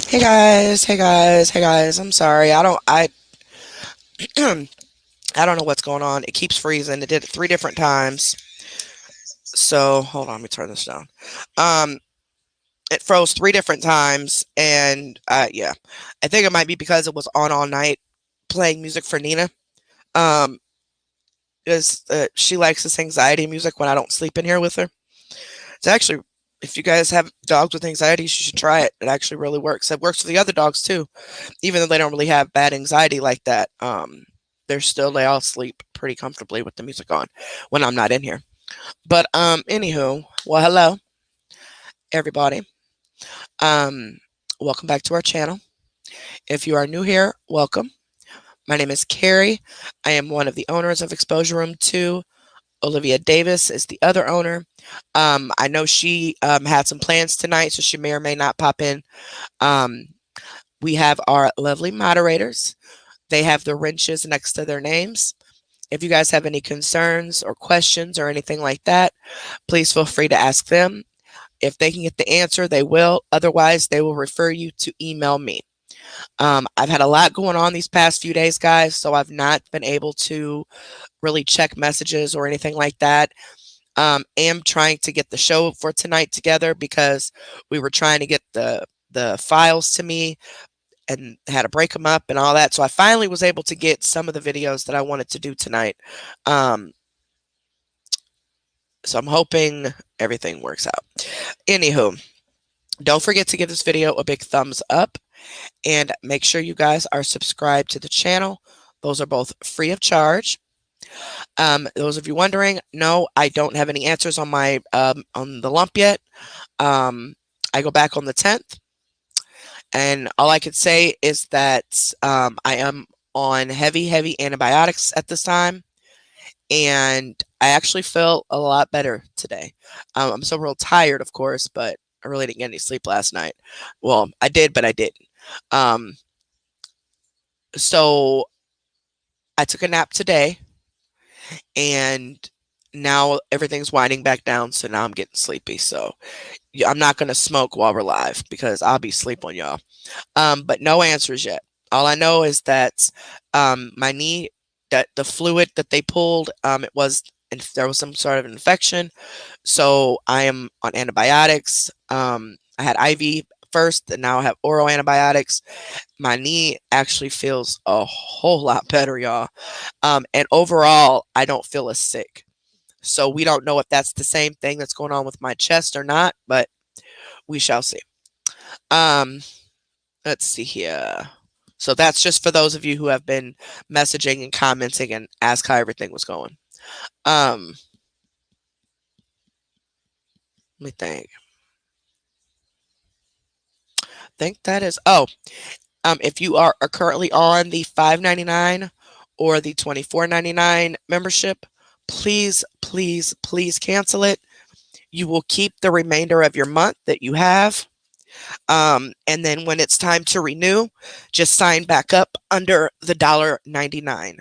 Hey guys, hey guys, hey guys. I'm sorry. I don't know what's going on. It keeps freezing. It did it 3 different times. So hold on, let me turn this down. Um, it froze 3 different times, and yeah, I think it might be because it was on all night playing music for Nina. Um, because she likes this anxiety music when I don't sleep in here with her. It's actually, if you guys have dogs with anxiety, you should try it. It actually really works. It works for the other dogs too, even though they don't really have bad anxiety like that. They all sleep pretty comfortably with the music on when I'm not in here. But anywho, well, hello everybody. Um, welcome back to our channel. If you are new here, welcome. My name is Carrie. I am one of the owners of Exposure Room 2. Olivia Davis is the other owner. I know she had some plans tonight, so she may or may not pop in. Um, we have our lovely moderators. They have the wrenches next to their names. If you guys have any concerns or questions or anything like that, please feel free to ask them. If they can get the answer, they will. Otherwise, they will refer you to email me. I've had a lot going on these past few days, guys, so I've not been able to really check messages or anything like that. Am trying to get the show for tonight together because we were trying to get the files to me and had to break them up and all that. So I finally was able to get some of the videos that I wanted to do tonight. Um, so I'm hoping everything works out. Anywho, don't forget to give this video a big thumbs up and make sure you guys are subscribed to the channel. Those are both free of charge. Those of you wondering, no, I don't have any answers on my on the lump yet. I go back on the 10th, and all I could say is that I am on heavy antibiotics at this time, and I actually feel a lot better today. I'm still real tired, of course, but I really didn't get any sleep last night. Well, I did, but I didn't. Um, so I took a nap today, and now everything's winding back down. So now I'm getting sleepy. So yeah, I'm not gonna smoke while we're live because I'll be asleep on y'all. But no answers yet. All I know is that my knee, that the fluid that they pulled, it was there was some sort of infection. So I am on antibiotics. I had IV first, and now I have oral antibiotics. My knee actually feels a whole lot better, y'all. And overall, I don't feel as sick. So we don't know if that's the same thing that's going on with my chest or not, but we shall see. Um, let's see here. So that's just for those of you who have been messaging and commenting and ask how everything was going. Um, let me think. I think that is. Oh, if you are currently on the $5.99 or the $24.99 membership, please cancel it. You will keep the remainder of your month that you have. And then when it's time to renew, just sign back up under the $1.99.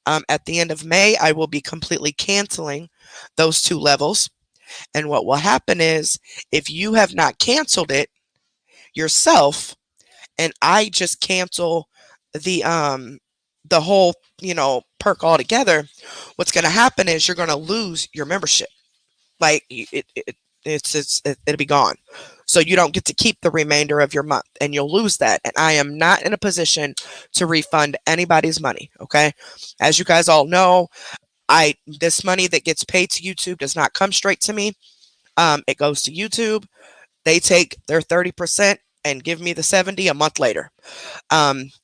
At the end of May, I will be completely canceling those 2 levels. And what will happen is if you have not canceled it yourself, and I just cancel the whole, perk altogether, what's going to happen is you're going to lose your membership. Like it'll be gone. So you don't get to keep the remainder of your month, and you'll lose that. And I am not in a position to refund anybody's money. Okay. As you guys all know, this money that gets paid to YouTube does not come straight to me. It goes to YouTube. They take their 30% and give me the 70 a month later.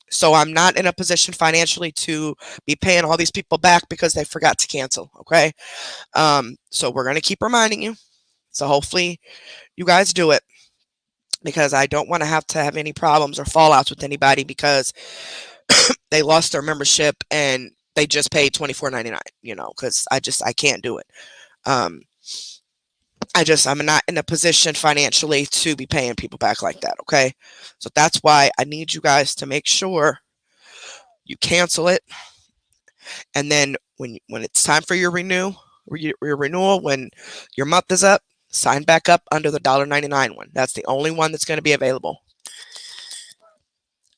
So I'm not in a position financially to be paying all these people back because they forgot to cancel. Okay. So we're going to keep reminding you. So hopefully you guys do it, because I don't want to have any problems or fallouts with anybody because they lost their membership and they just paid $24.99, because I can't do it. I'm not in a position financially to be paying people back like that. Okay. So that's why I need you guys to make sure you cancel it. And then when it's time for your renewal, when your month is up, sign back up under the $1.99 one. That's the only one that's going to be available.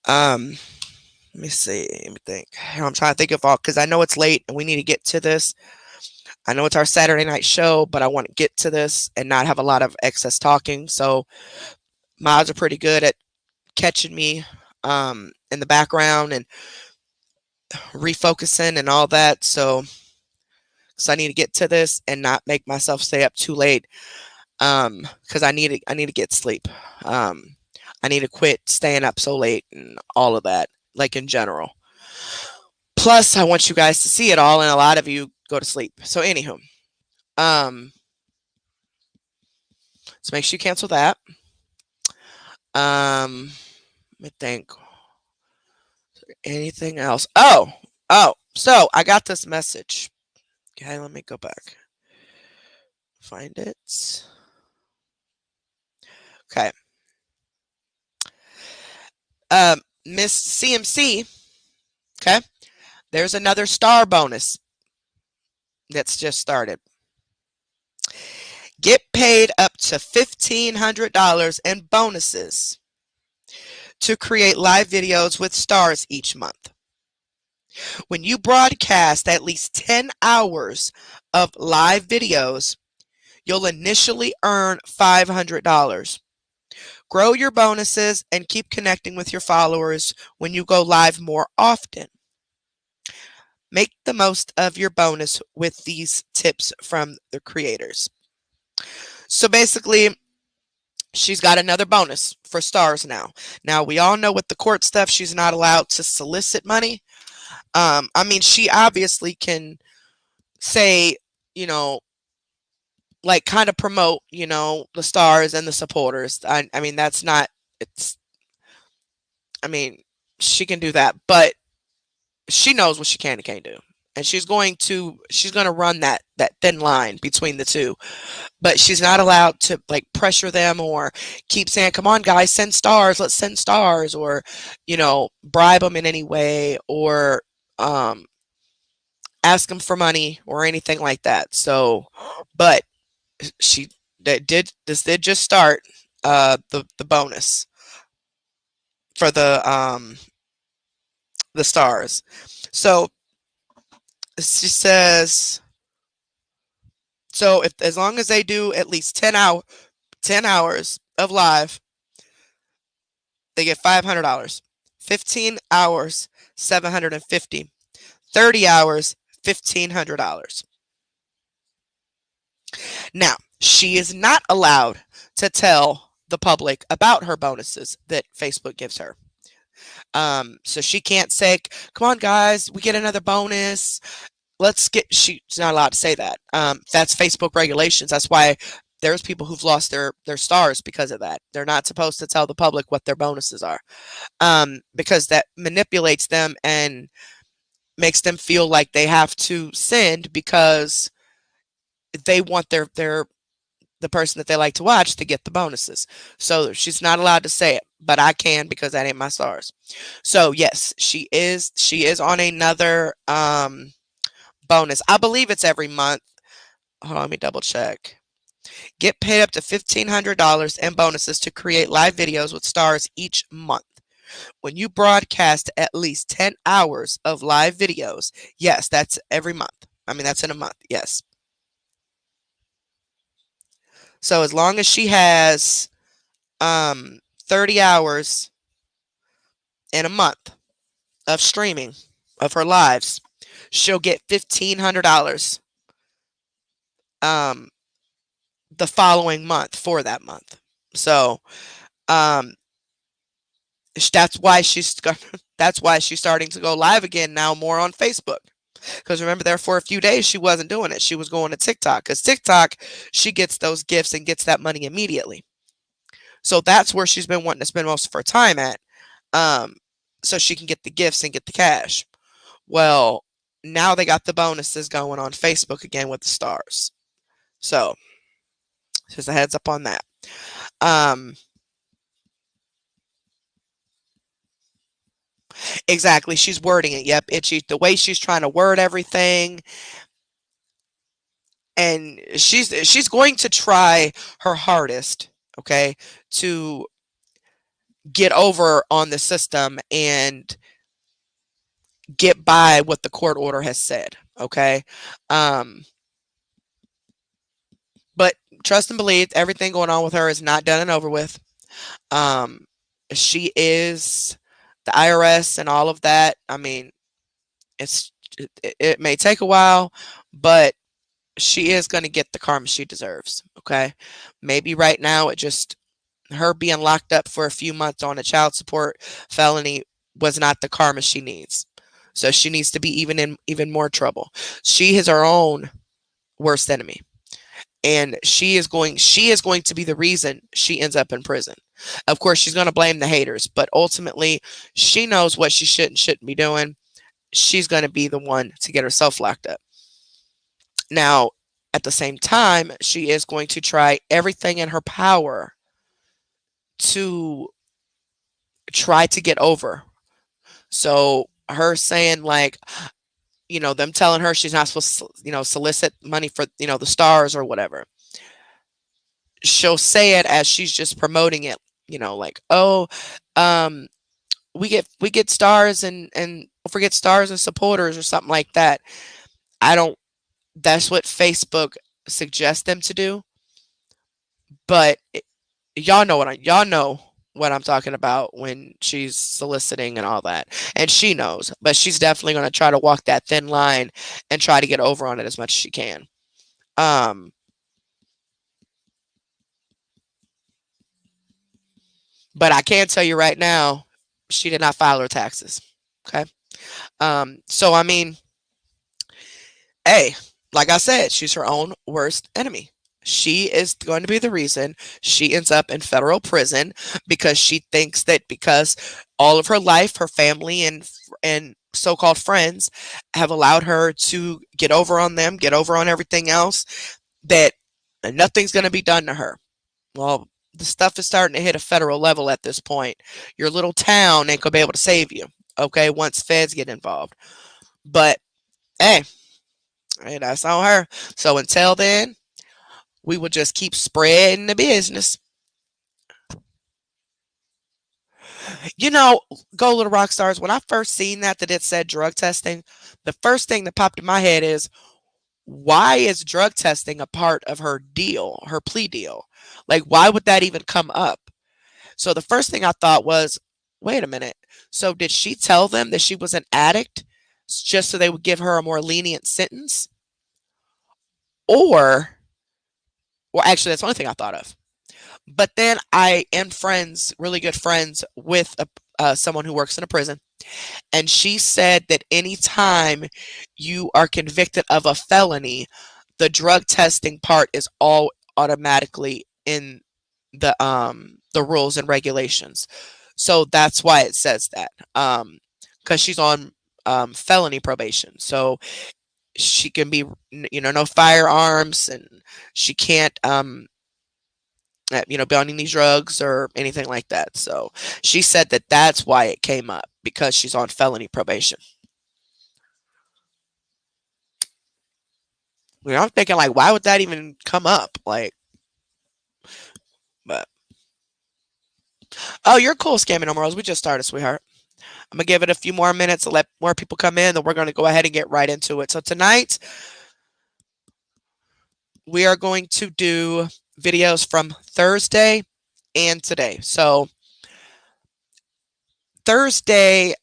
Um, Let me see. Let me think. I'm trying to think of all because I know it's late and we need to get to this. I know it's our Saturday night show, but I want to get to this and not have a lot of excess talking. So my eyes are pretty good at catching me in the background and refocusing and all that. So I need to get to this and not make myself stay up too late. Because I need to get sleep. I need to quit staying up so late and all of that, like in general. Plus, I want you guys to see it all, and a lot of you go to sleep. So, anywho, um, so make sure you cancel that. Let me think. Anything else? Oh. So I got this message. Okay, let me go back. Find it. Okay. Miss CMC. Okay. There's another star bonus that's just started. Get paid up to $1,500 in bonuses to create live videos with stars each month. When you broadcast at least 10 hours of live videos, you'll initially earn $500. Grow your bonuses and keep connecting with your followers when you go live more often. Make the most of your bonus with these tips from the creators. So basically, she's got another bonus for stars now. Now, we all know with the court stuff, she's not allowed to solicit money. I mean, she obviously can say, you know, like kind of promote, the stars and the supporters. I mean, that's not, it's, I mean, she can do that, but she knows what she can and can't do. And she's going to run that thin line between the two, but she's not allowed to like pressure them or keep saying, come on guys, send stars, let's send stars, or bribe them in any way, or ask them for money or anything like that. So, but she this did just start the bonus for the stars. So she says, so if as long as they do at least 10 hours of live, they get $500. 15 hours, $750. 30 hours, $1,500. Now, she is not allowed to tell the public about her bonuses that Facebook gives her. So she can't say, come on guys, we get another bonus. She's not allowed to say that. That's Facebook regulations. That's why there's people who've lost their stars because of that. They're not supposed to tell the public what their bonuses are. Because that manipulates them and makes them feel like they have to send because they want the person that they like to watch to get the bonuses. So she's not allowed to say it, but I can because that ain't my stars. So yes, she is on another bonus. I believe it's every month. Hold on, let me double check. Get paid up to $1,500 in bonuses to create live videos with stars each month. When you broadcast at least 10 hours of live videos, yes, that's every month. I mean, that's in a month, yes. So as long as she has 30 hours in a month of streaming of her lives, she'll get $1,500 the following month for that month. So that's why she's starting to go live again now, more on Facebook. Because remember, there for a few days she wasn't doing it. She was going to TikTok, because TikTok, she gets those gifts and gets that money immediately. So that's where she's been wanting to spend most of her time at, so she can get the gifts and get the cash. Well, now they got the bonuses going on Facebook again with the stars. So just a heads up on that. Exactly, she's wording it. Yep, the way she's trying to word everything, and she's going to try her hardest, okay, to get over on the system and get by what the court order has said. Okay. Um, but trust and believe everything going on with her is not done and over with. Um, she is the IRS and all of that. I mean, it may take a while, but she is going to get the karma she deserves. Okay. Maybe right now it just her being locked up for a few months on a child support felony was not the karma she needs. So she needs to be even more trouble. She is her own worst enemy. And she is going to be the reason she ends up in prison. Of course, she's going to blame the haters, but ultimately she knows what she should and shouldn't be doing. She's going to be the one to get herself locked up. Now, at the same time, she is going to try everything in her power to try to get over. So her saying like, them telling her she's not supposed to, solicit money for, the stars or whatever. She'll say it as she's just promoting it, like, oh, um, we get stars and don't forget stars and supporters or something like that. I don't That's what Facebook suggests them to do, but y'all know what I'm talking about when she's soliciting and all that. And she knows, but she's definitely going to try to walk that thin line and try to get over on it as much as she can. Um, but I can tell you right now, she did not file her taxes. Okay. So I mean, hey, like I said, she's her own worst enemy. She is going to be the reason she ends up in federal prison because she thinks that because all of her life, her family and so-called friends have allowed her to get over on them, get over on everything else, that nothing's going to be done to her. Well, the stuff is starting to hit a federal level at this point. Your little town ain't going to be able to save you, okay, once feds get involved. But hey, that's on her. So until then, we will just keep spreading the business. You know, Go Little Rock Stars, when I first seen that it said drug testing, the first thing that popped in my head is, why is drug testing a part of her deal, her plea deal? Like, why would that even come up? So the first thing I thought was, wait a minute. So did she tell them that she was an addict just so they would give her a more lenient sentence? Or, well, actually, that's the only thing I thought of. But then I am friends, really good friends with someone who works in a prison. And she said that anytime you are convicted of a felony, the drug testing part is all automatically in the rules and regulations. So that's why it says that. Because she's on felony probation. So she can be, no firearms, and she can't be on any drugs or anything like that. So she said that that's why it came up, because she's on felony probation. I'm thinking, like, why would that even come up? Like, but oh, you're cool, Scammy No Morals. We just started, sweetheart. I'm gonna give it a few more minutes to let more people come in, then we're gonna go ahead and get right into it. So tonight we are going to do videos from Thursday and today. So Thursday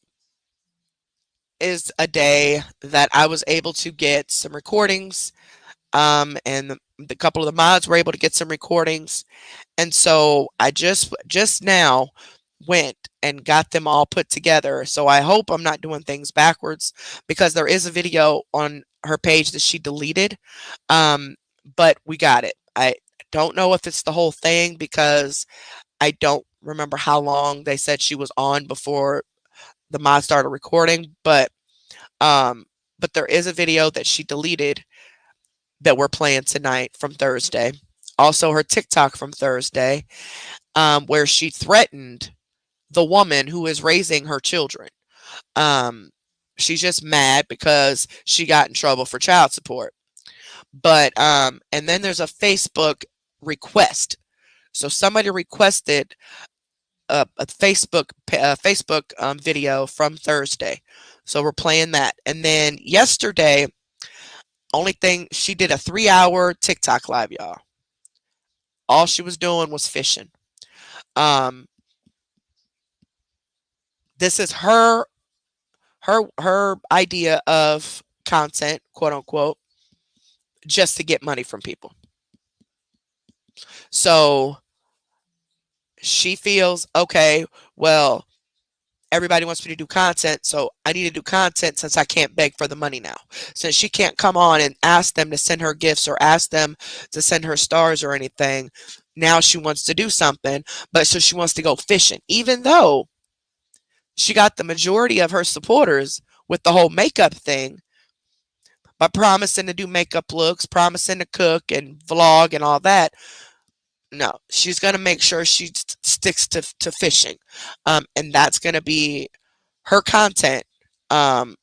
is a day that I was able to get some recordings, and the couple of the mods were able to get some recordings, and so I just now went and got them all put together. So I hope I'm not doing things backwards, because there is a video on her page that she deleted, but we got it. I don't know if it's the whole thing, because I don't remember how long they said she was on before the mod started recording, but there is a video that she deleted that we're playing tonight from Thursday. Also, her TikTok from Thursday, where she threatened the woman who is raising her children. Um, she's just mad because she got in trouble for child support. But and then there's a Facebook request. So somebody requested a Facebook video from Thursday. So we're playing that. And then yesterday, only thing she did a 3-hour TikTok live, y'all. All she was doing was fishing. Um, this is her idea of content, quote unquote, just to get money from people. So she feels, okay, well, everybody wants me to do content, so I need to do content since I can't beg for the money now. Since she can't come on and ask them to send her gifts or ask them to send her stars or anything, now she wants to do something, but so she wants to go fishing, even though she got the majority of her supporters with the whole makeup thing by promising to do makeup looks, promising to cook and vlog and all that. No, she's going to make sure she sticks to fishing. And that's going to be her content, um,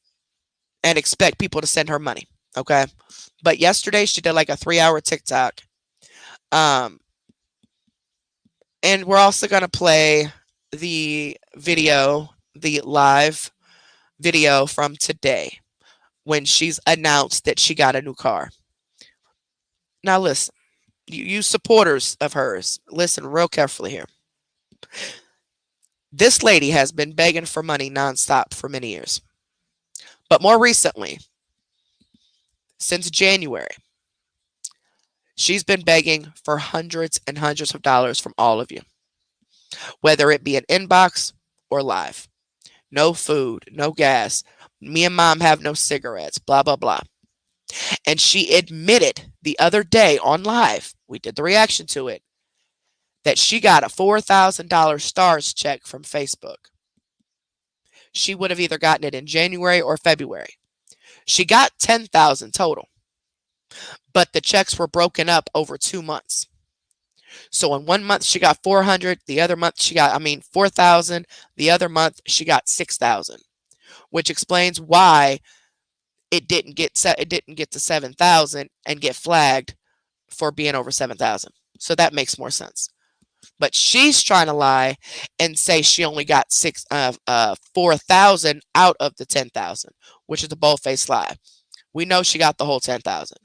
and expect people to send her money. Okay. But yesterday she did like a 3-hour TikTok. Um, and we're also going to play the video, the live video from today when she's announced that she got a new car. Now, listen, you supporters of hers, listen real carefully here. This lady has been begging for money nonstop for many years. But more recently, since January, she's been begging for hundreds and hundreds of dollars from all of you, whether it be an inbox or live. No food, no gas. Me and mom have no cigarettes, blah, blah, blah. And she admitted the other day on live, we did the reaction to it, that she got a $4,000 stars check from Facebook. She would have either gotten it in January or February. She got 10,000 total, but the checks were broken up over 2 months. So in 1 month she got 400, the other month she got 4,000, the other month she got 6,000, which explains why it didn't get to 7,000 and get flagged for being over 7,000. So that makes more sense. But she's trying to lie and say she only got 4,000 out of the 10,000, which is a bold-faced lie. We know she got the whole 10,000.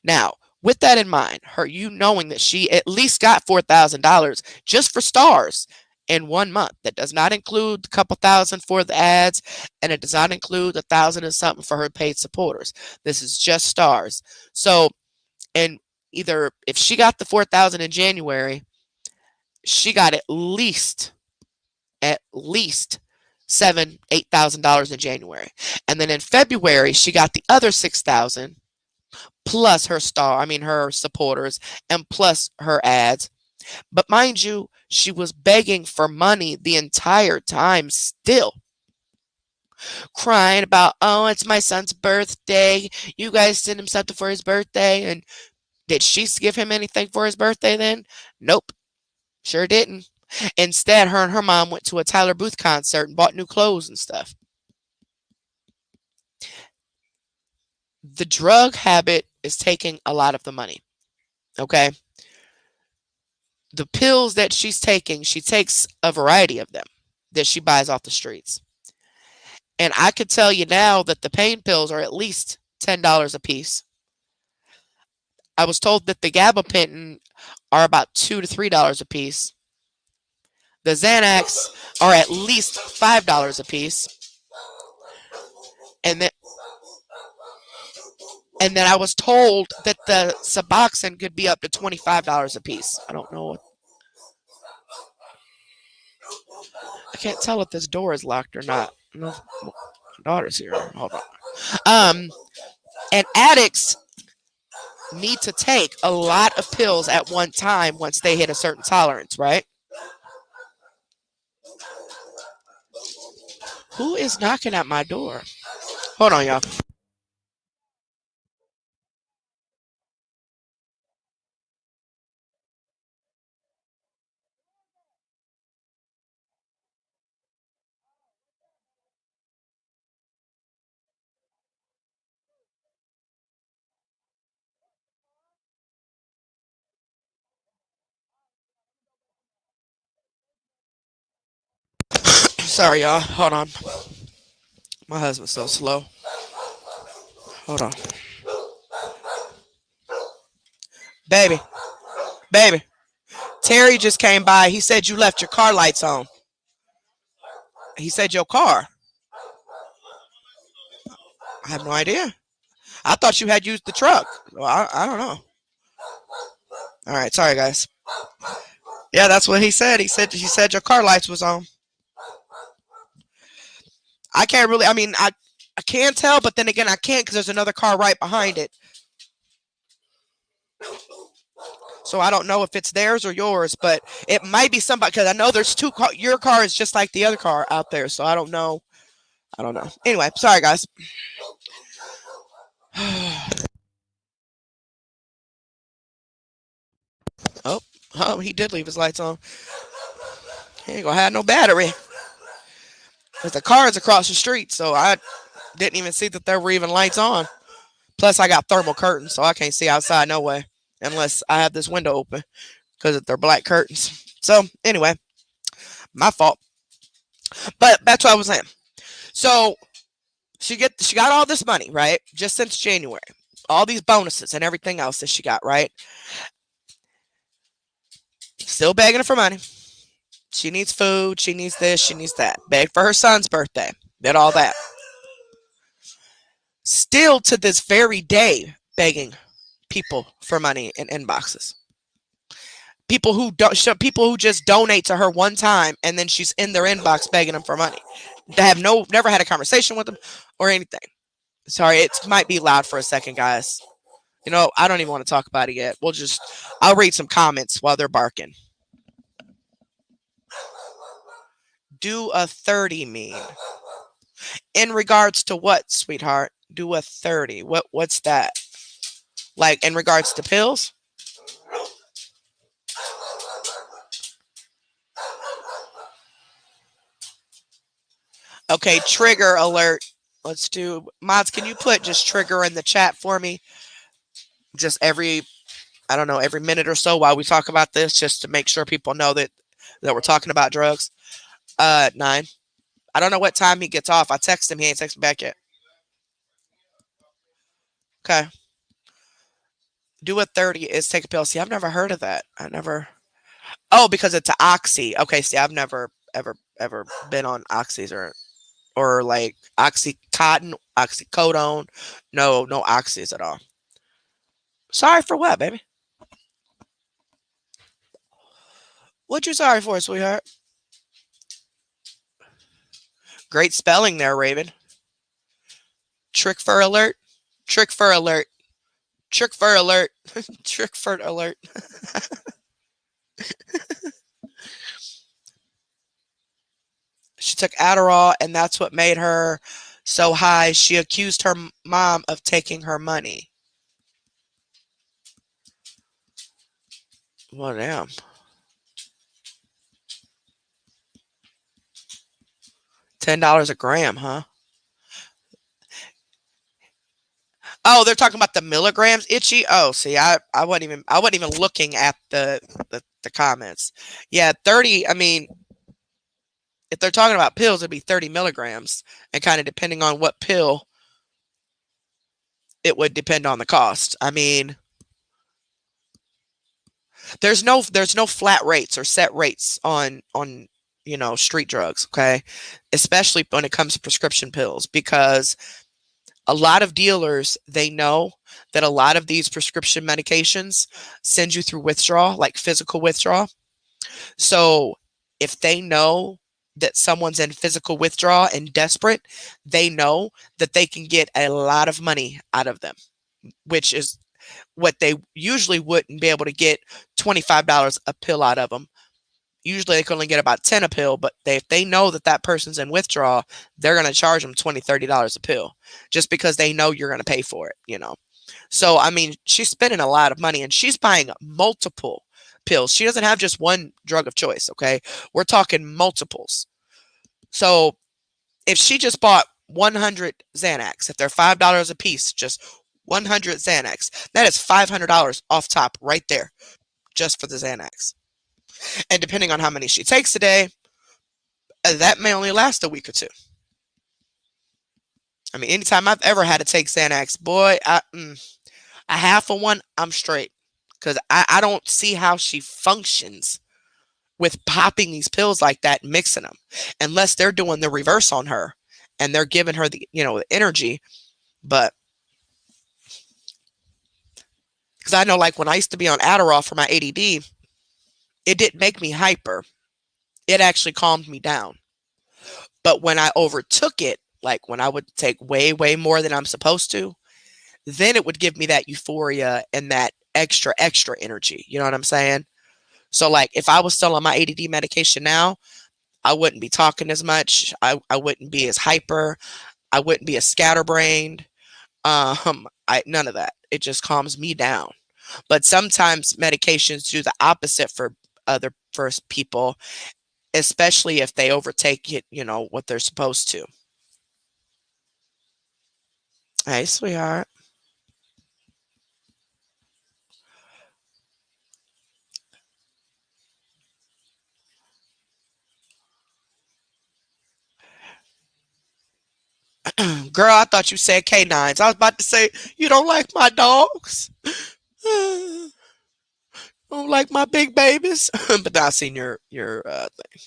Now, with that in mind, you knowing that she at least got $4,000 just for stars in 1 month. That does not include a couple thousand for the ads, and it does not include 1,000 and something for her paid supporters. This is just stars. So, and either if she got the 4,000 in January, she got at least $7,000-8,000 in January, and then in February she got the other 6,000 plus her supporters, and plus her ads. But mind you, she was begging for money the entire time still. Crying about, oh, it's my son's birthday. You guys send him something for his birthday. And did she give him anything for his birthday then? Nope. Sure didn't. Instead, her and her mom went to a Tyler Booth concert and bought new clothes and stuff. The drug habit is taking a lot of the money. Okay? The pills that she's taking, she takes a variety of them that she buys off the streets. And I could tell you now that the pain pills are at least $10 a piece. I was told that the gabapentin are about $2 to $3 a piece. The Xanax are at least $5 a piece. And then I was told that the Suboxone could be up to $25 a piece. I don't know. I can't tell if this door is locked or not. No, my daughter's here. Hold on. And addicts need to take a lot of pills at one time once they hit a certain tolerance, right? Who is knocking at my door? Hold on, y'all. Sorry, y'all. Hold on. My husband's so slow. Hold on. Baby. Baby. Terry just came by. He said you left your car lights on. He said your car. I have no idea. I thought you had used the truck. Well, I don't know. All right. Sorry, guys. Yeah, that's what he said. He said your car lights was on. I can't really. I mean, I can tell, but then again, I can't because there's another car right behind it. So I don't know if it's theirs or yours, but it might be somebody because I know there's two. Your car is just like the other car out there, so I don't know. I don't know. Anyway, sorry guys. Oh, oh, he did leave his lights on. He ain't gonna have no battery. Cause the car is across the street, so I didn't even see that there were even lights on. Plus, I got thermal curtains, so I can't see outside no way unless I have this window open because they're black curtains. So anyway, my fault. But that's what I was saying. So she got all this money, right? Just since January. All these bonuses and everything else that she got, right? Still begging her for money. She needs food. She needs this. She needs that. Begged for her son's birthday. Did all that. Still to this very day, begging people for money in inboxes. People who just donate to her one time and then she's in their inbox begging them for money. They have never had a conversation with them or anything. Sorry, it might be loud for a second, guys. You know, I don't even want to talk about it yet. I'll read some comments while they're barking. Do a 30 mean? In regards to what, sweetheart? Do a 30. What's that? Like in regards to pills? Okay, trigger alert. Let's do mods. Can you put just trigger in the chat for me? Just every minute or so while we talk about this, just to make sure people know that we're talking about drugs. 9. I don't know what time he gets off. I text him. He ain't texted me back yet. Okay. Do a 30 is take a pill. See, I've never heard of that. I never. Oh, because it's an oxy. Okay, see, I've never ever been on oxys or like oxycontin, oxycodone. No oxys at all. Sorry for what, baby? What you sorry for, sweetheart? Great spelling there, Raven. Trick fur alert. Trick fur alert. Trick fur alert. Trick fur alert. She took Adderall, and that's what made her so high. She accused her mom of taking her money. Well, damn. $10 a gram, huh? Oh, they're talking about the milligrams, itchy. Oh, see, I wasn't even looking at the comments. Yeah, 30. I mean, if they're talking about pills, it'd be 30 milligrams, and kind of depending on what pill, it would depend on the cost. I mean, there's no flat rates or set rates on street drugs, okay? Especially when it comes to prescription pills, because a lot of dealers, they know that a lot of these prescription medications send you through withdrawal, like physical withdrawal. So if they know that someone's in physical withdrawal and desperate, they know that they can get a lot of money out of them, which is what they usually wouldn't be able to get $25 a pill out of them. Usually they can only get about 10 a pill, but if they know that person's in withdrawal, they're going to charge them $20, $30 a pill just because they know you're going to pay for it, So, I mean, she's spending a lot of money and she's buying multiple pills. She doesn't have just one drug of choice, okay? We're talking multiples. So, if she just bought 100 Xanax, if they're $5 a piece, just 100 Xanax, that is $500 off top right there just for the Xanax. And depending on how many she takes a day, that may only last a week or two. I mean, anytime I've ever had to take Xanax, boy, a half of one, I'm straight. Because I don't see how she functions with popping these pills like that and mixing them, unless they're doing the reverse on her and they're giving her the, the energy. But because I know, like, when I used to be on Adderall for my ADD, it didn't make me hyper. It actually calmed me down. But when I overtook it, like when I would take way, way more than I'm supposed to, then it would give me that euphoria and that extra, extra energy. You know what I'm saying? So, like, if I was still on my ADD medication now, I wouldn't be talking as much. I wouldn't be as hyper. I wouldn't be as scatterbrained. None of that. It just calms me down. But sometimes medications do the opposite for other first people, especially if they overtake it, what they're supposed to. Hey, sweetheart. Girl, I thought you said canines. I was about to say, you don't like my dogs? Don't like my big babies? But now I seen your thing.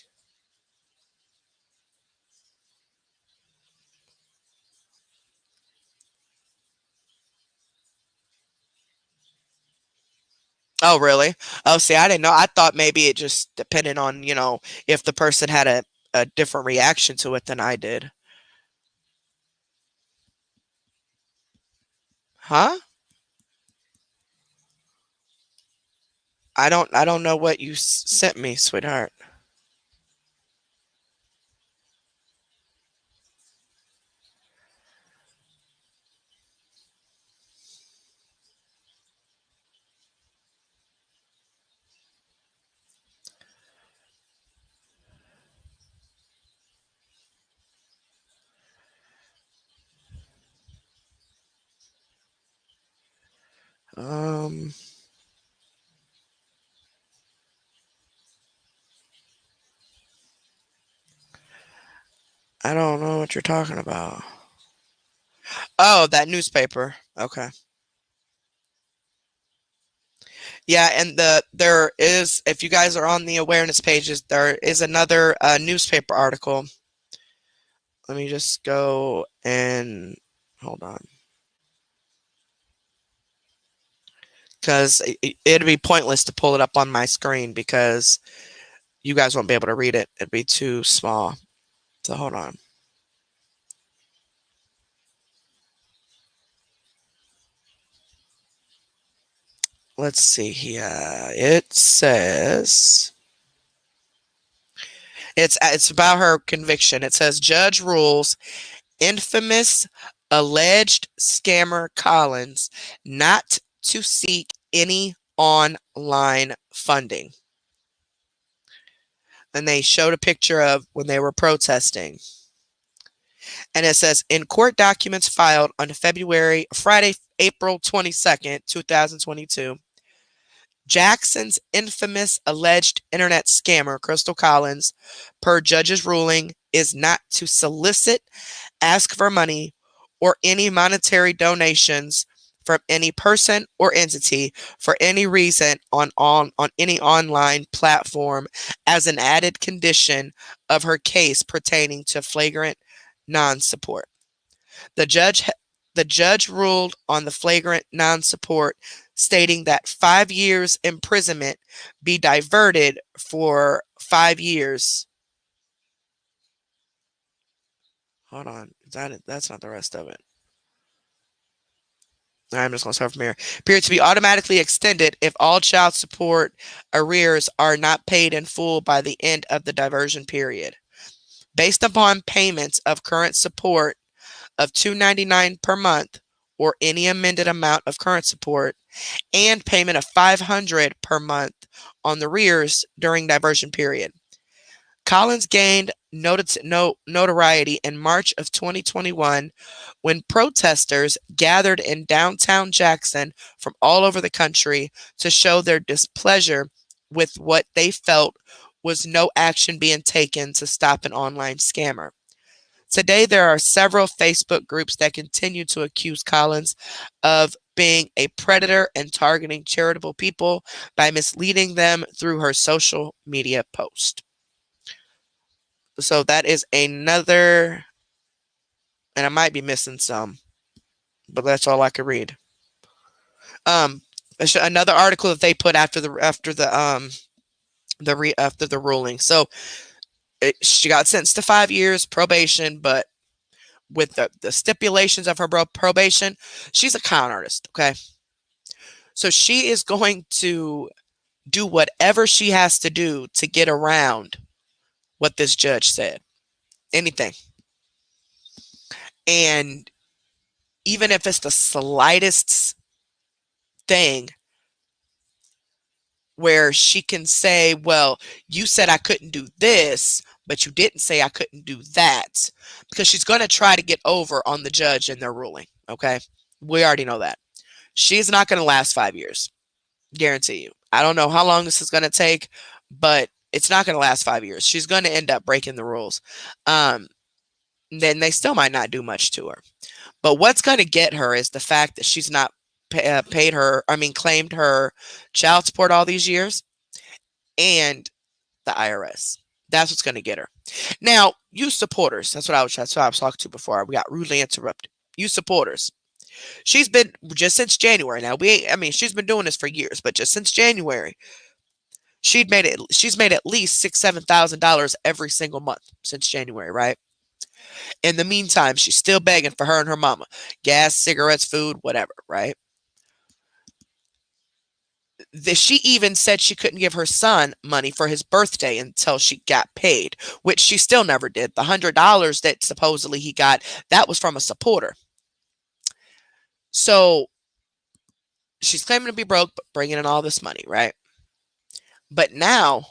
Oh, really? Oh, see, I didn't know. I thought maybe it just depended on, if the person had a different reaction to it than I did. Huh? I don't know what you sent me, sweetheart. Um, I don't know what you're talking about. Oh, that newspaper. Okay. Yeah, and there is, if you guys are on the awareness pages, there is another newspaper article. Let me just go and hold on, because it'd be pointless to pull it up on my screen because you guys won't be able to read it. It'd be too small. So hold on. Let's see here. It says it's about her conviction. It says judge rules infamous alleged scammer Collins not to seek any online funding. And they showed a picture of when they were protesting. And it says in court documents filed on Friday, April 22nd, 2022, Jackson's infamous alleged internet scammer, Crystal Collins, per judge's ruling, is not to solicit, ask for money, or any monetary donations from any person or entity for any reason on any online platform as an added condition of her case pertaining to flagrant non-support. The judge the judge ruled on the flagrant non-support, stating that 5 years imprisonment be diverted for 5 years. Hold on, that's not the rest of it. I'm just going to start from here. Period to be automatically extended if all child support arrears are not paid in full by the end of the diversion period. Based upon payments of current support of $2.99 per month or any amended amount of current support and payment of $500 per month on the arrears during diversion period. Collins gained notoriety in March of 2021 when protesters gathered in downtown Jackson from all over the country to show their displeasure with what they felt was no action being taken to stop an online scammer. Today, there are several Facebook groups that continue to accuse Collins of being a predator and targeting charitable people by misleading them through her social media post. So that is another, and I might be missing some, but that's all I could read. Another article that they put after the ruling. So she got sentenced to 5 years probation, but with the stipulations of her probation, she's a con artist. Okay, so she is going to do whatever she has to do to get around what this judge said. Anything. And even if it's the slightest thing where she can say, well, you said I couldn't do this, but you didn't say I couldn't do that, because she's going to try to get over on the judge and their ruling. Okay. We already know that. She's not going to last 5 years. Guarantee you. I don't know how long this is going to take, but it's not going to last 5 years. She's going to end up breaking the rules. Then they still might not do much to her. But what's going to get her is the fact that she's not claimed her child support all these years, and the IRS. That's what's going to get her. Now, you supporters, that's what I was talking to before we got rudely interrupted. You supporters. She's been, just since January now, she's been doing this for years, but just since January, she's made at least $6,000-$7,000 every single month since January, right? In the meantime, she's still begging for her and her mama. Gas, cigarettes, food, whatever, right? She even said she couldn't give her son money for his birthday until she got paid, which she still never did. The $100 that supposedly he got, that was from a supporter. So she's claiming to be broke, but bringing in all this money, right? But now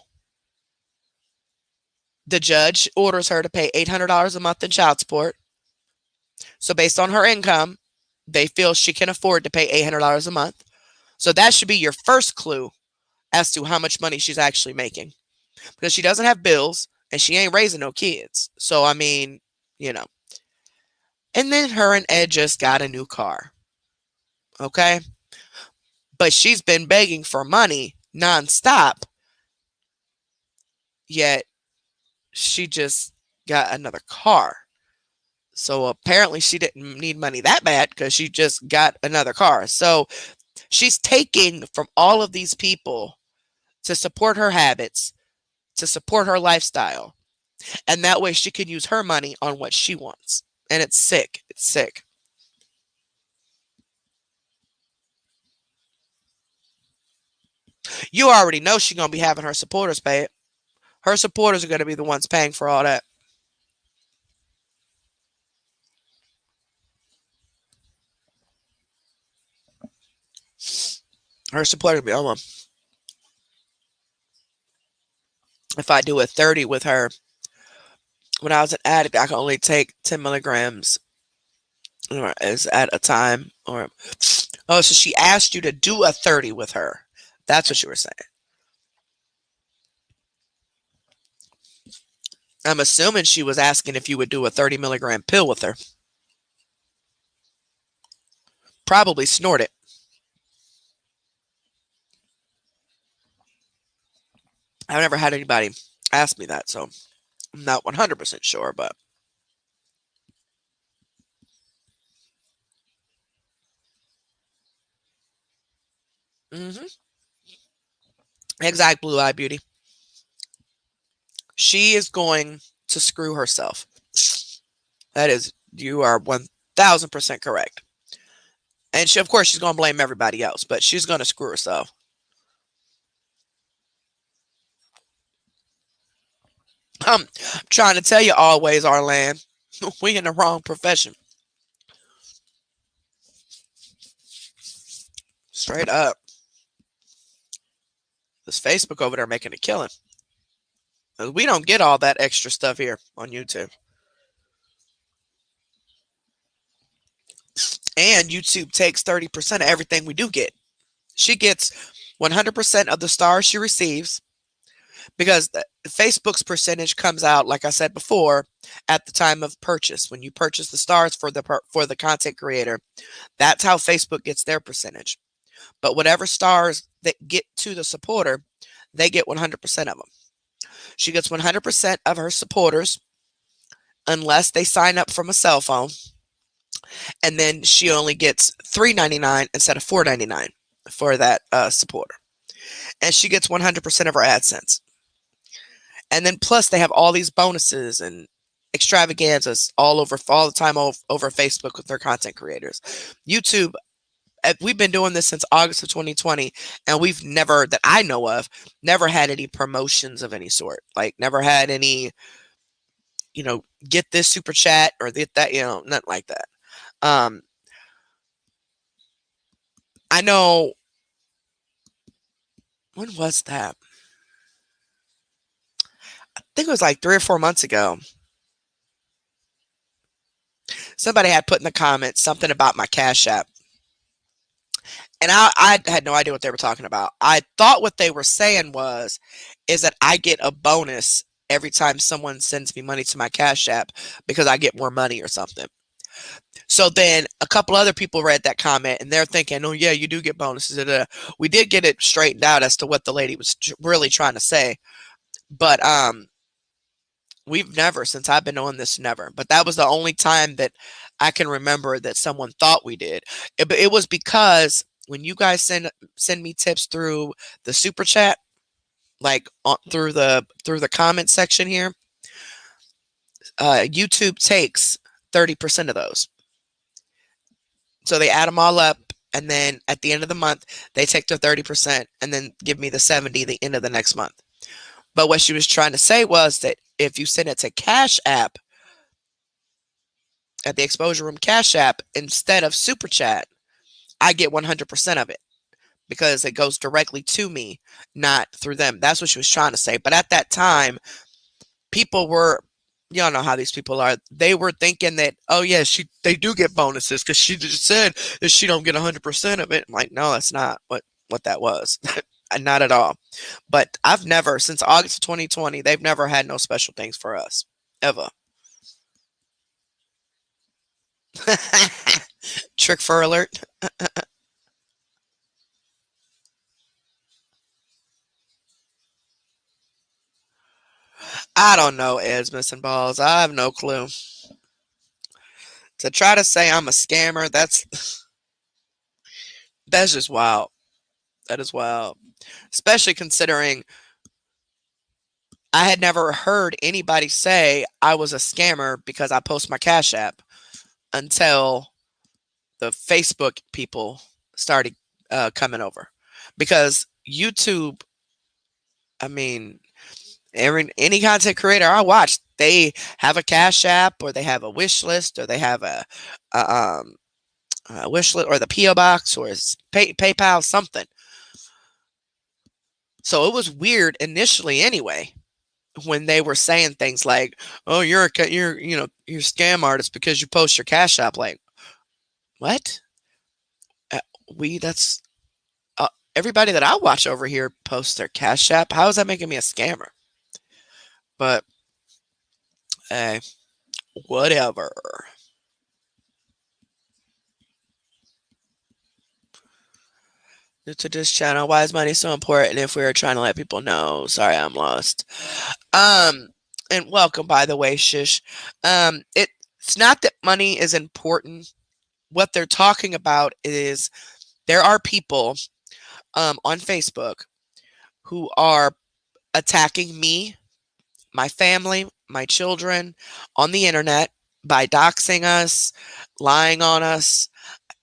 the judge orders her to pay $800 a month in child support. So based on her income, they feel she can afford to pay $800 a month. So that should be your first clue as to how much money she's actually making, because she doesn't have bills and she ain't raising no kids. So, you know. And then her and Ed just got a new car. Okay. But she's been begging for money nonstop. Yet she just got another car. So apparently she didn't need money that bad because she just got another car. So she's taking from all of these people to support her habits, to support her lifestyle. And that way she can use her money on what she wants. And it's sick. It's sick. You already know she's going to be having her supporters pay it. Her supporters are going to be the ones paying for all that. Her supporters will be, oh, well, if I do a 30 with her, when I was an addict, I could only take 10 milligrams as at a time. So she asked you to do a 30 with her. That's what you were saying. I'm assuming she was asking if you would do a 30 milligram pill with her. Probably snort it. I've never had anybody ask me that, so I'm not 100% sure, but. Exact, Blue Eye Beauty. She is going to screw herself. That is, you are 1,000% correct. And of course, she's going to blame everybody else, but she's going to screw herself. I'm trying to tell you, always, our land, we in the wrong profession. Straight up. This Facebook over there making a killing. We don't get all that extra stuff here on YouTube. And YouTube takes 30% of everything we do get. She gets 100% of the stars she receives. because Facebook's percentage comes out, like I said before, at the time of purchase. When you purchase the stars for the content creator, that's how Facebook gets their percentage. But whatever stars that get to the supporter, they get 100% of them. She gets 100% of her supporters unless they sign up from a cell phone, and then she only gets $3.99 instead of $4.99 for that supporter, and she gets 100% of her AdSense. And then plus they have all these bonuses and extravaganzas all the time over Facebook with their content creators. YouTube, we've been doing this since August of 2020, and we've never, that I know of, never had any promotions of any sort. Like, never had any, get this super chat or get that, nothing like that. I know, when was that? I think it was like 3 or 4 months ago. Somebody had put in the comments something about my Cash App. And I had no idea what they were talking about. I thought what they were saying is that I get a bonus every time someone sends me money to my Cash App because I get more money or something. So then a couple other people read that comment and they're thinking, oh yeah, you do get bonuses. We did get it straightened out as to what the lady was really trying to say. But we've never, since I've been on this, never. But that was the only time that I can remember that someone thought we did. It was because when you guys send me tips through the super chat, like through the comment section here, YouTube takes 30% of those. So they add them all up, and then at the end of the month, they take their 30% and then give me the 70 the end of the next month. But what she was trying to say was that if you send it to Cash App, at the Exposure Room Cash App, instead of Super Chat, I get 100% of it because it goes directly to me, not through them. That's what she was trying to say. But at that time, people were, y'all know how these people are. They were thinking that, oh yeah, they do get bonuses because she just said that she don't get 100% of it. I'm like, no, that's not what that was. Not at all. But I've never, since August of 2020, they've never had no special things for us, ever. Trick fur alert. I don't know, Ed's missing balls. I have no clue. To try to say I'm a scammer, that's just wild. That is wild. Especially considering I had never heard anybody say I was a scammer because I post my Cash App until the Facebook people started coming over. Because YouTube, I mean, any content creator I watch, they have a Cash App or they have a wish list or they have a wish list or the PO box or PayPal, something. So it was weird initially anyway when they were saying things like, "Oh, you're a scam artist because you post your Cash App." Like, what? Uh, that's everybody that I watch over here posts their Cash App. How is that making me a scammer? But hey, whatever. To this channel, why is money so important if we were trying to let people know? Sorry, I'm lost. And welcome, by the way, Shish. It's not that money is important. What they're talking about is there are people on Facebook who are attacking me, my family, my children on the internet by doxing us, lying on us.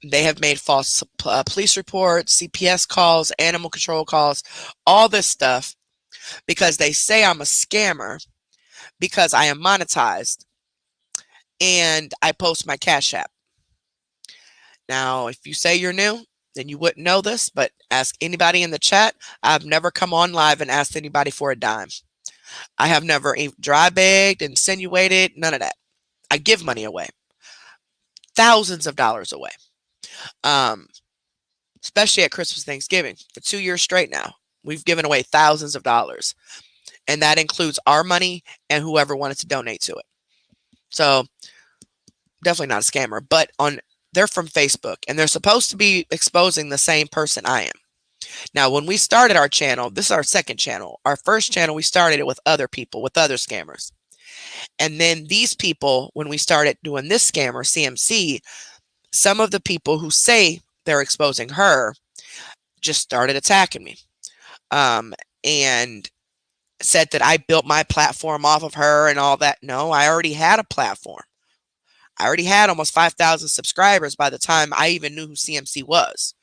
They have made false police reports, CPS calls, animal control calls, all this stuff because they say I'm a scammer because I am monetized and I post my Cash App. Now, if you say you're new, then you wouldn't know this, but ask anybody in the chat. I've never come on live and asked anybody for a dime. I have never dry begged, insinuated, none of that. I give money away. Thousands of dollars away. Especially at Christmas, Thanksgiving. For 2 years straight now, we've given away thousands of dollars. And that includes our money and whoever wanted to donate to it. So definitely not a scammer, but they're from Facebook, and they're supposed to be exposing the same person I am. Now, when we started our channel, this is our second channel. Our first channel, we started it with other people, with other scammers. And then these people, when we started doing this scammer, CMC, some of the people who say they're exposing her just started attacking me. And said that I built my platform off of her and all that. No, I already had a platform. I already had almost 5,000 subscribers by the time I even knew who CMC was.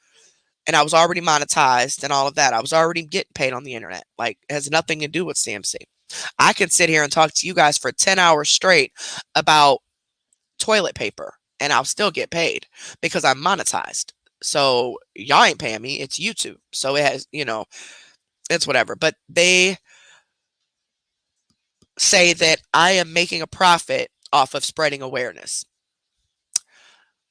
And I was already monetized and all of that. I was already getting paid on the internet. Like, it has nothing to do with CMC. I can sit here and talk to you guys for 10 hours straight about toilet paper, and I'll still get paid because I'm monetized. So y'all ain't paying me. It's YouTube. So it has, it's whatever. But they say that I am making a profit off of spreading awareness.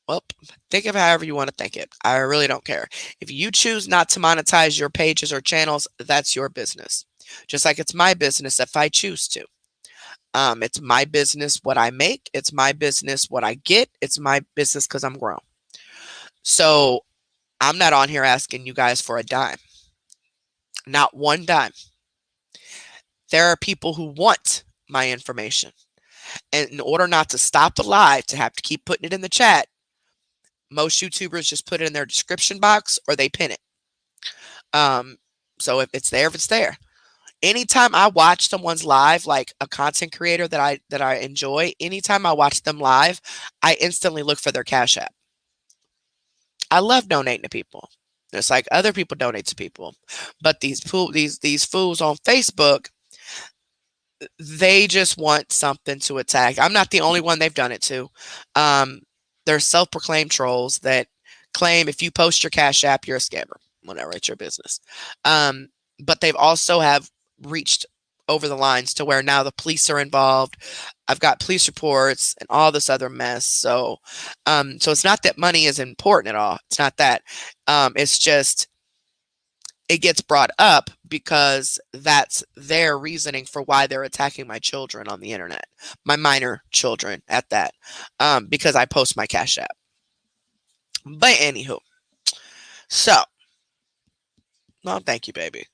Well, think of it however you want to think it. I really don't care. If you choose not to monetize your pages or channels, that's your business. Just like it's my business if I choose to. It's my business what I make. It's my business what I get. It's my business because I'm grown. So I'm not on here asking you guys for a dime. Not one dime. There are people who want my information. And in order not to stop the live, to have to keep putting it in the chat, most YouTubers just put it in their description box or they pin it. So if it's there. Anytime I watch someone's live, like a content creator that I enjoy, anytime I watch them live, I instantly look for their Cash App. I love donating to people. It's like other people donate to people. But these fools on Facebook, they just want something to attack. I'm not the only one they've done it to. They're self-proclaimed trolls that claim if you post your Cash App, you're a scammer. Whatever, it's your business. But they've also have reached over the lines to where now the police are involved. I've got police reports and all this other mess. So it's not that money is important at all. It's not that. It's just it gets brought up because that's their reasoning for why they're attacking my children on the internet, my minor children at that, because I post my Cash App. But anywho, so, well, thank you, baby.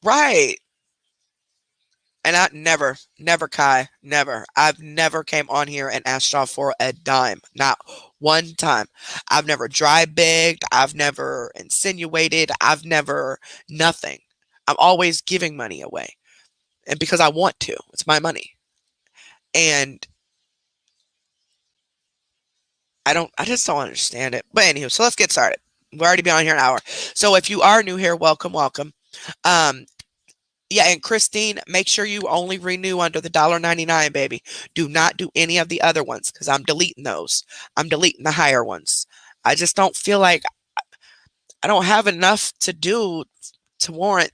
Right. And I never, Kai, never. I've never came on here and asked y'all for a dime. Not one time. I've never dry begged. I've never insinuated. I've never, nothing. I'm always giving money away. And because I want to. It's my money. And I just don't understand it. But anywho, so let's get started. We've already been on here an hour. So if you are new here, welcome. Yeah, and Christine, make sure you only renew under the $1.99, baby. Do not do any of the other ones because I'm deleting those. I'm deleting the higher ones. I just don't feel like I don't have enough to do to warrant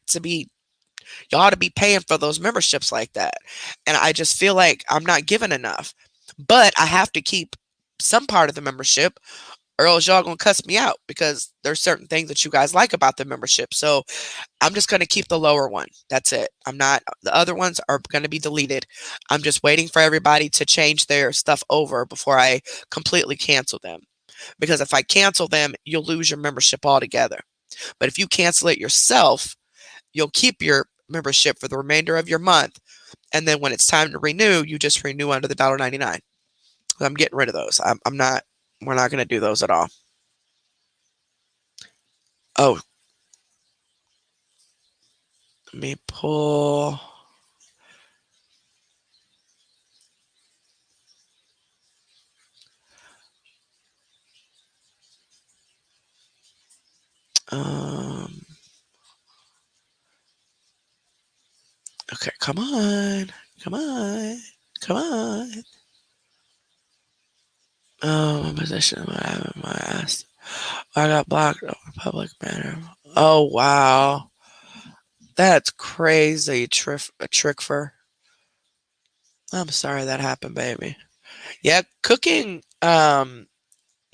y'all to be paying for those memberships like that. And I just feel like I'm not giving enough. But I have to keep some part of the membership or else y'all gonna cuss me out because there's certain things that you guys like about the membership. So I'm just going to keep the lower one. That's it. The other ones are going to be deleted. I'm just waiting for everybody to change their stuff over before I completely cancel them. Because if I cancel them, you'll lose your membership altogether. But if you cancel it yourself, you'll keep your membership for the remainder of your month. And then when it's time to renew, you just renew under the $1.99. I'm getting rid of those. We're not going to do those at all. Oh, let me pull. Okay, come on. Oh, my position, my ass. I got blocked over public matter. Oh, wow. That's crazy, Trickfer. I'm sorry that happened, baby. Yeah, cooking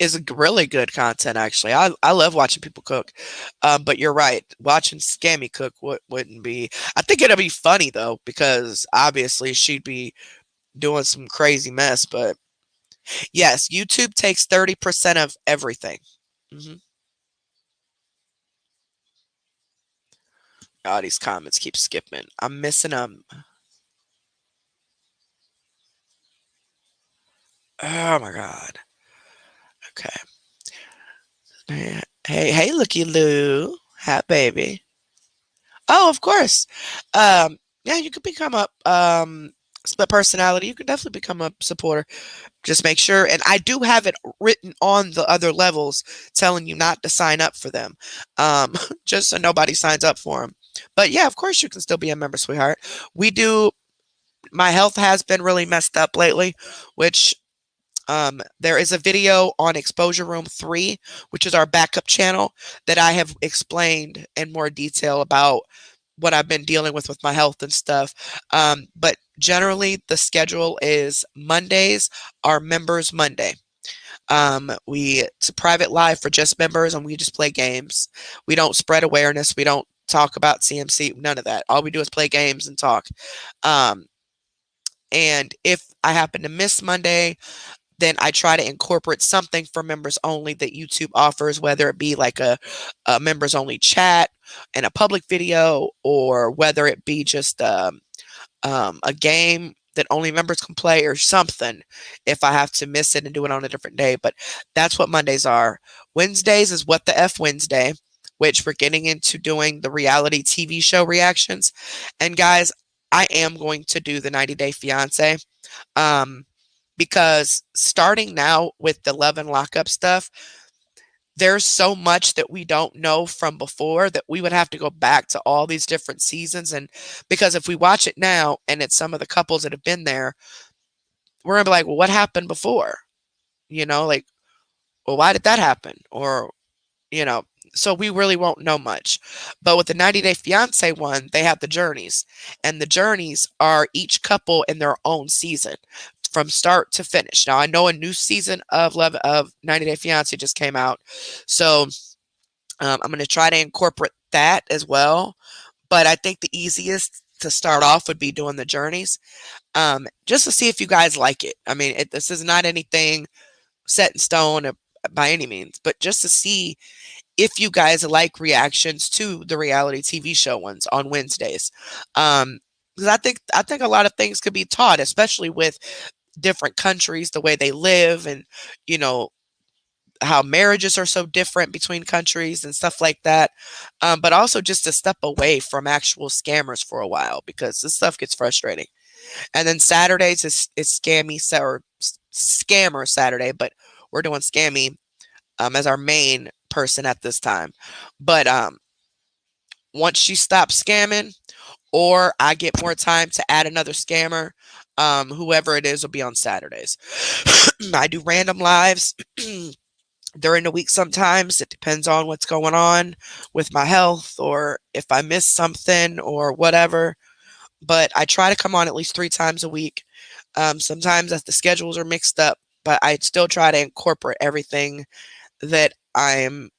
is really good content, actually. I love watching people cook. But you're right. Watching Scammy cook wouldn't be. I think it'll be funny though, because obviously she'd be doing some crazy mess. But yes, YouTube takes 30% of everything. Hmm. Oh, these comments keep skipping. I'm missing them. Oh my god. Okay. Hey, looky Lou. Hi, baby. Oh, of course. Yeah, you could become a split personality. You could definitely become a supporter. Just make sure, and I do have it written on the other levels, telling you not to sign up for them, just so nobody signs up for them. But yeah, of course you can still be a member, sweetheart. We do. My health has been really messed up lately, which there is a video on Exposure Room 3, which is our backup channel, that I have explained in more detail about what I've been dealing with my health and stuff. But generally, the schedule is Mondays are Members Monday. It's a private live for just members, and we just play games. We don't spread awareness. We don't talk about CMC. None of that. All we do is play games and talk. Um, and if I happen to miss Monday, then I try to incorporate something for members only that YouTube offers, whether it be like a members only chat and a public video, or whether it be just a game that only members can play or something, if I have to miss it and do it on a different day. But that's what Mondays are. Wednesdays is What the F Wednesday, which we're getting into doing the reality TV show reactions. And guys, I am going to do the 90 Day Fiance. Because starting now with the Love and Lockup stuff, there's so much that we don't know from before that we would have to go back to all these different seasons. And because if we watch it now and it's some of the couples that have been there, we're gonna be like, well, what happened before? Like, well, why did that happen? Or, you know, so we really won't know much. But with the 90 Day Fiance one, they have the journeys, and the journeys are each couple in their own season from start to finish. Now, I know a new season of 90 Day Fiance just came out, so I'm going to try to incorporate that as well. But I think the easiest to start off would be doing the journeys, just to see if you guys like it. I mean, this is not anything set in stone by any means, but just to see if you guys like reactions to the reality TV show ones on Wednesdays. Because I think a lot of things could be taught, especially with different countries, the way they live, and you know how marriages are so different between countries and stuff like that. But also just to step away from actual scammers for a while, because this stuff gets frustrating. And then Saturdays is scammer Saturday, but we're doing Scammy as our main person at this time. But once she stops scamming, or I get more time to add another scammer, whoever it is will be on Saturdays. I do random lives during the week sometimes. It depends on what's going on with my health, or if I miss something or whatever. But I try to come on at least 3 times a week. Sometimes as the schedules are mixed up, but I still try to incorporate everything that I'm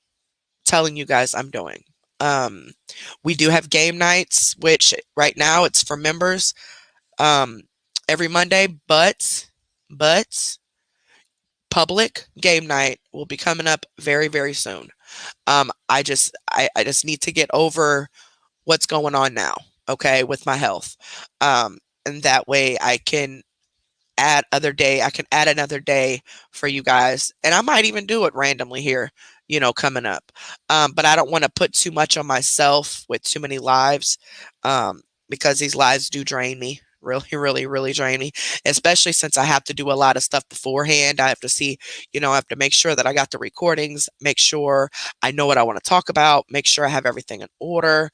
telling you guys I'm doing. We do have game nights, which right now it's for members, every Monday, but public game night will be coming up very, very soon. I just need to get over what's going on now, okay, with my health. And that way I can add another day for you guys. And I might even do it randomly here, coming up. But I don't want to put too much on myself with too many lives, because these lives do drain me. Really, really, really drain me, especially since I have to do a lot of stuff beforehand. I have to see, I have to make sure that I got the recordings, make sure I know what I want to talk about, make sure I have everything in order,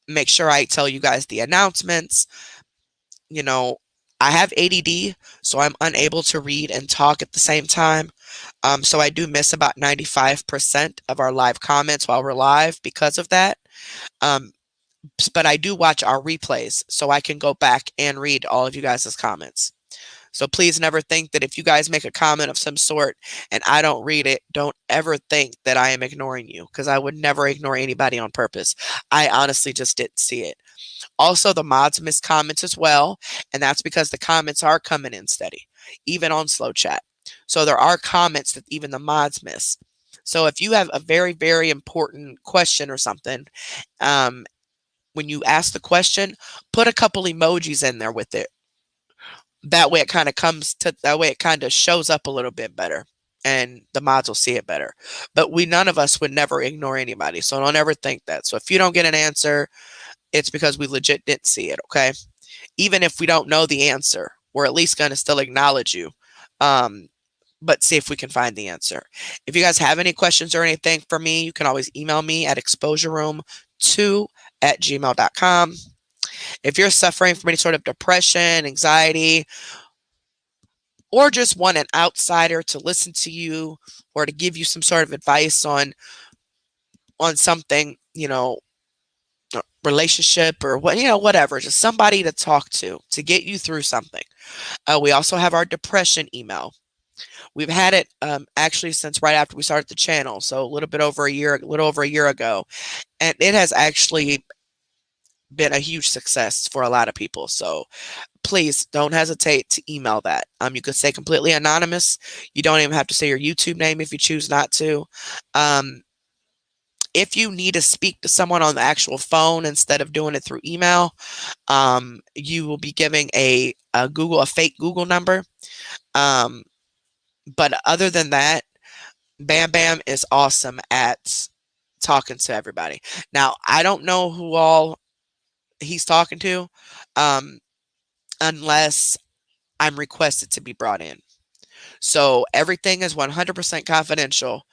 make sure I tell you guys the announcements. you know, I have ADD, so I'm unable to read and talk at the same time. So I do miss about 95% of our live comments while we're live because of that. Um, but I do watch our replays, so I can go back and read all of you guys' comments. So please never think that if you guys make a comment of some sort and I don't read it, don't ever think that I am ignoring you, because I would never ignore anybody on purpose. I honestly just didn't see it. Also, the mods miss comments as well, and that's because the comments are coming in steady, even on slow chat. So there are comments that even the mods miss. So if you have a very, very important question or something, um, when you ask the question, put a couple emojis in there with it. That way it kind of shows up a little bit better and the mods will see it better. But none of us would never ignore anybody. So don't ever think that. So if you don't get an answer, it's because we legit didn't see it, okay? Even if we don't know the answer, we're at least going to still acknowledge you. But see if we can find the answer. If you guys have any questions or anything for me, you can always email me at exposureroom2@gmail.com. If you're suffering from any sort of depression, anxiety, or just want an outsider to listen to you or to give you some sort of advice on something, relationship or whatever, just somebody to talk to get you through something. We also have our depression email. We've had it actually since right after we started the channel, so a little over a year ago, and it has actually been a huge success for a lot of people. So please don't hesitate to email that. You can stay completely anonymous. You don't even have to say your YouTube name if you choose not to. If you need to speak to someone on the actual phone instead of doing it through email, you will be giving a fake Google number. But other than that, Bam Bam is awesome at talking to everybody. Now, I don't know who all he's talking to, unless I'm requested to be brought in. So everything is 100% confidential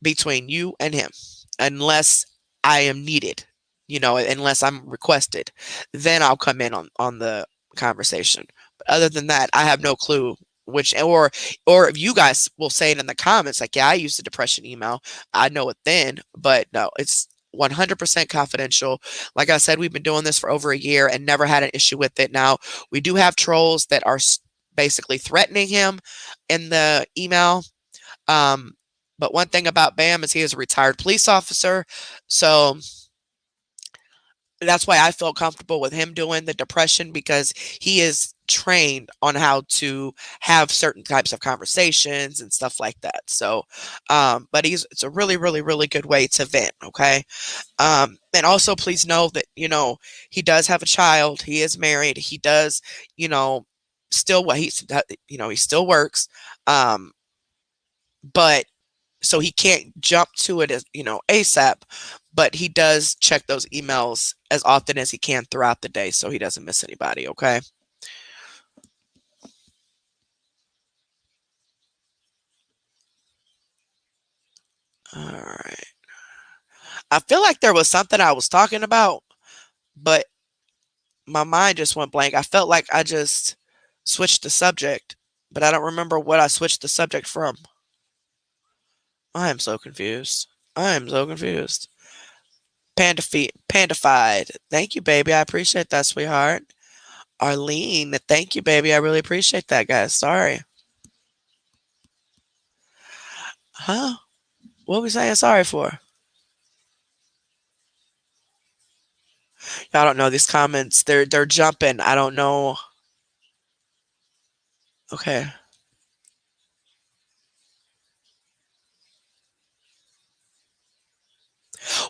between you and him, unless I am needed, unless I'm requested, then I'll come in on the conversation. But other than that, I have no clue which, or if you guys will say it in the comments, like, yeah, I used the depression email, I know it then, but no, it's 100% confidential. Like I said, we've been doing this for over a year and never had an issue with it. Now, we do have trolls that are basically threatening him in the email. But one thing about Bam is he is a retired police officer. So that's why I feel comfortable with him doing the depression, because he is trained on how to have certain types of conversations and stuff like that. So, but it's a really, really, really good way to vent. Okay. And also please know that, he does have a child. He is married. He does, still he still works. But so he can't jump to it as, ASAP, but he does check those emails as often as he can throughout the day so he doesn't miss anybody, okay? All right. I feel like there was something I was talking about, but my mind just went blank. I felt like I just switched the subject, but I don't remember what I switched the subject from. I am so confused. I am so confused. Pandified. Thank you, baby. I appreciate that, sweetheart. Arlene, thank you, baby. I really appreciate that, guys. Sorry. Huh? What we saying sorry for? I don't know. These comments, they're jumping. I don't know. Okay.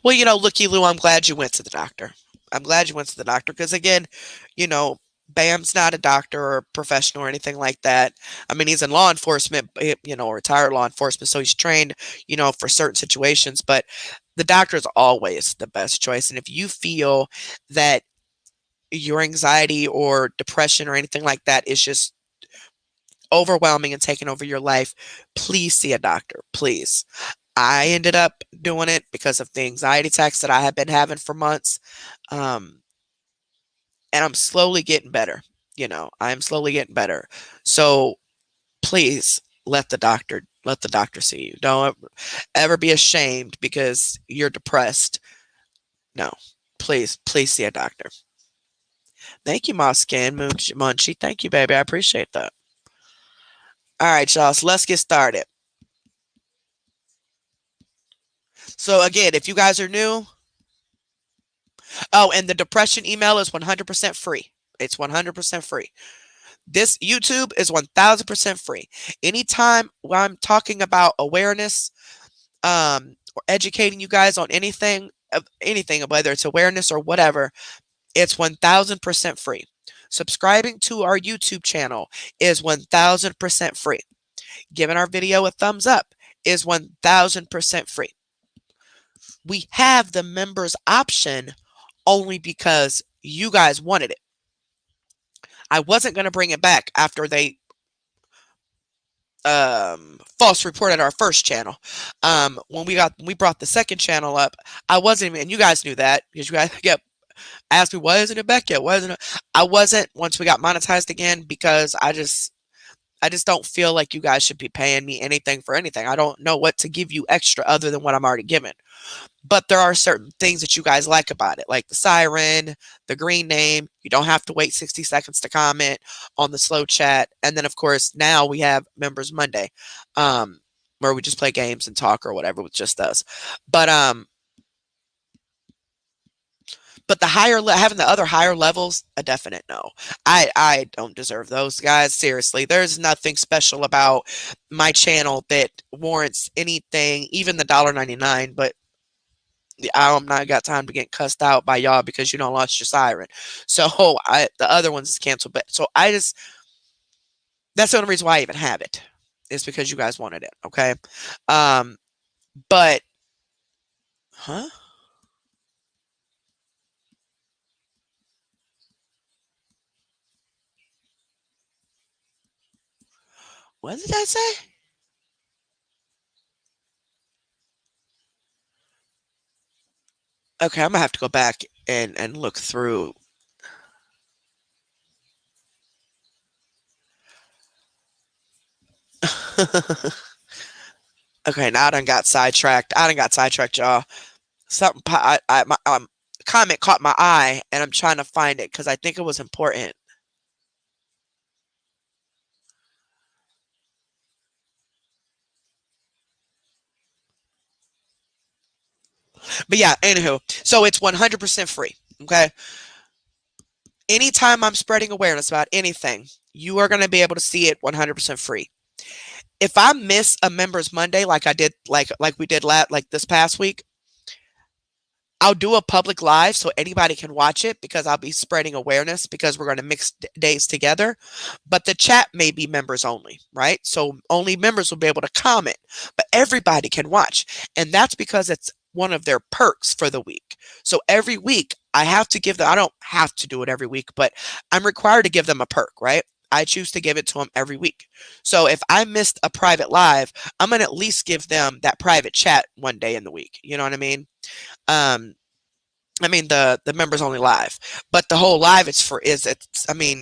Well, looky Lou, I'm glad you went to the doctor. I'm glad you went to the doctor because, again, you know, Bam's not a doctor or a professional or anything like that. I mean, he's in law enforcement, retired law enforcement, so he's trained, for certain situations. But the doctor is always the best choice. And if you feel that your anxiety or depression or anything like that is just overwhelming and taking over your life, please see a doctor. Please. I ended up doing it because of the anxiety attacks that I had been having for months. Um, and I'm slowly getting better. I'm slowly getting better. So please let the doctor see you. Don't ever be ashamed because you're depressed. No, please see a doctor. Thank you, Moss Skin Munchy. Thank you, baby. I appreciate that. All right, y'all. So let's get started. So again, if you guys are new, oh, and the depression email is 100% free. It's 100% free. This YouTube is 1000% free. Anytime I'm talking about awareness, or educating you guys on anything, whether it's awareness or whatever, it's 1000% free. Subscribing to our YouTube channel is 1000% free. Giving our video a thumbs up is 1000% free. We have the members option only because you guys wanted it. I wasn't going to bring it back after they false reported our first channel. When we brought the second channel up, I wasn't even, and you guys knew that because you guys kept asking me, why isn't it back yet? Why isn't it? I wasn't once we got monetized again because I just don't feel like you guys should be paying me anything for anything. I don't know what to give you extra other than what I'm already given. But there are certain things that you guys like about it, like the siren, the green name. You don't have to wait 60 seconds to comment on the slow chat. And then, of course, now we have Members Monday, where we just play games and talk or whatever with just us. But the having the other higher levels, a definite no. I don't deserve those, guys. Seriously, there's nothing special about my channel that warrants anything, even the $1.99. But I'm not got time to get cussed out by y'all because you don't lost your siren. So the other ones is canceled. But so that's the only reason why I even have it, is because you guys wanted it. Okay. But huh? What did I say? Okay, I'm gonna have to go back and look through. Okay, now I done got sidetracked. Y'all. Something my comment caught my eye, and I'm trying to find it because I think it was important. But yeah, anywho, so it's 100% free. Okay. Anytime I'm spreading awareness about anything, you are going to be able to see it 100% free. If I miss a members Monday, like I did, like we did like this past week, I'll do a public live so anybody can watch it because I'll be spreading awareness because we're going to mix days together. But the chat may be members only, right? So only members will be able to comment, but everybody can watch. And that's because it's one of their perks for the week. So every week I have to give them, I don't have to do it every week, but I'm required to give them a perk, right? I choose to give it to them every week. So if I missed a private live, I'm going to at least give them that private chat one day in the week. You know what I mean? The members only live, but the whole live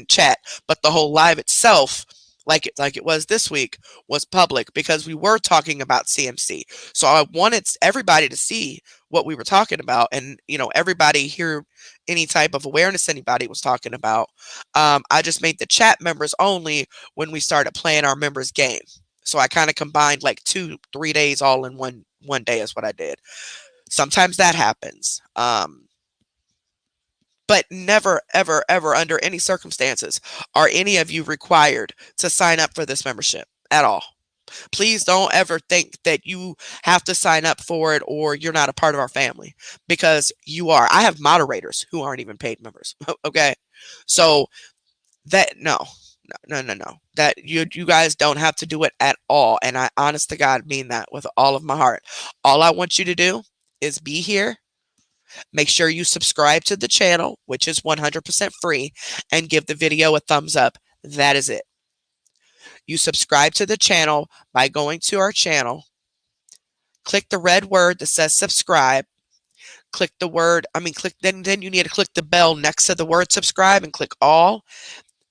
chat, but the whole live itself, like it was this week, was public because we were talking about CMC. So I wanted everybody to see what we were talking about, and everybody hear any type of awareness anybody was talking about. I just made the chat members only when we started playing our members game. So I kind of combined like 2-3 days all in one day is what I did. Sometimes that happens. But never, ever, ever under any circumstances are any of you required to sign up for this membership at all. Please don't ever think that you have to sign up for it or you're not a part of our family, because you are. I have moderators who aren't even paid members. Okay. So no. That you guys don't have to do it at all. And I honest to God mean that with all of my heart. All I want you to do is be here. Make sure you subscribe to the channel, which is 100% free, and give the video a thumbs up. That is it. You subscribe to the channel by going to our channel, click the red word that says subscribe, then you need to click the bell next to the word subscribe and click all.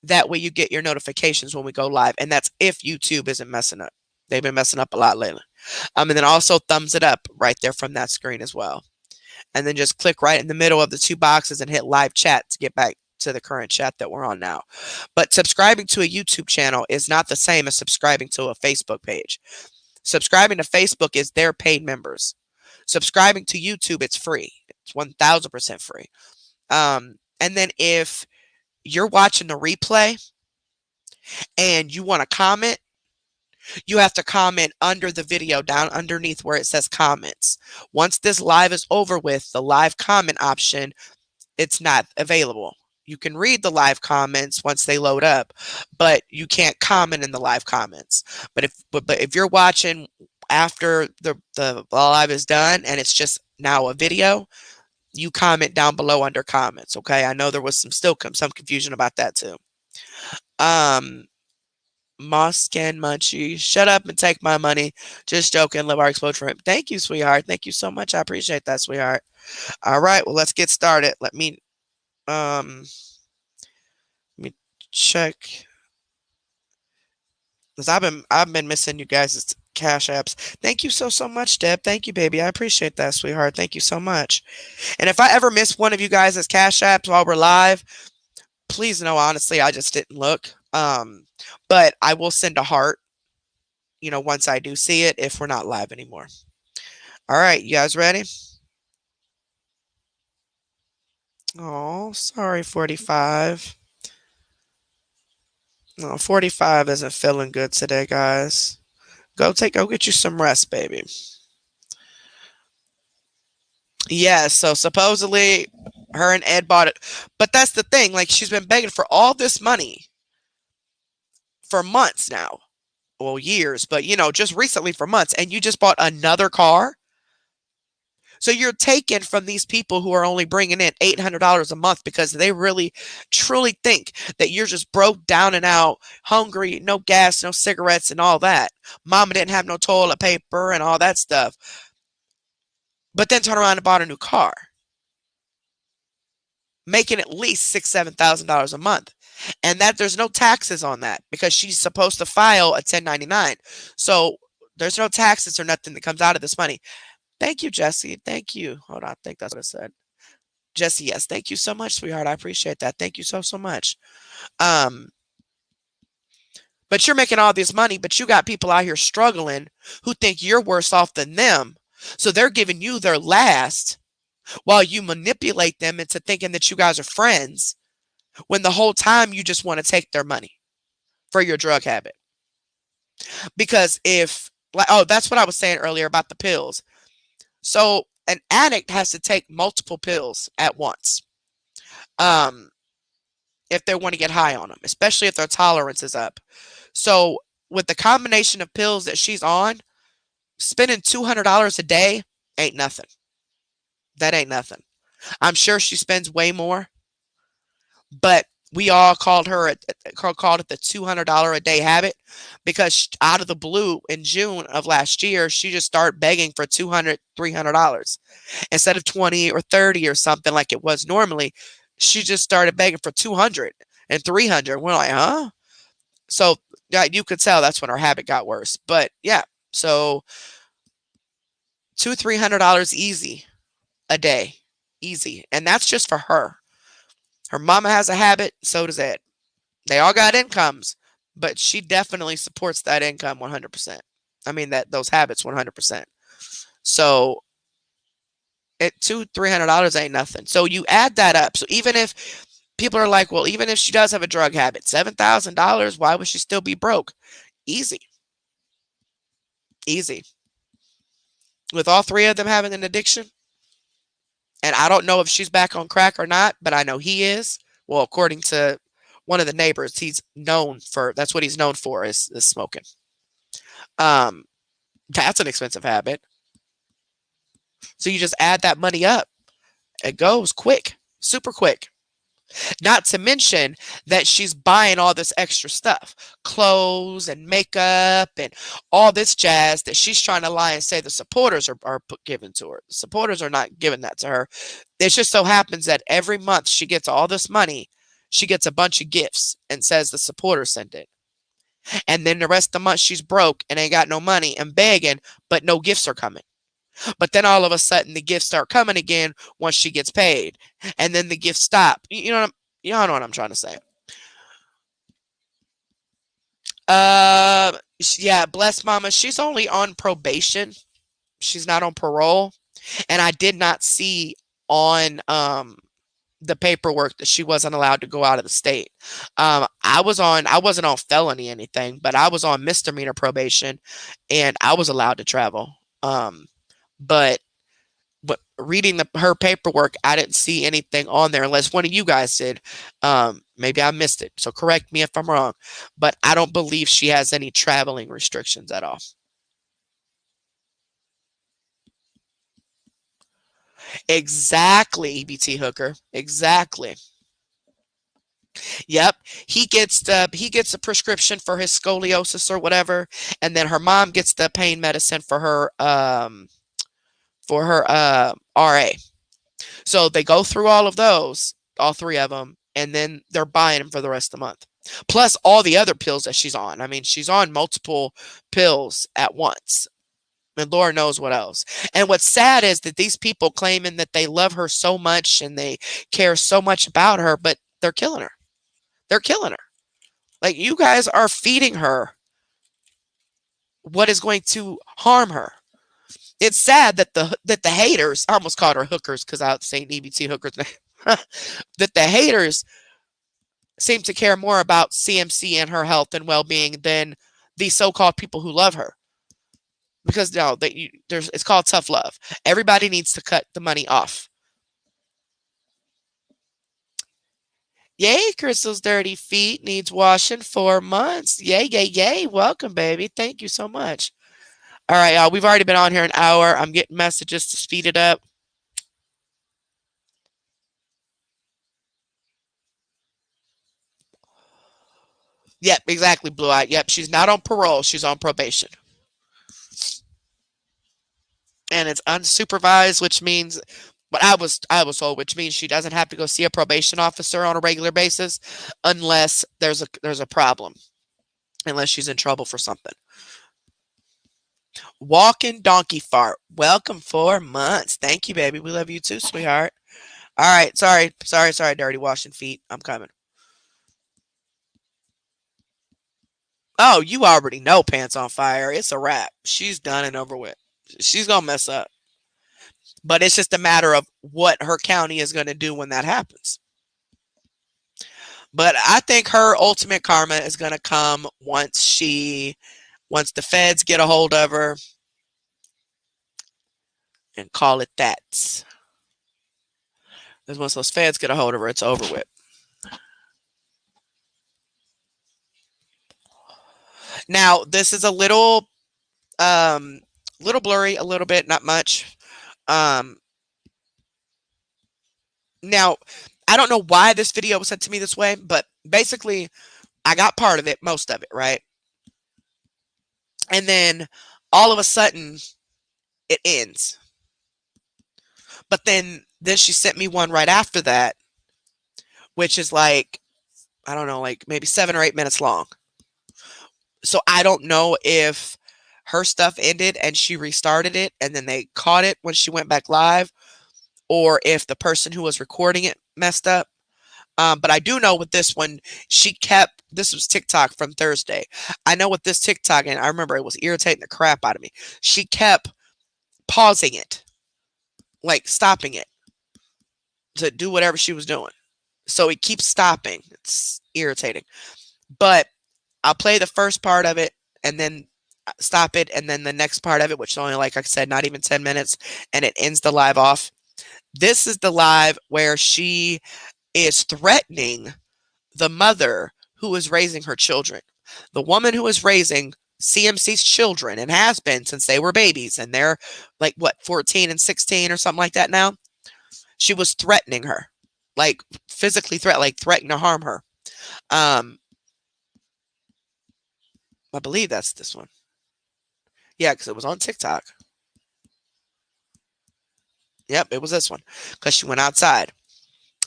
That way you get your notifications when we go live. And that's if YouTube isn't messing up. They've been messing up a lot lately. And then also thumbs it up right there from that screen as well. And then just click right in the middle of the two boxes and hit live chat to get back to the current chat that we're on now. But subscribing to a YouTube channel is not the same as subscribing to a Facebook page. Subscribing to Facebook is their paid members. Subscribing to YouTube, it's free. It's 1000% free. And then if you're watching the replay and you want to comment, you have to comment under the video, down underneath where it says comments. Once this live is over with, the live comment option, it's not available. You can read the live comments once they load up, but you can't comment in the live comments. But if you're watching after the live is done and it's just now a video, you comment down below under comments. Okay, I know there was some confusion about that too. Moscan Munchie, shut up and take my money. Just joking. Live our exposure. Thank you, sweetheart. Thank you so much. I appreciate that, sweetheart. All right, well, let's get started. Let me check, because I've been missing you guys' cash apps. Thank you so much, Deb. Thank you, baby. I appreciate that, sweetheart. Thank you so much. And if I ever miss one of you guys' cash apps while we're live, please know, honestly, I just didn't look. But I will send a heart, once I do see it, if we're not live anymore. All right, you guys ready? Oh, sorry, 45. No, 45 isn't feeling good today, guys. Go get you some rest, baby. Yeah, so supposedly her and Ed bought it. But that's the thing, like, she's been begging for all this money for months now. Well, years, but just recently for months, and you just bought another car. So you're taking from these people who are only bringing in $800 a month because they really truly think that you're just broke, down and out, hungry, no gas, no cigarettes and all that. Mama didn't have no toilet paper and all that stuff. But then turn around and bought a new car, making at least $6,000, $7,000 a month. And that there's no taxes on that because she's supposed to file a 1099. So there's no taxes or nothing that comes out of this money. Thank you, Jesse. Thank you. Hold on. I think that's what I said. Jesse, yes. Thank you so much, sweetheart. I appreciate that. Thank you so much. But you're making all this money, but you got people out here struggling who think you're worse off than them. So they're giving you their last while you manipulate them into thinking that you guys are friends, when the whole time you just want to take their money for your drug habit. Because that's what I was saying earlier about the pills. So an addict has to take multiple pills at once if they want to get high on them, especially if their tolerance is up. So with the combination of pills that she's on, spending $200 a day ain't nothing. That ain't nothing. I'm sure she spends way more, but we all called it the $200 a day habit because out of the blue in June of last year, she just started begging for $200, $300 instead of 20 or 30 or something like it was normally. She just started begging for 200 and 300. We're like, huh? So yeah, you could tell that's when her habit got worse. But yeah, so $200, $300 easy a day, easy, and that's just for her. Her mama has a habit, so does Ed. They all got incomes, but she definitely supports that income 100%. I mean, those habits 100%. So $200, $300 ain't nothing. So you add that up. So even if people are like, well, even if she does have a drug habit, $7,000, why would she still be broke? Easy. Easy. With all three of them having an addiction, and I don't know if she's back on crack or not, but I know he is. Well, according to one of the neighbors, that's what he's known for is smoking. That's an expensive habit. So you just add that money up. It goes quick, super quick. Not to mention that she's buying all this extra stuff, clothes and makeup and all this jazz that she's trying to lie and say the supporters are giving to her. The supporters are not giving that to her. It just so happens that every month she gets all this money, she gets a bunch of gifts and says the supporters sent it. And then the rest of the month she's broke and ain't got no money and begging, but no gifts are coming. But then all of a sudden the gifts start coming again once she gets paid. And then the gifts stop. You know what Y'all know what I'm trying to say. Uh, yeah, bless mama. She's only on probation. She's not on parole. And I did not see on the paperwork that she wasn't allowed to go out of the state. I wasn't on felony anything, but I was on misdemeanor probation and I was allowed to travel. But reading her paperwork, I didn't see anything on there unless one of you guys did. Maybe I missed it. So correct me if I'm wrong, but I don't believe she has any traveling restrictions at all. Exactly, EBT Hooker. Exactly. Yep. He gets a prescription for his scoliosis or whatever, and then her mom gets the pain medicine for her RA. So they go through all of those, all three of them, and then they're buying them for the rest of the month. Plus all the other pills that she's on. I mean, she's on multiple pills at once. And Lord knows what else. And what's sad is that these people claiming that they love her so much and they care so much about her, but they're killing her. They're killing her. Like, you guys are feeding her what is going to harm her. It's sad that the haters, I almost called her hookers because I was saying EBT hookers, that the haters seem to care more about CMC and her health and well-being than these so-called people who love her. Because no, it's called tough love. Everybody needs to cut the money off. Yay, Crystal's dirty feet needs washing 4 months. Yay, yay, yay. Welcome, baby. Thank you so much. All right, y'all. We've already been on here an hour. I'm getting messages to speed it up. Yep, exactly, Blue Eye. Yep, she's not on parole. She's on probation. And it's unsupervised, which means but I was told, which means she doesn't have to go see a probation officer on a regular basis unless there's a problem. Unless she's in trouble for something. Walking donkey fart. Welcome 4 months. Thank you, baby. We love you too, sweetheart. All right. Sorry, dirty washing feet. I'm coming. Oh, you already know Pants on Fire. It's a wrap. She's done and over with. She's going to mess up. But it's just a matter of what her county is going to do when that happens. But I think her ultimate karma is going to come once the feds get a hold of her and call it that. Because once those feds get a hold of her, it's over with. Now, this is a little blurry, a little bit, not much. Now, I don't know why this video was sent to me this way, but basically, I got part of it, most of it, right? And then all of a sudden, it ends. But then she sent me one right after that, which is like, I don't know, like maybe 7 or 8 minutes long. So I don't know if her stuff ended and she restarted it and then they caught it when she went back live, or if the person who was recording it messed up. But I do know with this one, this was TikTok from Thursday. I know with this TikTok, and I remember it was irritating the crap out of me. She kept pausing it, like stopping it to do whatever she was doing. So it keeps stopping. It's irritating. But I'll play the first part of it and then stop it. And then the next part of it, which is only, like I said, not even 10 minutes, and it ends the live off. This is the live where she is threatening the mother who is raising her children. The woman who is raising CMC's children and has been since they were babies, and they're like, what, 14 and 16 or something like that now? She was threatening her, like physically threatening to harm her. I believe that's this one. Yeah, because it was on TikTok. Yep, it was this one because she went outside.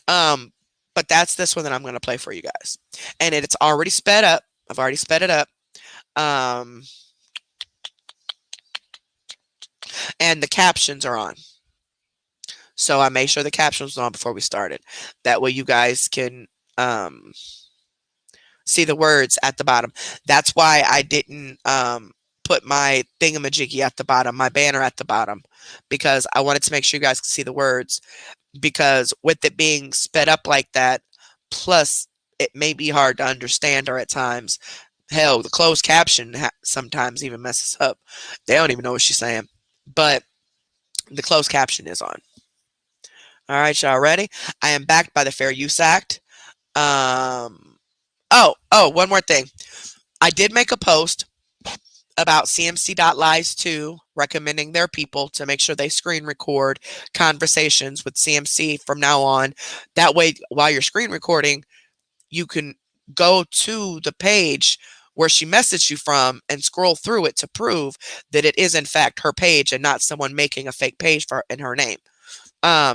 But that's this one that I'm going to play for you guys. And it's already sped up. I've already sped it up. And the captions are on. So I made sure the captions were on before we started. That way you guys can see the words at the bottom. That's why I didn't put my thingamajiggy at the bottom, my banner at the bottom, because I wanted to make sure you guys could see the words. Because with it being sped up like that, plus it may be hard to understand or at times, hell, the closed caption sometimes even messes up. They don't even know what she's saying. But the closed caption is on. All right, y'all ready? I am backed by the Fair Use Act. One more thing. I did make a post about CMC.lies 2 recommending their people to make sure they screen record conversations with CMC from now on. That way, while you're screen recording, you can go to the page where she messaged you from and scroll through it to prove that it is in fact her page and not someone making a fake page for in her name. I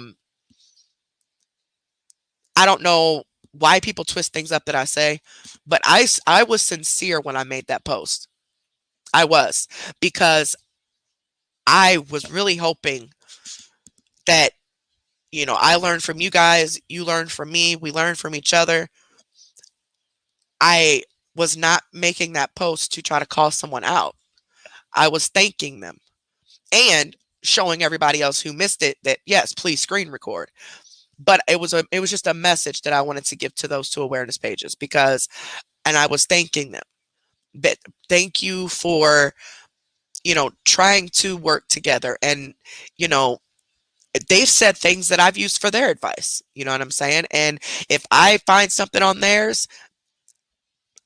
don't know why people twist things up that I say, but I was sincere when I made that post. I was, because I was really hoping that, I learned from you guys, you learned from me, we learned from each other. I was not making that post to try to call someone out. I was thanking them and showing everybody else who missed it that, yes, please screen record. But it was just a message that I wanted to give to those two awareness pages, and I was thanking them. But thank you for, trying to work together. And, they've said things that I've used for their advice. You know what I'm saying? And if I find something on theirs,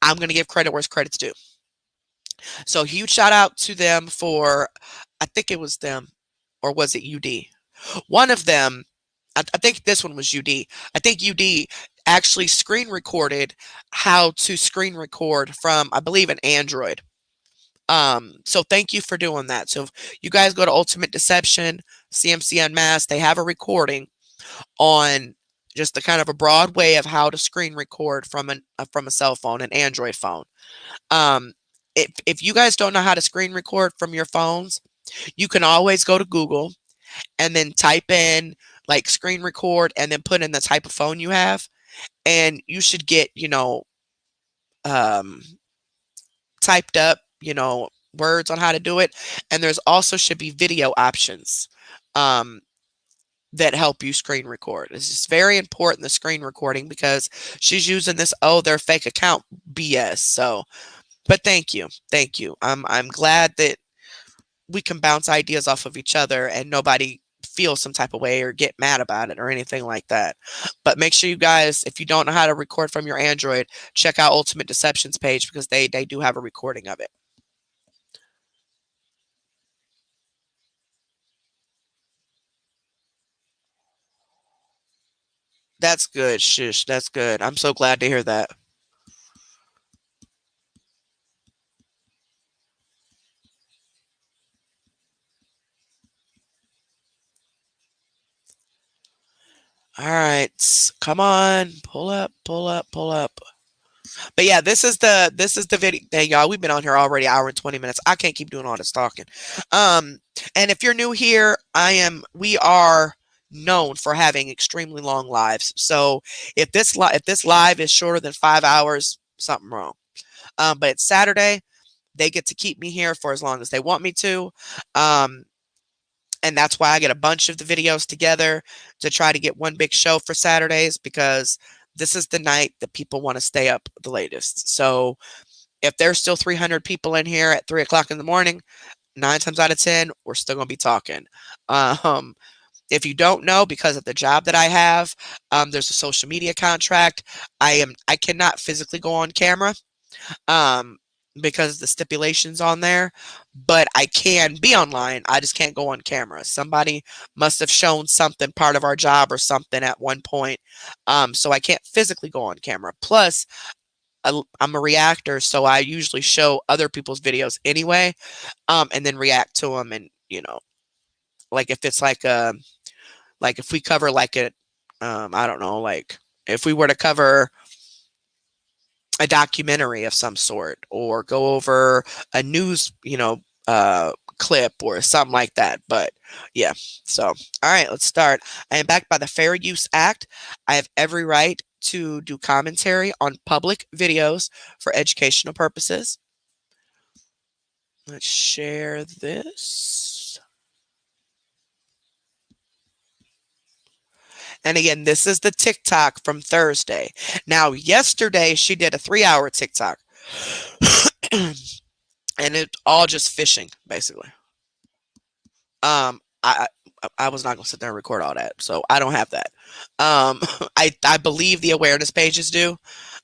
I'm going to give credit where credit's due. So huge shout out to them for, I think it was them, or was it UD? One of them, I think this one was UD. I think UD actually screen recorded how to screen record from, I believe, an Android. So thank you for doing that. So if you guys go to Ultimate Deception, CMC Unmasked, they have a recording on just the kind of a broad way of how to screen record from a cell phone, an Android phone. If you guys don't know how to screen record from your phones, you can always go to Google and then type in like screen record and then put in the type of phone you have, and you should get, typed up, words on how to do it. And there's also should be video options that help you screen record. It's just very important, the screen recording, because she's using this, their fake account BS. So, but thank you. Thank you. I'm glad that we can bounce ideas off of each other and nobody feel some type of way or get mad about it or anything like that. But make sure you guys, if you don't know how to record from your Android, check out Ultimate Deception's page, because they do have a recording of it. That's good. Shush. That's good. I'm so glad to hear that. All right. Come on. Pull up, pull up, pull up. But yeah, this is the video. Hey y'all, we've been on here already hour and 20 minutes. I can't keep doing all this talking. And if you're new here, we are known for having extremely long lives. So if this live is shorter than 5 hours, something wrong. But it's Saturday. They get to keep me here for as long as they want me to. And that's why I get a bunch of the videos together to try to get one big show for Saturdays, because this is the night that people want to stay up the latest. So if there's still 300 people in here at 3 o'clock in the morning, 9 times out of 10, we're still going to be talking. If you don't know, because of the job that I have, there's a social media contract. I cannot physically go on camera. Because the stipulations on there, but I can be online. I just can't go on camera. Somebody must have shown something, part of our job or something at one point. So I can't physically go on camera. Plus, I'm a reactor, so I usually show other people's videos anyway, and then react to them. And like if it's like if we cover like I don't know, like if we were to cover a documentary of some sort, or go over a news, clip or something like that. But yeah, so all right, let's start. I am backed by the Fair Use Act. I have every right to do commentary on public videos for educational purposes. Let's share this. And again, this is the TikTok from Thursday. Now, yesterday she did a 3-hour TikTok. And it all just fishing, basically. I was not gonna sit there and record all that, so I don't have that. I believe the awareness pages do,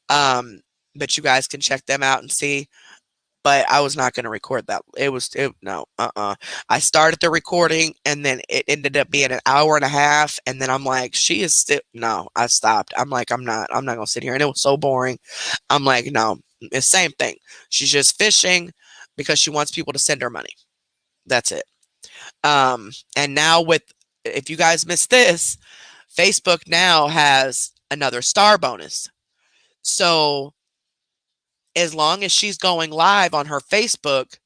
but you guys can check them out and see. But I was not gonna record that. No. I started the recording and then it ended up being an hour and a half, and then I'm like, she is still no. I stopped. I'm like, I'm not gonna sit here, and it was so boring. I'm like, no, it's the same thing. She's just fishing because she wants people to send her money. That's it. And now if you guys missed this, Facebook now has another star bonus. So as long as she's going live on her Facebook,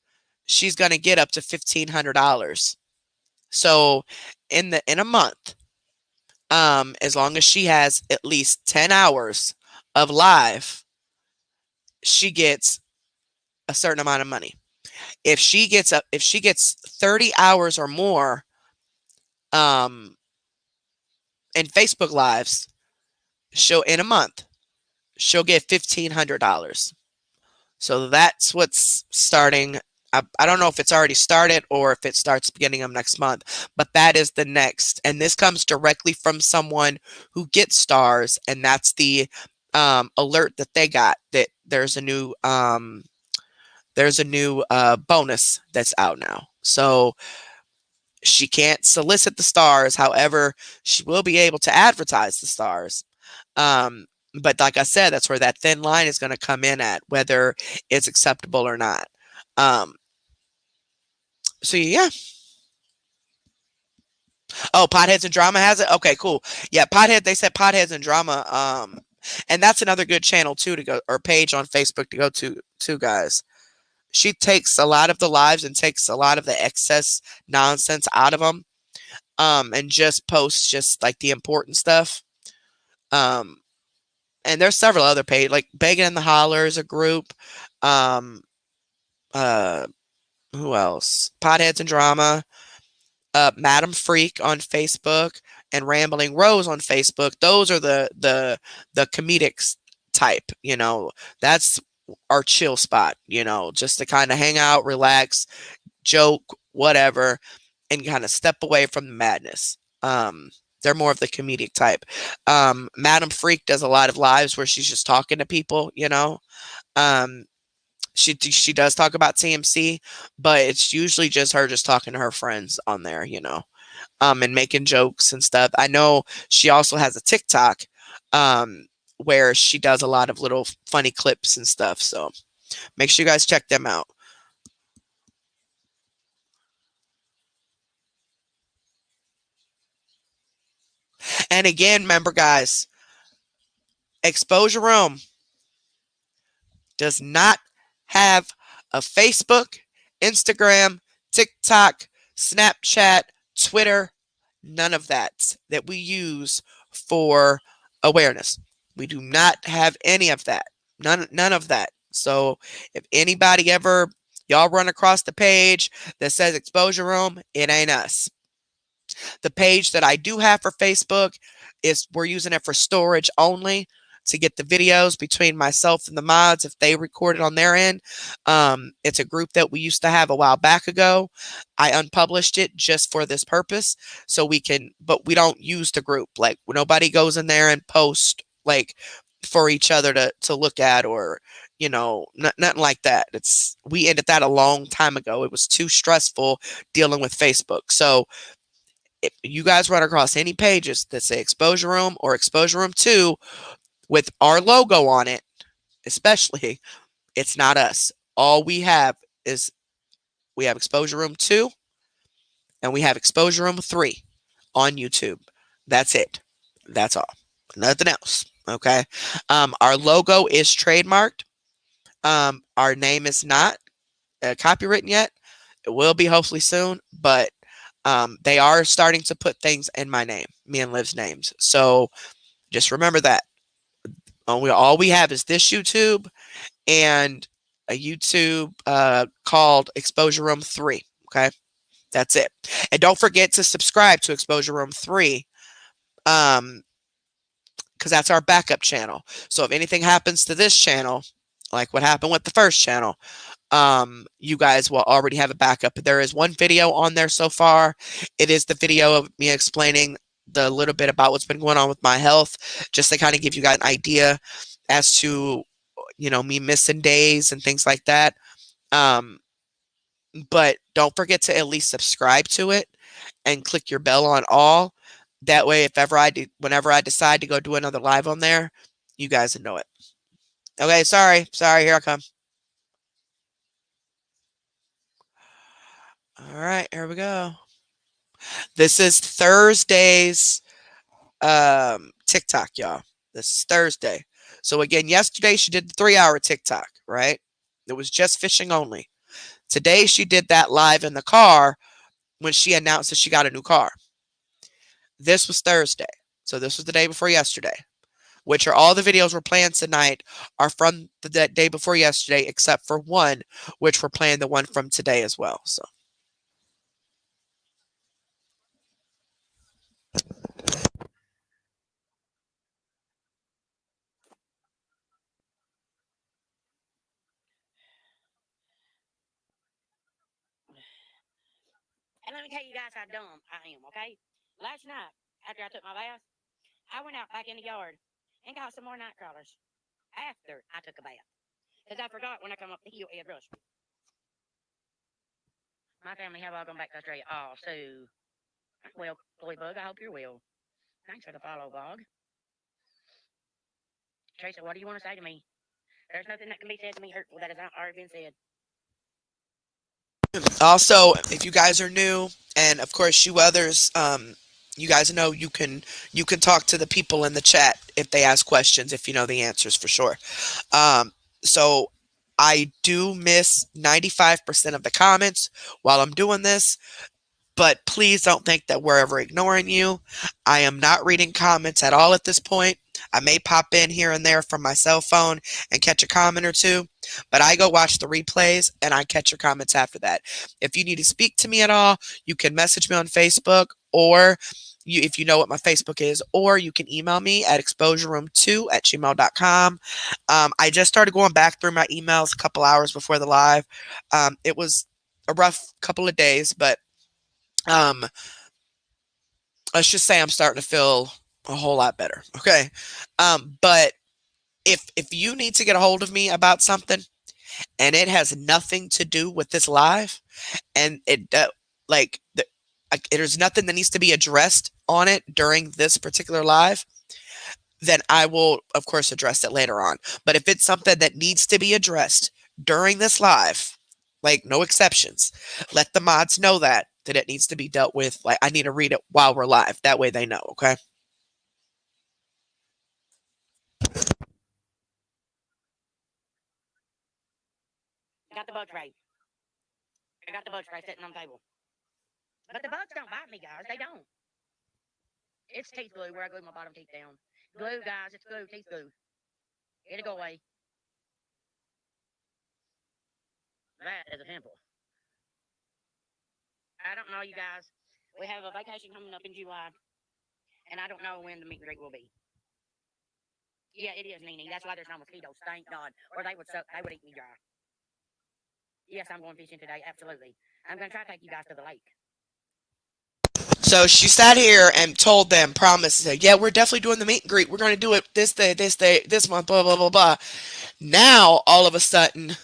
she's going to get up to $1,500. So in a month, as long as she has at least 10 hours of live, she gets a certain amount of money. If she gets 30 hours or more in Facebook lives, in a month, she'll get $1,500. So that's what's starting. I don't know if it's already started or if it starts beginning of next month, but that is the next. And this comes directly from someone who gets stars, and that's the alert that they got that there's a new bonus that's out now. So she can't solicit the stars. However, she will be able to advertise the stars. But like I said, that's where that thin line is going to come in at, whether it's acceptable or not. So yeah. Oh, Potheads and Drama has it? Okay, cool. Yeah, they said Potheads and Drama. And that's another good channel too to go, or page on Facebook to go to, guys. She takes a lot of the lives and takes a lot of the excess nonsense out of them. And just posts just like the important stuff. And there's several other pages, like Begging in the Holler is a group. Who else? Potheads and Drama. Madam Freak on Facebook and Rambling Rose on Facebook. Those are the comedic type, that's our chill spot, just to kind of hang out, relax, joke, whatever, and kind of step away from the madness. They're more of the comedic type. Madam Freak does a lot of lives where she's just talking to people, She does talk about TMC, but it's usually just her just talking to her friends on there, and making jokes and stuff. I know she also has a TikTok where she does a lot of little funny clips and stuff. So make sure you guys check them out. And again, remember, guys, Exposure Room does not have a Facebook, Instagram, TikTok, Snapchat, Twitter, none of that we use for awareness. We do not have any of that. None of that. So if anybody y'all run across the page that says Exposure Room, it ain't us. The page that I do have for Facebook we're using it for storage only, to get the videos between myself and the mods if they record it on their end. It's a group that we used to have a while back ago. I unpublished it just for this purpose, but we don't use the group. Like, nobody goes in there and post like for each other to look at, or nothing like that. We ended that a long time ago. It was too stressful dealing with Facebook. So if you guys run across any pages that say Exposure Room or Exposure Room 2 with our logo on it, especially, it's not us. All we have is we have Exposure Room 2 and we have Exposure Room 3 on YouTube. That's it. That's all. Nothing else. Okay. Our logo is trademarked. Our name is not copywritten yet. It will be hopefully soon, but they are starting to put things in my name, me and Liv's names. So just remember that. All we have is this YouTube and a YouTube called Exposure Room 3. Okay. That's it. And don't forget to subscribe to Exposure Room 3. Because that's our backup channel. So if anything happens to this channel, like what happened with the first channel, you guys will already have a backup. There is one video on there so far. It is the video of me explaining the little bit about what's been going on with my health, just to kind of give you guys an idea as to, me missing days and things like that. But don't forget to at least subscribe to it and click your bell on all. That way, whenever I decide to go do another live on there, you guys know it. Okay, sorry, here I come. All right, here we go. This is Thursday's TikTok, y'all. This is Thursday. So again, yesterday she did the 3-hour TikTok, right? It was just fishing only. Today she did that live in the car when she announced that she got a new car. This was Thursday. So this was the day before yesterday, which are all the videos we're playing tonight are from the day before yesterday, except for one, which we're playing the one from today as well. So. And let me tell you guys how dumb I am, okay? Last night, after I took my bath, I went out back in the yard and got some more night crawlers after I took a bath. Because I forgot when I come up the hill, it rushed. My family have all gone back to Australia. Oh, so, well, Boy Bug, I hope you're well. Thanks for the follow, Bog. Teresa, what do you want to say to me? There's nothing that can be said to me hurtful that has not already been said. Also, if you guys are new, and of course you others, you guys know you can talk to the people in the chat if they ask questions, if you know the answers for sure. So I do miss 95% of the comments while I'm doing this, but please don't think that we're ever ignoring you. I am not reading comments at all at this point. I may pop in here and there from my cell phone and catch a comment or two, but I go watch the replays and I catch your comments after that. If you need to speak to me at all, you can message me on Facebook, or if you know what my Facebook is, or you can email me at exposureroom2@gmail.com. I just started going back through my emails a couple hours before the live. It was a rough couple of days, but let's just say I'm starting to feel a whole lot better. Okay. But if you need to get a hold of me about something and it has nothing to do with this live, and there's nothing that needs to be addressed on it during this particular live, then I will, of course, address it later on. But if it's something that needs to be addressed during this live, like no exceptions, let the mods know that it needs to be dealt with. Like, I need to read it while we're live. That way they know, okay? Got the bug spray. I got the bug spray sitting on the table. But the bugs don't bite me, guys. They don't. It's teeth glue where I glue my bottom teeth down. Glue, guys. It's glue. Teeth glue. It'll go away. That is a pimple. I don't know, you guys. We have a vacation coming up in July, and I don't know when the meet and greet will be. Yeah, it is, Nene. That's why there's no mosquitoes. Thank God. Or they would eat me dry. Yes, I'm going fishing today. Absolutely. I'm going to try to take you guys to the lake. So she sat here and told them, promised, said, yeah, we're definitely doing the meet and greet. We're going to do it this day, this month, blah, blah, blah, blah. Now, all of a sudden,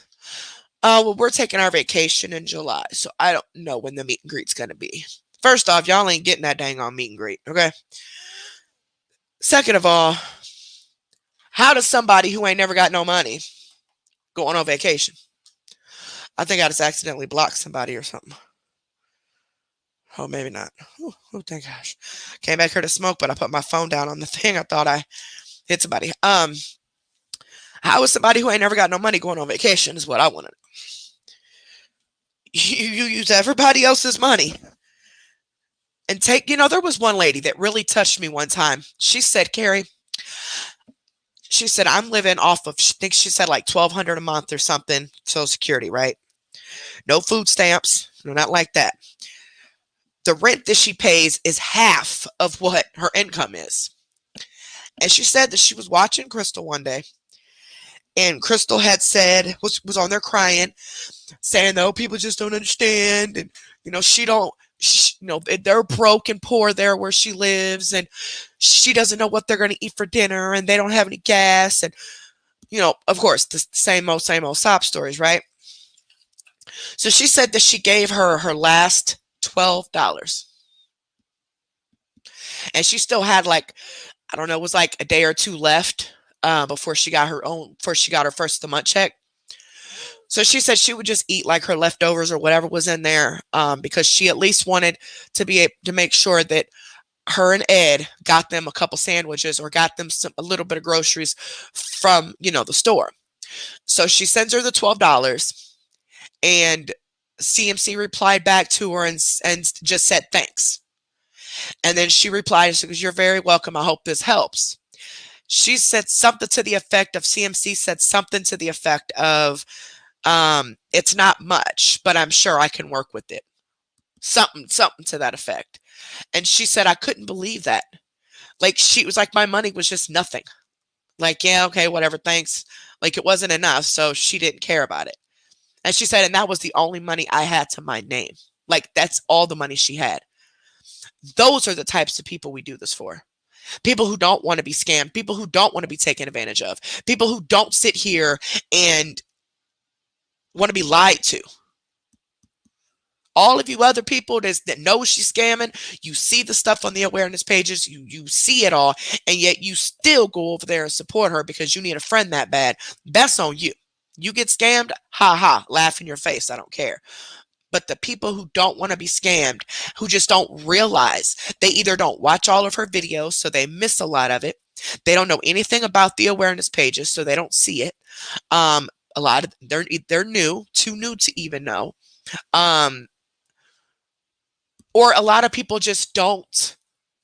well, we're taking our vacation in July, so I don't know when the meet and greet's going to be. First off, y'all ain't getting that dang on meet and greet, okay? Second of all, how does somebody who ain't never got no money go on vacation? I think I just accidentally blocked somebody or something. Oh, maybe not. Oh, thank gosh. Came back here to smoke, but I put my phone down on the thing. I thought I hit somebody. How is somebody who ain't never got no money going on vacation is what I want to know. You use everybody else's money and take, there was one lady that really touched me one time. She said, Carrie, She said, I'm living off of, I think she said like 1,200 a month or something, Social Security, right? No food stamps, no, not like that. The rent that she pays is half of what her income is. And she said that she was watching Crystal one day, and Crystal had said, was on there crying, saying, no, people just don't understand. And, she don't, they're broke and poor there where she lives. And she doesn't know what they're going to eat for dinner. And they don't have any gas. And, of course, the same old sob stories, right? So she said that she gave her last $12. And she still had like, I don't know, it was like a day or two left before she got her first of the month check. So she said she would just eat like her leftovers or whatever was in there because she at least wanted to be able to make sure that her and Ed got them a couple sandwiches or got them a little bit of groceries from, the store. So she sends her the $12, and CMC replied back to her and just said thanks. And then she replied and said, you're very welcome. I hope this helps. She said something to the effect of, CMC said something to the effect of, it's not much, but I'm sure I can work with it. Something to that effect. And she said, I couldn't believe that. Like, she was like, my money was just nothing. Like, yeah, okay, whatever, thanks. Like, it wasn't enough, so she didn't care about it. And she said, and that was the only money I had to my name. Like, that's all the money she had. Those are the types of people we do this for. People who don't want to be scammed, people who don't want to be taken advantage of, people who don't sit here and want to be lied to. All of you other people that know she's scamming, you see the stuff on the awareness pages, you see it all, and yet you still go over there and support her because you need a friend that bad. That's on you. You get scammed, ha ha, laugh in your face. I don't care. But the people who don't want to be scammed, who just don't realize, they either don't watch all of her videos, so they miss a lot of it. They don't know anything about the awareness pages, so they don't see it. A lot of they're new, too new to even know. Or a lot of people just don't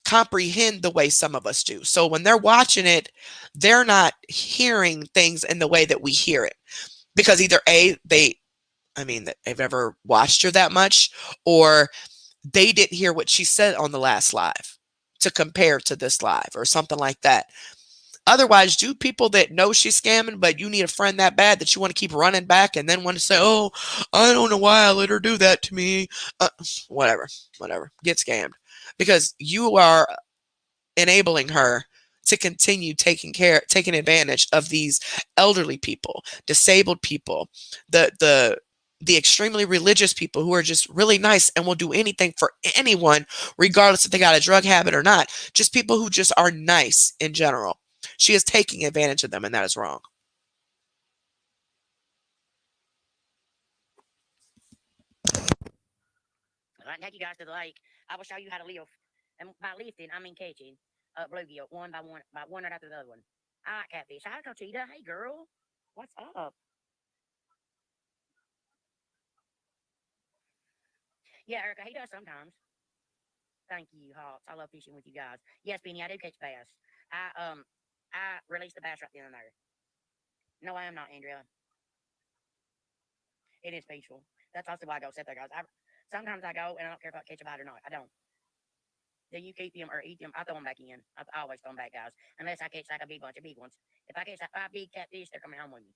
comprehend the way some of us do. So when they're watching it, they're not hearing things in the way that we hear it. Because either they've ever watched her that much, or they didn't hear what she said on the last live to compare to this live or something like that. Otherwise, do people that know she's scamming, but you need a friend that bad that you want to keep running back and then want to say, oh, I don't know why I let her do that to me. Whatever. Get scammed. Because you are enabling her to continue taking advantage of these elderly people, disabled people, the extremely religious people who are just really nice and will do anything for anyone, regardless if they got a drug habit or not. Just people who just are nice in general. She is taking advantage of them, and that is wrong. If I can take you guys to the lake, I will show you how to live. And by lifting, I mean catching bluegill one by one right after the other one. I like catfish. Hi, Conchita. Hey, girl. What's up? Yeah, Erica, he does sometimes. Thank you, Hawks. I love fishing with you guys. Yes, Benny, I do catch bass. I released the bass right then and there. No, I am not, Andrea. It is peaceful. That's also why I go sit there, guys. Sometimes I go and I don't care if I catch a bite or not. I don't. Do you keep them or eat them? I throw them back in. I always throw them back, guys. Unless I catch like a big bunch of big ones. If I catch like 5 big catfish, they're coming home with me.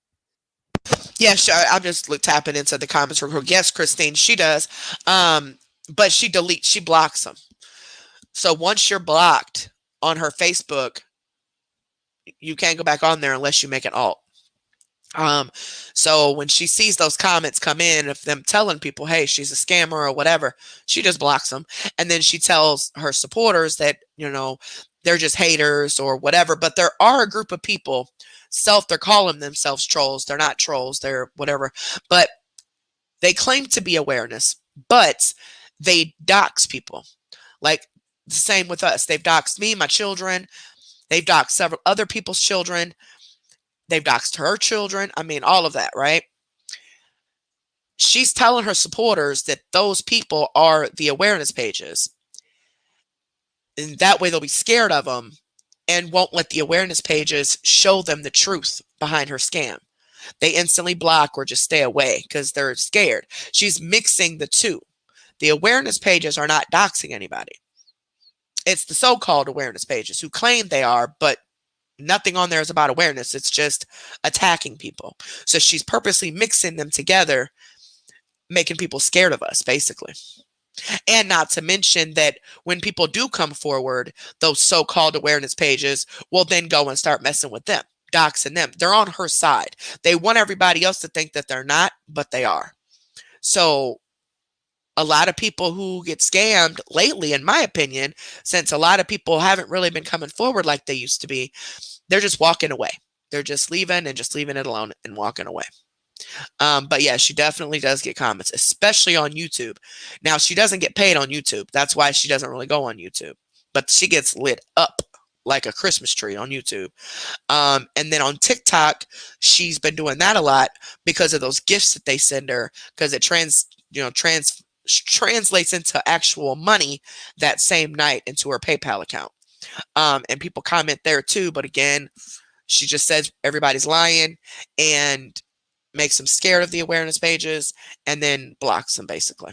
Yeah, sure. I'm just tapping into the comments real quick. Yes, Christine, she does. But she blocks them. So once you're blocked on her Facebook, you can't go back on there unless you make an alt. So when she sees those comments come in of them telling people, hey, she's a scammer or whatever, she just blocks them. And then she tells her supporters that, they're just haters or whatever. But there are a group of people, they're calling themselves trolls. They're not trolls, they're whatever. But they claim to be awareness, but they dox people. Like the same with us. They've doxed me, my children. They've doxed several other people's children. They've doxed her children. I mean, all of that, right? She's telling her supporters that those people are the awareness pages. And that way they'll be scared of them and won't let the awareness pages show them the truth behind her scam. They instantly block or just stay away because they're scared. She's mixing the two. The awareness pages are not doxing anybody. It's the so-called awareness pages who claim they are, but nothing on there is about awareness. It's just attacking people. So she's purposely mixing them together, making people scared of us, basically. And not to mention that when people do come forward, those so-called awareness pages will then go and start messing with them, doxing them. They're on her side. They want everybody else to think that they're not, but they are. So a lot of people who get scammed lately, in my opinion, since a lot of people haven't really been coming forward like they used to be, they're just walking away. They're just leaving it alone and walking away. But yeah, she definitely does get comments, especially on YouTube. Now, she doesn't get paid on YouTube. That's why she doesn't really go on YouTube. But she gets lit up like a Christmas tree on YouTube. And then on TikTok, she's been doing that a lot because of those gifts that they send her, because it translates into actual money that same night into her PayPal account. And people comment there too. But again, she just says everybody's lying and makes them scared of the awareness pages and then blocks them, basically.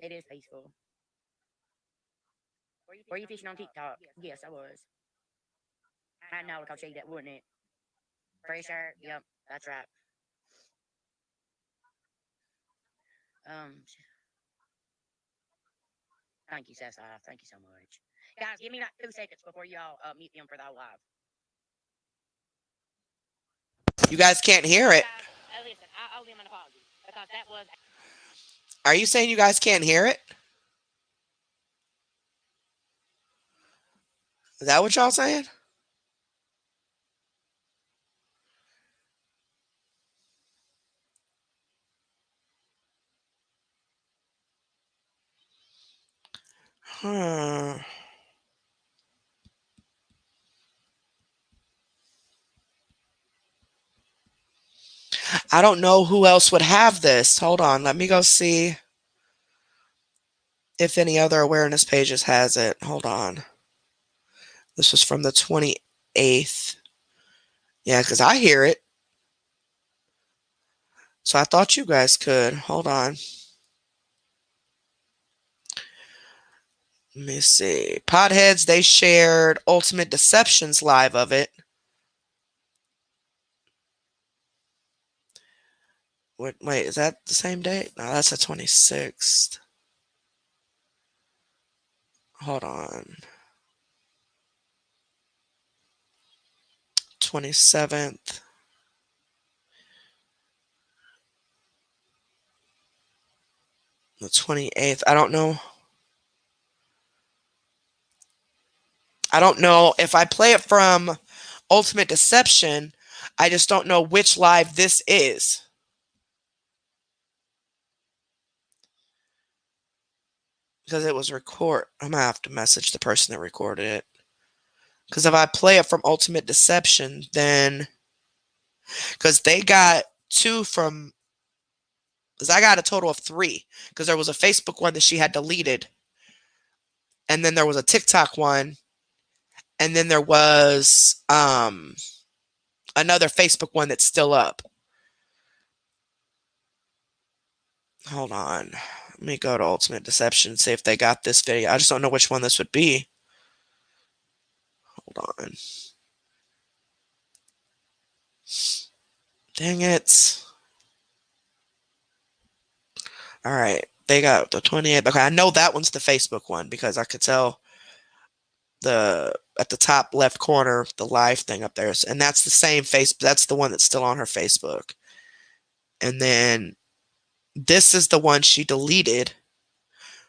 It is peaceful. Were you fishing on TikTok? Yes, I was. I know, because she that, wouldn't it? For sure. Yep, that's right. Thank you, Cessa. Thank you so much. Guys, give me like 2 seconds before y'all mute them for the whole live. You guys can't hear it. Guys, listen, I owe them an apology because that was. Are you saying you guys can't hear it? Is that what y'all saying? I don't know who else would have this. Hold on. Let me go see if any other awareness pages has it. Hold on. This was from the 28th. Yeah, because I hear it. So I thought you guys could. Hold on. Let me see. Potheads, they shared Ultimate Deceptions live of it. Wait, is that the same date? No, that's the 26th. Hold on. 27th. The 28th. I don't know. I don't know if I play it from Ultimate Deception. I just don't know which live this is. Because it was record. I'm going to have to message the person that recorded it. Because if I play it from Ultimate Deception, then... Because they got 2 from... Because I got a total of 3. Because there was a Facebook one that she had deleted. And then there was a TikTok one. And then there was another Facebook one that's still up. Hold on. Let me go to Ultimate Deception and see if they got this video. I just don't know which one this would be. Hold on. Dang it. All right. They got the 28th. Okay, I know that one's the Facebook one because I could tell at the top left corner, the live thing up there. And that's the same Facebook. That's the one that's still on her Facebook. And then this is the one she deleted.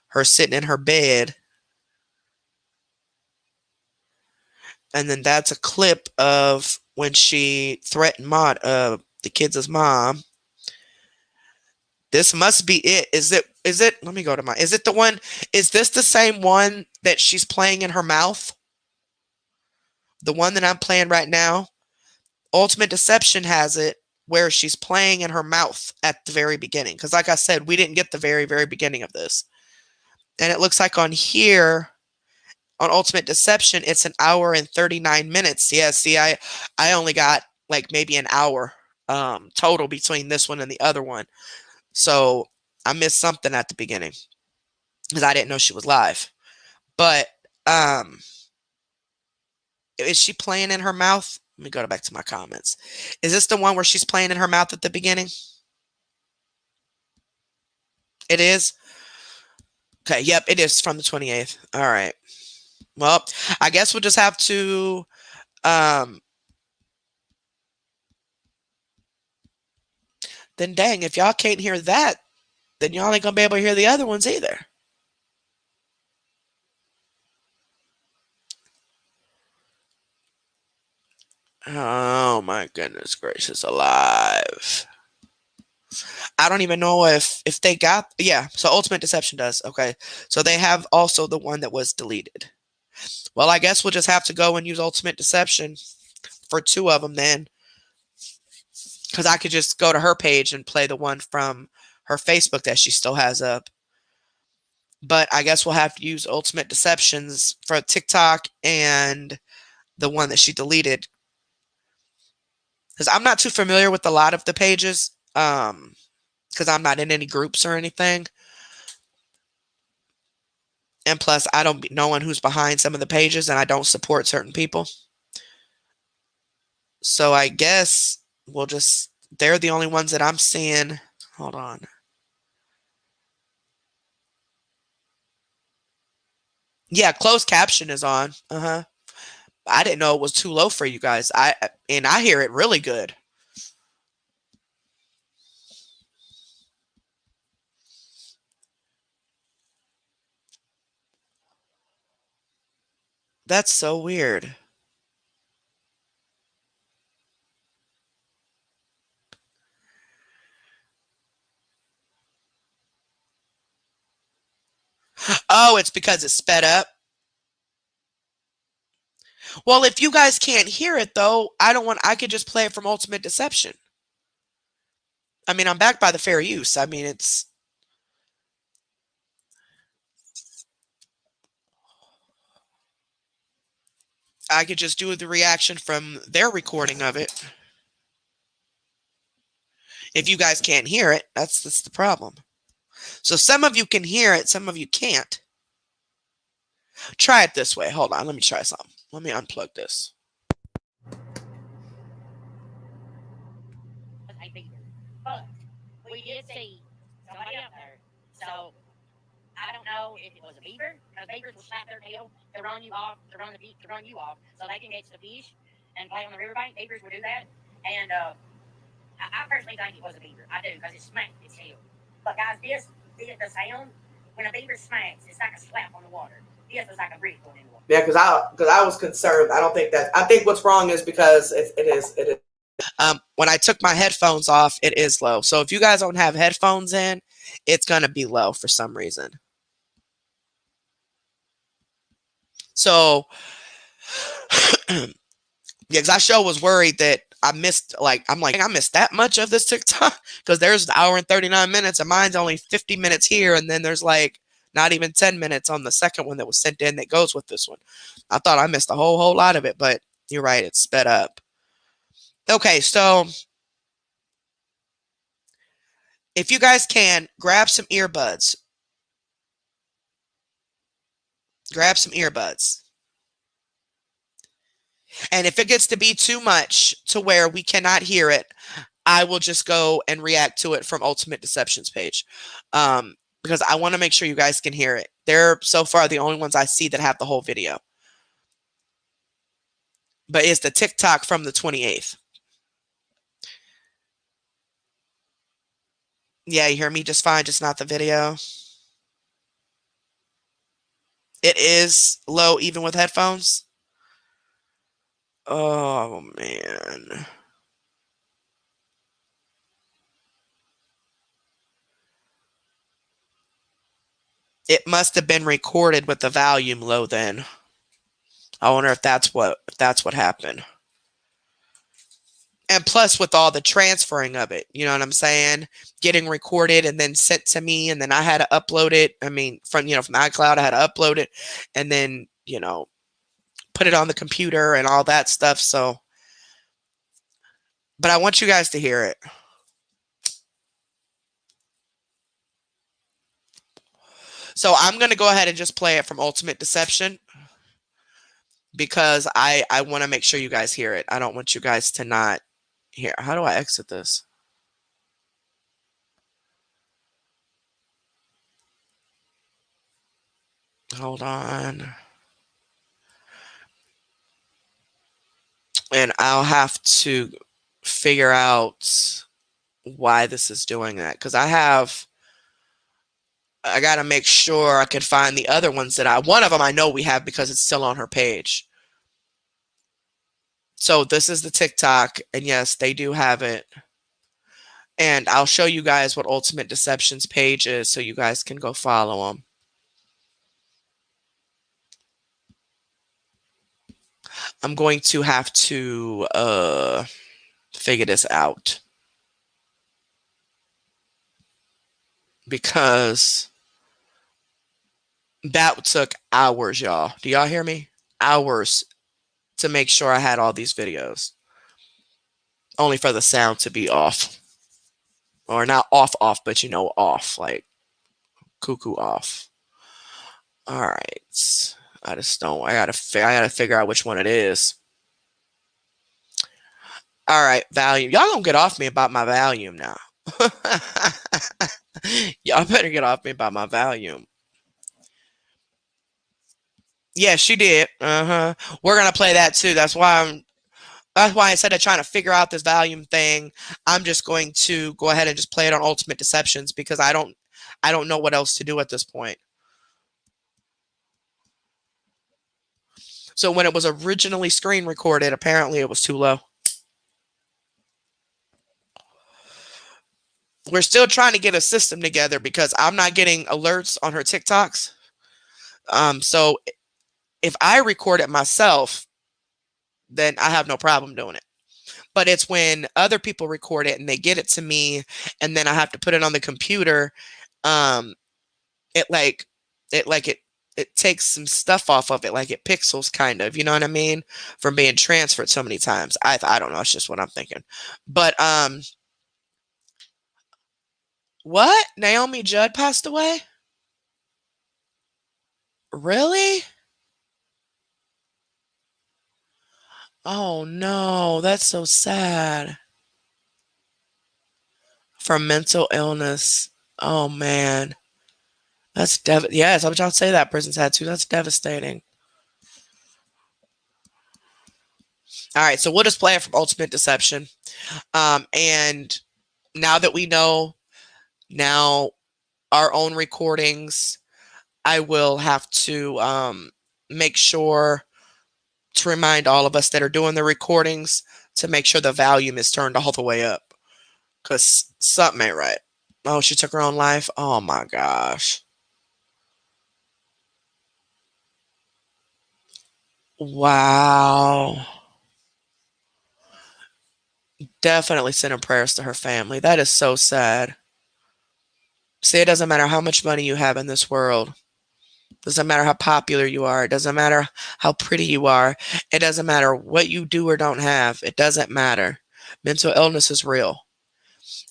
Her sitting in her bed. And then that's a clip of when she threatened the kids' mom. This must be it. Is it, let me go to is it the one, is this the same one that she's playing in her mouth? The one that I'm playing right now? Ultimate Deception has it where she's playing in her mouth at the very beginning. Because like I said, we didn't get the very, very beginning of this. And it looks like on here, On Ultimate Deception, it's an hour and 39 minutes. Yeah, see, I only got like maybe an hour total between this one and the other one. So I missed something at the beginning because I didn't know she was live. But is she playing in her mouth? Let me go back to my comments. Is this the one where she's playing in her mouth at the beginning? It is? Okay, yep, it is from the 28th. All right. Well, I guess we'll just have to then dang, if y'all can't hear that, then y'all ain't gonna be able to hear the other ones either. Oh my goodness gracious alive. I don't even know if they got, yeah, so Ultimate Deception does. Okay. So they have also the one that was deleted. Well, I guess we'll just have to go and use Ultimate Deception for 2 of them then. Because I could just go to her page and play the one from her Facebook that she still has up. But I guess we'll have to use Ultimate Deceptions for TikTok and the one that she deleted. Because I'm not too familiar with a lot of the pages. Because I'm not in any groups or anything. And plus, I don't know one who's behind some of the pages, and I don't support certain people. So I guess we'll just, they're the only ones that I'm seeing. Hold on. Yeah, closed caption is on. I didn't know it was too low for you guys. And I hear it really good. That's so weird. Oh, it's because it's sped up. Well, if you guys can't hear it though, I could just play it from Ultimate Deception. I mean, I'm backed by the fair use. I mean, I could just do the reaction from their recording of it. If you guys can't hear it, that's the problem. So some of you can hear it, some of you can't. Try it this way. Hold on, let me try something. Let me unplug this. A beaver. But we did see somebody up there. So I don't know if it was a beaver, because beavers will slap their tail to run you off, to run you off, so they can catch the fish and play on the riverbank. Beavers will do that, and I personally think it was a beaver. I do, because it smacked its tail. But guys, the sound when a beaver smacks, it's like a slap on the water. This was like a bridge going in the water. Yeah, because I was concerned. I don't think that. I think what's wrong is because it is. When I took my headphones off, it is low. So if you guys don't have headphones in, it's gonna be low for some reason. So, yeah, because I sure was worried that I missed, I missed that much of this TikTok because there's an hour and 39 minutes and mine's only 50 minutes here. And then there's like not even 10 minutes on the second one that was sent in that goes with this one. I thought I missed a whole lot of it, but you're right. It's sped up. Okay. So if you guys can grab some earbuds, And if it gets to be too much to where we cannot hear it, I will just go and react to it from Ultimate Deception's page. Because I want to make sure you guys can hear it. They're so far the only ones I see that have the whole video. But it's the TikTok from the 28th. Yeah, you hear me just fine, just not the video. It is low even with headphones. Oh, man. It must have been recorded with the volume low then. I wonder if that's what happened. And plus with all the transferring of it, you know what I'm saying? Getting recorded and then sent to me, and then I had to upload it. I mean, from iCloud, I had to upload it, and then you know, put it on the computer and all that stuff. So, but I want you guys to hear it. So I'm going to go ahead and just play it from Ultimate Deception because I want to make sure you guys hear it. I don't want you guys to not hear. How do I exit this? Hold on. And I'll have to figure out why this is doing that because I got to make sure I can find the other ones that one of them I know we have because it's still on her page. So this is the TikTok, and yes, they do have it. And I'll show you guys what Ultimate Deception's page is so you guys can go follow them. I'm going to have to figure this out because that took hours, y'all. Do y'all hear me? Hours to make sure I had all these videos. Only for the sound to be off. Or not off, but you know, off. Like cuckoo off. All right. I just don't. I gotta figure out which one it is. All right, volume. Y'all gonna get off me about my volume now. Y'all better get off me about my volume. Yeah, she did. We're gonna play that too. That's why instead of trying to figure out this volume thing, I'm just going to go ahead and just play it on Ultimate Deceptions because I don't know what else to do at this point. So when it was originally screen recorded, apparently it was too low. We're still trying to get a system together because I'm not getting alerts on her TikToks. So if I record it myself, then I have no problem doing it. But it's when other people record it and they get it to me, and then I have to put it on the computer. It takes some stuff off of it, like it pixels kind of, you know what I mean, from being transferred so many times. I don't know. It's just what I'm thinking. But what? Naomi Judd passed away? Really? Oh no, that's so sad. From mental illness. Oh man. That's yes, I was trying to say that person's had too. That's devastating. All right, so we'll just play it from Ultimate Deception. And now that we know now our own recordings, I will have to make sure to remind all of us that are doing the recordings to make sure the volume is turned all the way up because something ain't right. Oh, she took her own life? Oh my gosh. Wow. Definitely sending prayers to her family. That is so sad. See, it doesn't matter how much money you have in this world. It doesn't matter how popular you are. It doesn't matter how pretty you are. It doesn't matter what you do or don't have. It doesn't matter. Mental illness is real.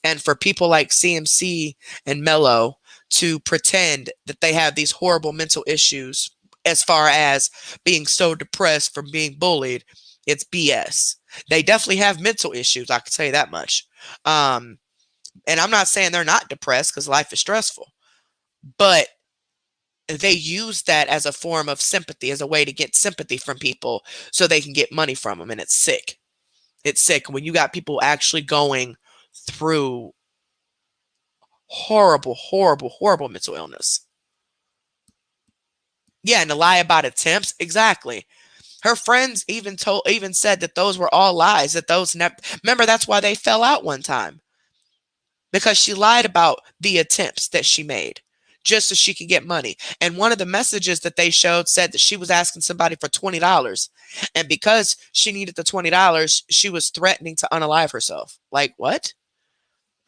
And for people like CMC and Mello to pretend that they have these horrible mental issues as far as being so depressed from being bullied, it's BS. They definitely have mental issues, I can tell you that much. And I'm not saying they're not depressed because life is stressful, but they use that as a form of sympathy, as a way to get sympathy from people so they can get money from them. And it's sick. It's sick when you got people actually going through horrible, horrible, horrible mental illness. Yeah, and to lie about attempts, exactly. Her friends even said that those were all lies. That those remember that's why they fell out one time because she lied about the attempts that she made just so she could get money. And one of the messages that they showed said that she was asking somebody for $20, and because she needed the $20, she was threatening to unalive herself. Like what?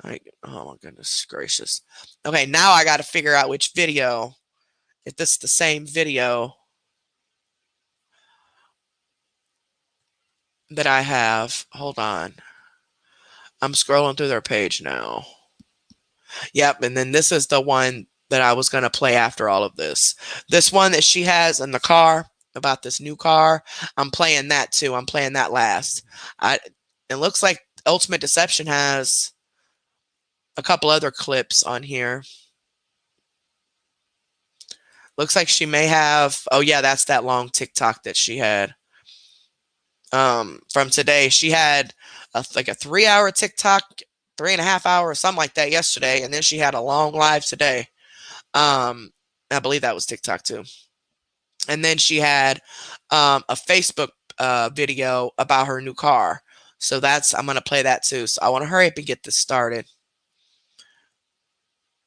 Like, oh my goodness gracious. Okay, now I got to figure out which video. If this is the same video. that I have. Hold on. I'm scrolling through their page now. Yep, and then this is the one that I was going to play after all of this. This one that she has in the car about this new car. I'm playing that too. I'm playing that last. I it looks like Ultimate Deception has a couple other clips on here. Looks like she may have. Oh yeah, that's that long TikTok that she had. From today, she had like a 3 hour TikTok, 3.5 hours, something like that yesterday, and then she had a long live today. I believe that was TikTok too. And then she had a Facebook video about her new car. So I'm gonna play that too. So I want to hurry up and get this started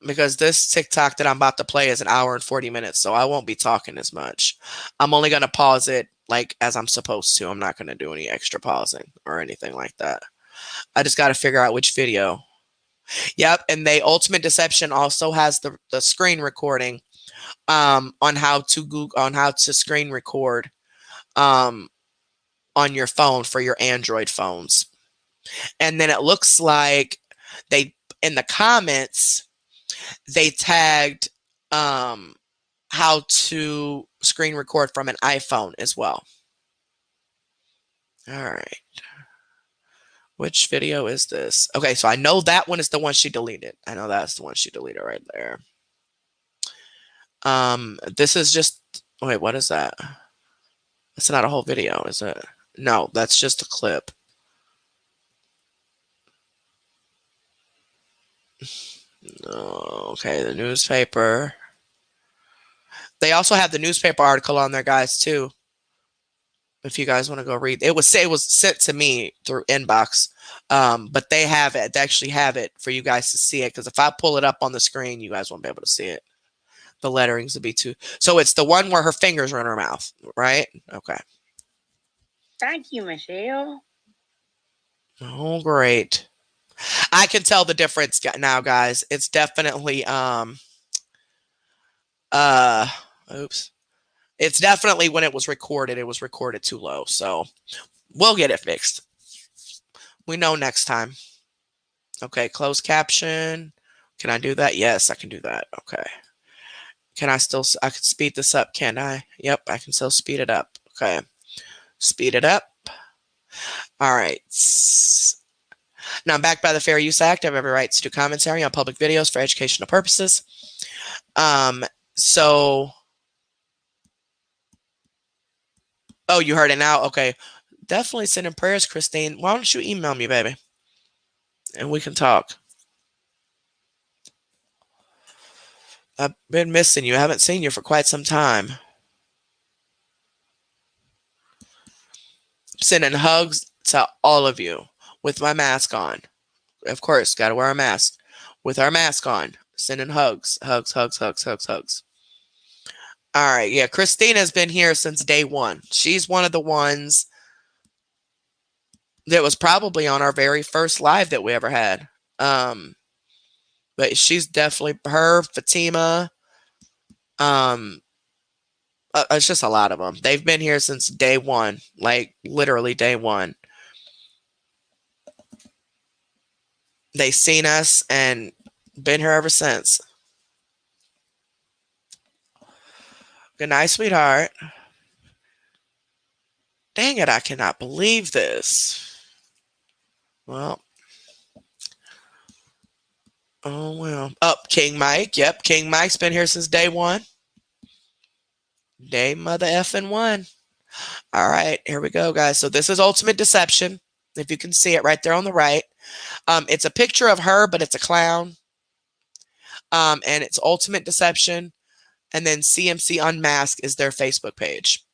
because this TikTok that I'm about to play is 1 hour and 40 minutes, so I won't be talking as much. I'm only gonna pause it like as I'm supposed to. I'm not gonna do any extra pausing or anything like that. I just got to figure out which video. Yep, and Ultimate Deception also has the screen recording on how to screen record um on your phone for your Android phones. And then it looks like they in the comments they tagged how to screen record from an iPhone as well. All right. Which video is this? Okay, so I know that one is the one she deleted. I know that's the one she deleted right there. This is just wait, what is that? That's not a whole video, is it? No, that's just a clip. Okay, the newspaper. They also have the newspaper article on there, guys, too. If you guys want to go read, it was sent to me through inbox, but they have it. They actually have it for you guys to see it. Because if I pull it up on the screen, you guys won't be able to see it. The letterings will be too. So it's the one where her fingers are in her mouth, right? Okay. Thank you, Michelle. Oh, great. I can tell the difference now, guys. It's definitely oops. It's definitely when it was recorded too low. So we'll get it fixed. We know next time. Okay, closed caption. Can I do that? Yes, I can do that. Okay. I can speed this up, can't I? Yep, I can still speed it up. Okay. Speed it up. All right. Now I'm backed by the Fair Use Act. I have every right to do commentary on public videos for educational purposes. So oh, you heard it now? Okay. Definitely sending prayers, Christine. Why don't you email me, baby? And we can talk. I've been missing you. I haven't seen you for quite some time. Sending hugs to all of you with my mask on. Of course, got to wear a mask. With our mask on. Sending hugs. Hugs, hugs, hugs, hugs, hugs. All right. Yeah, Christina's been here since day one. She's one of the ones that was probably on our very first live that we ever had. But she's definitely Fatima. It's just a lot of them. They've been here since day one, like literally day one. They seen us and been here ever since. Good night, sweetheart. Dang it, I cannot believe this. Well. Oh, well. Oh, King Mike. Yep, King Mike's been here since day one. Day mother effing one. All right, here we go, guys. So this is Ultimate Deception. If you can see it right there on the right. It's a picture of her, but it's a clown. And it's Ultimate Deception. And then CMC Unmasked is their Facebook page.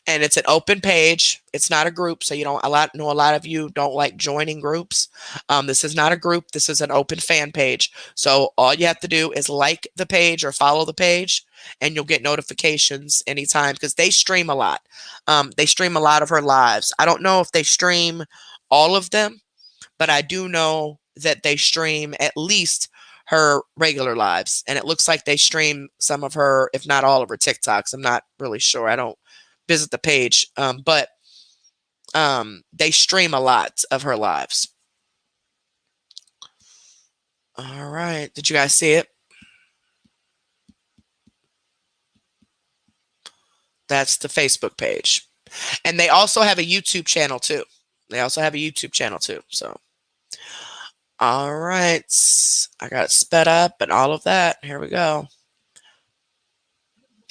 And it's an open page. It's not a group, so you don't a lot of you don't like joining groups. This is not a group. This is an open fan page. So all you have to do is like the page or follow the page, and you'll get notifications anytime because they stream a lot. They stream a lot of her lives. I don't know if they stream all of them, but I do know that they stream at least her regular lives, and it looks like they stream some of her, if not all of her TikToks. I'm not really sure. I don't visit the page, but They stream a lot of her lives. All right. Did you guys see it? That's the Facebook page. And they also have a YouTube channel too. So, all right. I got it sped up and all of that. Here we go.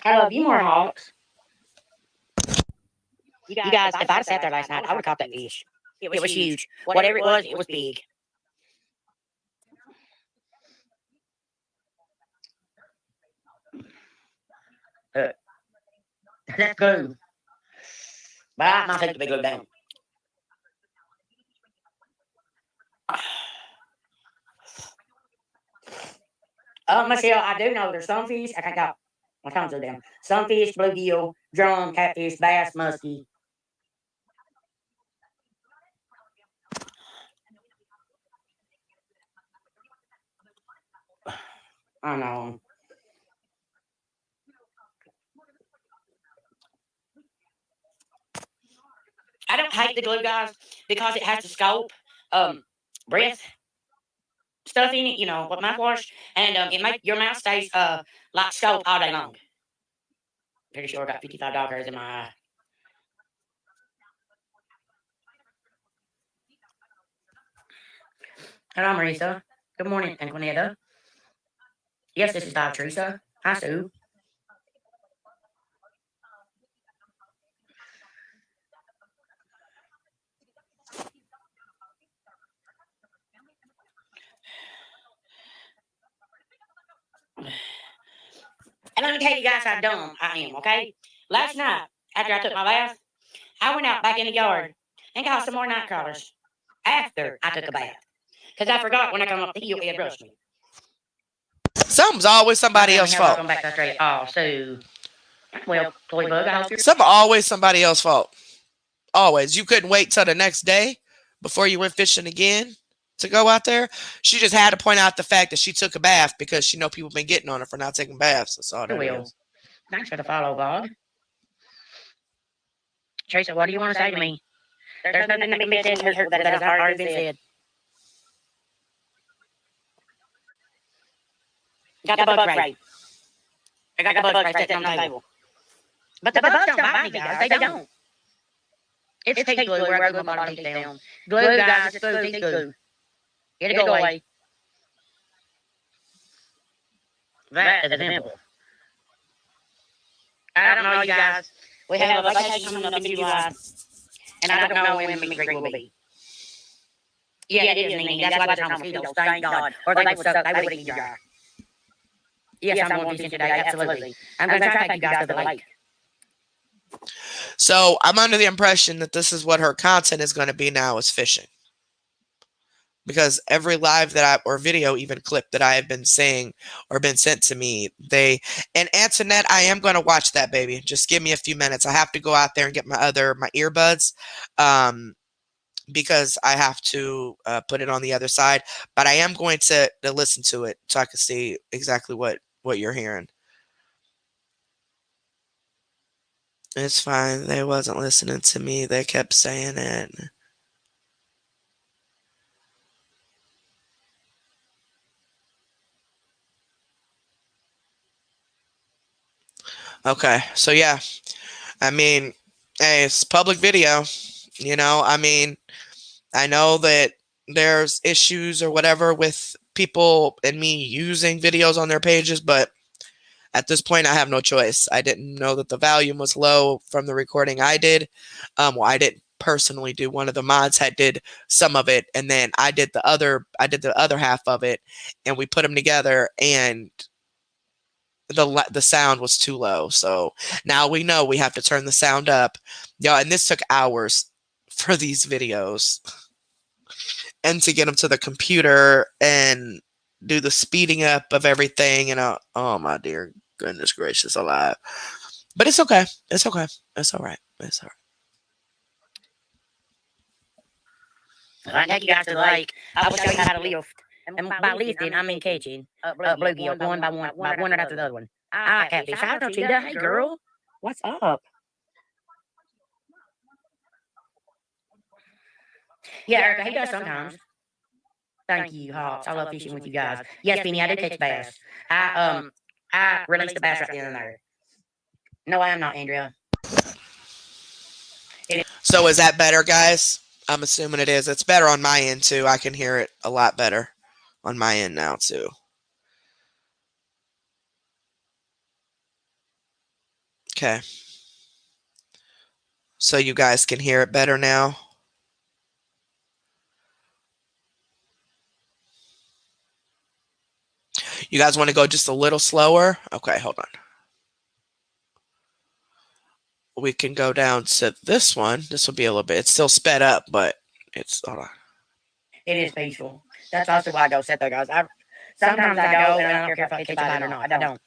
I love you more, Hawks. You guys, if I'd have sat there last night, I would have caught that fish. It was huge. Whatever it was big. That's glue. But I might take the big glue down. Michelle, I do know there's some fish. I can't go. My tongue's are down. Sunfish, bluegill, drum, catfish, bass, muskie. I know. I don't hate the glue, guys, because it has the scope, breath stuff in it, what mouthwash, and it make your mouth stays like scope all day long. Pretty sure I got 55 dog hairs in my eye. Hello, Marisa. Good morning, Anquinetta. Yes, this is Dog Teresa. Hi, Sue. And let me tell you guys how dumb I am, okay? Last night, after I took my bath, I went out back in the yard and caught some more night crawlers after I took a bath. Because I forgot when I come up the hill, it brushed me. Something's always somebody else's fault. Back to straight. Oh, so, well, toy bug, I hope you're... Something always somebody else's fault. Always. You couldn't wait till the next day before you went fishing again to go out there. She just had to point out the fact that she took a bath because she know people been getting on her for not taking baths. That's all that is. Thanks for the follow, Bob. Teresa, what do you want to say to me? There's nothing that can be said that has already been said. Got the bug spray. I got the bug spray sitting on the table. But the bugs don't bite me, guys. They don't. It's teeth glue where I glue my bottom teeth down. Glue, guys. It's glue, teeth glue. Get it go away. That is a pimple. I don't know, you guys. We have a vacation coming up in July, and I don't know when the meet and greet will be. Yeah, it is, Nene. That's why they're mosquitoes. Thank God. Or they would suck. They would eat me dry. Yes, I'm going fishing today. Absolutely. I'm going to try to take you guys to the lake. So I'm under the impression that this is what her content is going to be now, is fishing. Because every live or video, even clip that I have been saying or been sent to me, and Antoinette, I am going to watch that, baby. Just give me a few minutes. I have to go out there and get my earbuds, because I have to put it on the other side. But I am going to listen to it so I can see exactly what you're hearing. It's fine. They wasn't listening to me. They kept saying it. Okay, so yeah, I mean, hey, it's public video, I mean, I know that there's issues or whatever with people and me using videos on their pages, but at this point, I have no choice. I didn't know that the volume was low from the recording I did. Well, I didn't personally do. One of the mods did some of it, and then I did the other half of it, and we put them together, and the sound was too low. So now we know we have to turn the sound up. Yeah, and this took hours for these videos and to get them to the computer and do the speeding up of everything. And oh my dear goodness gracious alive. But it's okay. It's okay. It's all right. It's all right. I take you guys to the lake. I will show you how to lift. And by lifting, I mean catching bluegill one by one right after the other one. I like catfish. I don't cheetah. Hey, girl. What's up? Yeah, Erica, he does sometimes. Thank you, Hawks. I love fishing with you guys. Yes, Penny, I do catch bass. I released the bass right then and there. No, I am not, Andrea. So is that better, guys? I'm assuming it is. It's better on my end too. I can hear it a lot better on my end now too. Okay. So you guys can hear it better now. You guys want to go just a little slower? Okay, hold on. We can go down to this one. This will be a little bit. It's still sped up, but it's hold on. It is peaceful. That's also why I go sit there, guys. Sometimes I go and I don't care if I catch a bite or not. I don't.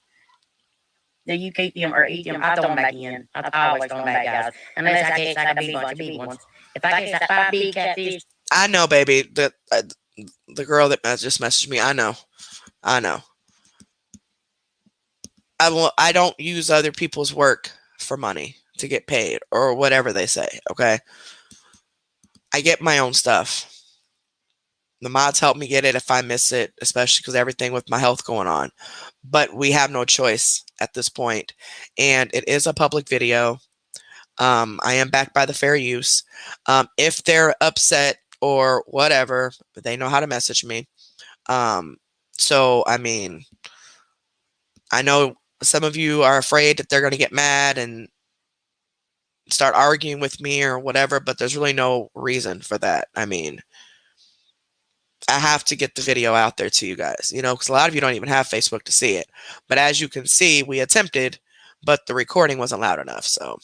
Do you keep them or eat them? I throw them back in. I always throw them back, guys. Unless I catch like a big bunch of big ones. If I catch like 5 big catfish. I know, baby. The girl that just messaged me. I know. I don't use other people's work for money to get paid or whatever they say. Okay. I get my own stuff. The mods help me get it if I miss it, especially because everything with my health going on. But we have no choice at this point, and it is a public video. I am backed by the fair use. If they're upset or whatever, they know how to message me. So, I mean, I know some of you are afraid that they're going to get mad and start arguing with me or whatever, but there's really no reason for that. I mean, I have to get the video out there to you guys, because a lot of you don't even have Facebook to see it. But as you can see, we attempted, but the recording wasn't loud enough. So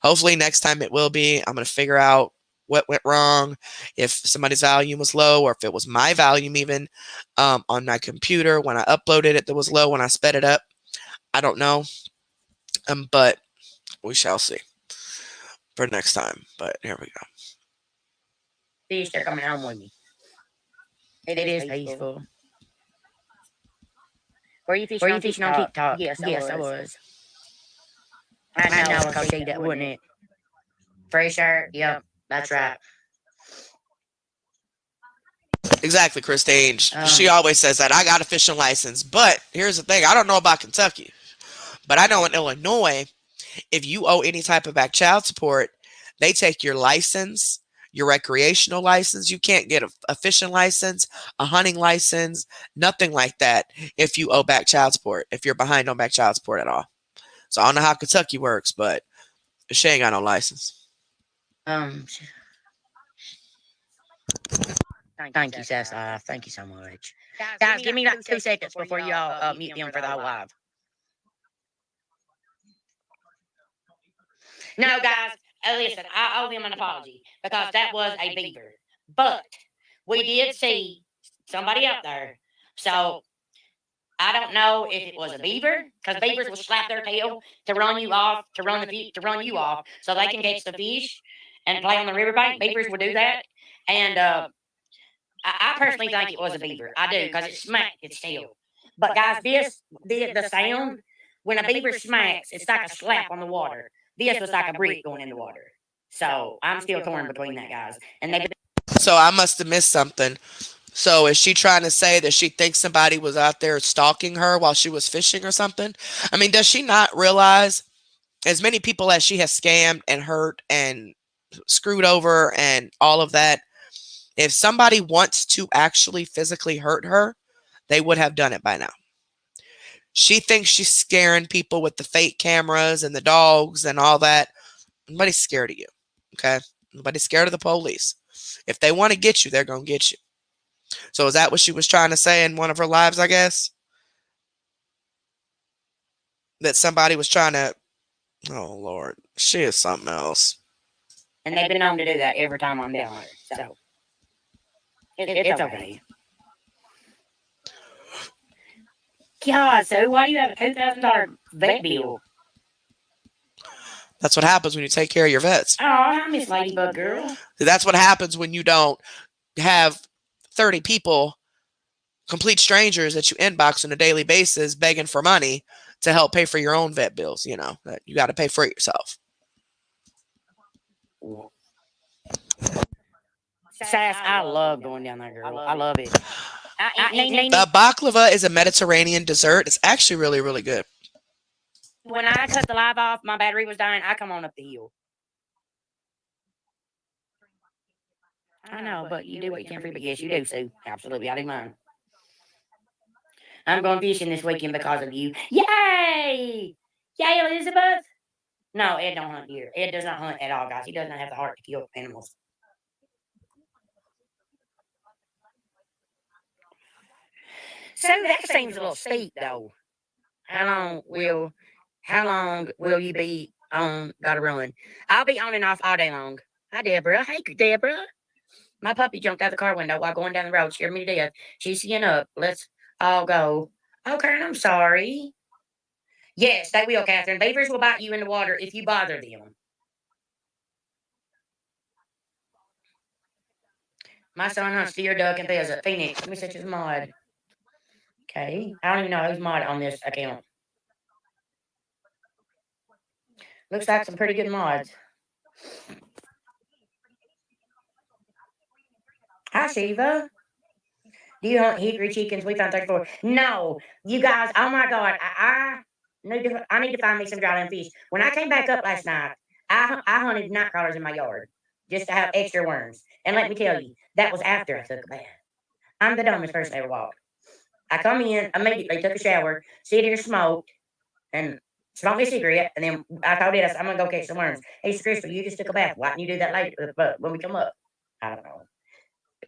hopefully next time it will be. I'm going to figure out what went wrong, if somebody's volume was low or if it was my volume even on my computer when I uploaded it that was low when I sped it up. I don't know, but we shall see for next time. But here we go. Fish, they're coming home with me. It is peaceful. Were you fishing on TikTok? Yes, I was. I know, Coach that, wouldn't it? Free shirt? Yep, that's right. Exactly, Christine. She always says that. I got a fishing license. But here's the thing. I don't know about Kentucky. But I know in Illinois, if you owe any type of back child support, they take your license, your recreational license. You can't get a fishing license, a hunting license, nothing like that if you owe back child support, if you're behind on back child support at all. So I don't know how Kentucky works, but she ain't got no license. Thank you, Sessa. Thank you so much. Guys, give me like 2 seconds before y'all mute them for the whole live. No, guys, listen, I owe them an apology because that was a beaver. But we did see somebody up there. So I don't know if it was a beaver, because beavers will slap their tail to run you off, to run you off, so they can catch the fish and play on the riverbank. Beavers will do that, and I personally think it was a beaver. I do, because it smacked its tail. But guys, the sound when a beaver smacks, it's like a slap on the water. This was like a brick going in the water. So I'm still torn between that, guys. And so I must have missed something. So is she trying to say that she thinks somebody was out there stalking her while she was fishing or something? I mean, does she not realize as many people as she has scammed and hurt and screwed over and all of that, if somebody wants to actually physically hurt her, they would have done it by now. She thinks she's scaring people with the fake cameras and the dogs and all that. Nobody's scared of you, okay? Nobody's scared of the police. If they want to get you, they're going to get you. So is that what she was trying to say in one of her lives, I guess? That somebody was trying to... Oh, Lord. She is something else. And they've been known to do that every time I'm down there. So it's okay. God, so why do you have a $2,000 vet bill? That's what happens when you take care of your vets. Oh, I miss Ladybug Girl. That's what happens when you don't have 30 people, complete strangers that you inbox on a daily basis begging for money to help pay for your own vet bills. That you got to pay for it yourself. Sass, I love going down there, girl. I love it. Nene, The baklava is a Mediterranean dessert. It's actually really, really good. when I cut the live off, my battery was dying. I come on up the hill. I know, but you do what you can for you. But yes, you do, Sue. Absolutely, I do mine. I'm going fishing this weekend because of you. Yay! Yay, Elizabeth! No, Ed don't hunt deer. Ed does not hunt at all, guys. He does not have the heart to kill animals. So that seems a little steep, though. How long will you be on Gotta Run? I'll be on and off all day long. Hi, Deborah. Hey, Deborah. My puppy jumped out the car window while going down the road. Scared me to death. She's getting up. Let's all go. Okay, I'm sorry. Yes, they will, Catherine. Beavers will bite you in the water if you bother them. My son hunts deer, duck, and pheasant. Phoenix. Let me set you as mod. Okay. I don't even know who's mod on this account. Looks like some pretty good mods. Hi, Shiva. Do you hunt hickory chickens? We found 34. No, you guys. Oh my God, I need to find me some dryland fish. When I came back up last night, I hunted night crawlers in my yard just to have extra worms. And let me tell you, that was after I took a bath. I'm the dumbest person ever walked. I come in immediately, took a shower, sit here, smoked, and smoked me a cigarette. And then I told Ed, I said, I'm gonna go catch some worms. He said, Crystal, you just took a bath. Why didn't you do that later? But when we come up, I don't know.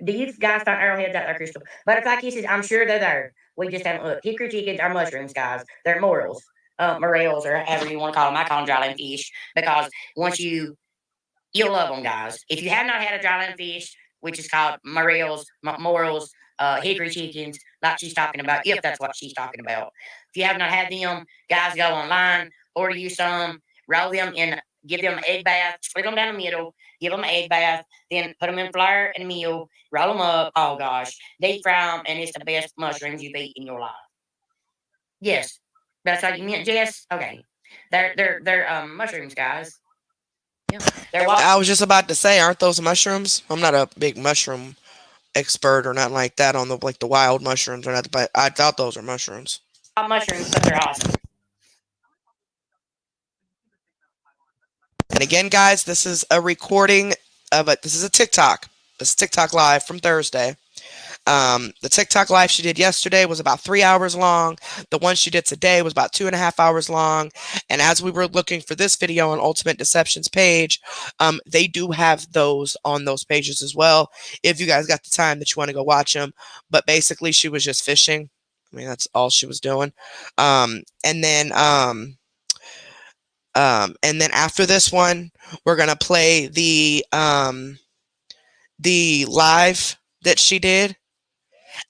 Do you guys find arrowheads out there, Crystal? Butterfly kisses, I'm sure they're there. We just haven't looked. Hickory chickens are mushrooms, guys. They're morels, morels, or however you want to call them. I call them dryland fish because once you'll love them, guys. If you have not had a dryland fish, which is called morels, morels, hickory chickens, like she's talking about, if that's what she's talking about. If you have not had them, guys, go online, order you some, roll them in, give them an egg bath, split them down the middle, give them an egg bath, then put them in flour and meal, roll them up. Oh gosh, deep fry them, and it's the best mushrooms you've eaten in your life. Yes, that's how you meant, Jess. Okay, they're mushrooms, guys. Yeah, they're wild. I was just about to say, aren't those mushrooms? I'm not a big mushroom expert or nothing like that on the wild mushrooms or nothing, but I thought those were mushrooms. Mushrooms, but they're awesome. And again, guys, this is a recording of it. This is a TikTok. This is TikTok live from Thursday. The TikTok live she did yesterday was about 3 hours long. The one she did today was about 2.5 hours long. And as we were looking for this video on Ultimate Deception's page, they do have those on those pages as well. If you guys got the time that you want to go watch them. But basically, she was just fishing. I mean, that's all she was doing. And then after this one, we're gonna play the live that she did,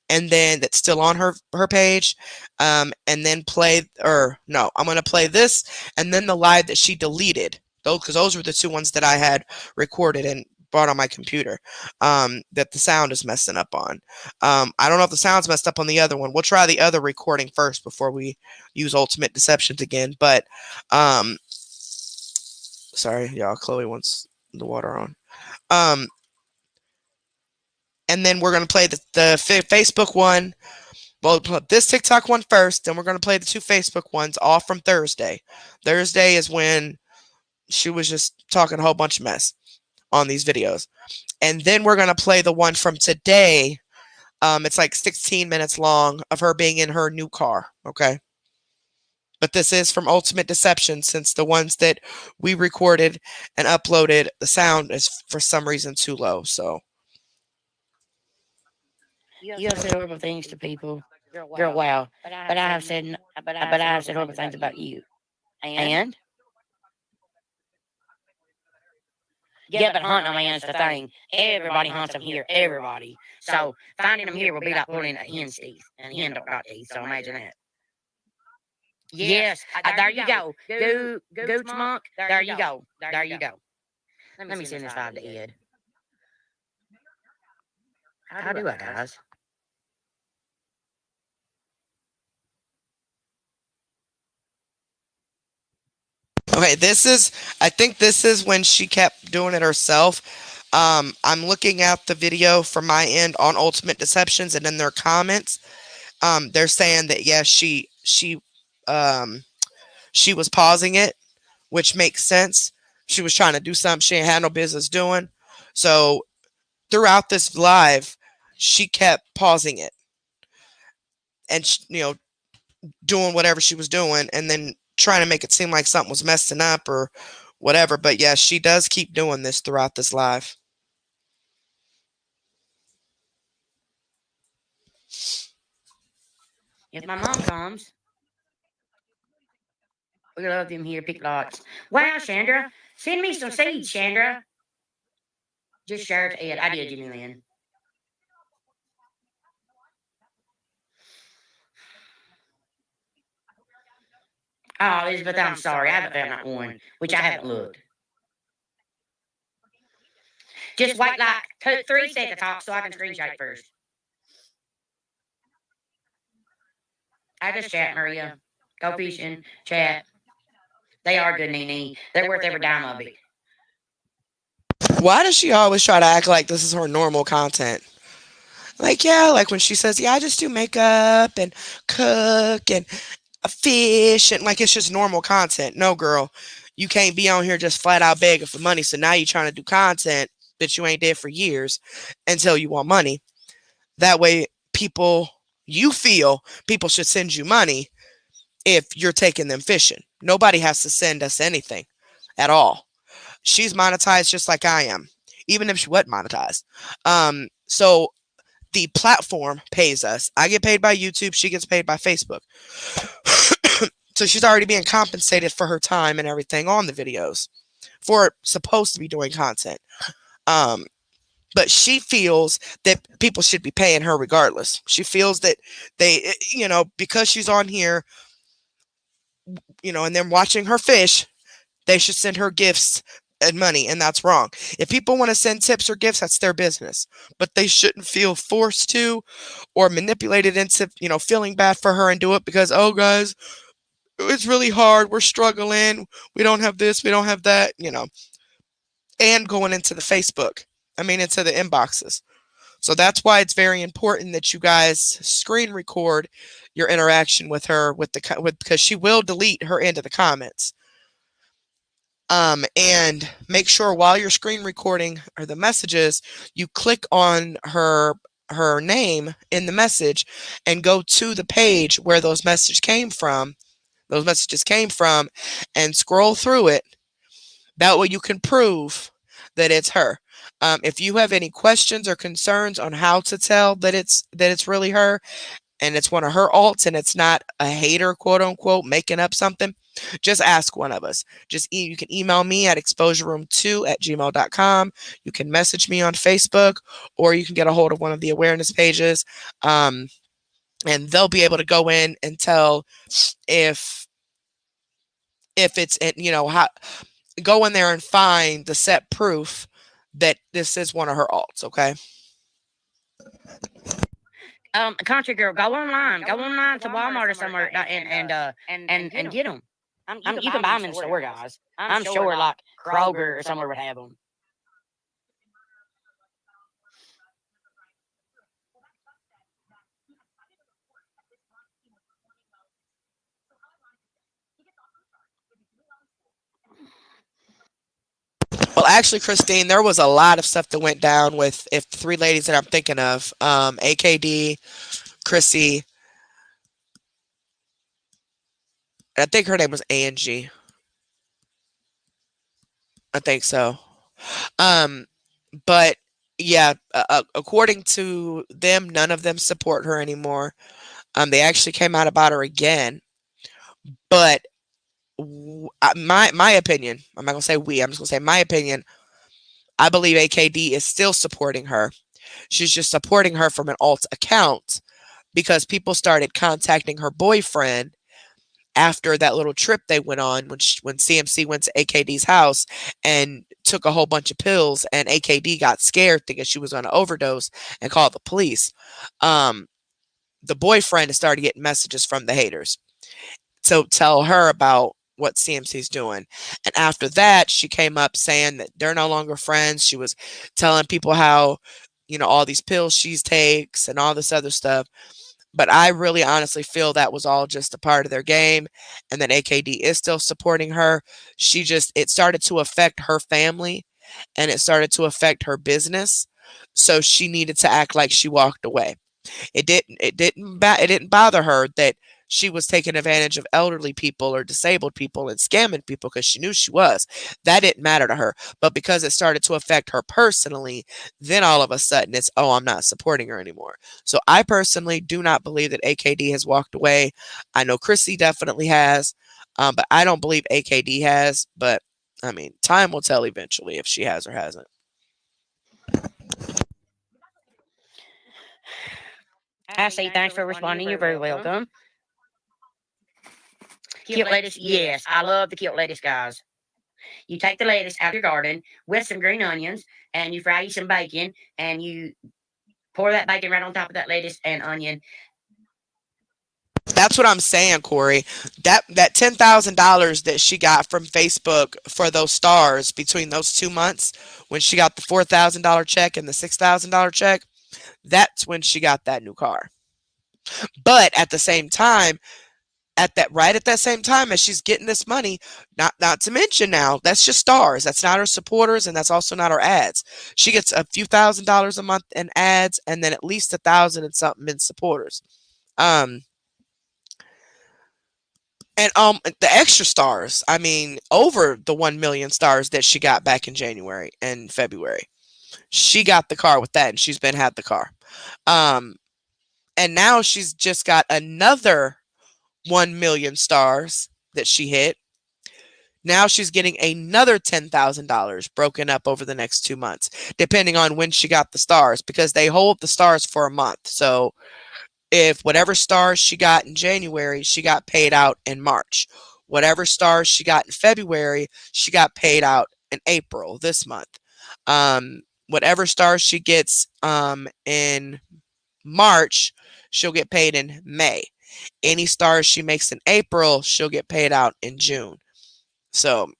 and then that's still on her page, and then I'm gonna play this, and then the live that she deleted. Those, because those were the two ones that I had recorded and brought on my computer, that the sound is messing up on. I don't know if the sound's messed up on the other one. We'll try the other recording first before we use Ultimate Deceptions again. But sorry, y'all. Chloe wants the water on. And then we're gonna play the Facebook one. Well, this TikTok one first, then we're gonna play the two Facebook ones, all from Thursday. Thursday is when she was just talking a whole bunch of mess on these videos, and then we're gonna play the one from today. It's like 16 minutes long of her being in her new car. Okay. But this is from Ultimate Deception, since the ones that we recorded and uploaded, the sound is for some reason too low. So you have said horrible things to people. Girl, wow. But I have said horrible things about you. And yeah, but hunting a man's the thing. Everybody hunts them here. Everybody. So finding them here will be like pulling a hen's teeth, and hen don't got teeth. So imagine that. Yes, there you go. Gooch monk. There you go. There you go. Let me send this file to Ed. How do I, guys? okay, I think this is when she kept doing it herself. I'm looking at the video from my end on Ultimate Deceptions, and in their comments, they're saying that yes, um, she was pausing it, which makes sense. She was trying to do something she ain't had no business doing. So throughout this live, she kept pausing it and doing whatever she was doing, and then trying to make it seem like something was messing up or whatever. But yeah, she does keep doing this throughout this live. If my mom comes, we love them here, pick lots. Wow, Chandra, send me some seeds, Chandra. Just share it to Ed. I did, Jimmy Lynn. Oh, Elizabeth, I'm sorry. I haven't found that one, which I haven't looked. Just wait like 3 seconds, talk, so I can screenshot it first. I just chat, Maria. Go fishing, chat. They are good, Nene. They're worth every dime of it. Why does she always try to act like this is her normal content? Like, yeah, like when she says, yeah, I just do makeup and cook and fish, and like it's just normal content. No, girl, you can't be on here just flat out begging for money. So now you're trying to do content that you ain't did for years until you want money. That way, you feel people should send you money if you're taking them fishing. Nobody has to send us anything at all. She's monetized just like I am, even if she wasn't monetized. So the platform pays us. I get paid by YouTube. She gets paid by Facebook. So she's already being compensated for her time and everything on the videos for supposed to be doing content. Um, but she feels that people should be paying her regardless. She feels that because she's on here, and then watching her fish, they should send her gifts and money, and that's wrong. If people want to send tips or gifts, that's their business, but they shouldn't feel forced to or manipulated into, feeling bad for her and do it because, oh, guys, it's really hard. We're struggling. We don't have this. We don't have that, and going into the Facebook. Into the inboxes. So that's why it's very important that you guys screen record your interaction with her because she will delete her end of the comments. And make sure while you're screen recording or the messages, you click on her name in the message and go to the page where those messages came from, and scroll through it. That way you can prove that it's her. If you have any questions or concerns on how to tell that it's really her and it's one of her alts and it's not a hater, quote unquote, making up something, just ask one of us. You can email me at exposureroom2@gmail.com. You can message me on Facebook, or you can get a hold of one of the awareness pages. And they'll be able to go in and tell if it's, how go in there and find the set proof that this is one of her alts, okay? Country girl, go online to Walmart or somewhere and get them. You can buy them in the store, guys. I'm sure like Kroger or somewhere would have them. Well, actually, Christine, there was a lot of stuff that went down with if the three ladies that I'm thinking of, AKD, Chrissy, I think her name was Angie. I think so. Um, but yeah, according to them, none of them support her anymore. They actually came out about her again, but my opinion, I'm not gonna say we, I'm just gonna say my opinion. I believe AKD is still supporting her. She's just supporting her from an alt account because people started contacting her boyfriend after that little trip they went on when CMC went to AKD's house and took a whole bunch of pills, and AKD got scared thinking she was on an overdose and called the police. The boyfriend started getting messages from the haters to tell her about what CMC's doing. And after that, she came up saying that they're no longer friends. She was telling people how, all these pills she takes and all this other stuff. But I really honestly feel that was all just a part of their game and that AKD is still supporting her. It started to affect her family and it started to affect her business. So she needed to act like she walked away. It didn't bother her that she was taking advantage of elderly people or disabled people and scamming people because she knew she was. That didn't matter to her. But because it started to affect her personally, then all of a sudden it's, oh, I'm not supporting her anymore. So I personally do not believe that AKD has walked away. I know Chrissy definitely has, but I don't believe AKD has. But I mean, time will tell eventually if she has or hasn't. I say thanks for responding. You're very welcome. Killed lettuce, yes, I love the killed lettuce, guys. You take the lettuce out of your garden with some green onions, and you fry you some bacon, and you pour that bacon right on top of that lettuce and onion. That's what I'm saying, Corey. That $10,000 that she got from Facebook for those stars between those 2 months, when she got the $4,000 check and the $6,000 check, that's when she got that new car. But at the same time, at that same time as she's getting this money, not to mention now, that's just stars. That's not her supporters, and that's also not her ads. She gets a few $1,000s a month in ads, and then at least 1,000 and something in supporters. Um, And the extra stars, I mean, over the 1 million stars that she got back in January and February. She got the car with that and she's been had the car. Um and now she's just got another 1 million stars that she hit. Now she's getting another $10,000 broken up over the next 2 months, depending on when she got the stars, because they hold the stars for a month. So if whatever stars she got in January, she got paid out in March. Whatever stars she got in February, she got paid out in April this month. Whatever stars she gets in March, she'll get paid in May. Any stars she makes in April, she'll get paid out in June. So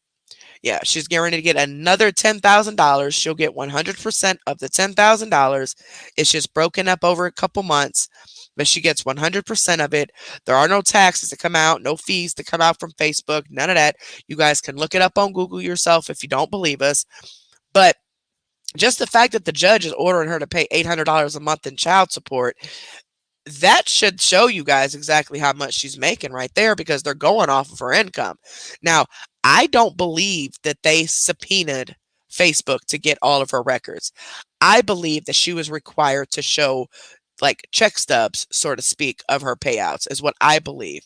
yeah, she's guaranteed to get another $10,000. She'll get 100% of the $10,000. It's just broken up over a couple months, but she gets 100% of it. There are no taxes to come out, no fees to come out from Facebook, none of that. You guys can look it up on Google yourself if you don't believe us. But just the fact that the judge is ordering her to pay $800 a month in child support, that should show you guys exactly how much she's making right there, because they're going off of her income. Now, I don't believe that they subpoenaed Facebook to get all of her records. I believe that she was required to show like check stubs, so to speak, of her payouts, is what I believe.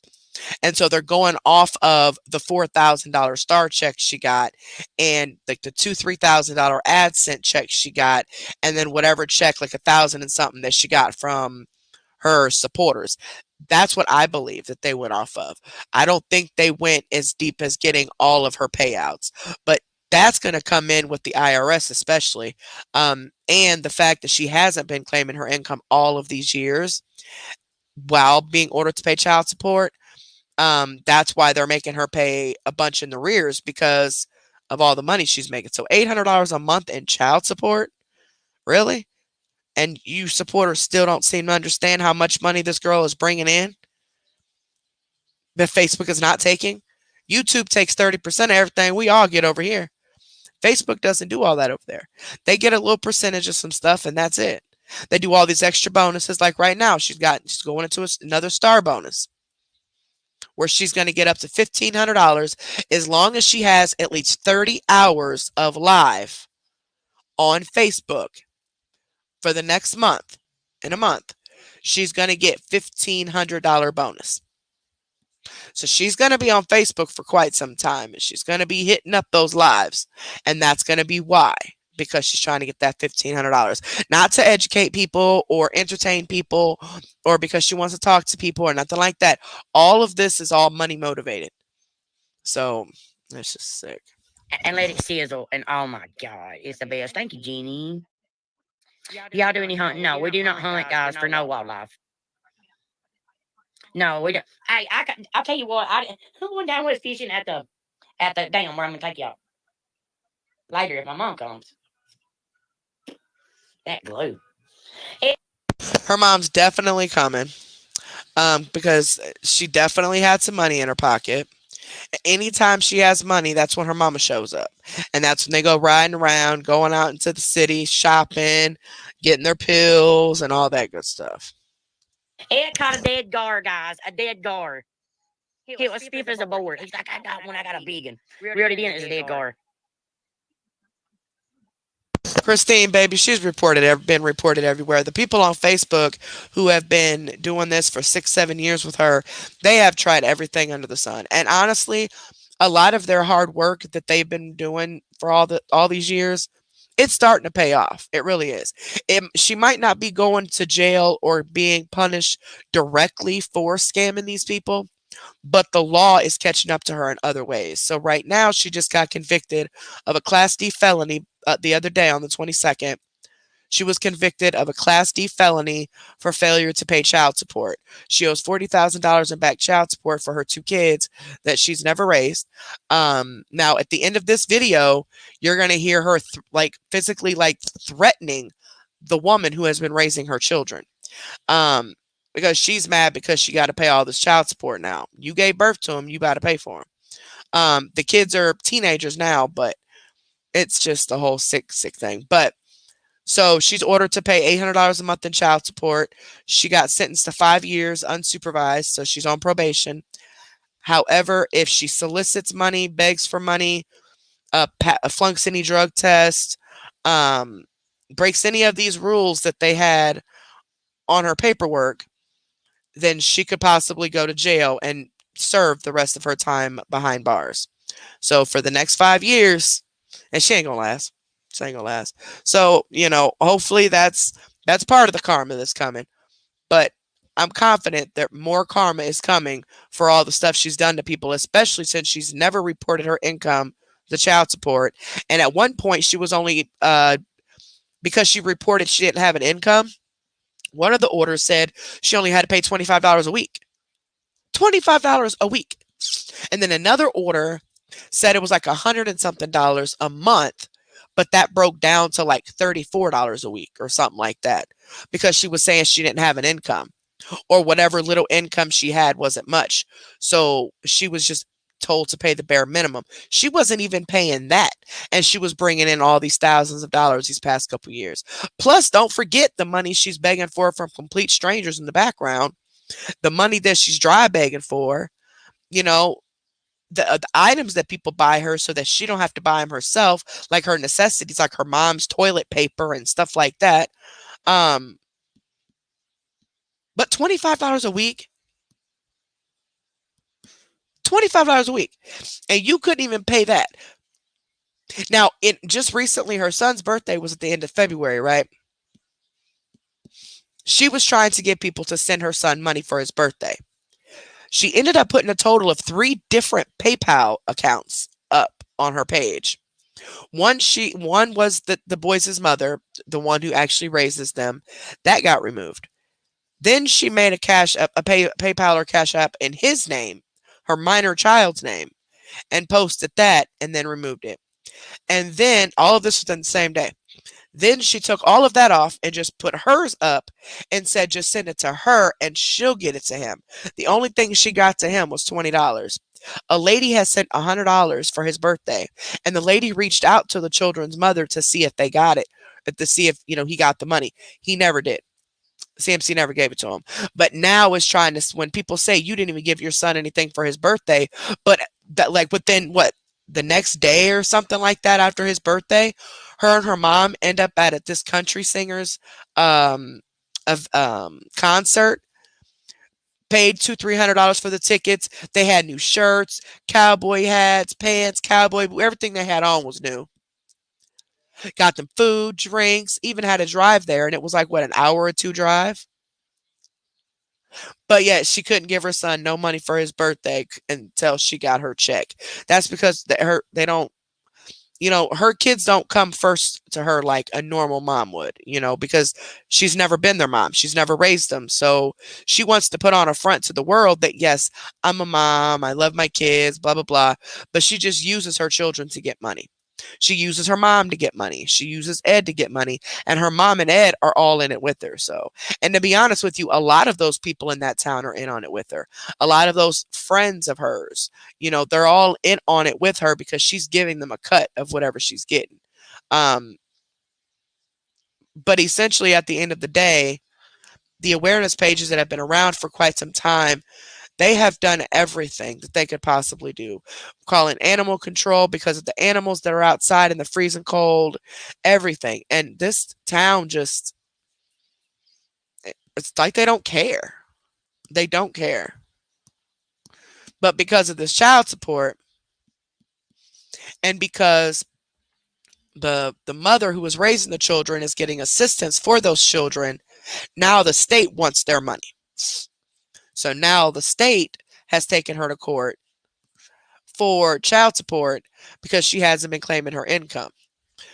And so they're going off of the $4,000 star check she got, and like the $3,000 AdSense check she got, and then whatever check, like 1,000 and something that she got from her supporters. That's what I believe that they went off of. I don't think they went as deep as getting all of her payouts, but that's going to come in with the IRS, especially. And the fact that she hasn't been claiming her income all of these years while being ordered to pay child support. That's why they're making her pay a bunch in the rears, because of all the money she's making. So $800 a month in child support? Really? And you supporters still don't seem to understand how much money this girl is bringing in that Facebook is not taking. YouTube takes 30% of everything we all get over here. Facebook doesn't do all that over there. They get a little percentage of some stuff and that's it. They do all these extra bonuses. Like right now, she's going into another star bonus where she's going to get up to $1,500 as long as she has at least 30 hours of live on Facebook for the next month. In a month, she's going to get $1,500 bonus. So she's going to be on Facebook for quite some time, and she's going to be hitting up those lives, and that's going to be why, because she's trying to get that $1,500, not to educate people or entertain people or because she wants to talk to people or nothing like that. All of this is all money motivated. So it's just sick. And let it sizzle. And oh my God, it's the best. Thank you, Jeannie. Do y'all do any hunting? No, we do not hunt, guys, for no wildlife. No, we don't. I'll tell you what. Who went down with fishing at the dam where I'm gonna take y'all later if my mom comes. That glue. Her mom's definitely coming. Because she definitely had some money in her pocket. Anytime she has money, that's when her mama shows up. And that's when they go riding around, going out into the city, shopping, getting their pills, and all that good stuff. Ed caught a dead gar, guys. A dead gar. He was stiff as a board. He's like, I got one. I got a big one. Reeled it in. It's a dead gar. Christine, baby, she's been reported everywhere. The people on Facebook who have been doing this for 6, 7 years with her, they have tried everything under the sun. And honestly, a lot of their hard work that they've been doing for all these years, it's starting to pay off. It really is. She might not be going to jail or being punished directly for scamming these people, but the law is catching up to her in other ways. So right now, she just got convicted of a Class D felony the other day on the 22nd. She was convicted of a Class D felony for failure to pay child support. She owes $40,000 in back child support for her 2 kids that she's never raised. Now, at the end of this video, you're going to hear her physically threatening the woman who has been raising her children. Because she's mad because she got to pay all this child support now. You gave birth to them, you got to pay for them. The kids are teenagers now, but it's just a whole sick thing. But so she's ordered to pay $800 a month in child support. She got sentenced to 5 years unsupervised, so she's on probation. However, if she solicits money, begs for money, flunks any drug test, breaks any of these rules that they had on her paperwork, then she could possibly go to jail and serve the rest of her time behind bars. So for the next 5 years, and she ain't gonna last. She ain't gonna last. So, hopefully that's part of the karma that's coming. But I'm confident that more karma is coming for all the stuff she's done to people, especially since she's never reported her income, the child support. And at one point she was only because she reported she didn't have an income, one of the orders said she only had to pay $25 a week. $25 a week. And then another order said it was like $100 and something a month, but that broke down to like $34 a week or something like that because she was saying she didn't have an income or whatever little income she had wasn't much. So she was just told to pay the bare minimum. She wasn't even paying that. And she was bringing in all these thousands of dollars these past couple years. Plus, don't forget the money she's begging for from complete strangers in the background, the money that she's dry begging for, you know, the items that people buy her so that she don't have to buy them herself, like her necessities, like her mom's toilet paper and stuff like that. Um, but $25 a week, $25 a week, and you couldn't even pay that. Now, just recently, her son's birthday was at the end of February, right? She was trying to get people to send her son money for his birthday. She ended up putting a total of 3 different PayPal accounts up on her page. One was the boys' mother, the one who actually raises them, that got removed. Then she made PayPal or Cash App in his name, her minor child's name, and posted that and then removed it. And then all of this was done the same day. Then she took all of that off and just put hers up and said, just send it to her and she'll get it to him. The only thing she got to him was $20. A lady has sent $100 for his birthday, and the lady reached out to the children's mother to see if they got it, to see if, he got the money. He never did. CMC never gave it to him. But now is trying to, when people say you didn't even give your son anything for his birthday, but that within the next day or something like that after his birthday, her and her mom end up at this country singer's concert, paid $200-300 for the tickets. They had new shirts, cowboy hats, pants, cowboy, everything they had on was new. Got them food, drinks, even had a drive there, and it was like an hour or 2 drive. But yet she couldn't give her son no money for his birthday until she got her check. That's because they don't. her kids don't come first to her like a normal mom would, because she's never been their mom. She's never raised them. So she wants to put on a front to the world that, yes, I'm a mom. I love my kids, blah, blah, blah. But she just uses her children to get money. She uses her mom to get money. She uses Ed to get money. And her mom and Ed are all in it with her. So, and to be honest with you, a lot of those people in that town are in on it with her. A lot of those friends of hers, they're all in on it with her because she's giving them a cut of whatever she's getting. Um, but essentially, at the end of the day, the awareness pages that have been around for quite some time, they have done everything that they could possibly do. Calling animal control because of the animals that are outside in the freezing cold, everything. And this town just, it's like they don't care. They don't care. But because of this child support, and because the mother who was raising the children is getting assistance for those children, now the state wants their money. So now the state has taken her to court for child support because she hasn't been claiming her income.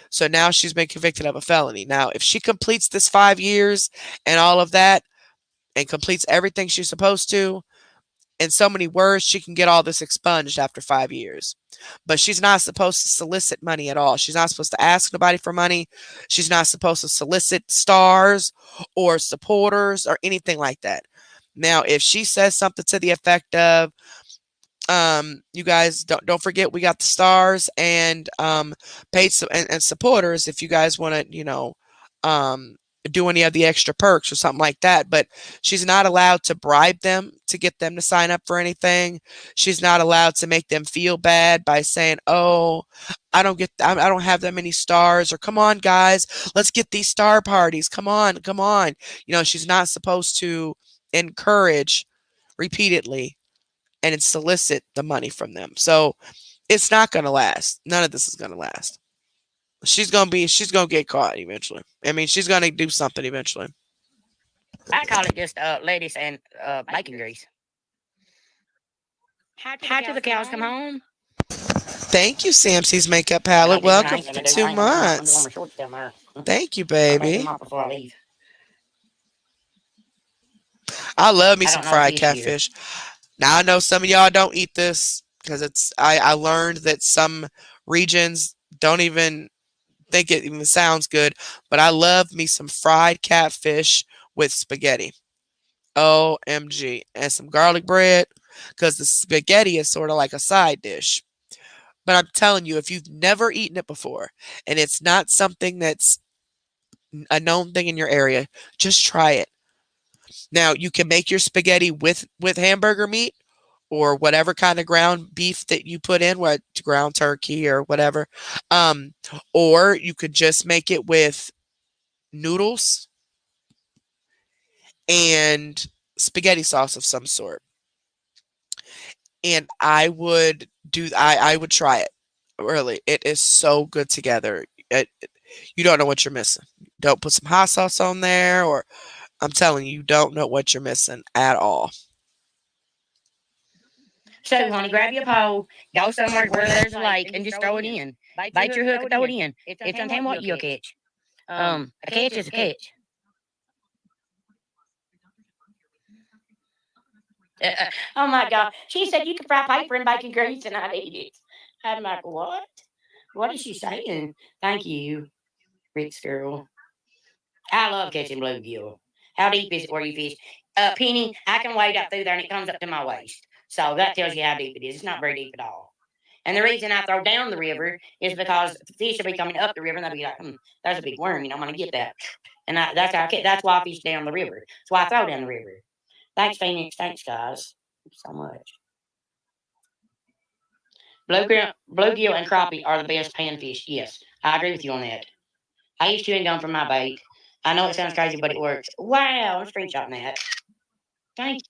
So now she's been convicted of a felony. Now, if she completes this 5 years and all of that and completes everything she's supposed to, in so many words, she can get all this expunged after 5 years. But she's not supposed to solicit money at all. She's not supposed to ask nobody for money. She's not supposed to solicit stars or supporters or anything like that. Now, if she says something to the effect of, you guys don't forget we got the stars and and supporters if you guys want to, do any of the extra perks or something like that. But she's not allowed to bribe them to get them to sign up for anything. She's not allowed to make them feel bad by saying, "Oh, I don't have that many stars," or "Come on, guys, let's get these star parties. Come on, come on." She's not supposed to encourage repeatedly and solicit the money from them. So it's not going to last. None of this is going to last. She's gonna get caught eventually. I mean, she's gonna do something eventually. I call it just lettuce and bacon grease. How till the cows come home? Thank you, Samsy's makeup And palette. I'll do what I Welcome ain't for gonna do. two I'm doing months. my shorts down there. Thank you, I'll take them baby. off before I leave. I love me I some don't know fried fish here. catfish. Now I know some of y'all don't eat this because I learned that some regions don't even think it even sounds good, but I love me some fried catfish with spaghetti. OMG. And some garlic bread because the spaghetti is sort of like a side dish. But I'm telling you, if you've never eaten it before and it's not something that's a known thing in your area, just try it. Now, you can make your spaghetti with hamburger meat or whatever kind of ground beef that you put in, what ground turkey or whatever. Um, or you could just make it with noodles and spaghetti sauce of some sort. And I would try it. Really, it is so good together. You don't know what you're missing. Don't put some hot sauce on there, or I'm telling you, you don't know what you're missing at all. So, honey, grab your pole, go somewhere where there's a lake, and just throw it in. Bite your hook and throw it in. It's untame what you'll catch. A catch is a catch. Oh my God. She said you could fry paper in bacon grease and I'd eat it. I'm like, what? What is she saying? Thank you, Rick's girl. I love catching bluegill. How deep is it where you fish? Penny, I can wade up through there and it comes up to my waist. So that tells you how deep it is. It's not very deep at all. And the reason I throw down the river is because the fish will be coming up the river and they'll be like, there's a big worm, I'm going to get that. And that's why I fish down the river. That's why I throw down the river. Thanks, Phoenix. Thanks, guys. Thank you so much. Bluegill and crappie are the best panfish. Yes, I agree with you on that. I use chewing gum for my bait. I know it sounds crazy, but it works. Wow, I'm screenshotting that. Thank you.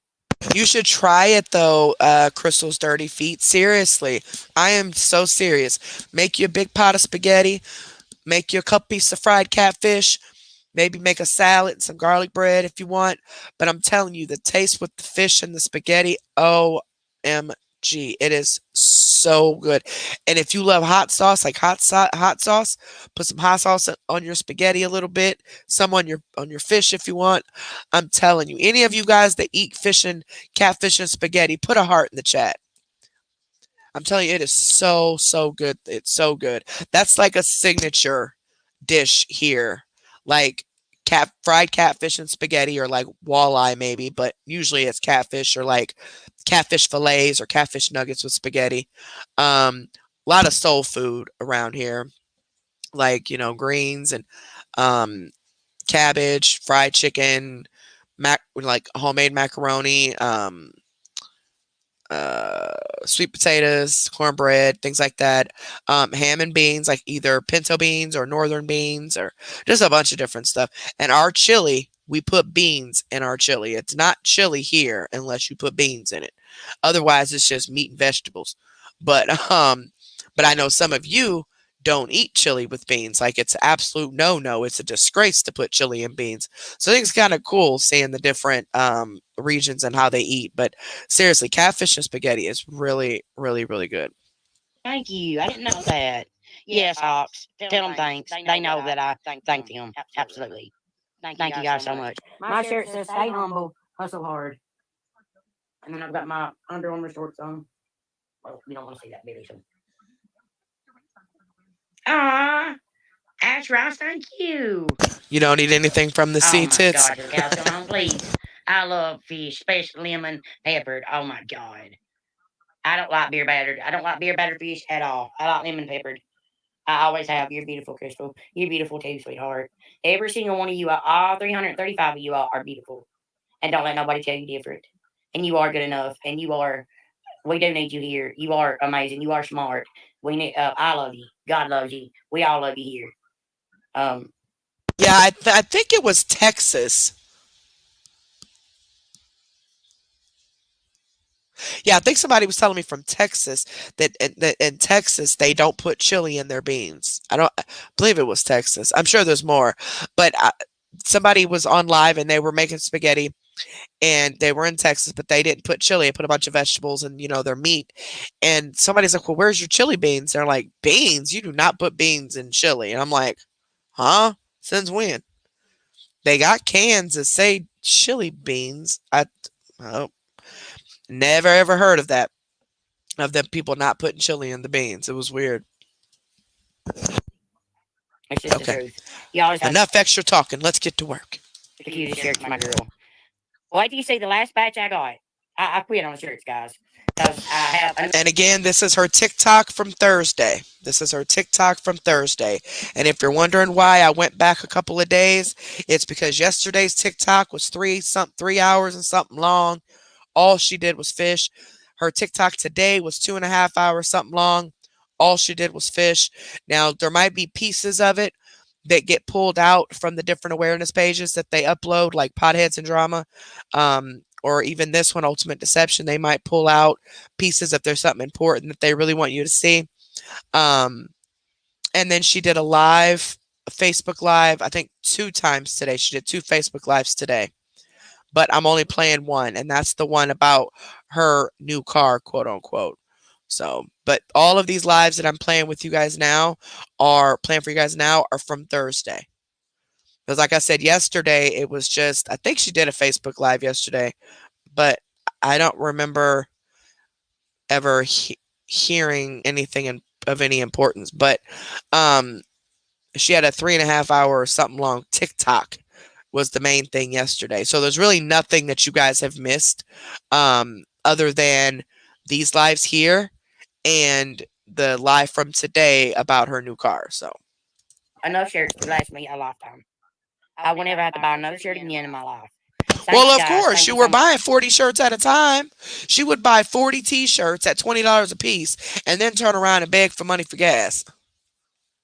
You should try it though, Crystal's Dirty Feet. Seriously, I am so serious. Make you a big pot of spaghetti. Make you a couple pieces of fried catfish. Maybe make a salad and some garlic bread if you want. But I'm telling you, the taste with the fish and the spaghetti, OMG. OMG. It is so good. And if you love hot sauce, like hot sauce, put some hot sauce on your spaghetti a little bit, some on your fish if you want. I'm telling you, any of you guys that eat fish and catfish and spaghetti, put a heart in the chat. I'm telling you, it is so good. It's so good. That's like a signature dish here. Like fried catfish and spaghetti or like walleye maybe, but usually it's catfish or like catfish fillets or catfish nuggets with spaghetti. A lot of soul food around here, like, greens and um cabbage, fried chicken, like homemade macaroni, uh, sweet potatoes, cornbread, things like that. Ham and beans, like either pinto beans or northern beans, or just a bunch of different stuff. And our chili, we put beans in our chili. It's not chili here unless you put beans in it. Otherwise, it's just meat and vegetables. But but I know some of you don't eat chili with beans. Like it's absolute no. It's a disgrace to put chili in beans. So I think it's kind of cool seeing the different regions and how they eat. But seriously, catfish and spaghetti is really good. Thank you. I didn't know that. Yes, Hawks. Tell them thanks. They know that I thank them. Absolutely. Thank you guys so much. My shirt says stay humble, hustle hard. And then I've got my Under Armour shorts on. Well, you don't want to see that, Billy. So. Ah, Ash Ross, thank you. You don't eat anything from the Oh sea my tits. God, your cows come on, please. I love fish, especially lemon peppered. Oh my God. I don't like beer battered. I don't like beer battered fish at all. I like lemon peppered. I always have. You're beautiful, Crystal. You're beautiful too, sweetheart. Every single one of you, all 335 of you are beautiful. And don't let nobody tell you different. And you are good enough. And we do need you here. You are amazing. You are smart. I love you. God loves you. We all love you here. Um, Yeah, I think it was Texas. Yeah, I think somebody was telling me from Texas that in Texas they don't put chili in their beans. I believe it was Texas. I'm sure there's more, but somebody was on live and they were making spaghetti and they were in Texas, but they didn't put chili. They put a bunch of vegetables and their meat. And somebody's like, "Well, where's your chili beans?" They're like, "Beans? You do not put beans in chili." And I'm like, "Huh? Since when?" They got cans that say chili beans. Oh, never ever heard of that. Of them people not putting chili in the beans. It was weird. it's just the Okay, truth. You always have enough extra talking. Let's get to work. the cutest shirts, my girl. Wait till you see the last batch I got. I quit on the shirts, guys. Because I have. And again, this is her TikTok from Thursday. This is her TikTok from Thursday. And if you're wondering why I went back a couple of days, it's because yesterday's TikTok was 3 hours and something long. All she did was fish. Her TikTok today was 2.5 hours something long. All she did was fish. Now there might be pieces of it that get pulled out from the different awareness pages that they upload, like Potheads and Drama, or even this one, Ultimate Deception. They might pull out pieces if there's something important that they really want you to see. Um, and then she did a Facebook live, I think 2 times today. She did 2 Facebook lives today, but I'm only playing one, and that's the one about her new car, quote unquote. So, but all of these lives that I'm playing with you guys now are playing for you guys now are from Thursday. Because, like I said yesterday, it was just, I think she did a Facebook live yesterday, but I don't remember ever hearing anything of any importance. But um, she had a 3.5 hour or something long TikTok was the main thing yesterday. So there's really nothing that you guys have missed other than these lives here and the live from today about her new car. So Enough shirts to last me a lifetime. I will never have to buy another shirt again in my life. Thank well, you of guys. course, Thank you you were so much. buying 40 shirts at a time. She would buy 40 t-shirts at $20 a piece and then turn around and beg for money for gas.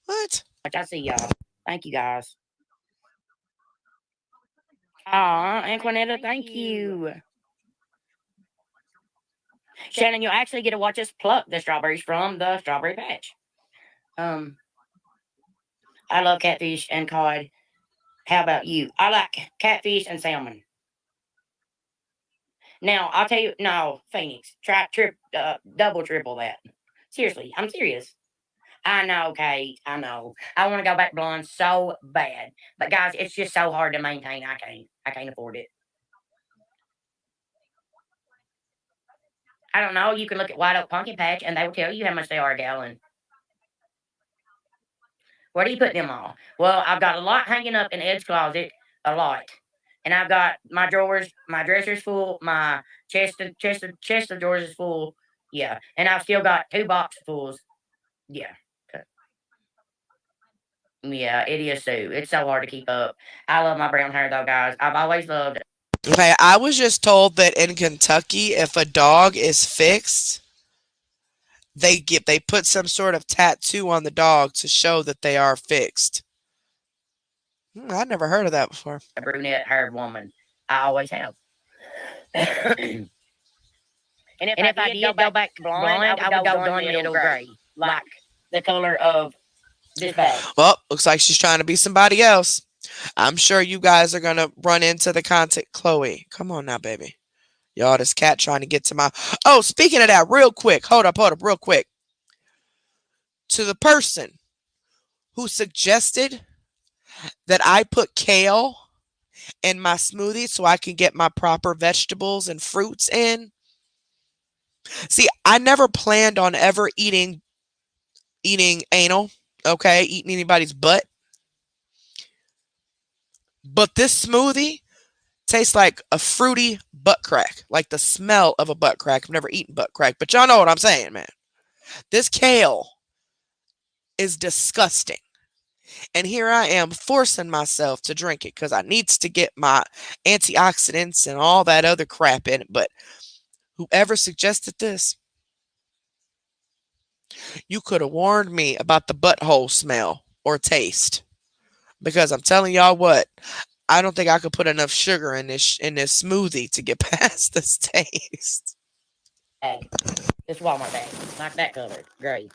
What? I see y'all. Thank you guys. Aw, Anquinetta, thank you. Shannon, you'll actually get to watch us pluck the strawberries from the strawberry patch. Um, I love catfish and cod. How about you? I like catfish and salmon. Now I'll tell you. No, Phoenix, try double, triple that. Seriously, I'm serious. I know, Kate. I know. I want to go back blonde so bad, but guys, it's just so hard to maintain. I can't. I can't afford it. I don't know. You can look at White Oak Pumpkin Patch, and they will tell you how much they are a gallon. Where do you put them all? Well, I've got a lot hanging up in Ed's closet, a lot, and I've got my drawers, my dressers full, my chest of drawers is full. Yeah, and I've still got 2 boxfuls. Yeah. Yeah, it is too. It's so hard to keep up. I love my brown hair though, guys. I've always loved it. Okay, I was just told that in Kentucky, if a dog is fixed, they put some sort of tattoo on the dog to show that they are fixed. I'd never heard of that before. A brunette haired woman. I always have. And if I did go back blonde, I would go gunmetal gray, like the color of this bag. Well, looks like she's trying to be somebody else. I'm sure you guys are gonna run into the content. Chloe, come on now, baby. Y'all, this cat trying to get to my. Oh, speaking of that, real quick. Hold up, real quick. To the person who suggested that I put kale in my smoothie so I can get my proper vegetables and fruits in. See, I never planned on ever eating anal, okay, eating anybody's butt. But this smoothie tastes like a fruity butt crack, like the smell of a butt crack. I've never eaten butt crack, but y'all know what I'm saying, man. This kale is disgusting. And here I am forcing myself to drink it because I needs to get my antioxidants and all that other crap in it. But whoever suggested this, you could have warned me about the butthole smell or taste. Because I'm telling y'all what, I don't think I could put enough sugar in this smoothie to get past this taste. Bag. This Walmart bag, like that color, gray.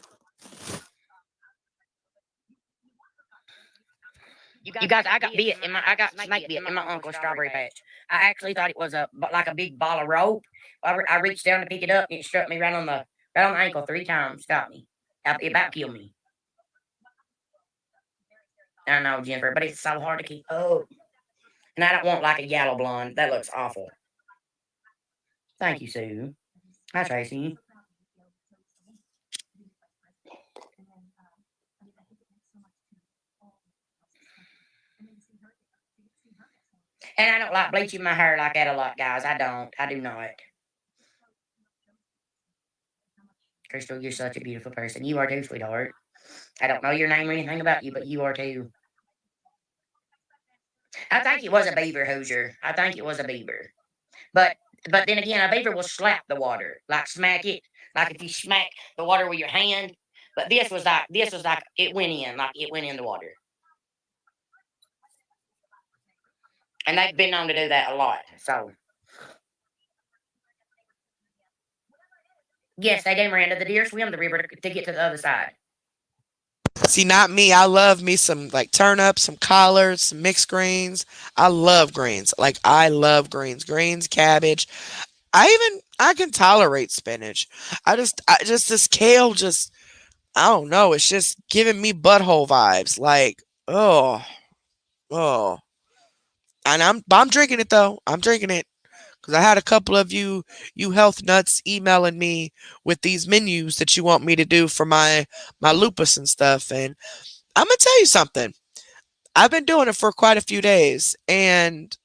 You guys, I got bit in my, I got snake bit in my uncle's strawberry patch. I actually thought it was like a big ball of rope. I reached down to pick it up, and it struck me right on the ankle 3 times. Got me. It about killed me. I know, Jennifer, but it's so hard to keep up. And I don't want like a yellow blonde. That looks awful. Thank you, Sue. Hi, Tracy. And I don't like bleaching my hair like that a lot, guys. I don't. I do not. Crystal, you're such a beautiful person. You are too, sweetheart. I don't know your name or anything about you, but you are too. I think it was a beaver, Hoosier. I think it was a beaver. But then again, a beaver will slap the water, like smack it, like if you smack the water with your hand. But this was like it went in, like it went in the water. And they've been known to do that a lot. So yes, they did, Miranda. The deer swim the river to get to the other side. See, not me. I love me some like turnips, some collards, some mixed greens. I love greens. Like I love greens, cabbage. I can tolerate spinach. I just this kale just I don't know. It's just giving me butthole vibes. Like oh, and I'm drinking it though. I'm drinking it because I had a couple of you health nuts emailing me with these menus that you want me to do for my lupus and stuff. And I'm gonna tell you something. I've been doing it for quite a few days, and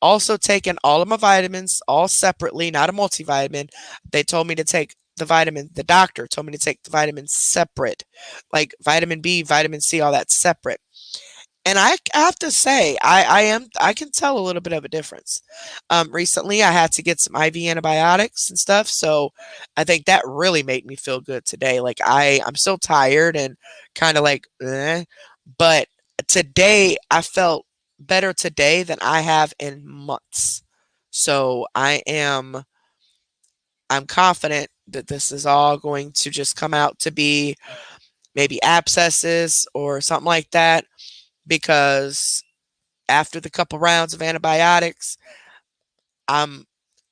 also taking all of my vitamins all separately, not a multivitamin. They told me to take the doctor told me to take the vitamins separate, like vitamin B, vitamin C, all that separate. And I have to say, I can tell a little bit of a difference. Recently, I had to get some IV antibiotics and stuff, so I think that really made me feel good today. Like I'm still tired and kind of like, but today I felt better today than I have in months. So I'm confident that this is all going to just come out to be maybe abscesses or something like that because after the couple rounds of antibiotics, I'm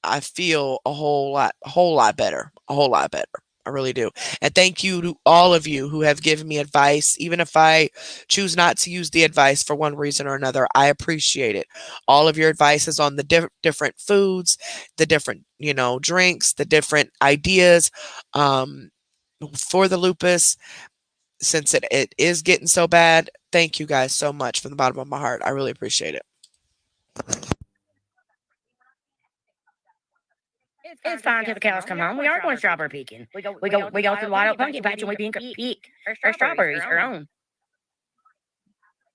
I feel a whole lot better, a whole lot better. I really do. And thank you to all of you who have given me advice. Even if I choose not to use the advice for one reason or another, I appreciate it. All of your advice is on the different foods, the different, drinks, the different ideas um, for the lupus. Since it is getting so bad, thank you guys so much from the bottom of my heart. I really appreciate it. It's fine till the cows come home. We are going strawberry picking. We go through the wild oak pumpkin patch and we pick our strawberries, our own.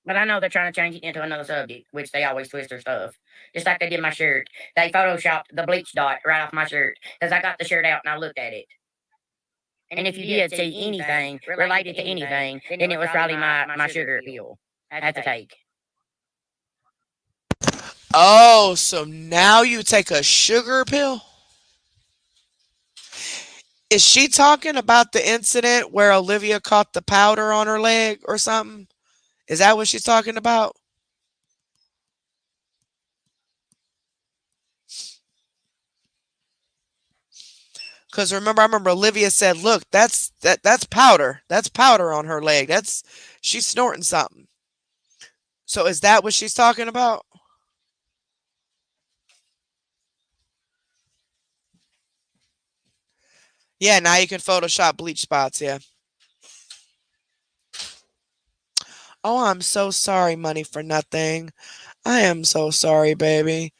But I know they're trying to change it into another subject, which they always twist their stuff. Just like they did my shirt. They photoshopped the bleach dot right off my shirt because I got the shirt out and I looked at it. And if you did see anything related to anything, then it was probably my sugar pill I had to take. Oh, so now you take a sugar pill? Is she talking about the incident where Olivia caught the powder on her leg or something? Is that what she's talking about? Because I remember Olivia said, "Look, that's powder. That's powder on her leg. That's she's snorting something." So is that what she's talking about? Yeah, now you can Photoshop bleach spots. Yeah. Oh, I'm so sorry, money for nothing. I am so sorry, baby.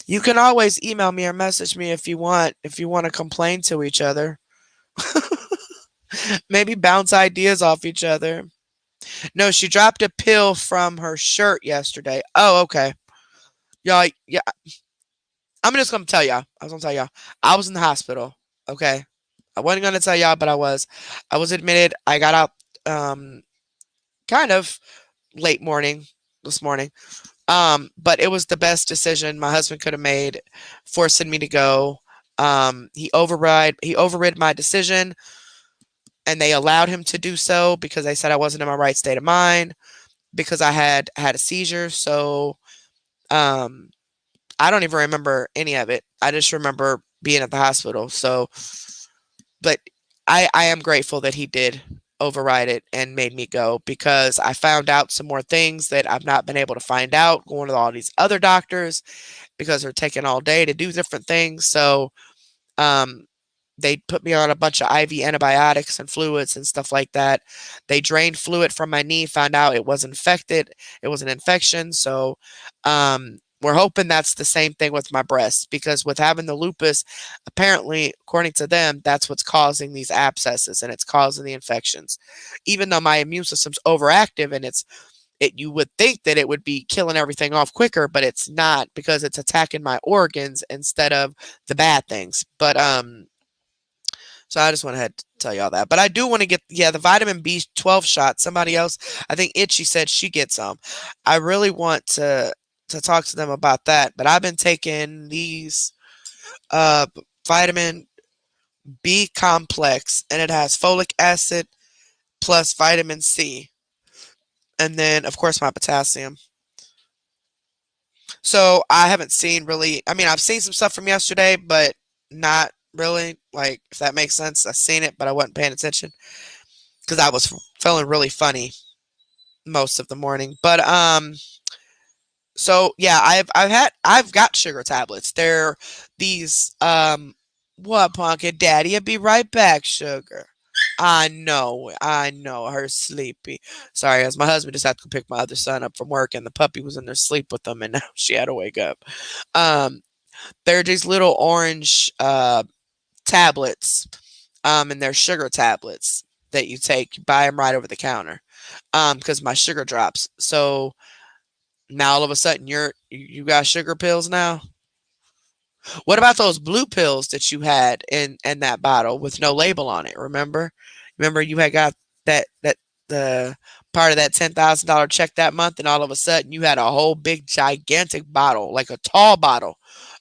You can always email me or message me if you want to complain to each other. Maybe bounce ideas off each other. No, she dropped a pill from her shirt yesterday. Oh, okay. Y'all, yeah, I'm just gonna tell y'all. I was gonna tell y'all. I was in the hospital. Okay. I wasn't gonna tell y'all, but I was. I was admitted. I got out kind of late morning this morning. But it was the best decision my husband could have made, forcing me to go. He overrid my decision, and they allowed him to do so because they said I wasn't in my right state of mind because I had a seizure. So um, I don't even remember any of it. I just remember being at the hospital. So, but I am grateful that he did override it and made me go because I found out some more things that I've not been able to find out going to all these other doctors because they're taking all day to do different things. So um, they put me on a bunch of IV antibiotics and fluids and stuff like that. They drained fluid from my knee, found out it was infected. It was an infection. So we're hoping that's the same thing with my breast because with having the lupus, apparently, according to them, that's what's causing these abscesses and it's causing the infections. Even though my immune system's overactive and you would think that it would be killing everything off quicker, but it's not because it's attacking my organs instead of the bad things. But so I just went ahead to tell y'all that. But I do want to get the vitamin B12 shot. Somebody else, I think Itchy said she gets some. I really want to talk to them about that. But I've been taking these uh vitamin B complex and it has folic acid plus vitamin C. And then of course my potassium. So I haven't seen really I mean I've seen some stuff from yesterday, but not really. Like if that makes sense. I've seen it, but I wasn't paying attention because I was feeling really funny most of the morning. But so yeah, I've got sugar tablets. They're these what pumpkin daddy, I'll be right back, sugar. I know, her sleepy. Sorry, as my husband just had to pick my other son up from work and the puppy was in there sleep with them and now she had to wake up. Um they're these little orange tablets, and they're sugar tablets that you take. You buy them right over the counter, because my sugar drops. So now all of a sudden you got sugar pills now. What about those blue pills that you had in that bottle with no label on it? Remember you had got that the part of that $10,000 check that month, and all of a sudden you had a whole big gigantic bottle, like a tall bottle,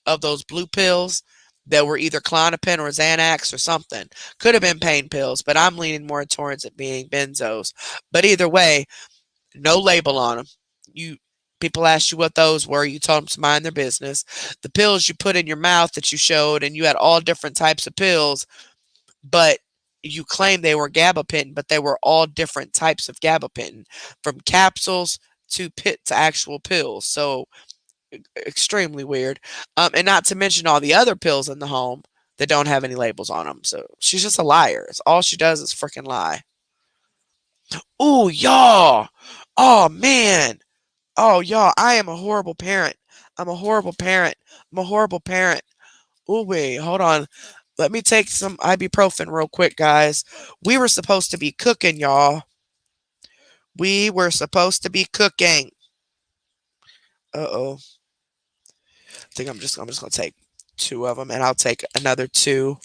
of those blue pills that were either Clonopin or Xanax or something. Could have been pain pills, but I'm leaning more towards it being benzos. But either way, no label on them. You People asked you what those were. You told them to mind their business. The pills you put in your mouth that you showed, and you had all different types of pills, but you claimed they were gabapentin, but they were all different types of gabapentin, from capsules to actual pills. So extremely weird. And not to mention all the other pills in the home that don't have any labels on them. So she's just a liar. It's all she does is freaking lie. Ooh, y'all. Oh man. Oh, y'all, I am a horrible parent. I'm a horrible parent. I'm a horrible parent. Ooh, wait, hold on. Let me take some ibuprofen real quick, guys. We were supposed to be cooking, y'all. We were supposed to be cooking. Uh-oh. I think I'm just gonna take 2 of them, and I'll take another 2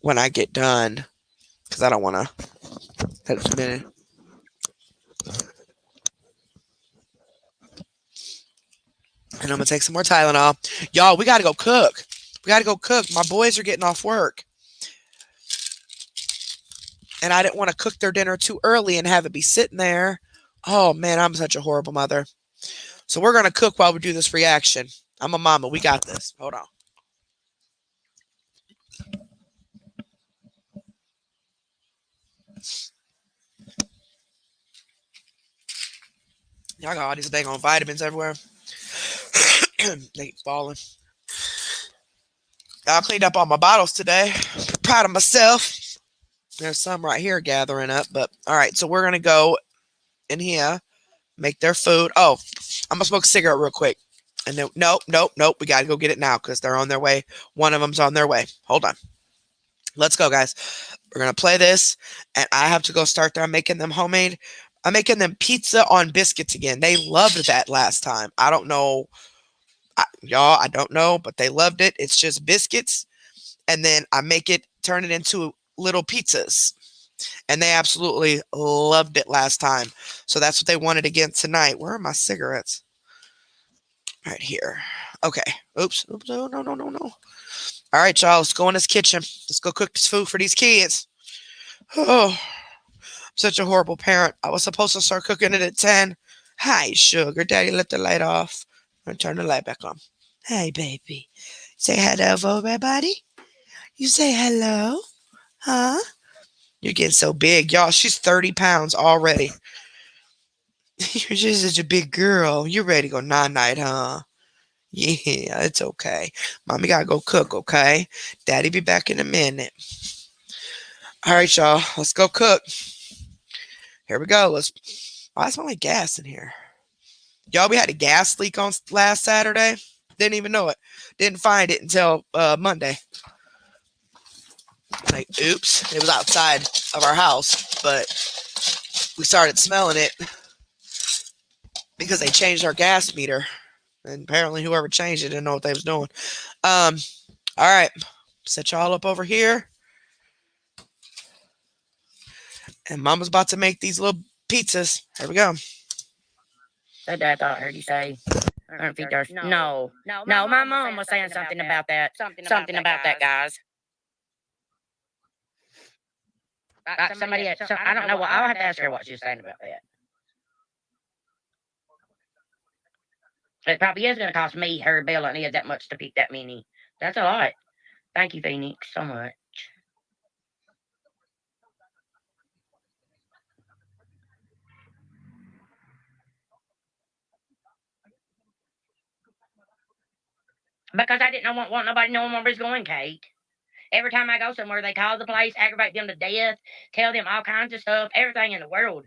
when I get done, because I don't want to. That's a minute. And I'm gonna take some more Tylenol. Y'all, we gotta go cook. We gotta go cook. My boys are getting off work, and I didn't want to cook their dinner too early and have it be sitting there. Oh man, I'm such a horrible mother. So we're gonna cook while we do this reaction. I'm a mama. We got this. Hold on. Y'all got all these dang on vitamins everywhere. They keep falling. I cleaned up all my bottles today. Proud of myself. There's some right here gathering up, but all right. So we're gonna go in here, make their food. Oh, I'm gonna smoke a cigarette real quick. And then nope. We gotta go get it now because they're on their way. One of them's on their way. Hold on. Let's go, guys. We're gonna play this, and I have to go start there. I'm making them homemade. I'm making them pizza on biscuits again. They loved that last time. I don't know, y'all. I don't know, but they loved it. It's just biscuits, and then I make it, turn it into little pizzas, and they absolutely loved it last time. So that's what they wanted again tonight. Where are my cigarettes? Right here. Okay. Oops. No. All right, y'all. Let's go in this kitchen. Let's go cook this food for these kids. Oh, I'm such a horrible parent. I was supposed to start cooking it at 10. Hi, sugar. Daddy, let the light off. And turn the light back on. Hey, baby. Say hello for everybody. You say hello. Huh? You're getting so big. Y'all, she's 30 pounds already. You're just such a big girl. You're ready to go night-night, huh? Yeah, it's okay. Mommy gotta go cook, okay? Daddy be back in a minute. All right, y'all. Let's go cook. Here we go. Why is like gas in here? Y'all, we had a gas leak on last Saturday. Didn't even know it. Didn't find it until Monday. Like, oops. It was outside of our house, but we started smelling it because they changed our gas meter. And apparently whoever changed it didn't know what they was doing. All right. Set y'all up over here. And Mama's about to make these little pizzas. Here we go. That I thought I heard you say. No. My mom was saying something about that. Something about that, guys. Somebody had, I don't know what, I'll have to ask her what she was saying about that. It probably is going to cost me, her, Bella, and Ed that much to pick that many. That's a lot. Thank you, Phoenix, so much. Because I didn't want nobody knowing where I was going, Kate. Every time I go somewhere, they call the place, aggravate them to death, tell them all kinds of stuff, everything in the world.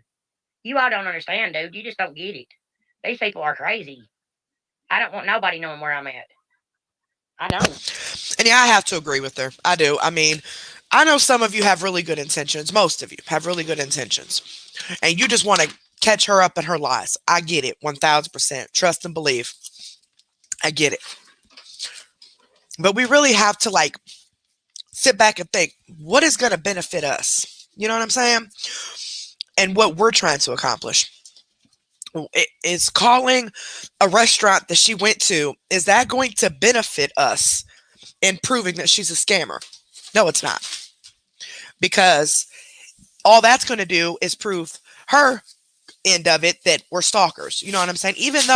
You all don't understand, dude. You just don't get it. These people are crazy. I don't want nobody knowing where I'm at. I don't. And yeah, I have to agree with her. I do. I mean, I know some of you have really good intentions. Most of you have really good intentions. And you just want to catch her up in her lies. I get it. 1000%. Trust and believe. I get it. But we really have to like sit back and think, what is going to benefit us? You know what I'm saying? And what we're trying to accomplish. Is calling a restaurant that she went to, is that going to benefit us in proving that she's a scammer? No, it's not. Because all that's going to do is prove her end of it that we're stalkers. You know what I'm saying? Even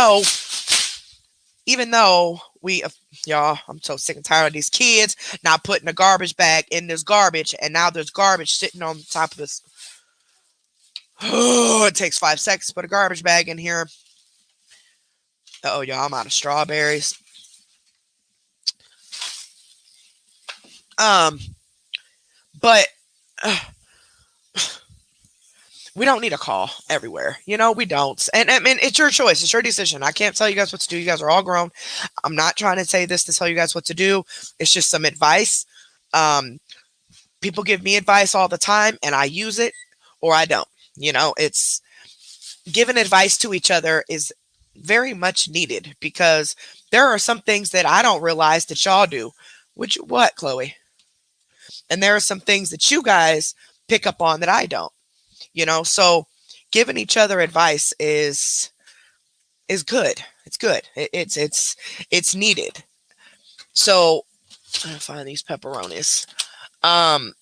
though we, y'all, I'm so sick and tired of these kids not putting a garbage bag in this garbage, and now there's garbage sitting on top of this. Oh, it takes 5 seconds to put a garbage bag in here. Oh, y'all, I'm out of strawberries. Um, but uh, we don't need a call everywhere. We don't. And I mean, it's your choice. It's your decision. I can't tell you guys what to do. You guys are all grown. I'm not trying to say this to tell you guys what to do. It's just some advice. Um, People give me advice all the time, and I use it or I don't. It's giving advice to each other is very much needed because there are some things that I don't realize that y'all do. Which what, Chloe? And there are some things that you guys pick up on that I don't. So giving each other advice is good. It's good. It's needed. So I'm gonna find these pepperonis. Um,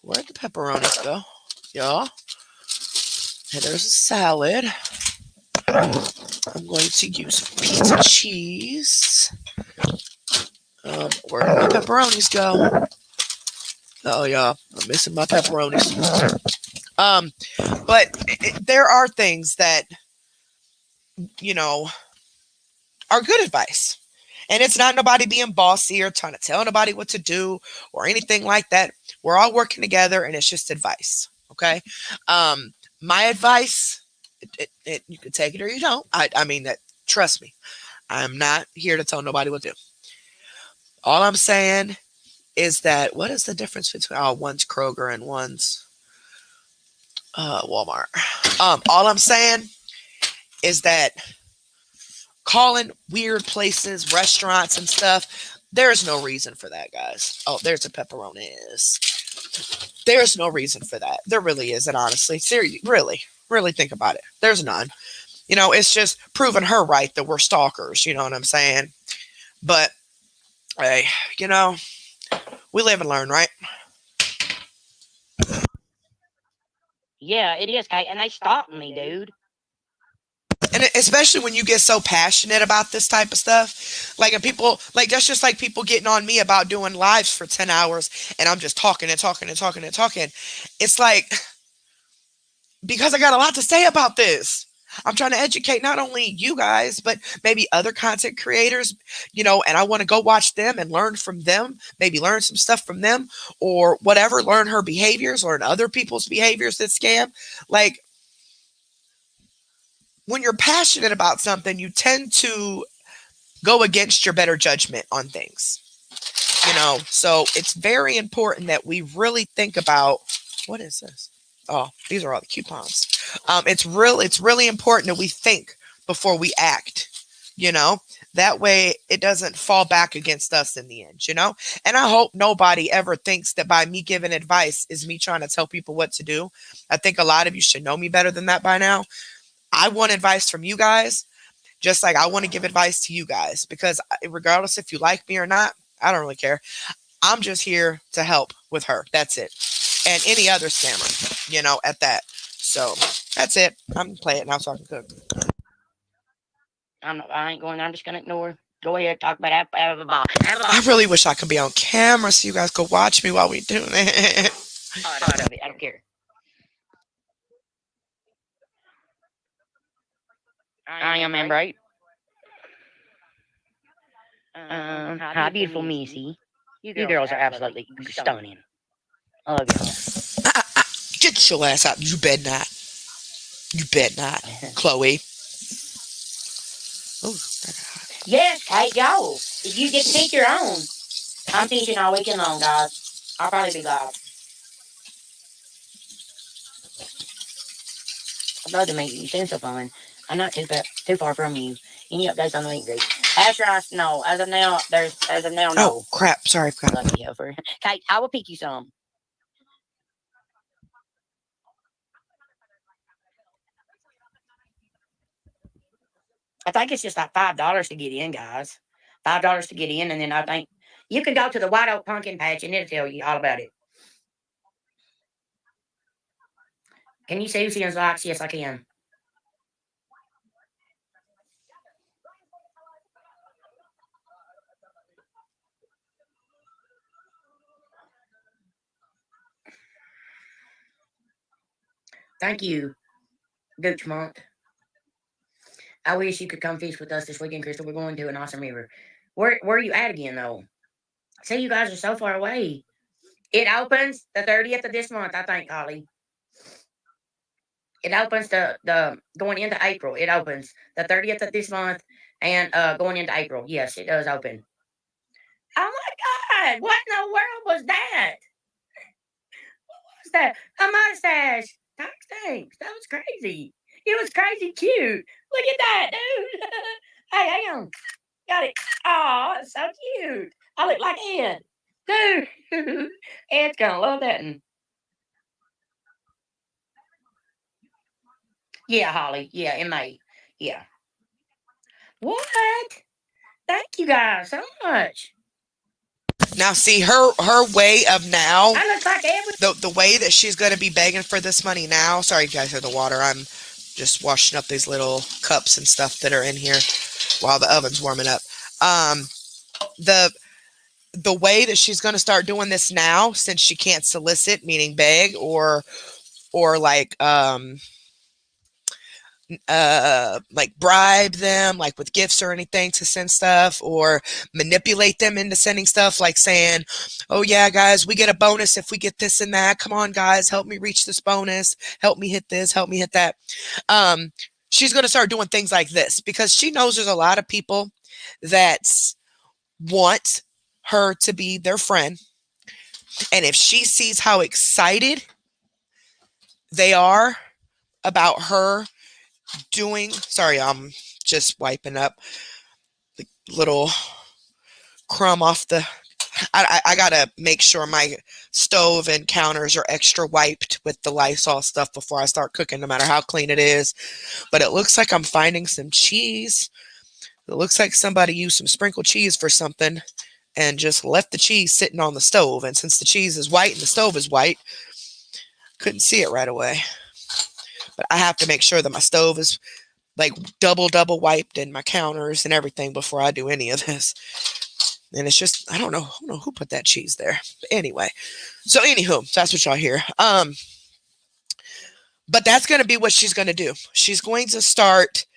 where'd the pepperonis go? Y'all. And there's a salad. I'm going to use pizza cheese. Where did my pepperonis go? Oh, y'all, I'm missing my pepperonis. But there are things that, you know, are good advice. And it's not nobody being bossy or trying to tell nobody what to do or anything like that. We're all working together and it's just advice. Okay. My advice, you can take it or you don't. I mean that, trust me, I'm not here to tell nobody what to do. All I'm saying is that what is the difference between one's Kroger and one's Walmart? All I'm saying is that calling weird places, restaurants and stuff, there's no reason for that, guys. Oh, there's a pepperonis. There's no reason for that. There really isn't, honestly. Seriously, really think about it. There's none. It's just proving her right that we're stalkers. You know what I'm saying? But hey, we live and learn, right? Yeah, it is, Kate. And they stopped me, dude. And especially when you get so passionate about this type of stuff, like, and people, like, that's just like people getting on me about doing lives for 10 hours and I'm just talking and talking and talking and talking. It's like, because I got a lot to say about this. I'm trying to educate not only you guys, but maybe other content creators, and I want to go watch them and learn from them, maybe learn some stuff from them or whatever, learn her behaviors, learn other people's behaviors that scam. Like, when you're passionate about something, you tend to go against your better judgment on things, so it's very important that we really think about what is this? Oh, these are all the coupons. It's really important that we think before we act, that way it doesn't fall back against us in the end, and I hope nobody ever thinks that by me giving advice is me trying to tell people what to do. I think a lot of you should know me better than that by now. I want advice from you guys, just like I want to give advice to you guys, because regardless if you like me or not, I don't really care. I'm just here to help with her. That's it. And any other scammer, at that. So that's it. I'm going to play it now so I can cook. I ain't going. I'm just gonna ignore. Go ahead, talk about I really wish I could be on camera so you guys could watch me while we do it. Part of it. I don't care. I am right. Hi, beautiful Missy. You girls are absolutely stunning. I love y'all. Get your ass out. You bet not. You bet not, Chloe. Oh, yes, Kate, y'all. If you get to pick your own. I'm teaching all weekend long, guys. I'll probably be live. I'd love to meet you. You seem so fun. I'm not too far from you. Any updates on the meet greet? After no. As of now, no. Oh, crap. Sorry. Lucky over. Kate, I will pick you some. I think it's just like $5 to get in, guys. $5 to get in, and then I think you can go to the White Oak Pumpkin Patch and it'll tell you all about it. Can you see who sends likes? Yes, I can. Thank you, Goochmont. I wish you could come fish with us this weekend, Crystal. We're going to an awesome river. Where are you at again, though? See, you guys are so far away. It opens the 30th of this month, I think, Holly. It opens the going into April. It opens the 30th of this month and going into April. Yes, it does open. Oh my God! What in the world was that? What was that? A mustache. Thanks. That was crazy. It was crazy cute. Look at that, dude. Hey, hang on. Got it. Oh, it's so cute. I look like Ed. Dude. Ed's gonna love that. Yeah, Holly. Yeah, in May. Yeah. What? Thank you guys so much. Now, see her way of now. I look like Ed. The way that she's going to be begging for this money now. Sorry, you guys, for the water. I'm just washing up these little cups and stuff that are in here while the oven's warming up. The way that she's going to start doing this now, since she can't solicit, meaning beg or like bribe them, like with gifts or anything to send stuff, or manipulate them into sending stuff, like saying, oh yeah guys, we get a bonus if we get this and that, come on guys, help me reach this bonus, help me hit this, help me hit that. She's going to start doing things like this because she knows there's a lot of people that want her to be their friend, and if she sees how excited they are about her doing, sorry, I'm just wiping up the little crumb off the, I gotta make sure my stove and counters are extra wiped with the Lysol stuff before I start cooking, no matter how clean it is. But it looks like I'm finding some cheese. It looks like somebody used some sprinkled cheese for something and just left the cheese sitting on the stove. And since the cheese is white and the stove is white, couldn't see it right away. But I have to make sure that my stove is like double wiped and my counters and everything before I do any of this. And it's just, I don't know who put that cheese there. But anyway, so anywho, that's what y'all hear. But that's going to be what she's going to do. She's going to start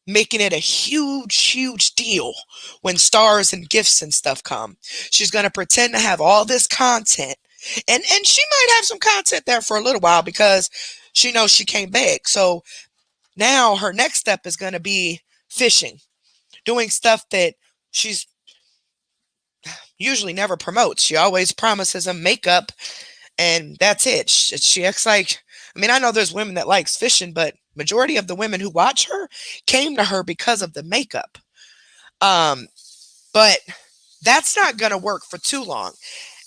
making it a huge deal when stars and gifts and stuff come. She's going to pretend to have all this content. And she might have some content there for a little while because she knows she can't beg. So now her next step is going to be fishing, doing stuff that she's usually never promotes. She always promises them makeup, and that's it. She acts like, I mean, I know there's women that likes fishing, but majority of the women who watch her came to her because of the makeup. But that's not going to work for too long,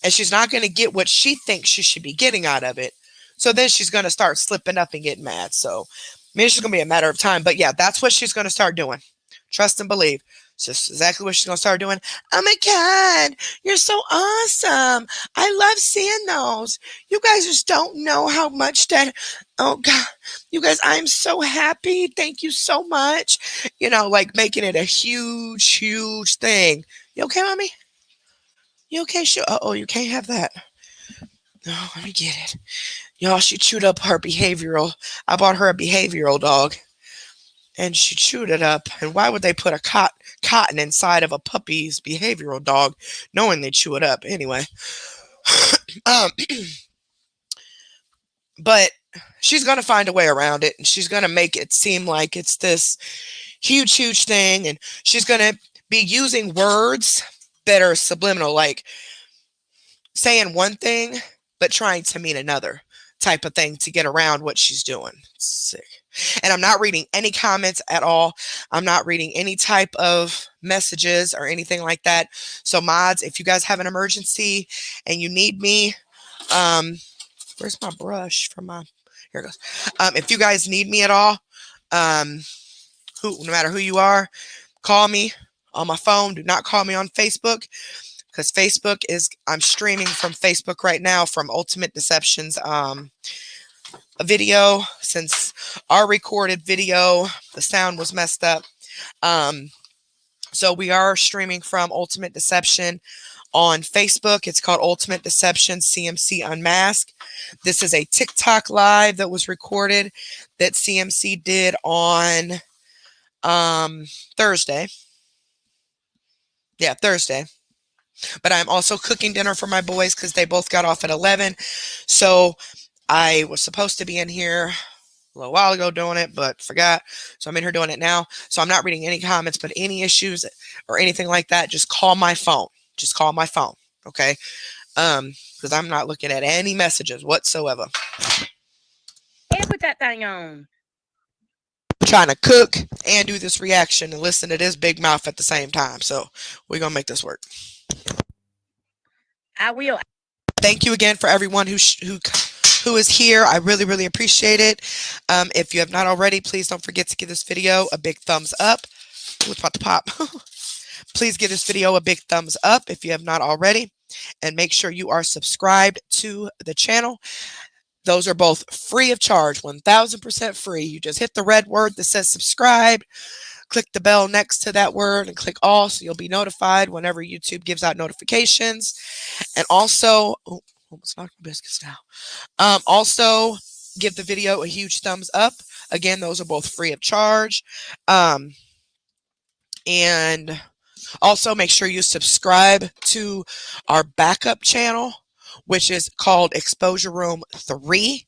and she's not going to get what she thinks she should be getting out of it. So then she's going to start slipping up and getting mad. So maybe it's just going to be a matter of time. But yeah, that's what she's going to start doing. Trust and believe. It's just exactly what she's going to start doing. Oh my God, you're so awesome. I love seeing those. You guys just don't know how much that, oh God, you guys, I'm so happy. Thank you so much. You know, like making it a huge thing. You okay, mommy? You okay? Sure. Uh-oh, you can't have that. No, let me get it. Y'all, she chewed up her behavioral. I bought her a behavioral dog, and she chewed it up. And why would they put a cotton inside of a puppy's behavioral dog, knowing they chew it up? Anyway, but she's going to find a way around it, and she's going to make it seem like it's this huge thing, and she's going to be using words that are subliminal, like saying one thing but trying to mean another type of thing to get around what she's doing. It's sick. And I'm not reading any comments at all. I'm not reading any type of messages or anything like that. So mods, if you guys have an emergency and you need me, where's my brush for my, here it goes. If you guys need me at all, no matter who you are, call me on my phone. Do not call me on Facebook, because Facebook is, I'm streaming from Facebook right now from Ultimate Deception's a video, since our recorded video, the sound was messed up. So we are streaming from Ultimate Deception on Facebook. It's called Ultimate Deception CMC Unmasked. This is a TikTok live that was recorded that CMC did on Thursday. Yeah, Thursday. But I'm also cooking dinner for my boys because they both got off at 11. So I was supposed to be in here a little while ago doing it, but forgot. So I'm in here doing it now. So I'm not reading any comments, but any issues or anything like that, just call my phone. Just call my phone. Okay. Because I'm not looking at any messages whatsoever. Yeah, put that thing on. I'm trying to cook and do this reaction and listen to this big mouth at the same time. So we're gonna make this work. I will. Thank you again for everyone who is here. I really, really appreciate it. If you have not already, please don't forget to give this video a big thumbs up. Ooh, it's about to pop. Please give this video a big thumbs up if you have not already. And make sure you are subscribed to the channel. Those are both free of charge, 1000% free. You just hit the red word that says subscribe. Click the bell next to that word and click all so you'll be notified whenever YouTube gives out notifications. And also, oh, almost knocked my biscuits down. Also, give the video a huge thumbs up. Again, those are both free of charge. And also make sure you subscribe to our backup channel, which is called Exposure Room 3.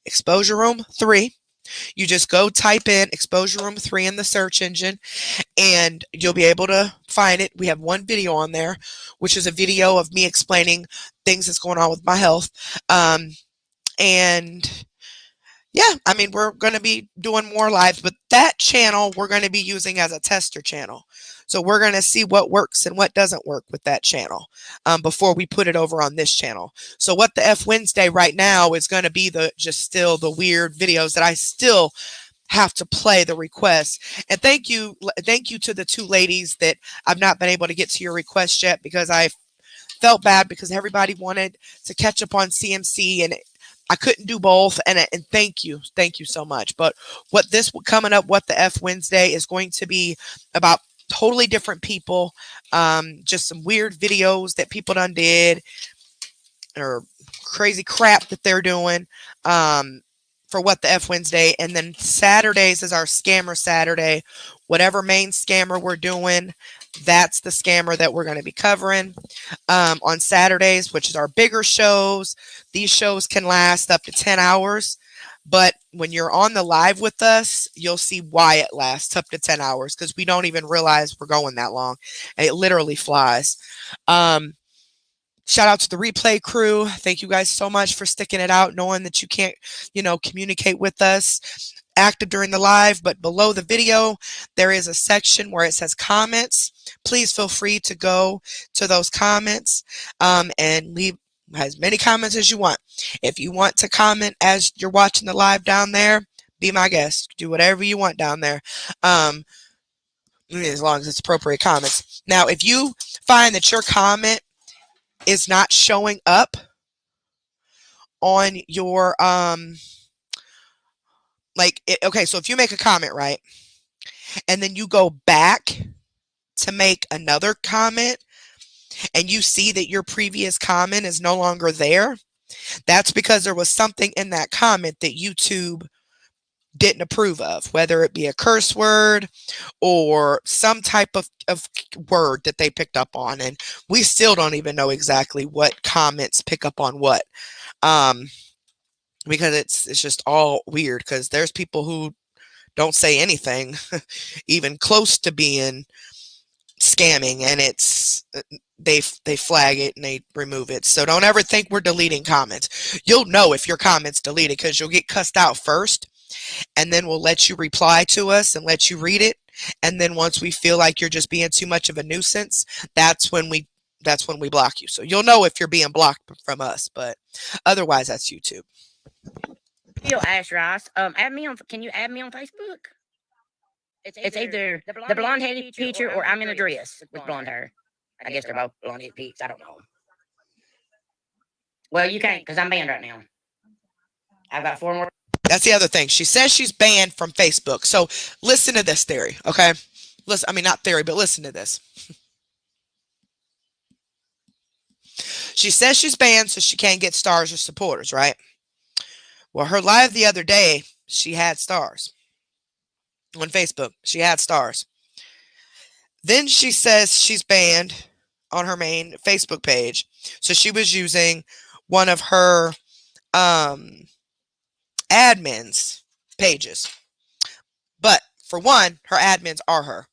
Exposure Room 3. You just go type in Exposure Room 3 in the search engine and you'll be able to find it. We have one video on there, which is a video of me explaining things that's going on with my health. And yeah, I mean, we're going to be doing more lives, but that channel we're going to be using as a tester channel. So we're going to see what works and what doesn't work with that channel before we put it over on this channel. So what the F Wednesday right now is going to be still the weird videos that I still have to play the requests. And thank you to the two ladies that I've not been able to get to your request yet because I felt bad because everybody wanted to catch up on CMC and I couldn't do both, and thank you so much. But what the F Wednesday is going to be about totally different people, just some weird videos that people done did, or crazy crap that they're doing, for what the F Wednesday, and then Saturdays is our scammer Saturday. Whatever main scammer we're doing, that's the scammer that we're going to be covering on Saturdays, which is our bigger shows. These shows can last up to 10 hours. But when you're on the live with us, you'll see why it lasts up to 10 hours because we don't even realize we're going that long. And it literally flies. Shout out to the replay crew. Thank you guys so much for sticking it out, knowing that you can't, communicate with us active during the live, but below the video, there is a section where it says comments. Please feel free to go to those comments and leave as many comments as you want. If you want to comment as you're watching the live down there, be my guest. Do whatever you want down there. As long as it's appropriate comments. Now, if you find that your comment is not showing up on your okay, so if you make a comment, right, and then you go back to make another comment and you see that your previous comment is no longer there, that's because there was something in that comment that YouTube didn't approve of, whether it be a curse word or some type of word that they picked up on. And we still don't even know exactly what comments pick up on what. Because it's just all weird because there's people who don't say anything even close to being scamming, and it's they flag it and they remove it. So don't ever think we're deleting comments. You'll know if your comment's deleted because you'll get cussed out first, and then we'll let you reply to us and let you read it. And then once we feel like you're just being too much of a nuisance, that's when we block you. So you'll know if you're being blocked from us, but otherwise that's YouTube. Yo, Ash Rice, can you add me on Facebook? It's either the blonde-headed picture or I'm in a dress with blonde hair. I guess they're both blonde-headed peaks. I don't know. Well, you can't because I'm banned right now. I've got 4 more. That's the other thing. She says she's banned from Facebook. So listen to this theory, okay? Listen, I mean, not theory, but listen to this. She says she's banned so she can't get stars or supporters, right? Well, her live the other day, she had stars on Facebook. She had stars. Then she says she's banned on her main Facebook page. So she was using one of her admins pages. But for one, her admins are her.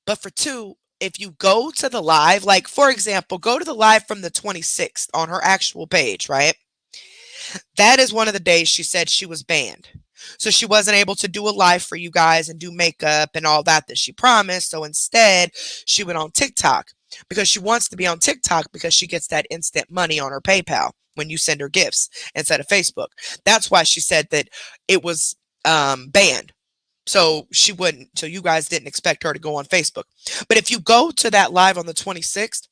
But for two, if you go to the live, like for example, go to the live from the 26th on her actual page, right? That is one of the days she said she was banned. So she wasn't able to do a live for you guys and do makeup and all that she promised. So instead, she went on TikTok because she wants to be on TikTok because she gets that instant money on her PayPal when you send her gifts instead of Facebook. That's why she said that it was banned. So she wouldn't, so you guys didn't expect her to go on Facebook. But if you go to that live on the 26th,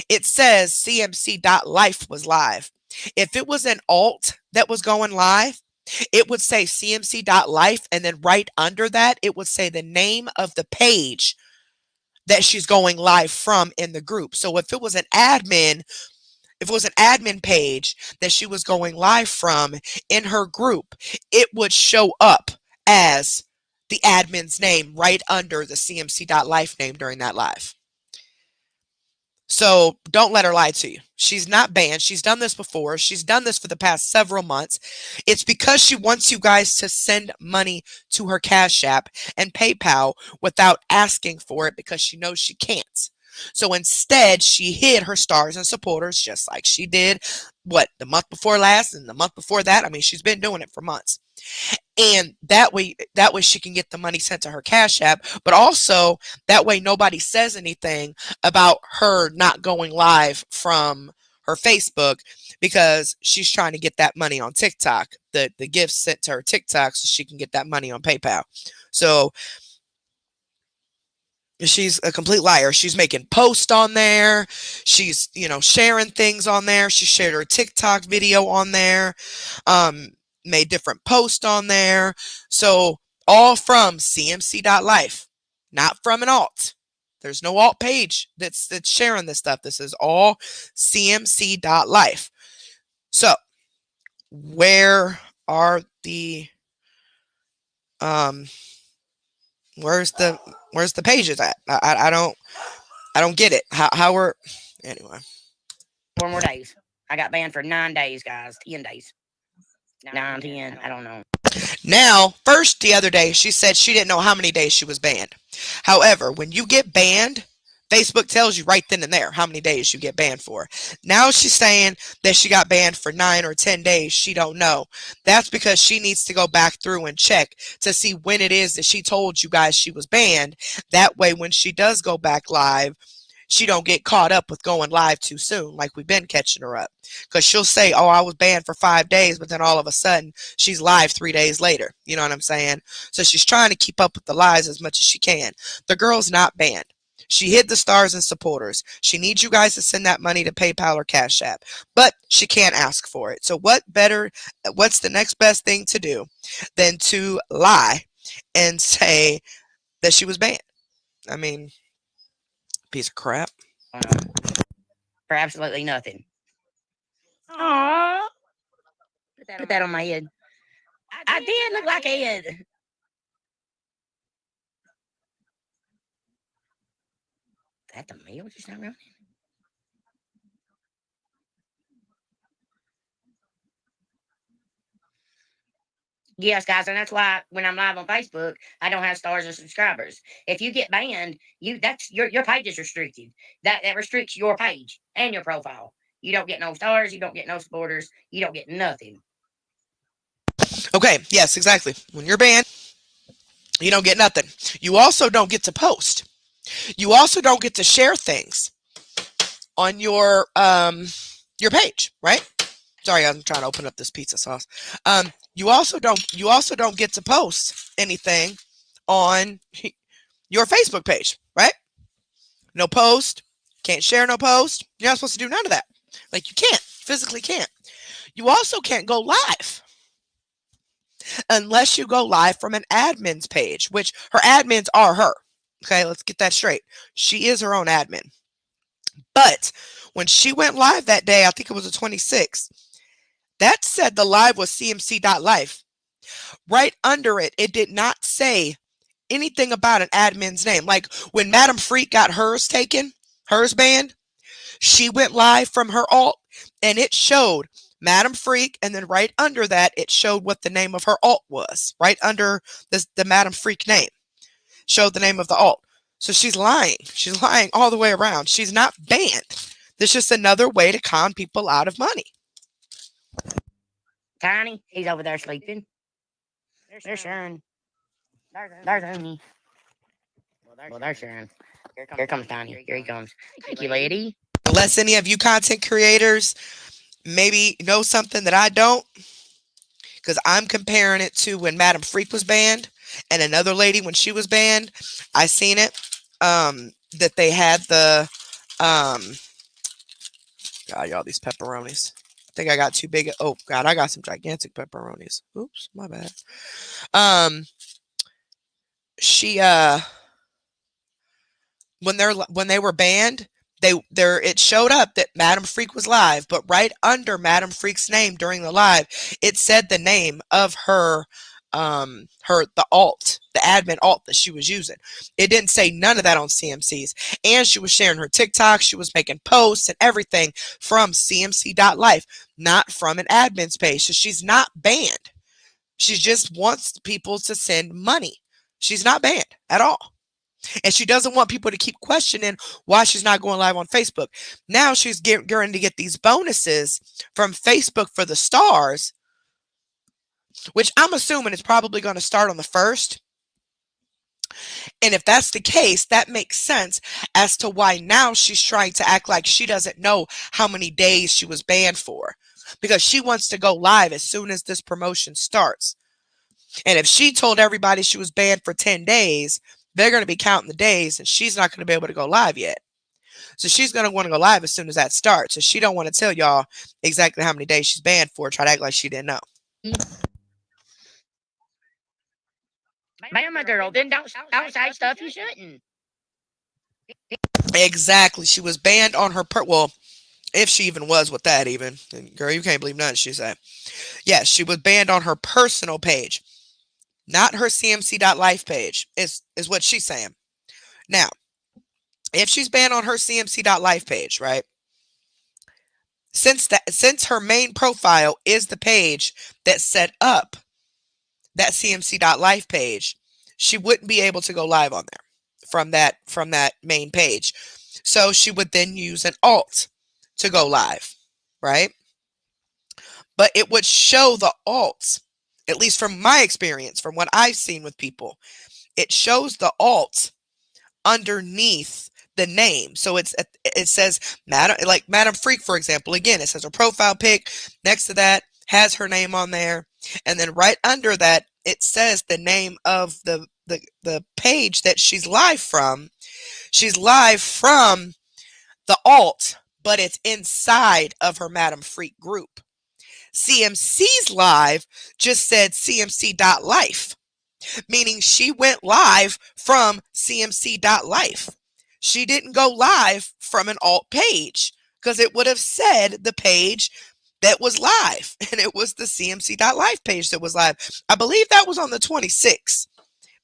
it says cmc.life was live. If it was an alt that was going live, it would say cmc.life, and then right under that, it would say the name of the page that she's going live from in the group. So if it was an admin page that she was going live from in her group, it would show up as the admin's name right under the cmc.life name during that live. So don't let her lie to you. She's not banned. She's done this before. She's done this for the past several months. It's because she wants you guys to send money to her Cash App and PayPal without asking for it because she knows she can't. So instead, she hid her stars and supporters just like she did, the month before last and the month before that. I mean, she's been doing it for months. And that way she can get the money sent to her Cash App, but also that way nobody says anything about her not going live from her Facebook because she's trying to get that money on TikTok, the gifts sent to her TikTok so she can get that money on PayPal. So she's a complete liar. She's making posts on there. She's, sharing things on there. She shared her TikTok video on there. Made different posts on there. So all from cmc.life, not from an alt. There's no alt page that's sharing this stuff. This is all cmc.life. So where are the where's the pages at? I don't get it. How are anyway. 4 more days. I got banned for 9 days, guys. 10 days. 9, 10, I don't know. Now, first the other day, she said she didn't know how many days she was banned. However, when you get banned, Facebook tells you right then and there how many days you get banned for. Now she's saying that she got banned for 9 or 10 days. She don't know. That's because she needs to go back through and check to see when it is that she told you guys she was banned. That way, when she does go back live, she don't get caught up with going live too soon, like we've been catching her up. Because she'll say, oh, I was banned for 5 days, but then all of a sudden, she's live 3 days later. You know what I'm saying? So she's trying to keep up with the lies as much as she can. The girl's not banned. She hid the stars and supporters. She needs you guys to send that money to PayPal or Cash App, but she can't ask for it. So what's the next best thing to do than to lie and say that she was banned? I mean, piece of crap. For absolutely nothing. Aww. Put that on my head. I did look like a head. Is that the mail just not running? Yes, guys, and that's why when I'm live on Facebook, I don't have stars or subscribers. If you get banned, that's your page is restricted. That restricts your page and your profile. You don't get no stars, you don't get no supporters, you don't get nothing. Okay, yes, exactly. When you're banned, you don't get nothing. You also don't get to post. You also don't get to share things on your page, right? Sorry, I'm trying to open up this pizza sauce. You also don't get to post anything on your Facebook page, right? No post, can't share no post. You're not supposed to do none of that. Like you can't, physically can't. You also can't go live unless you go live from an admin's page, which her admins are her. Okay, let's get that straight. She is her own admin. But When she went live that day, I think it was the 26th, that said the live was cmc.life. Right under it, it did not say anything about an admin's name. Like when Madam Freak got hers taken, hers banned, she went live from her alt and it showed Madam Freak, and then right under that, it showed what the name of her alt was. Right under the Madam Freak name showed the name of the alt. So she's lying. She's lying all the way around. She's not banned. This is just another way to con people out of money. Tiny, he's over there sleeping. There's Sharon. There's Amy. Well, there's Sharon. Here comes Tiny. Here he comes. Thank you, lady. Unless any of you content creators maybe know something that I don't, because I'm comparing it to when Madam Freak was banned and another lady when she was banned. I seen it, that they had the, God, y'all, these pepperonis. I think I got too big. Oh, God, I got some gigantic pepperonis. Oops, my bad. She, when they were banned, it showed up that Madam Freak was live, but right under Madam Freak's name during the live, it said the name of her the alt, the admin alt that she was using. It didn't say none of that on CMC's, and she was sharing her TikTok. She was making posts and everything from cmc.life, not from an admin's page. So she's not banned. She just wants people to send money. She's not banned at all. And she doesn't want people to keep questioning why she's not going live on Facebook. Now she's going to get these bonuses from Facebook for the stars, which I'm assuming is probably going to start on the 1st. And if that's the case, that makes sense as to why now she's trying to act like she doesn't know how many days she was banned for, because she wants to go live as soon as this promotion starts. And if she told everybody she was banned for 10 days, they're going to be counting the days, and she's not going to be able to go live yet. So she's going to want to go live as soon as that starts. So she don't want to tell y'all exactly how many days she's banned for, try to act like she didn't know. Ban my girl, then don't say stuff you shouldn't. Exactly. She was banned on her well, if she even was with that even. And girl, you can't believe nothing she said. Yes, she was banned on her personal page, not her cmc.life page, is what she's saying. Now, if she's banned on her cmc.life page, right? Since her main profile is the page that set up that cmc.life page, she wouldn't be able to go live on there from that main page. So she would then use an alt to go live, right? But it would show the alts, at least from my experience, from what I've seen with people, it shows the alt underneath the name. So it says Madam Freak, for example. Again, it says her profile pic. Next to that has her name on there, and then right under that it says the name of the page that she's live from. She's live from the alt, but it's inside of her Madam Freak group. CMC's live just said cmc.life, meaning she went live from cmc.life. She didn't go live from an alt page, because it would have said the page that was live, and it was the cmc.life page that was live. I believe that was on the 26th.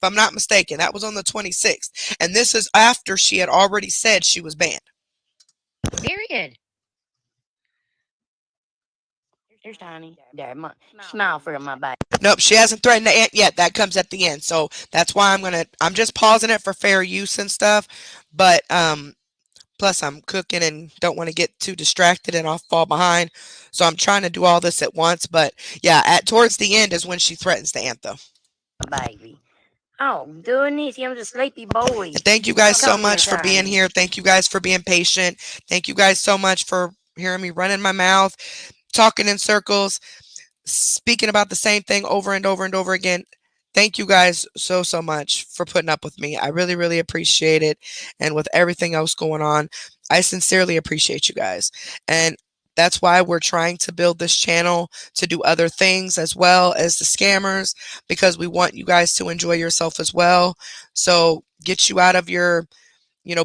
If I'm not mistaken, that was on the 26th. And this is after she had already said she was banned. Period. There's Tiny. There, smile for my back. Nope, she hasn't threatened the ant yet. That comes at the end. So that's why I'm just pausing it for fair use and stuff. But plus I'm cooking and don't want to get too distracted and I'll fall behind. So I'm trying to do all this at once. But yeah, towards the end is when she threatens the ant, though. Baby. Oh, doing this. I'm a sleepy boy. And thank you guys so much for being here. Thank you guys for being patient. Thank you guys so much for hearing me running my mouth, talking in circles, speaking about the same thing over and over and over again. Thank you guys so much for putting up with me. I really, really appreciate it. And with everything else going on, I sincerely appreciate you guys. And that's why we're trying to build this channel to do other things as well as the scammers, because we want you guys to enjoy yourself as well. So get you out of your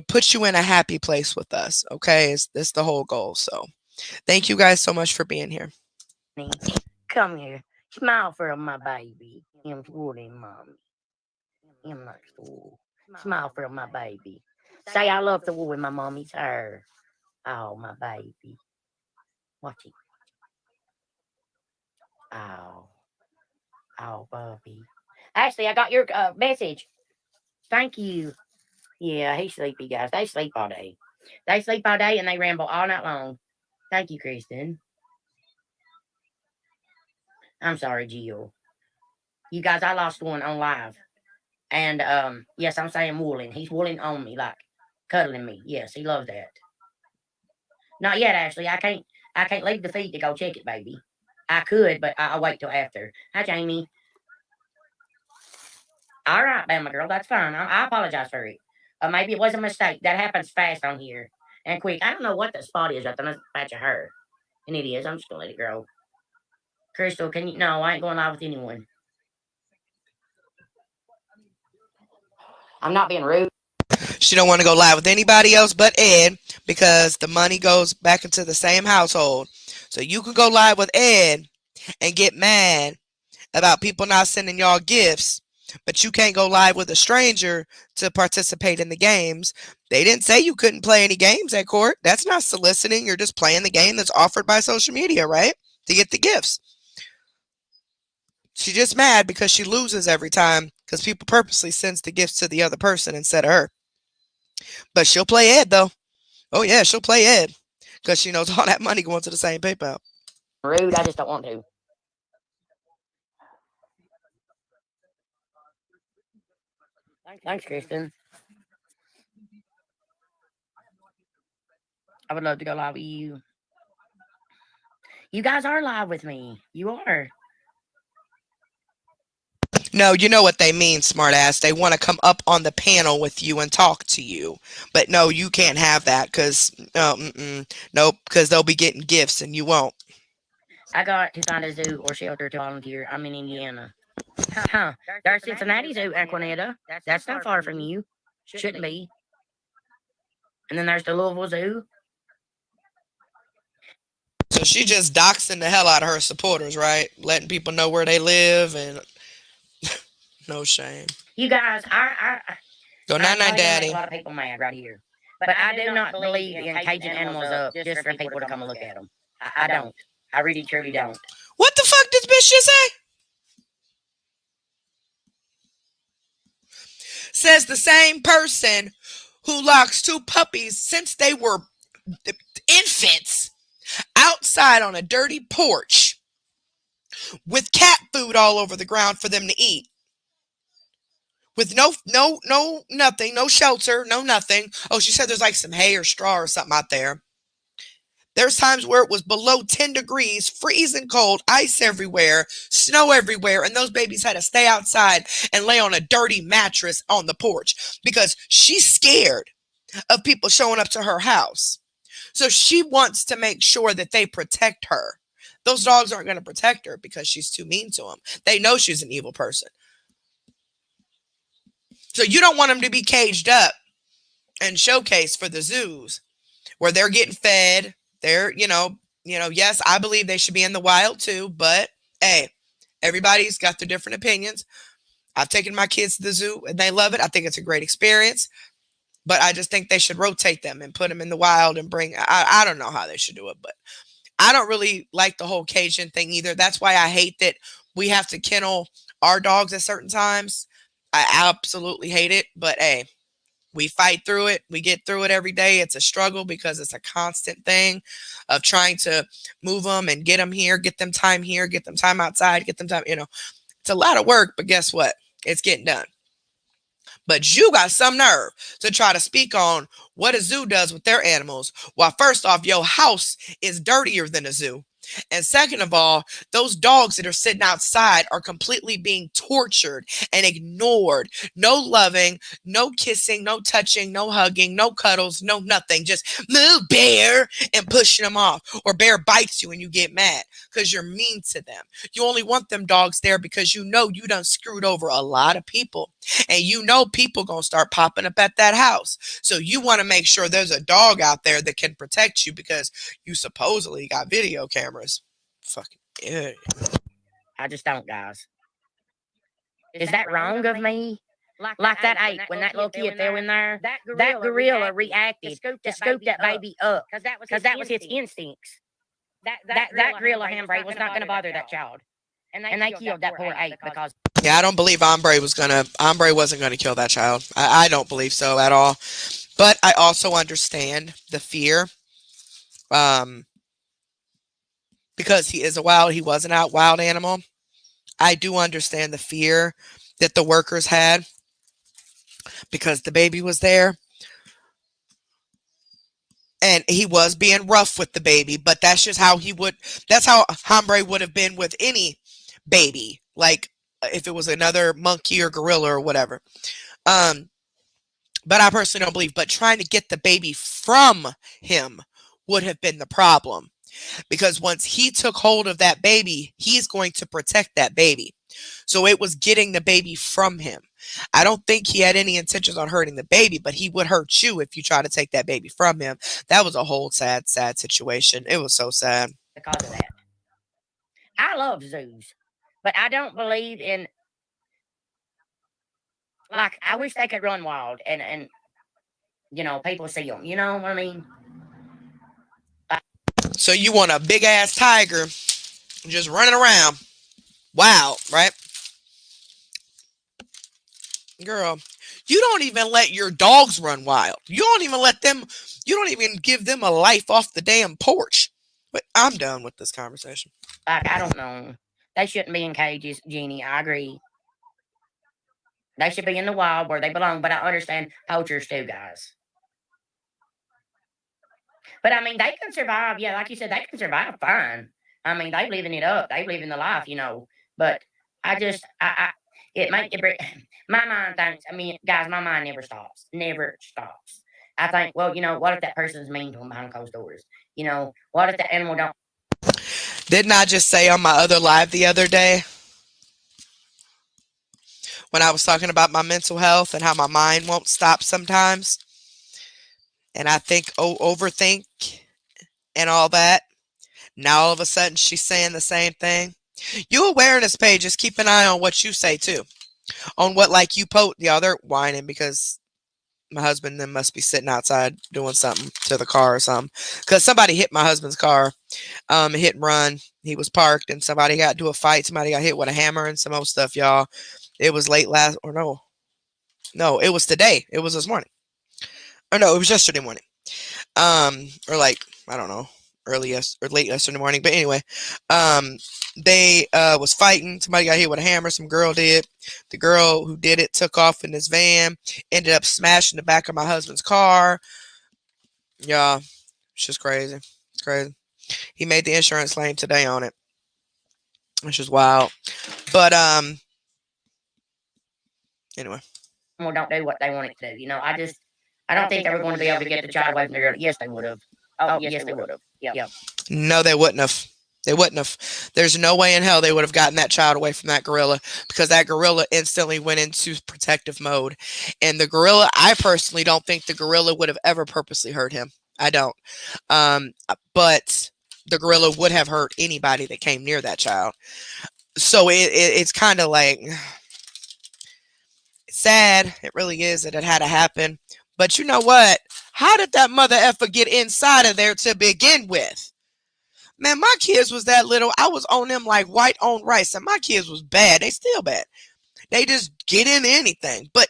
put you in a happy place with us. Okay, it's the whole goal. So thank you guys so much for being here. Come here. Smile for my baby. Him swooling, mommy. Him not swole. Smile for my baby. Say I love to woo in my mommy's hair. Oh, my baby. Watch it. Oh. Oh, Bubby. Ashley, I got your message. Thank you. Yeah, he's sleepy, guys. They sleep all day. They sleep all day and they ramble all night long. Thank you, Kristen. I'm sorry, Jill. You guys, I lost one on live. And yes, I'm saying wooling. He's wooling on me, like cuddling me. Yes, he loves that. Not yet, Ashley. I can't leave the feed to go check it, baby. I could, but I'll wait till after. Hi, Jamie. All right, Bama girl, that's fine. I apologize for it. Maybe it was a mistake. That happens fast on here and quick. I don't know what the spot is. I thought it's a patch of hair, and it is. I'm just gonna let it grow. Crystal, can you? No, I ain't going live with anyone. I'm not being rude. She don't want to go live with anybody else but Ed because the money goes back into the same household. So you can go live with Ed and get mad about people not sending y'all gifts, but you can't go live with a stranger to participate in the games. They didn't say you couldn't play any games at court. That's not soliciting. You're just playing the game that's offered by social media, right? To get the gifts. She's just mad because she loses every time because people purposely sends the gifts to the other person instead of her. But she'll play Ed though. Oh yeah, she'll play Ed because she knows all that money going to the same PayPal. Rude. I just don't want to. Thanks, Kristen. I would love to go live with you. You guys are live with me. You are. No, you know what they mean, smartass. They want to come up on the panel with you and talk to you. But no, you can't have that because nope, because they'll be getting gifts and you won't. I got to find a zoo or shelter to volunteer. I'm in Indiana. Huh. There's Cincinnati Zoo, Aquanetta. That's not far from you. Shouldn't be. And then there's the Louisville Zoo. So she just doxing the hell out of her supporters, right? Letting people know where they live and no shame. You guys, Go night night, make daddy. a lot of people mad right here. But I do not believe in caging animals up just for people to come and look at them. I don't. I really truly don't. What the fuck did bitch just say? Says the same person who locks two puppies since they were infants outside on a dirty porch with cat food all over the ground for them to eat. With no nothing, no shelter, no nothing. Oh, she said there's like some hay or straw or something out there. There's times where it was below 10 degrees, freezing cold, ice everywhere, snow everywhere, and those babies had to stay outside and lay on a dirty mattress on the porch because she's scared of people showing up to her house. So she wants to make sure that they protect her. Those dogs aren't going to protect her because she's too mean to them. They know she's an evil person. So you don't want them to be caged up and showcased for the zoos where they're getting fed. They're, yes, I believe they should be in the wild too, but hey, everybody's got their different opinions. I've taken my kids to the zoo and they love it. I think it's a great experience, but I just think they should rotate them and put them in the wild and I don't know how they should do it, but I don't really like the whole Cajun thing either. That's why I hate that we have to kennel our dogs at certain times. I absolutely hate it, but hey, we fight through it. We get through it every day. It's a struggle because it's a constant thing of trying to move them and get them here, get them time here, get them time outside, get them time, it's a lot of work, but guess what? It's getting done. But you got some nerve to try to speak on what a zoo does with their animals. While first off, your house is dirtier than a zoo. And second of all, those dogs that are sitting outside are completely being tortured and ignored. No loving, no kissing, no touching, no hugging, no cuddles, no nothing. Just move, bear, and pushing them off. Or bear bites you and you get mad because you're mean to them. You only want them dogs there because you know you done screwed over a lot of people. And you know people gonna start popping up at that house. So you want to make sure there's a dog out there that can protect you because you supposedly got video cameras. Fucking yeah. I just don't, guys. Is that wrong of me? Like that ape, when that little kid fell in there, that gorilla reacted to scoop that baby up because that was his instincts. That gorilla handbrake was not going to bother that child, and they killed that poor ape because. Yeah, I don't believe Ombre wasn't gonna kill that child. I don't believe so at all. But I also understand the fear. Um, because he is he was an out wild animal. I do understand the fear that the workers had because the baby was there. And he was being rough with the baby, but that's just how that's how Hombre would have been with any baby. Like if it was another monkey or gorilla or whatever. But I personally don't believe, but trying to get the baby from him would have been the problem. Because once he took hold of that baby, he's going to protect that baby. So it was getting the baby from him. I don't think he had any intentions on hurting the baby, but he would hurt you if you try to take that baby from him. That was a whole sad situation. It was so sad. Because of that. I love zoos, but I don't believe in, like, I wish they could run wild and people see them. You know what I mean? So you want a big ass tiger just running around. Wow, right? Girl, you don't even let your dogs run wild. You don't even give them a life off the damn porch. But I'm done with this conversation. Like, I don't know. They shouldn't be in cages, Jeannie. I agree. They should be in the wild where they belong, but I understand poachers too, guys. But I mean, they can survive. Yeah, like you said, they can survive fine. I mean, they living it up. They living the life, But I just, my mind thinks. I mean, guys, my mind never stops. Never stops. I think, well, what if that person's mean to them behind closed doors? What if the animal don't? Didn't I just say on my other live the other day when I was talking about my mental health and how my mind won't stop sometimes? And I overthink and all that. Now all of a sudden she's saying the same thing. You awareness pages, keep an eye on what you say too. On what like you post. Y'all, they're whining because my husband then must be sitting outside doing something to the car or something. Because somebody hit my husband's car. Hit and run. He was parked and somebody got into a fight. Somebody got hit with a hammer and some old stuff, y'all. It was late no, it was today. It was this morning. Or no, it was yesterday morning. Or like, I don't know, late yesterday morning. But anyway, they was fighting. Somebody got hit with a hammer. Some girl did. The girl who did it took off in this van. Ended up smashing the back of my husband's car. Yeah, it's just crazy. It's crazy. He made the insurance claim today on it. Which is wild. But anyway. Well, don't do what they want it to do. I don't think they were going to be able to get the child away from the girl. Yes, they would have. Oh, yes, they would have. Yeah. No, they wouldn't have. They wouldn't have. There's no way in hell they would have gotten that child away from that gorilla because that gorilla instantly went into protective mode. And the gorilla, I personally don't think the gorilla would have ever purposely hurt him. I don't. But the gorilla would have hurt anybody that came near that child. So it's kind of like sad. It really is that it had to happen. But you know what? How did that mother effer get inside of there to begin with? Man, my kids was that little. I was on them like white on rice. And my kids was bad. They still bad. They just get in anything. But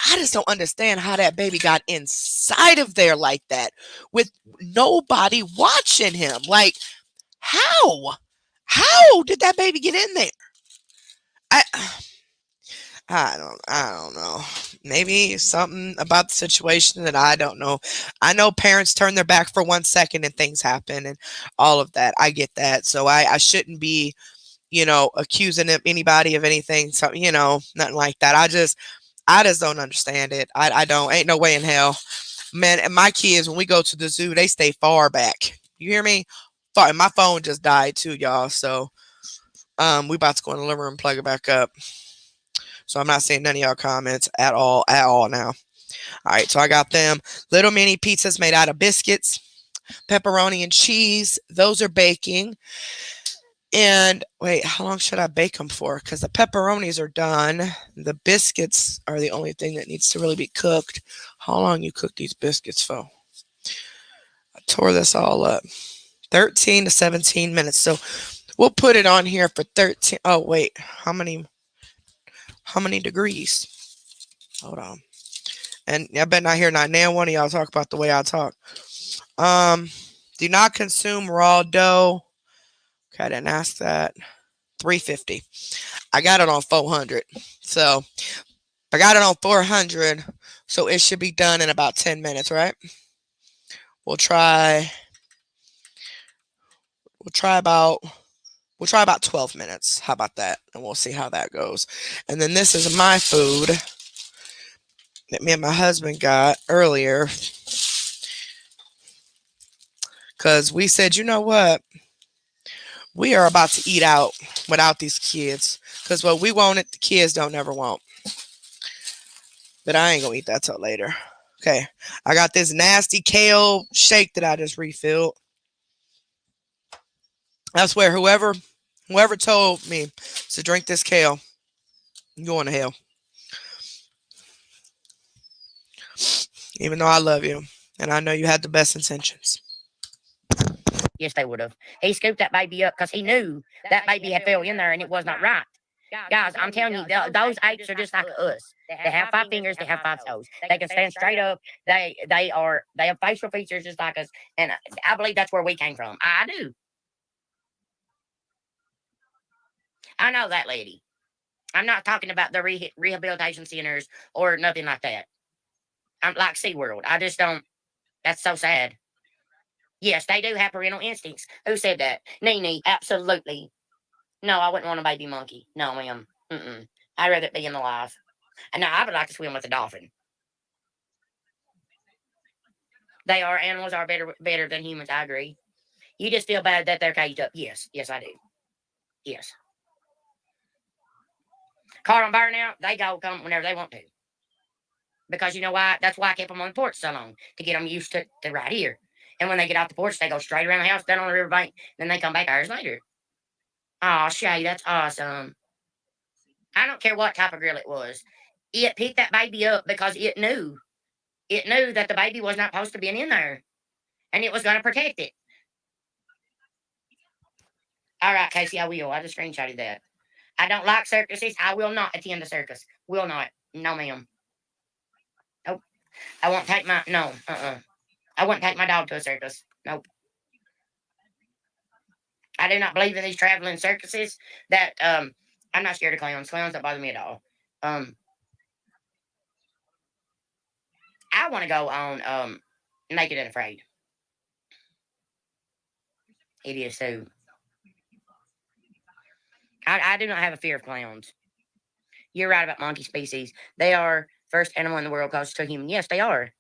I just don't understand how that baby got inside of there like that with nobody watching him. Like, how? How did that baby get in there? I don't know. Maybe something about the situation that I don't know. I know parents turn their back for 1 second and things happen and all of that. I get that. So I shouldn't be, accusing anybody of anything. So, nothing like that. I just don't understand it. I don't. Ain't no way in hell. Man, and my kids, when we go to the zoo, they stay far back. You hear me? Far. And my phone just died too, y'all. So we about to go in the living room and plug it back up. So I'm not seeing none of y'all comments at all now. All right, so I got them little mini pizzas made out of biscuits, pepperoni and cheese. Those are baking. And wait, how long should I bake them for? Because the pepperonis are done. The biscuits are the only thing that needs to really be cooked. How long you cook these biscuits for? I tore this all up. 13 to 17 minutes. So we'll put it on here for 13. Oh wait, how many degrees? Hold on. And I bet not hear not now one of y'all talk about the way I talk. Um, do not consume raw dough. Okay, I didn't ask that. 350. I got it on 400. So I got it on 400. So it should be done in about 10 minutes, right? We'll try. We'll try about. We'll try about 12 minutes. How about that? And we'll see how that goes. And then this is my food that me and my husband got earlier. Because we said, you know what? We are about to eat out without these kids. Because what we wanted, the kids don't never want. But I ain't going to eat that till later. Okay. I got this nasty kale shake that I just refilled. I swear, whoever told me to drink this kale, you going to hell. Even though I love you. And I know you had the best intentions. Yes, they would have. He scooped that baby up because he knew that baby had fell in there and it was not right. Guys, I'm telling you, those apes are just like us. They have 5 fingers, they have 5 toes. They can stand straight up. They have facial features just like us, and I believe that's where we came from. I do. I know that, lady. I'm not talking about the rehabilitation centers or nothing like that. I'm like SeaWorld. I just don't. That's so sad. Yes, they do have parental instincts. Who said that? Nene, absolutely. No, I wouldn't want a baby monkey. No, ma'am. Mm-mm. I'd rather it be in the life. And now I would like to swim with a dolphin. They are animals are better than humans. I agree. You just feel bad that they're caged up. Yes, yes, I do. Yes. Car on burnout, they go come whenever they want to. Because you know why? That's why I kept them on the porch so long to get them used to right here. And when they get off the porch, they go straight around the house, down on the riverbank. Then they come back hours later. Oh, Shay, that's awesome. I don't care what type of grill it was. It picked that baby up because it knew. It knew that the baby was not supposed to be in there. And it was going to protect it. All right, Casey, I will. I just screenshotted that. I don't like circuses. I will not attend a circus. Will not. No, ma'am. Nope. I won't take my no. I wouldn't take my dog to a circus. Nope. I do not believe in these traveling circuses. That I'm not scared of clowns. Clowns don't bother me at all. Um, I want to go on Naked and Afraid. It is too. I do not have a fear of clowns. You're right about monkey species. They are first animal in the world close to human. Yes, they are.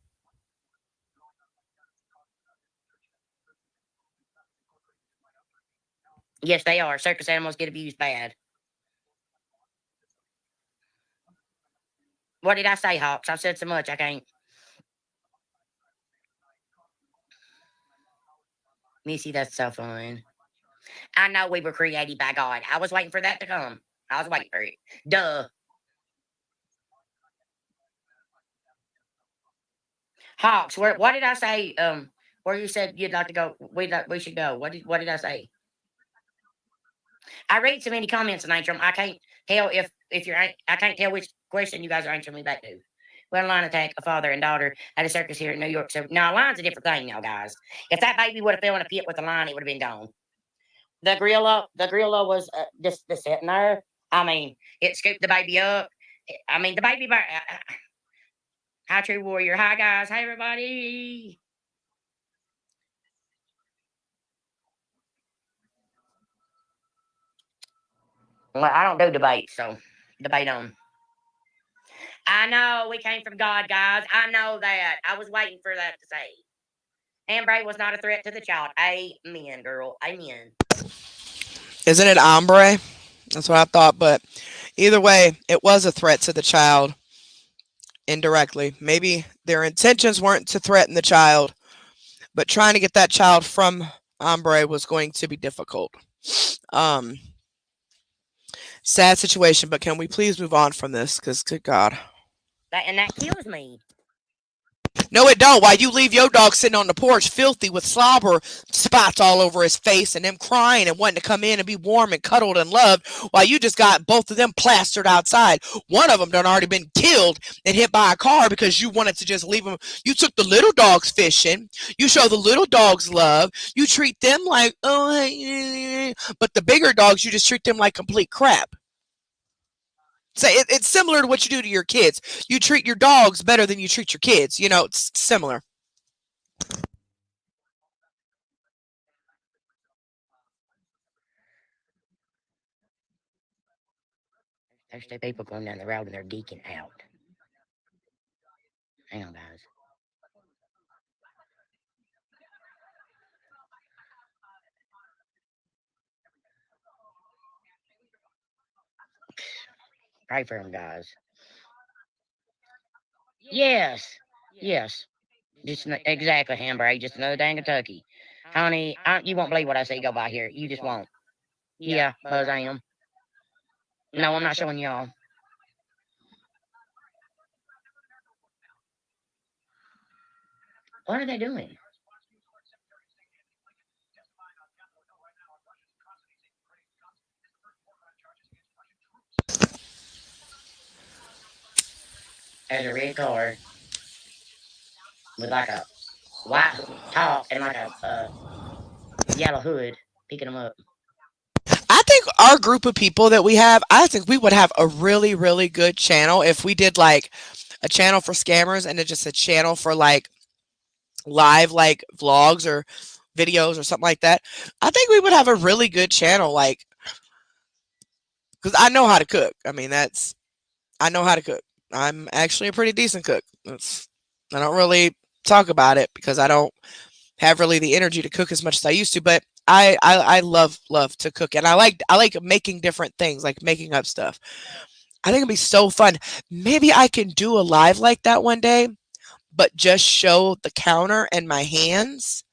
Yes, they are. Circus animals get abused bad. What did I say, Hawks? I've said so much I can't. Missy, that's so fun. I know we were created by God. I was waiting for that to come. I was waiting for it. Duh. Hawks, what did I say? Where you said you'd like to go? We should go. What did I say? I read so many comments on Antrim. I can't tell if you're. I can't tell which question you guys are answering me back to. Well, line attack a father and daughter at a circus here in New York. So now a line's a different thing now, guys. If that baby would have fell in a pit with a line, it would have been gone. The gorilla was just sitting there. I mean, it scooped the baby up. I mean, the baby. Hi, True Warrior. Hi, guys. Hey, everybody. Well, I don't do debates, so debate on. I know we came from God, guys. I know that. I was waiting for that to say. Ambre was not a threat to the child. Amen, girl. Amen. Isn't it hombre? That's what I thought. But either way, it was a threat to the child indirectly. Maybe their intentions weren't to threaten the child, but trying to get that child from hombre was going to be difficult. Um, Sad situation, but can we please move on from this? Because, good God. That kills me. No, it don't. Why you leave your dog sitting on the porch filthy with slobber spots all over his face and him crying and wanting to come in and be warm and cuddled and loved while you just got both of them plastered outside. One of them done already been killed and hit by a car because you wanted to just leave them. You took the little dogs fishing. You show the little dogs love. You treat them like, oh, hey, but the bigger dogs, you just treat them like complete crap. So it's similar to what you do to your kids. You treat your dogs better than you treat your kids. You know, it's similar. There's two people going down the road and they're geeking out. Hang on, guys. Pray for them, guys. Yes. Yes. Exactly, Hamburg. Just another day in Kentucky. Honey, you won't believe what I see go by here. You just won't. Yeah, Buzz, I am. No, I'm not showing y'all. What are they doing? There's a red car with like a white top and like a yellow hood picking them up. I think our group of people that we have, I think we would have a really, really good channel if we did like a channel for scammers and then just a channel for like live like vlogs or videos or something like that. I think we would have a really good channel, like because I know how to cook. I mean, I know how to cook. I'm actually a pretty decent cook. I don't really talk about it because I don't have really the energy to cook as much as I used to, but I love to cook and I like making different things, like making up stuff. I think it'd be so fun. Maybe I can do a live like that one day, but just show the counter and my hands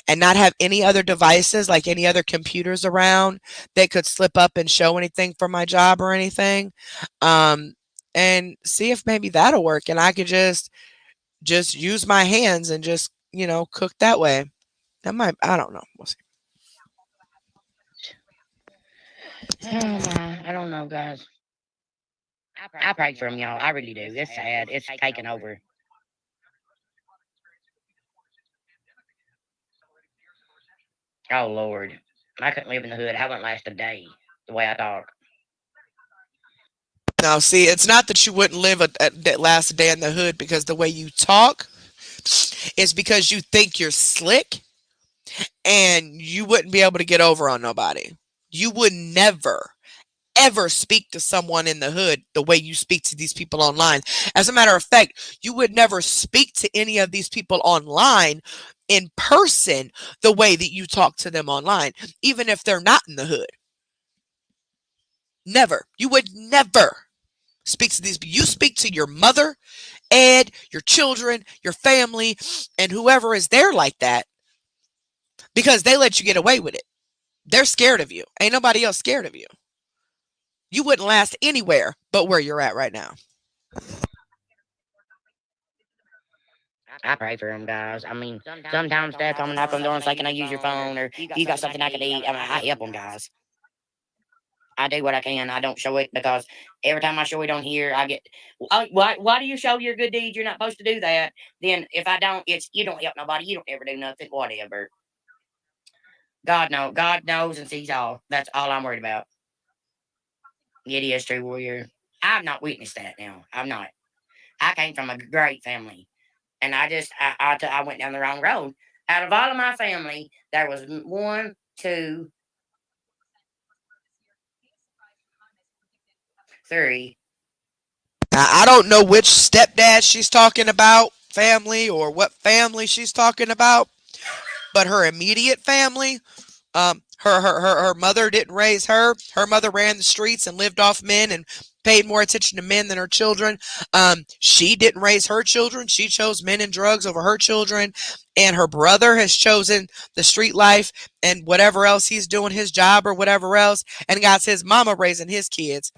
and not have any other devices like any other computers around that could slip up and show anything for my job or anything. Um and see if maybe that'll work and I could just use my hands and just, cook that way. That might, I don't know. We'll see. Oh my, I don't know, guys. I pray for them, y'all. I really do. It's sad. It's taking over. Oh Lord, I couldn't live in the hood. I wouldn't last a day. The way I talk. Now, see, it's not that you wouldn't live that last day in the hood because the way you talk is because you think you're slick and you wouldn't be able to get over on nobody. You would never, ever speak to someone in the hood the way you speak to these people online. As a matter of fact, you would never speak to any of these people online in person the way that you talk to them online, even if they're not in the hood. Never. You would never speak to these. You speak to your mother, Ed, your children, your family, and whoever is there like that because they let you get away with it. They're scared of you. Ain't nobody else scared of you. You wouldn't last anywhere but where you're at right now. I pray for them, guys. I mean, sometimes Dad come and knock on the door and say, "Can I use your phone?" Or "If you got something I can eat?" I mean, I help them, guys. I do what I can. I don't show it because every time I show it on here, I get, oh, why do you show your good deeds? You're not supposed to do that. Then if I don't, it's you don't help nobody. You don't ever do nothing. Whatever. God knows and sees all. That's all I'm worried about. It is true, warrior. I've not witnessed that now. I'm not. I came from a great family, and I went down the wrong road. Out of all of my family, there was one, two, three. Now, I don't know which stepdad she's talking about, family, or what family she's talking about, but her immediate family, her mother didn't raise her. Her mother ran the streets and lived off men and paid more attention to men than her children. She didn't raise her children. She chose men and drugs over her children. And her brother has chosen the street life and whatever else he's doing, his job or whatever else, and got his mama raising his kids.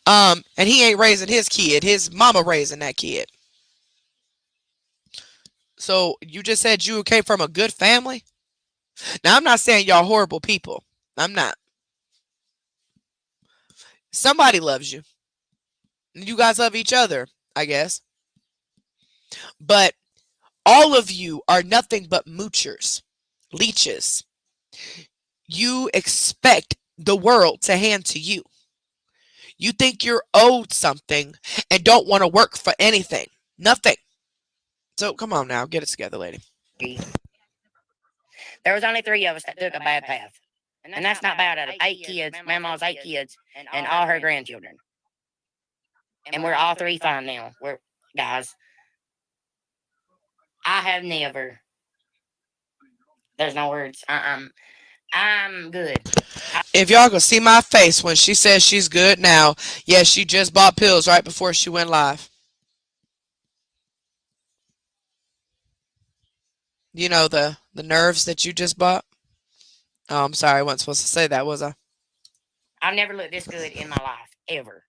And he ain't raising his kid. His mama raising that kid. So you just said you came from a good family? Now I'm not saying y'all horrible people. I'm not. Somebody loves you. You guys love each other, I guess. But all of you are nothing but moochers, leeches. You expect the world to hand to you. You think you're owed something and don't want to work for anything. Nothing. So come on now, get it together, lady. There was only three of us that took a bad path. And that's not bad out of 8 kids, Mama's 8 kids, and all her grandchildren. And we're all three fine now. We're guys. I have never. There's no words. I'm good. If y'all can see my face when she says she's good now, yes, she just bought pills right before she went live. You know the nerves that you just bought? Oh, I'm sorry, I wasn't supposed to say that, was I? I've never looked this good in my life, ever.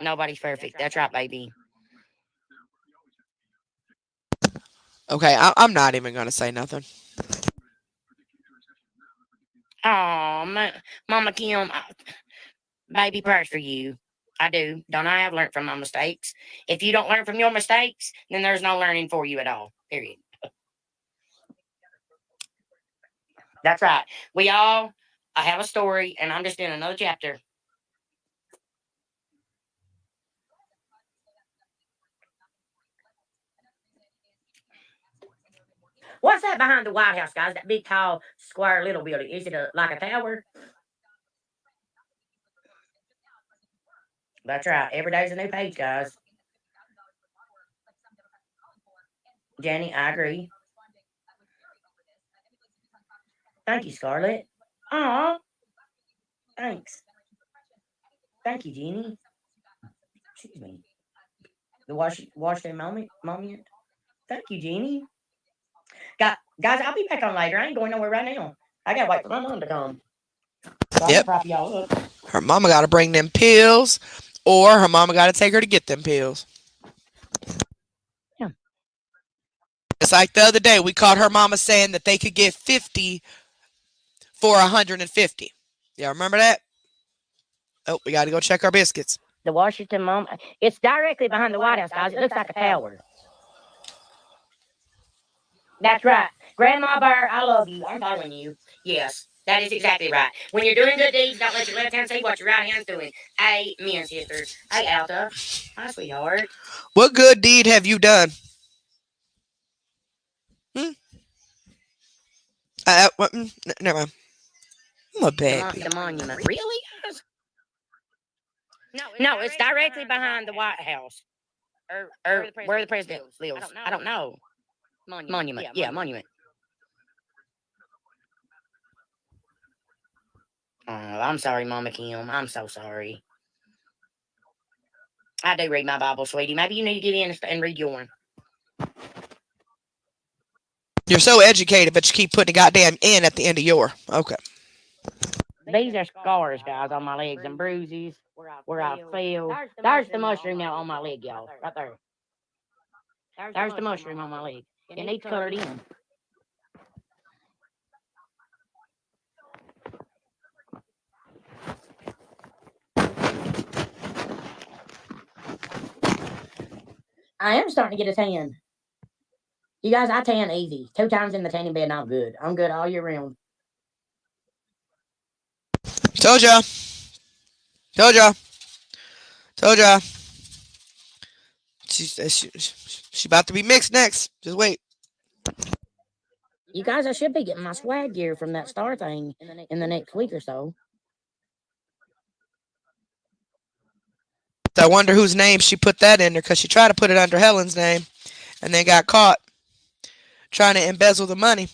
Nobody's perfect. That's right, baby. Okay, I'm not even going to say nothing. Oh, Mama Kim, baby prayers for you. I do. Don't I have learned from my mistakes? If you don't learn from your mistakes, then there's no learning for you at all. Period. That's right. We all have a story, and I'm just in another chapter. What's that behind the White House, guys? That big, tall, square little building. Is it like a tower? That's right. Every day's a new page, guys. Jenny, I agree. Thank you, Scarlett. Aw, thanks. Thank you, Jeannie. Excuse me. The Washington moment. Thank you, Jeannie. Guys, I'll be back on later. I ain't going nowhere right now. I gotta wait for my mom to come. So Yep. prop y'all up. Her mama got to bring them pills, or her mama got to take her to get them pills. Yeah. It's like the other day, we caught her mama saying that they could get 50 for 150. Y'all remember that? Oh, we got to go check our biscuits. The Washington Mom. It's directly behind the White House, guys. It looks like a tower. That's right. Grandma Bear, I love you. I'm following you. Yes, that is exactly right. When you're doing good deeds, don't let your left hand see what your right hand's doing. Amen, sisters. Hey, Alta. Hi, sweetheart. What good deed have you done? Never mind. I'm a baby. The monument. Really, guys? No, it's directly behind the White House. Or where the president lives. I don't know. Monument. Yeah, monument. Oh, I'm sorry, Mama Kim. I'm so sorry. I do read my Bible, sweetie. Maybe you need to get in and read yours. You're so educated, but you keep putting a goddamn N at the end of your. Okay. These are scars, guys, on my legs and bruises where I fell. There's the mushroom now on my leg, y'all. Right there. There's the mushroom on my leg. It needs colored in. I am starting to get a tan. You guys, I tan easy. 2 times in the tanning bed, and I'm good all year round. Told ya. Told y'all. Told y'all. She about to be mixed next. Just wait. You guys, I should be getting my swag gear from that star thing in the next week or so. I wonder whose name she put that in there, because she tried to put it under Helen's name and then got caught trying to embezzle the money.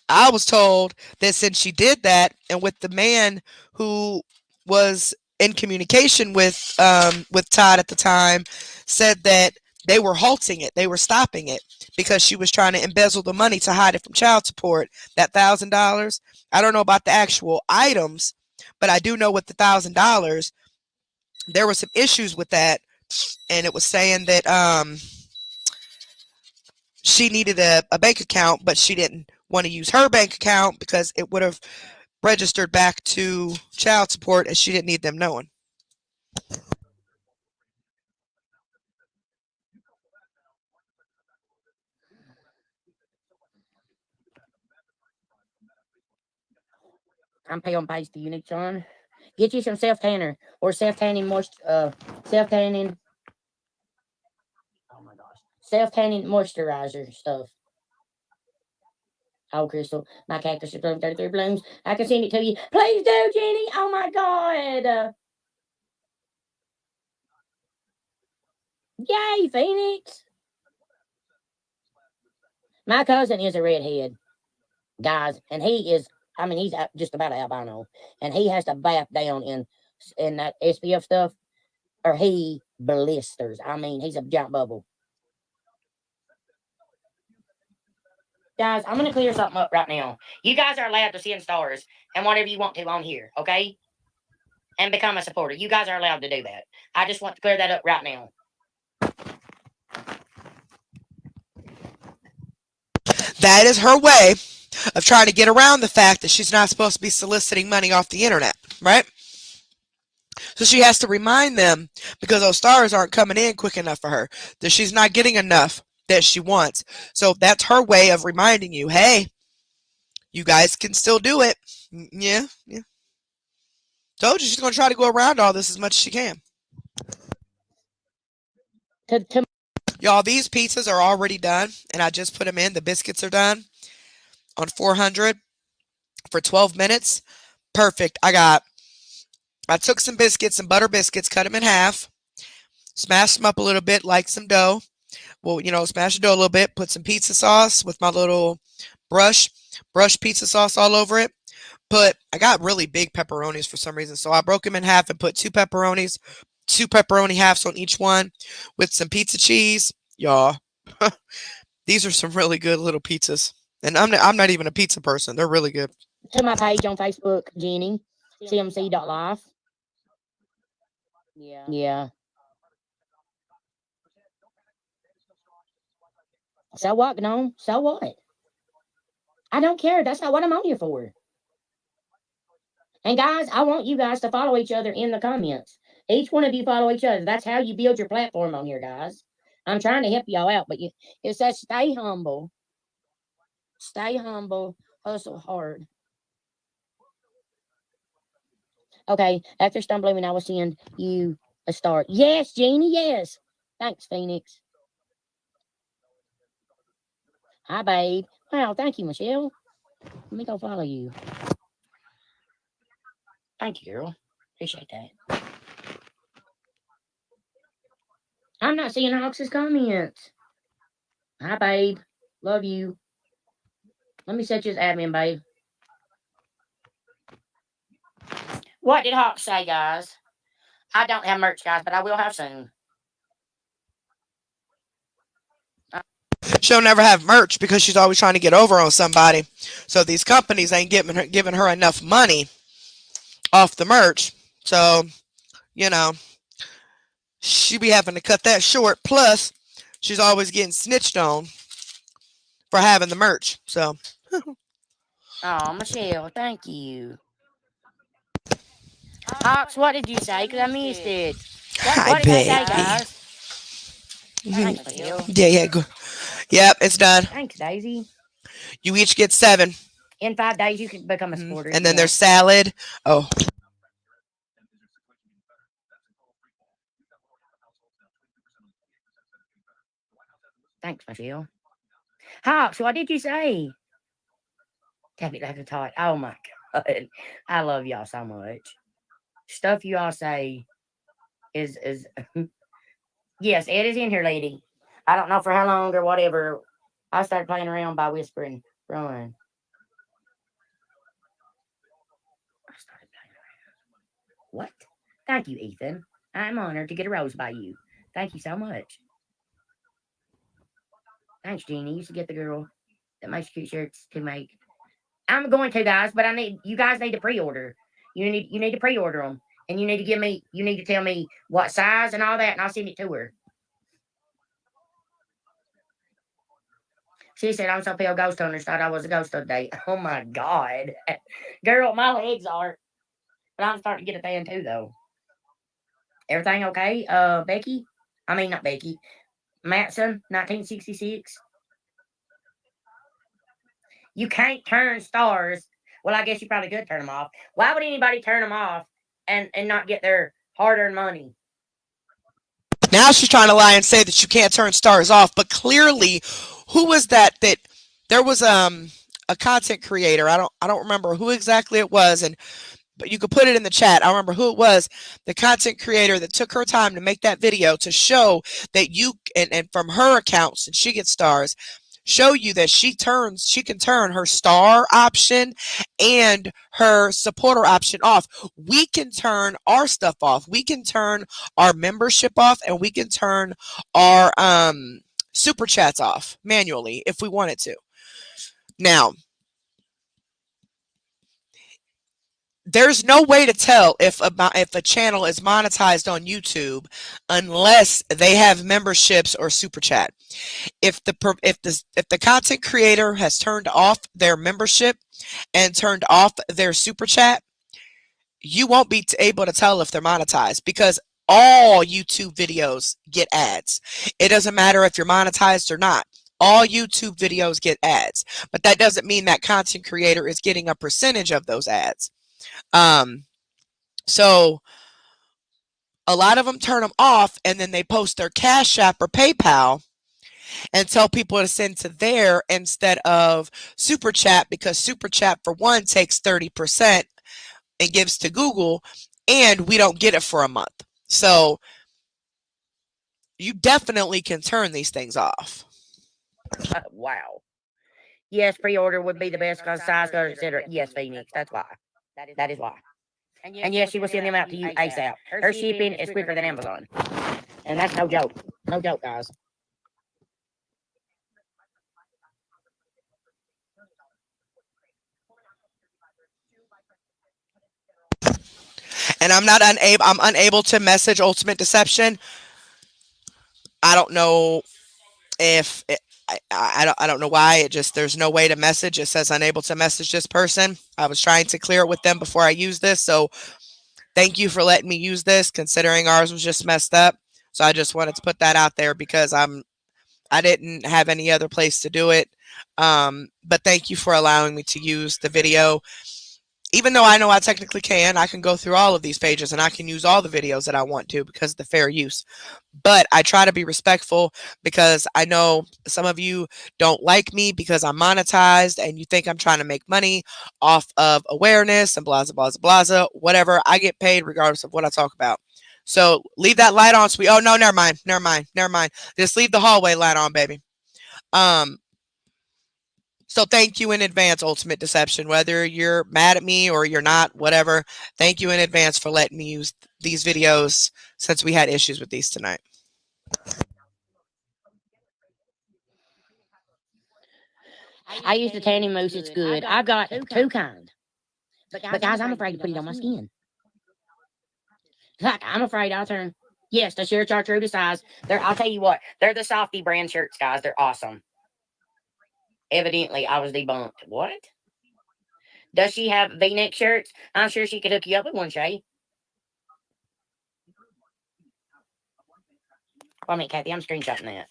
I was told that since she did that, and with the man who was in communication with Todd at the time, said that they were halting it, they were stopping it because she was trying to embezzle the money to hide it from child support. That $1,000. I don't know about the actual items, but I do know with the $1,000, there were some issues with that, and it was saying that she needed a bank account, but she didn't want to use her bank account because it would have registered back to child support, and she didn't need them knowing. I'm pay on paste to you, Nick John. Get you some self tanner or self tanning self tanning. Oh my gosh, self tanning moisturizer stuff. Oh, Crystal, my cactus is blowing 33 blooms. I can send it to you. Please do, Jenny. Oh my God. Yay, Phoenix. My cousin is a redhead, guys, and he is. I mean, he's just about albino, and he has to bath down in that SPF stuff, or he blisters. I mean, he's a giant bubble. Guys, I'm gonna clear something up right now. You guys are allowed to send stars and whatever you want to on here, okay? And become a supporter. You guys are allowed to do that. I just want to clear that up right now. That is her way of trying to get around the fact that she's not supposed to be soliciting money off the internet, right? So she has to remind them, because those stars aren't coming in quick enough for her, that she's not getting enough that she wants. So that's her way of reminding you, hey, you guys can still do it. Yeah. Told you she's going to try to go around all this as much as she can. Y'all, these pizzas are already done, and I just put them in. The biscuits are done on 400 for 12 minutes. Perfect. I took some biscuits, some butter biscuits, cut them in half, smashed them up a little bit like some dough. Well, smash the dough a little bit, put some pizza sauce with my little brush pizza sauce all over it. I got really big pepperonis for some reason, so I broke them in half and put two pepperoni halves on each one with some pizza cheese. Y'all, these are some really good little pizzas. And I'm not even a pizza person. They're really good. To my page on Facebook, Jenny, cmc.life. Yeah. So what, Gnome? So what? I don't care. That's not what I'm on here for. And guys, I want you guys to follow each other in the comments. Each one of you follow each other. That's how you build your platform on here, guys. I'm trying to help y'all out, but it says stay humble. Stay humble. Hustle hard. Okay, after stumbling, I will send you a star. Yes, Jeannie, yes. Thanks, Phoenix. Hi, babe. Wow, thank you, Michelle. Let me go follow you. Thank you, girl. Appreciate that. I'm not seeing Hawks' comments. Hi, babe. Love you. Let me set you as admin, babe. What did Hawks say, guys? I don't have merch, guys, but I will have soon. She'll never have merch because she's always trying to get over on somebody. So these companies ain't giving her enough money off the merch. So, she be having to cut that short. Plus, she's always getting snitched on for having the merch. So. Oh, Michelle, thank you. Hawks, what did you say? Because I missed it. What did I say, guys? Thanks, Michelle. Yeah, go. Yep, it's done. Thanks, Daisy. You each get 7. In 5 days, you can become a supporter. And then there's salad. Oh. Thanks, Michelle. Hawks, what did you say? Tap it like a tot. Oh my god. I love y'all so much. Stuff you all say is yes, Ed is in here, lady. I don't know for how long or whatever. I started playing around by whispering, run. I started playing around. What? Thank you, Ethan. I'm honored to get a rose by you. Thank you so much. Thanks, Jeannie. You should get the girl that makes cute shirts to make. I'm going to, guys, but I need you guys need to pre-order. You need to pre-order them, and you need to give me. You need to tell me what size and all that, and I'll send it to her. She said, I'm so pale ghost hunters thought I was a ghost today. Oh my god. Girl, my legs are. But I'm starting to get a tan too though. Everything okay? Becky? I mean not Becky. Matson, 1966. You can't turn stars. Well, I guess you probably could turn them off. Why would anybody turn them off and not get their hard-earned money? Now she's trying to lie and say that you can't turn stars off, but clearly, who was that? That there was a content creator. I don't remember who exactly it was, and but you could put it in the chat. I don't remember who it was. The content creator that took her time to make that video to show that you and from her account, since she gets stars, show you that she can turn her star option and her supporter option off. We can turn our stuff off. We can turn our membership off, and we can turn our super chats off manually if we wanted to. Now, there's no way to tell if a channel is monetized on YouTube unless they have memberships or super chat. If the content creator has turned off their membership and turned off their super chat, you won't be able to tell if they're monetized, because all YouTube videos get ads. It doesn't matter if you're monetized or not. All YouTube videos get ads, but that doesn't mean that content creator is getting a percentage of those ads. So a lot of them turn them off, and then they post their Cash App or PayPal and tell people to send to there instead of Super Chat, because Super Chat, for one, takes 30% and gives to Google, and we don't get it for a month. So you definitely can turn these things off. Wow. Yes, pre-order would be the best because size goes, etc. Yes, Phoenix, that's why. That is why. And yes, she will send them out to you ASAP. Her shipping is quicker than Amazon. And that's no joke. No joke, guys. And I'm unable to message Ultimate Deception. I don't know if I don't know why. It just, there's no way to message. It says unable to message this person. I was trying to clear it with them before I use this, so thank you for letting me use this, considering ours was just messed up. So I just wanted to put that out there because I didn't have any other place to do it. But thank you for allowing me to use the video. Even though I know I technically I can go through all of these pages and I can use all the videos that I want to because of the fair use. But I try to be respectful because I know some of you don't like me because I'm monetized and you think I'm trying to make money off of awareness and blah, blah, blah, blah, whatever. I get paid regardless of what I talk about. So leave that light on, sweet. Oh, no, never mind. Just leave the hallway light on, baby. So thank you in advance, Ultimate Deception. Whether you're mad at me or you're not, whatever, thank you in advance for letting me use these videos since we had issues with these tonight. I use the tanning mousse. It's good. I've got two kinds. But guys, I'm afraid to put it on my skin. Like, I'm afraid I'll turn. Yes, the shirts are true to size. I'll tell you what, they're the Softy brand shirts, guys. They're awesome. Evidently, I was debunked. What? Does she have V-neck shirts? I'm sure she could hook you up with one, Shay. Well, I mean, Kathy, I'm screenshotting that.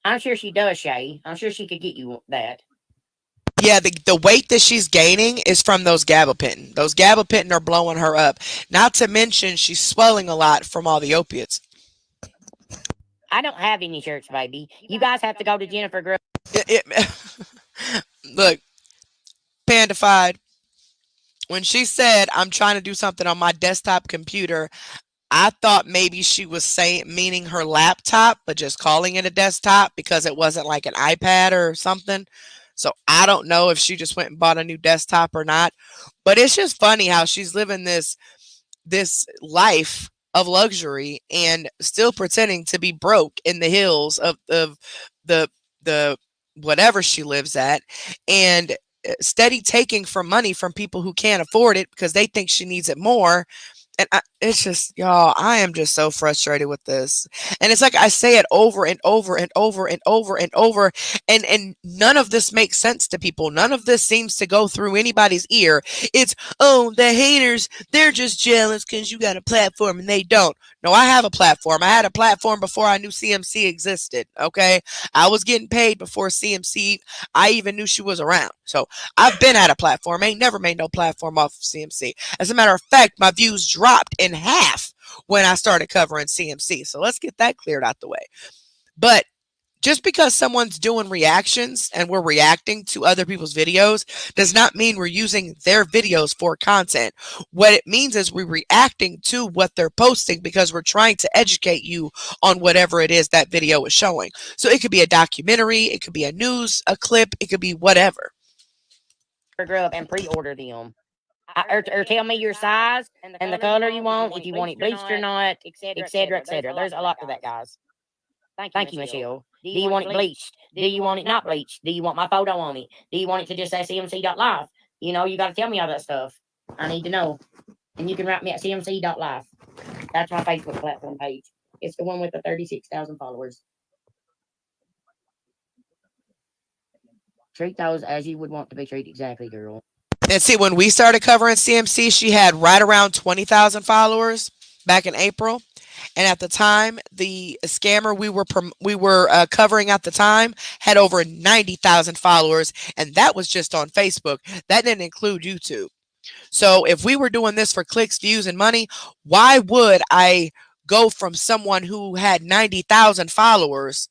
I'm sure she does, Shay. I'm sure she could get you that. Yeah, the weight that she's gaining is from those gabapentin. Those gabapentin are blowing her up. Not to mention she's swelling a lot from all the opiates. I don't have any shirts, baby. You guys have to go to Jennifer Grub. Look, Pandified, when she said, I'm trying to do something on my desktop computer, I thought maybe she was saying meaning her laptop, but just calling it a desktop because it wasn't like an iPad or something. So I don't know if she just went and bought a new desktop or not. But it's just funny how she's living this life of luxury and still pretending to be broke in the hills of the the whatever she lives at, and steady taking from money from people who can't afford it because they think she needs it more. And it's just, y'all, I am just so frustrated with this. And it's like I say it over and over and over and over and over. And none of this makes sense to people. None of this seems to go through anybody's ear. It's, oh, the haters, they're just jealous because you got a platform and they don't. No, I have a platform. I had a platform before I knew CMC existed. Okay. I was getting paid before CMC. I even knew she was around. So I've been at a platform. Ain't never made no platform off of CMC. As a matter of fact, my views dropped in half when I started covering CMC. So let's get that cleared out the way. But just because someone's doing reactions and we're reacting to other people's videos does not mean we're using their videos for content. What it means is we're reacting to what they're posting because we're trying to educate you on whatever it is that video is showing. So it could be a documentary, it could be a news, a clip, it could be whatever. Grub and pre-order them. Or tell me your size and the color you want, if you want it bleached or not, etc., etc. There's a lot to that, guys. Thank you, Michelle. Do you want it bleached? Do you want it not bleached? Do you want my photo on it? Do you want it to just say CMC.live? You know, you got to tell me all that stuff. I need to know. And you can write me at CMC.live. That's my Facebook platform page. It's the one with the 36,000 followers. Treat those as you would want to be treated. Exactly, girl. And see, when we started covering CMC, she had right around 20,000 followers back in April. And at the time, the scammer we were covering at the time had over 90,000 followers, and that was just on Facebook. That didn't include YouTube. So if we were doing this for clicks, views, and money, why would I go from someone who had 90,000 followers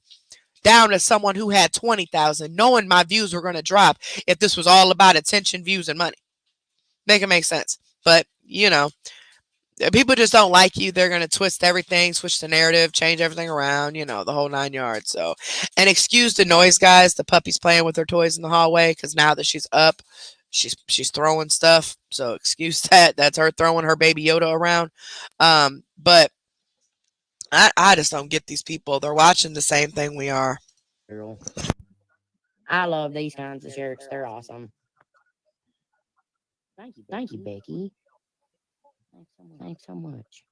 down to someone who had 20,000, knowing my views were going to drop if this was all about attention, views, and money? Make it make sense. But, people just don't like you. They're going to twist everything, switch the narrative, change everything around, the whole 9 yards. So, and excuse the noise, guys. The puppy's playing with her toys in the hallway because now that she's up, she's throwing stuff. So excuse that. That's her throwing her baby Yoda around. But I just don't get these people. They're watching the same thing we are. Girl. I love these kinds of shirts. They're awesome. Thank you, Becky. Thanks so much.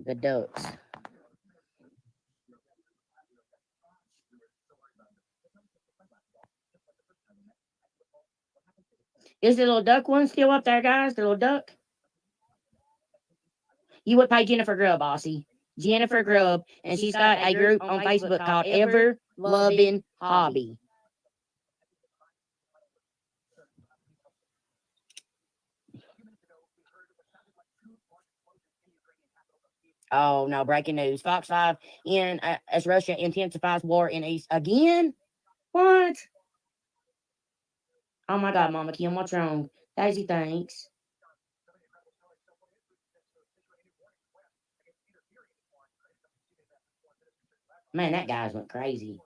The ducks. Is the little duck one still up there, guys? The little duck? You would pay Jennifer Grubb, Aussie. Jennifer Grubb, and she's got a group on Facebook called Ever Loving Hobby. Oh no! Breaking news: Fox 5 in as Russia intensifies war in East again. What? Oh my God, Mama Kim, what's wrong? Daisy, thanks. Man, that guy's went crazy.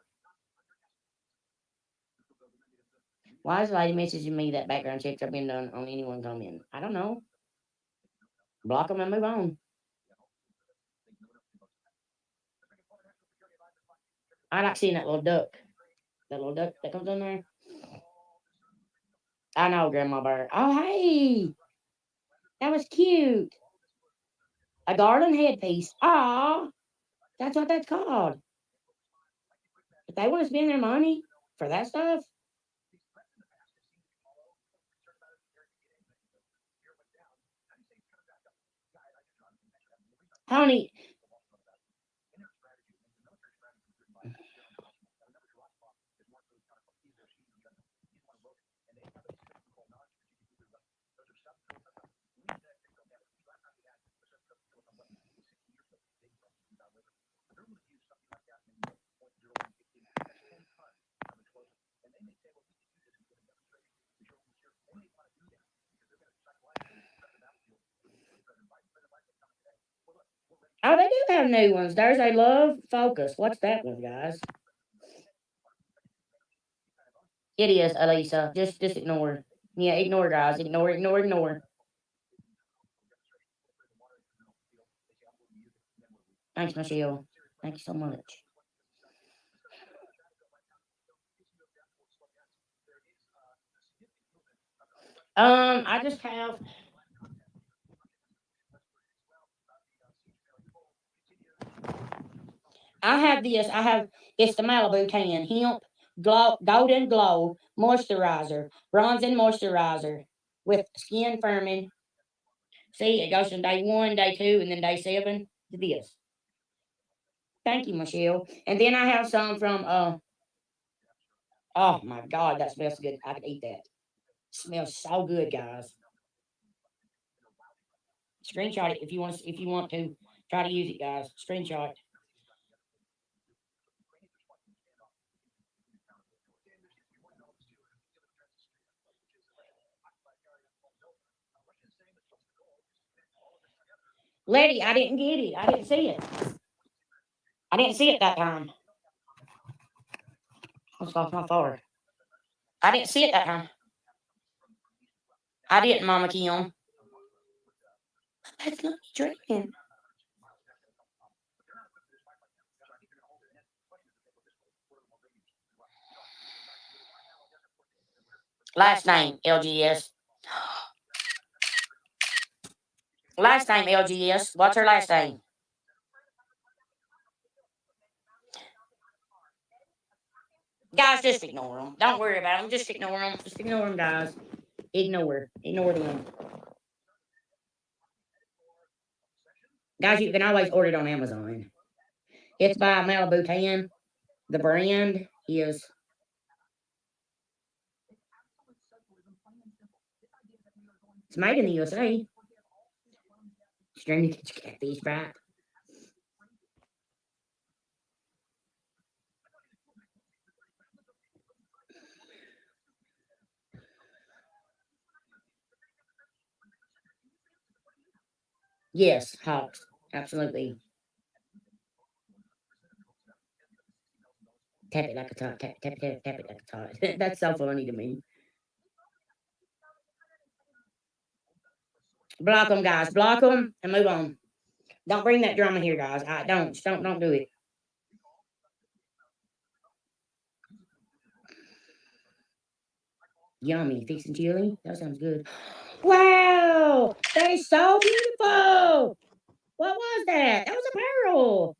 Why is the lady messaging me that background checks are being done on anyone come in? I don't know. Block them and move on. I like seeing that little duck. That little duck that comes in there. I know, Grandma Bear. Oh, hey. That was cute. A garland headpiece. Ah, that's what that's called. If they want to spend their money for that stuff, honey. Oh, they do have new ones. There's a Love Focus. What's that one, guys? It is, Elisa. Just ignore. Yeah, ignore, guys. Ignore. Thanks, Michelle. Thank you so much. I just have. I have this. I have. It's the Malibu Tan Hemp Golden Glow Moisturizer, bronzing moisturizer with skin firming. See, it goes from day 1, day 2, and then day 7 to this. Thank you, Michelle. And then I have some from oh my god, that smells good. I could eat that. It smells so good, guys. Screenshot it if you want to try to use it, guys. Screenshot. Letty, I didn't get it. I didn't see it. I didn't see it that time. Let's go my forward. I didn't see it that time. I didn't, Mama Kim. That's not me drinking. Last name, LGS. Last name, LGS. What's her last name? Guys, just ignore them. Don't worry about them. Just ignore them. Just ignore them, guys. Ignore. Ignore them. Guys, you can always order it on Amazon. It's by Malibu Tan. The brand is. It's made in the USA. Stream to get your catfish right. Yes, Hawks. Absolutely. Tap it like a top. Tap it like a top. That's so funny to me. Block them, guys. Block them and move on. Don't bring that drama here, guys. Don't do it. Yummy. Fixing chili. That sounds good. Wow, that is so beautiful. What was that? That was a pearl.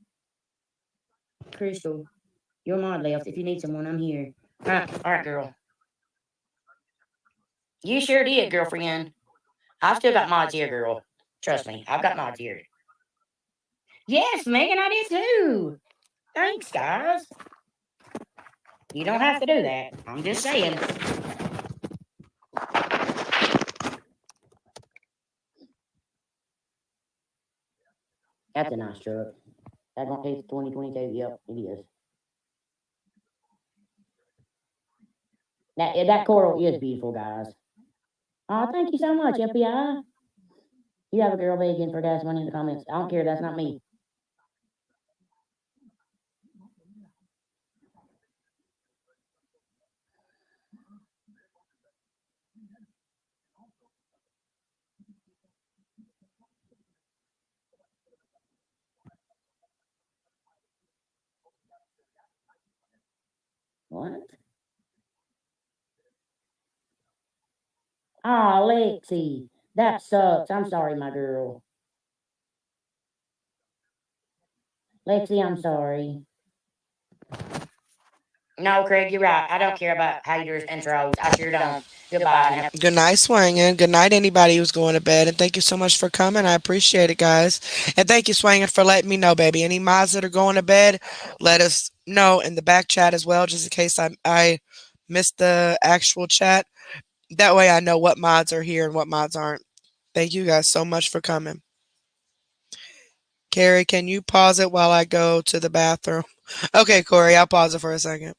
Crystal, your mod left. If you need someone, I'm here. All right, girl. You sure did, girlfriend. I've still got mods here, girl. Trust me, I've got mods here. Yes, Megan, I did too. Thanks, guys. You don't have to do that. I'm just saying. That's a nice truck. That's gonna take 2022. Yep, it is. That coral is beautiful, guys. Oh, thank you so much, FBI. You have a girl begging for gas money in the comments. I don't care. That's not me. What? Oh, Lexi. That sucks. I'm sorry, my girl. Lexi, I'm sorry. No, Craig, you're right. I don't care about haters and trolls. I sure don't. Goodbye. Good night, Swangin. Good night, anybody who's going to bed. And thank you so much for coming. I appreciate it, guys. And thank you, Swangin, for letting me know, baby. Any mods that are going to bed, let us know in the back chat as well, just in case I missed the actual chat. That way I know what mods are here and what mods aren't. Thank you guys so much for coming. Carrie, can you pause it while I go to the bathroom? Okay, Corey, I'll pause it for a second.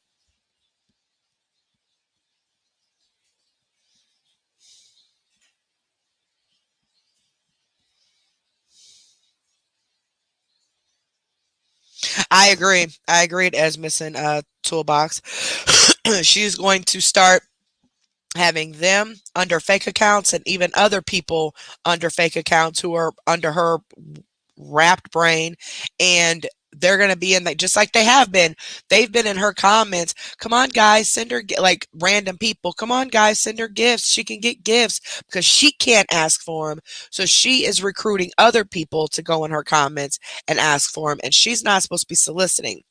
I agree. I agreed as missing toolbox. She's going to start having them under fake accounts and even other people under fake accounts who are under her wrapped brain, and they're going to be in that just like they have been. They've been in her comments. Come on, guys, send her like random people. Come on, guys, send her gifts. She can get gifts because she can't ask for them. So she is recruiting other people to go in her comments and ask for them, and she's not supposed to be soliciting.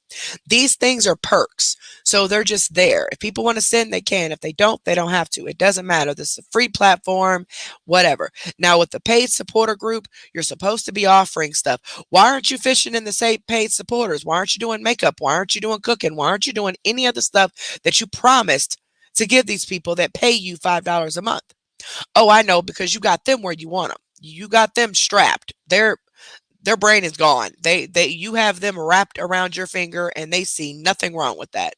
These things are perks. So they're just there. If people want to send, they can. If they don't have to. It doesn't matter. This is a free platform, whatever. Now, with the paid supporter group, you're supposed to be offering stuff. Why aren't you fishing in the same paid supporters? Why aren't you doing makeup? Why aren't you doing cooking? Why aren't you doing any of the stuff that you promised to give these people that pay you $5 a month? Oh, I know, because you got them where you want them. You got them strapped. Their brain is gone. They you have them wrapped around your finger and they see nothing wrong with that.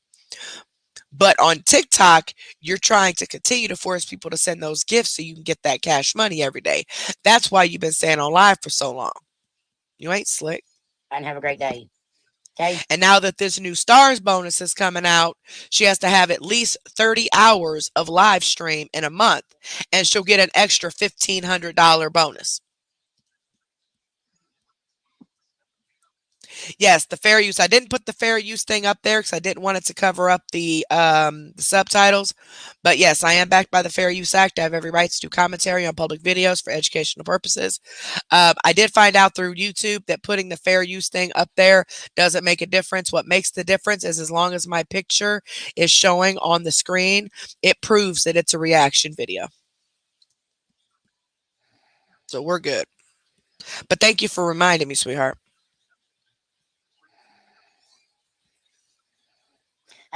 But on TikTok, you're trying to continue to force people to send those gifts so you can get that cash money every day. That's why you've been staying on live for so long. You ain't slick. And have a great day. Okay. And now that this new stars bonus is coming out, she has to have at least 30 hours of live stream in a month, and she'll get an extra $1,500 bonus. Yes, the fair use. I didn't put the fair use thing up there because I didn't want it to cover up the subtitles. But yes, I am backed by the Fair Use Act. I have every right to do commentary on public videos for educational purposes. I did find out through YouTube that putting the fair use thing up there doesn't make a difference. What makes the difference is as long as my picture is showing on the screen, it proves that it's a reaction video. So we're good. But thank you for reminding me, sweetheart.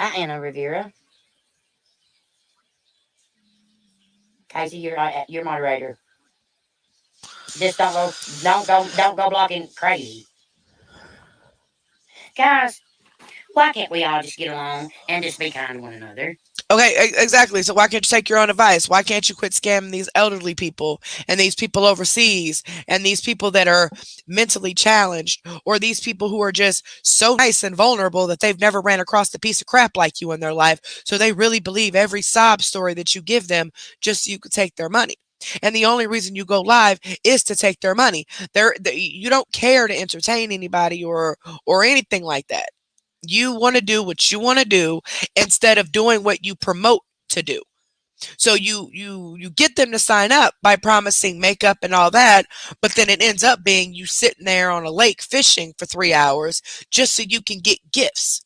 Anna Rivera. Casey, you're moderator. Just don't go blocking crazy. Guys, why can't we all just get along and just be kind to one another? Okay, exactly. So why can't you take your own advice? Why can't you quit scamming these elderly people and these people overseas and these people that are mentally challenged, or these people who are just so nice and vulnerable that they've never ran across a piece of crap like you in their life, so they really believe every sob story that you give them just so you could take their money. And the only reason you go live is to take their money. You don't care to entertain anybody or anything like that. You want to do what you want to do instead of doing what you promote to do. So you get them to sign up by promising makeup and all that, but then it ends up being you sitting there on a lake fishing for 3 hours just so you can get gifts.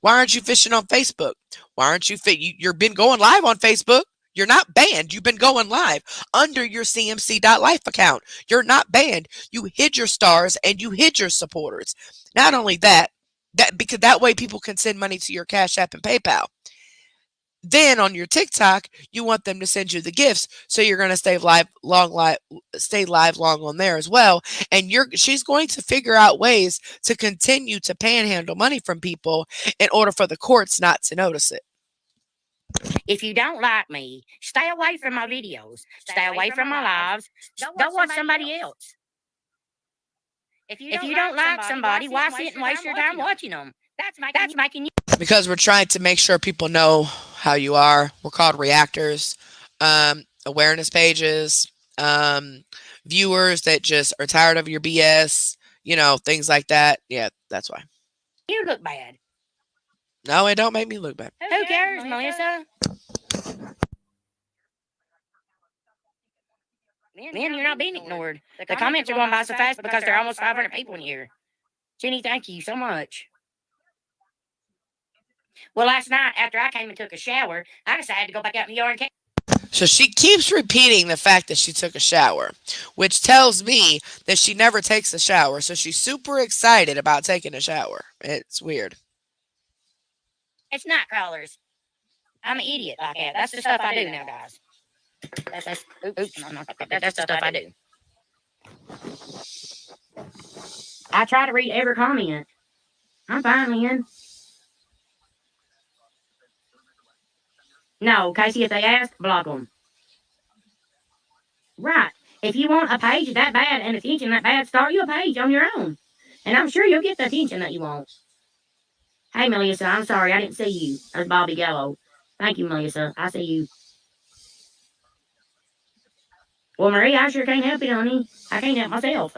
Why aren't you fishing on Facebook? Why aren't you you've been going live on Facebook? You're not banned. You've been going live under your CMC.life account. You're not banned. You hid your stars and you hid your supporters. Not only that, because that way people can send money to your Cash App and PayPal. Then on your TikTok, you want them to send you the gifts, so you're going to stay live long on there as well. And she's going to figure out ways to continue to panhandle money from people in order for the courts not to notice it. If you don't like me, stay away from my videos. Stay away from my lives. Go watch somebody else. If you don't like somebody, why sit and waste your time watching them? That's making you. Because we're trying to make sure people know how you are. We're called reactors, awareness pages, viewers that just are tired of your BS, things like that. Yeah, that's why. You look bad. No, it don't make me look bad. Who cares, Melissa? Man, you're not being ignored. The comments are going by so fast because there are almost 500 people in here. Jenny, thank you so much. Well, last night, after I came and took a shower, I decided to go back out in the yard and So she keeps repeating the fact that she took a shower, which tells me that she never takes a shower. So she's super excited about taking a shower. It's weird. It's night crawlers. I'm an idiot like that. That's the stuff I do now, guys. That's the stuff I do. I try to read every comment. I'm fine, Lynn. No, Casey, if they ask, block them. Right. If you want a page that bad and attention that bad, start you a page on your own. And I'm sure you'll get the attention that you want. Hey, Melissa, I'm sorry. I didn't see you. That's Bobby Gallo. Thank you, Melissa. I see you. Well, Marie, I sure can't help it, honey. I can't help myself.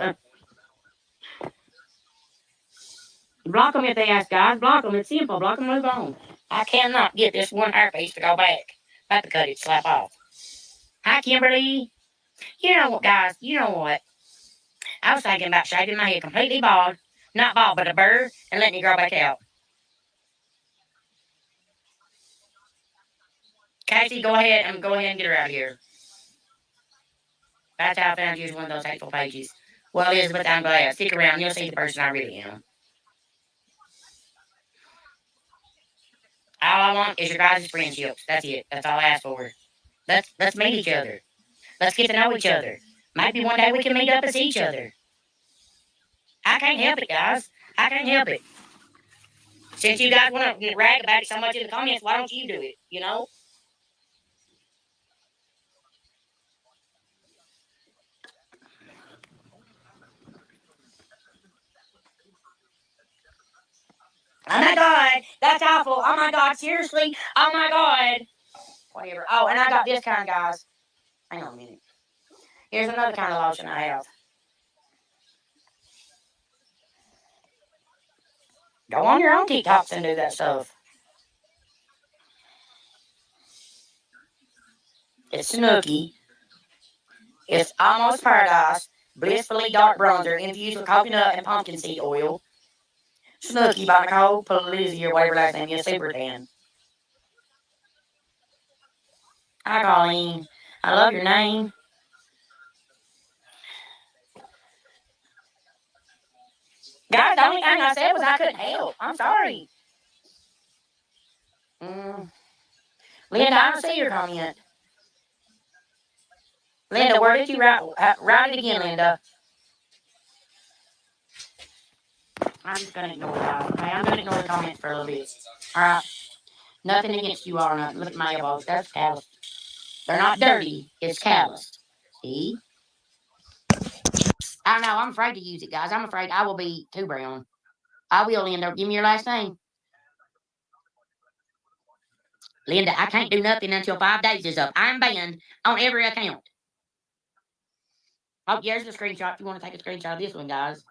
Block them if they ask, guys. Block them. It's simple. Block them, move on. I cannot get this one hairpiece to go back. About to cut it, slap off. Hi, Kimberly. You know what, guys? You know what? I was thinking about shaving my head completely bald. Not bald, but a burr, and letting it grow back out. Casey, go ahead and get her out of here. That's how I found you as one of those hateful pages. Well, Elizabeth, I'm glad. Stick around. You'll see the person I really am. All I want is your guys' friendships. That's it. That's all I ask for. Let's meet each other. Let's get to know each other. Maybe one day we can meet up and see each other. I can't help it, guys. I can't help it. Since you guys want to rag about it so much in the comments, why don't you do it? You know? Oh my God, that's awful. Oh my God, seriously. Oh my God. Whatever. Oh, and I got this kind, guys. Hang on a minute. Here's another kind of lotion I have. Go on your own TikToks and do that stuff. It's Snooki. It's Almost Paradise, blissfully dark bronzer infused with coconut and pumpkin seed oil. Snooki by Nicole Polizzi or whatever last name is, super tan. Hi, Colleen. I love your name. Guys, the only thing I said was I couldn't help. I'm sorry. Linda, I don't see your comment. Linda, where did you write? Write it again, Linda. I'm just going to ignore that. Okay, I'm going to ignore the comments for a little bit. All right. Nothing against you all. Nothing. Look at my elbows. That's calloused. They're not dirty. It's calloused. See? I know. I'm afraid to use it, guys. I'm afraid I will be too brown. I will, Linda. Give me your last name. Linda, I can't do nothing until 5 days is up. I'm banned on every account. Oh, here's the screenshot. If you want to take a screenshot of this one, guys.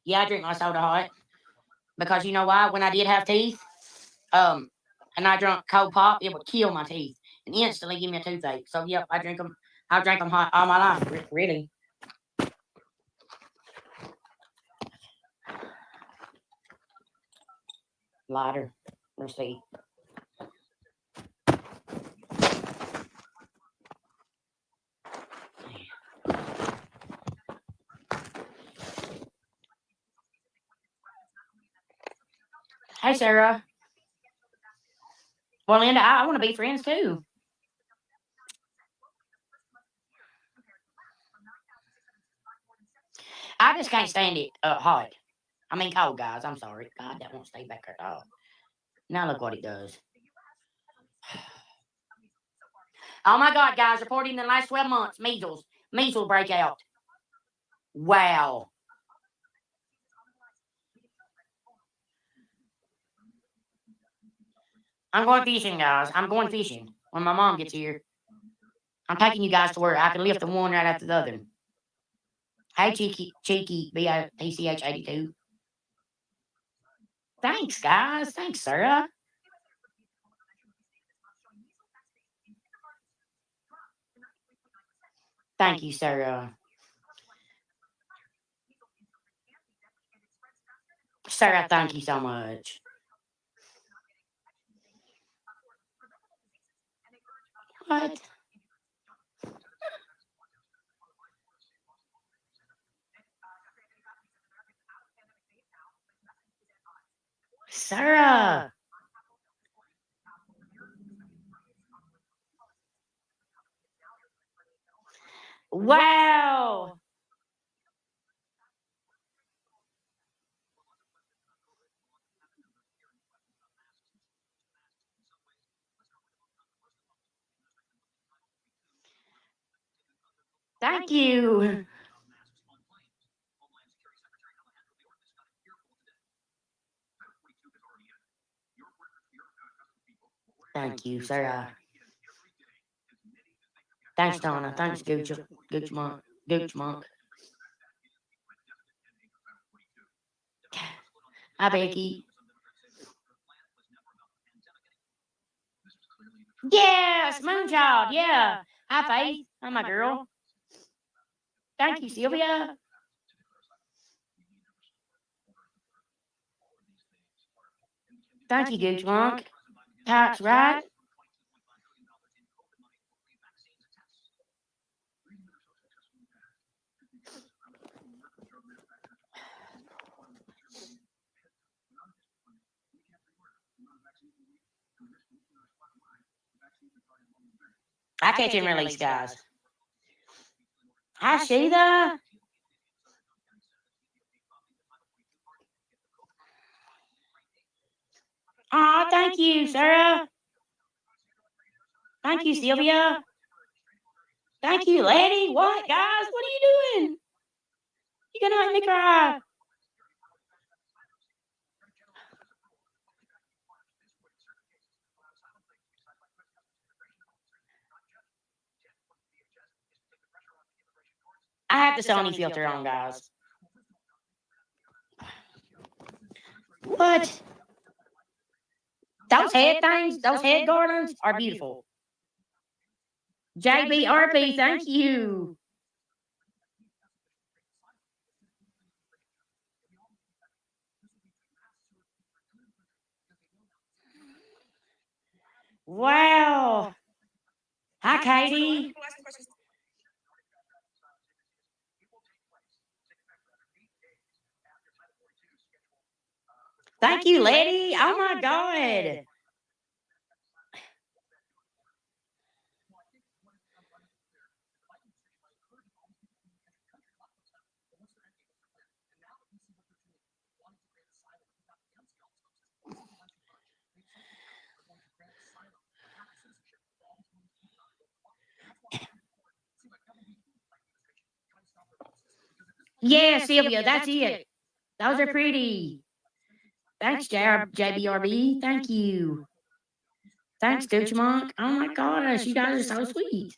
Yeah, I drink my soda hot. Because you know why? When I did have teeth, and I drank cold pop, it would kill my teeth and instantly give me a toothache. So, yep, I drink them. I drank them hot all my life, really. Lighter. Let's see. Hey, Sarah. Well, Linda, I want to be friends too. I just can't stand it hot. I mean, cold, guys. I'm sorry. God, that won't stay back at all. Now look what it does. Oh my God, guys! Reporting in the last 12 months, measles breakout. Wow. I'm going fishing, guys. I'm going fishing when my mom gets here. I'm taking you guys to where I can lift the one right after the other. Hey, cheeky, BITCH 82. Thanks, guys. Thanks, Sarah. Thank you, Sarah. Sarah, thank you so much. What? Sarah. Wow. Thank you. Thank you, Sarah. Thanks, Donna. Thanks, Gooch Monk. Gooch Monk. Hi, Becky. Yes, Moonchild. Yeah. Hi, Faith. Hi, my girl. Thank you, Sylvia. Thank you, Gooch Monk. That's right. I catch and release, guys. Hi, Sheila. Aw, thank you, Sarah. Thank you, Sylvia. Thank you, Letty. What, guys? What are you doing? You're gonna make me cry. I have the Sony filter on, guys. What? Those head things, those head garlands are beautiful. JBRP, thank you. Wow. Hi, Katie. Thank you, Letty. Oh my God. Yeah, Sylvia, that's it. Those are pretty. Thanks, JBRB. Thank you. Thanks, Gooch Monk. Oh my gosh, you guys are so sweet.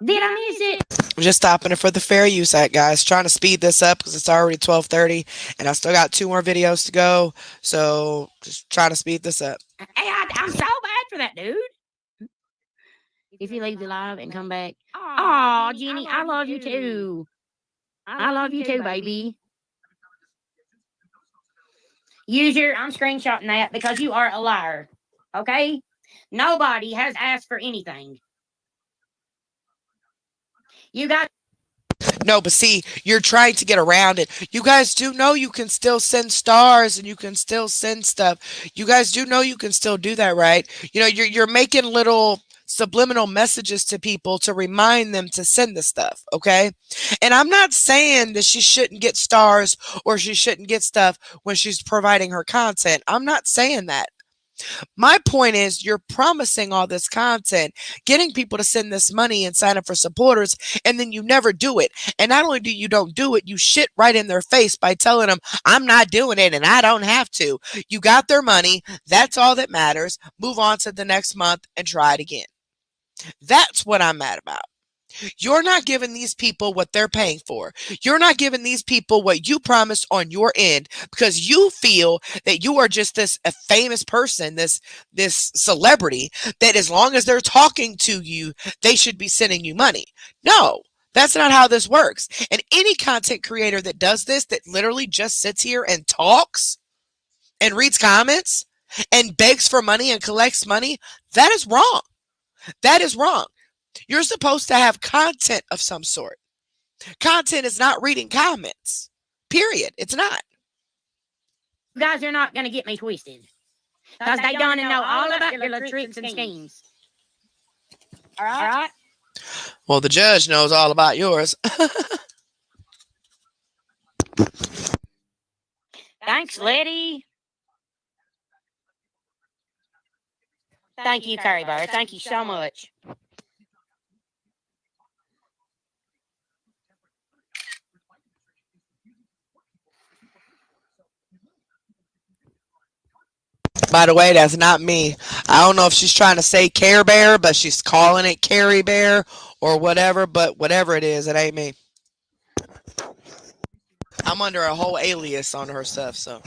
Did I miss it? I'm just stopping it for the fair use act, guys. Trying to speed this up because it's already 12:30, and I still got 2 more videos to go. So just trying to speed this up. Hey, I'm so bad for that, dude. If you leave the live and come back. Aw, Jenny, I love you too. I love you too, baby. User, I'm screenshotting that because you are a liar. Okay? Nobody has asked for anything. You got. No, but see, you're trying to get around it. You guys do know you can still send stars and you can still send stuff. You guys do know you can still do that, right? You know, you're making little subliminal messages to people to remind them to send the stuff, okay? And I'm not saying that she shouldn't get stars or she shouldn't get stuff when she's providing her content. I'm not saying that. My point is, you're promising all this content, getting people to send this money and sign up for supporters, and then you never do it. And not only do you don't do it, you shit right in their face by telling them, I'm not doing it and I don't have to. You got their money. That's all that matters. Move on to the next month and try it again. That's what I'm mad about. You're not giving these people what they're paying for. You're not giving these people what you promised on your end because you feel that you are just this a famous person, this celebrity that as long as they're talking to you, they should be sending you money. No. That's not how this works. And any content creator that does this, that literally just sits here and talks and reads comments and begs for money and collects money, that is wrong. That is wrong. You're supposed to have content of some sort. Content is not reading comments. Period. It's not. You guys are not going to get me twisted. Because they don't know all about your little tricks and schemes. All right? Well, the judge knows all about yours. Thanks, Letty. Thank you, Curry Bear. Thank you so much. By the way, that's not me. I don't know if she's trying to say Care Bear, but she's calling it Carrie Bear or whatever. But whatever it is, it ain't me. I'm under a whole alias on her stuff. So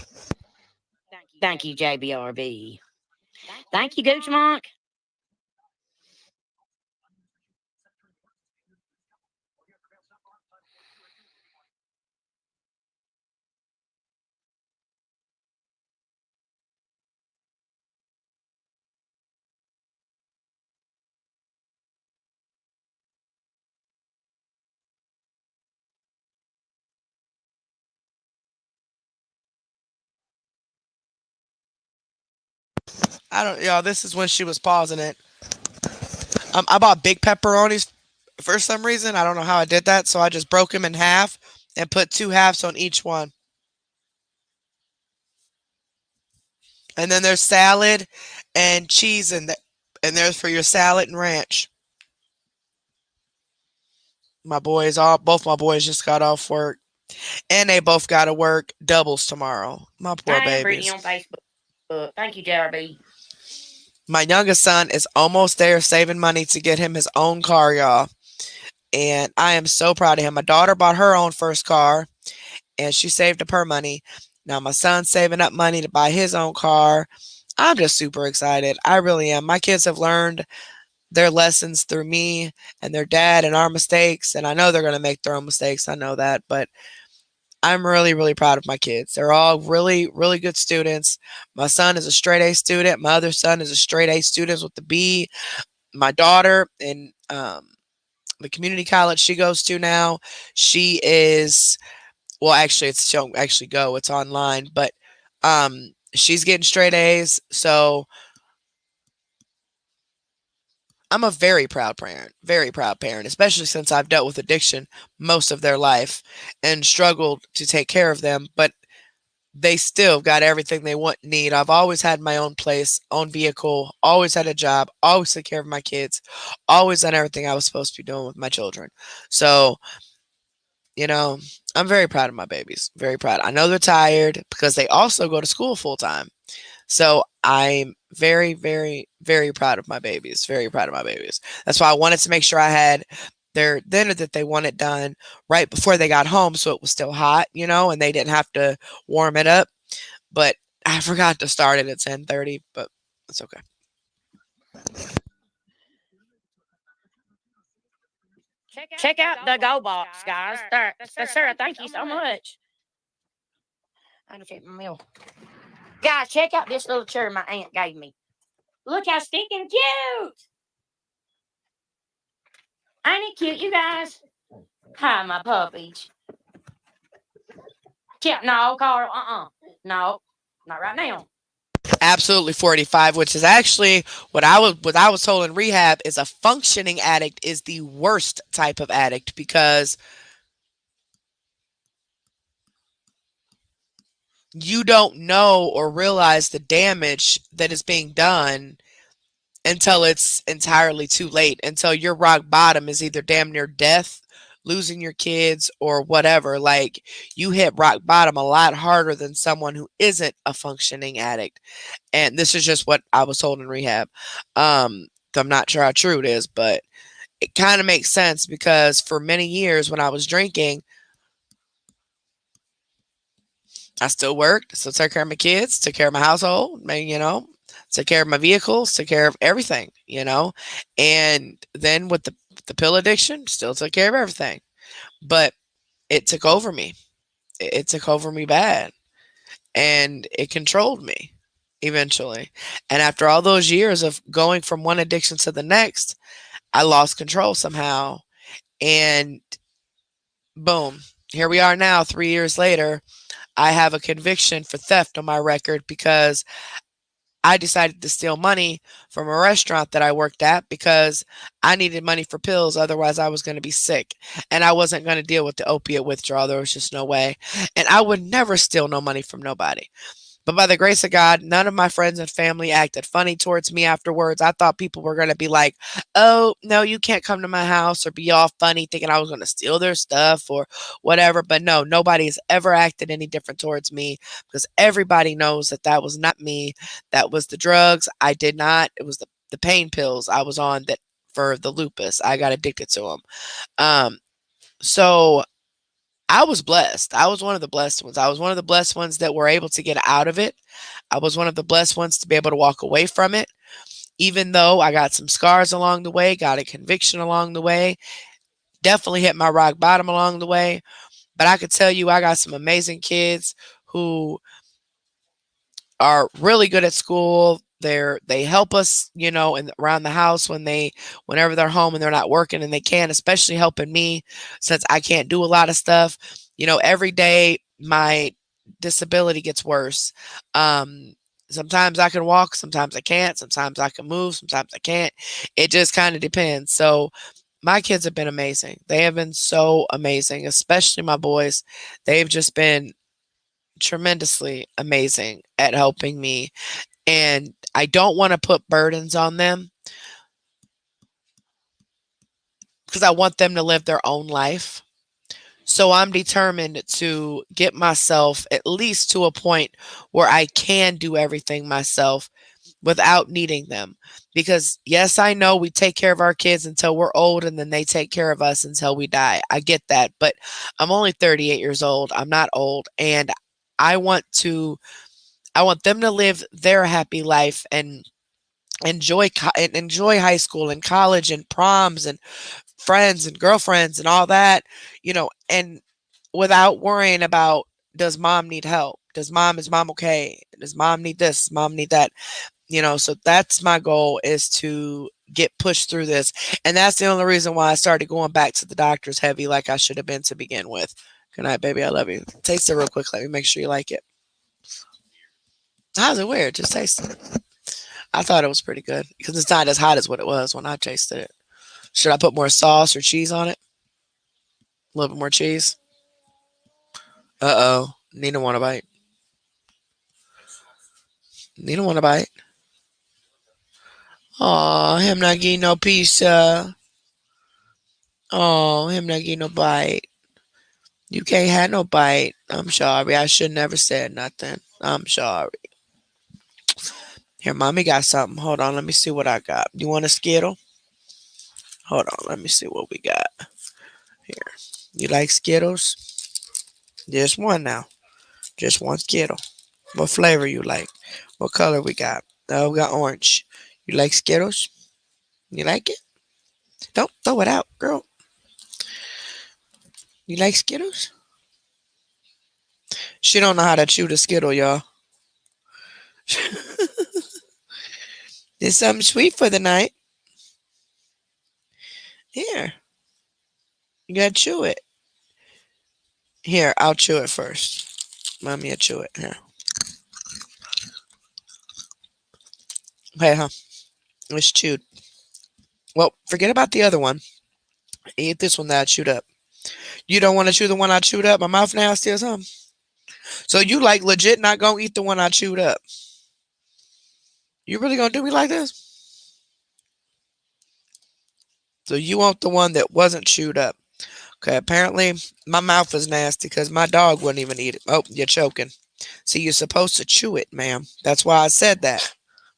Thank you, JBRB. Thank you, Gooch Monk. I don't, y'all. This is when she was pausing it. I bought big pepperonis for some reason. I don't know how I did that. So I just broke them in half and put two halves on each one. And then there's salad and cheese in there. And there's for your salad and ranch. My boys, both my boys just got off work. And they both got to work doubles tomorrow. My poor I am Brittany babies. on Facebook. Thank you, JRB. My youngest son is almost there saving money to get him his own car, y'all. And I am so proud of him. My daughter bought her own first car and she saved up her money. Now my son's saving up money to buy his own car. I'm just super excited. I really am. My kids have learned their lessons through me and their dad and our mistakes. And I know they're going to make their own mistakes. I know that. But I'm really, really proud of my kids. They're all really, really good students. My son is a straight A student. My other son is a straight A student with the B. My daughter in the community college she goes to now, she is, well, actually, she don't actually go. It's online, but she's getting straight A's. So I'm a very proud parent, especially since I've dealt with addiction most of their life and struggled to take care of them. But they still got everything they want need. I've always had my own place, own vehicle, always had a job, always took care of my kids, always done everything I was supposed to be doing with my children. So, you know, I'm very proud of my babies. Very proud. I know they're tired because they also go to school full time. So I'm very, very, very proud of my babies. Very proud of my babies. That's why I wanted to make sure I had their dinner that they wanted done right before they got home so it was still hot, and they didn't have to warm it up. But I forgot to start it at 10:30, but it's okay. Check out the Go Box, guys. Sarah, thank you so much. I don't check my mail. Guys, check out this little chair my aunt gave me. Look how stinking cute. Ain't it cute, you guys? Hi, my puppies. Yeah, no, Carl, no, not right now. Absolutely 45, which is actually what I was told in rehab is a functioning addict is the worst type of addict because you don't know or realize the damage that is being done until it's entirely too late, until your rock bottom is either damn near death, losing your kids, or whatever. Like, you hit rock bottom a lot harder than someone who isn't a functioning addict. And this is just what I was told in rehab. So I'm not sure how true it is, but it kind of makes sense because for many years when I was drinking, I still worked, still took care of my kids, took care of my household, took care of my vehicles, took care of everything. And then with the pill addiction, still took care of everything. But it took over me. It took over me bad. And it controlled me eventually. And after all those years of going from one addiction to the next, I lost control somehow. And boom, here we are now, 3 years later. I have a conviction for theft on my record because I decided to steal money from a restaurant that I worked at because I needed money for pills. Otherwise, I was going to be sick and I wasn't going to deal with the opiate withdrawal. There was just no way. And I would never steal no money from nobody. But by the grace of God, none of my friends and family acted funny towards me afterwards. I thought people were going to be like, oh, no, you can't come to my house, or be all funny thinking I was going to steal their stuff or whatever. But no, nobody has ever acted any different towards me, because everybody knows that that was not me. That was the drugs. I did not. It was the pain pills I was on that for the lupus. I got addicted to them. So I was blessed. I was one of the blessed ones. I was one of the blessed ones that were able to get out of it. I was one of the blessed ones to be able to walk away from it, even though I got some scars along the way, got a conviction along the way, definitely hit my rock bottom along the way. But I could tell you, I got some amazing kids who are really good at school. They help us, around the house whenever they're home and they're not working, and they can, especially helping me since I can't do a lot of stuff. Every day my disability gets worse. Um, Sometimes I can walk, sometimes I can't, sometimes I can move, sometimes I can't. It just kind of depends. So my kids have been amazing. They have been so amazing, especially my boys. They've just been tremendously amazing at helping me, and I don't want to put burdens on them because I want them to live their own life. So I'm determined to get myself at least to a point where I can do everything myself without needing them. Because yes, I know we take care of our kids until we're old, and then they take care of us until we die. I get that, but I'm only 38 years old. I'm not old, and I want to I want them to live their happy life and enjoy high school and college and proms and friends and girlfriends and all that, and without worrying about, does mom need help? Is mom okay? Does mom need this? Does mom need that? So that's my goal, is to get pushed through this. And that's the only reason why I started going back to the doctors heavy like I should have been to begin with. Good night, baby. I love you. Taste it real quick. Let me make sure you like it. How's it weird? Just taste it. I thought it was pretty good because it's not as hot as what it was when I tasted it. Should I put more sauce or cheese on it? A little bit more cheese? Uh-oh. Nina want a bite. Nina want a bite. Aw, him not getting no pizza. Oh, him not getting no bite. You can't have no bite. I'm sorry. I should never said nothing. I'm sorry. Here, mommy got something. Hold on. Let me see what I got. You want a Skittle? Hold on. Let me see what we got. Here. You like Skittles? Just one now. Just one Skittle. What flavor you like? What color we got? Oh, we got orange. You like Skittles? You like it? Don't throw it out, girl. You like Skittles? She don't know how to chew the Skittle, y'all. There's something sweet for the night. Here. You gotta chew it. Here, I'll chew it first. Mommy, will chew it. Here. Okay, huh? It's chewed. Well, forget about the other one. Eat this one that I chewed up. You don't want to chew the one I chewed up? My mouth nasty or something? So you like legit not gonna eat the one I chewed up? You really gonna do me like this? So you want the one that wasn't chewed up? Okay, apparently my mouth is nasty because my dog wouldn't even eat it. Oh, you're choking. See, you're supposed to chew it, ma'am. That's why I said that.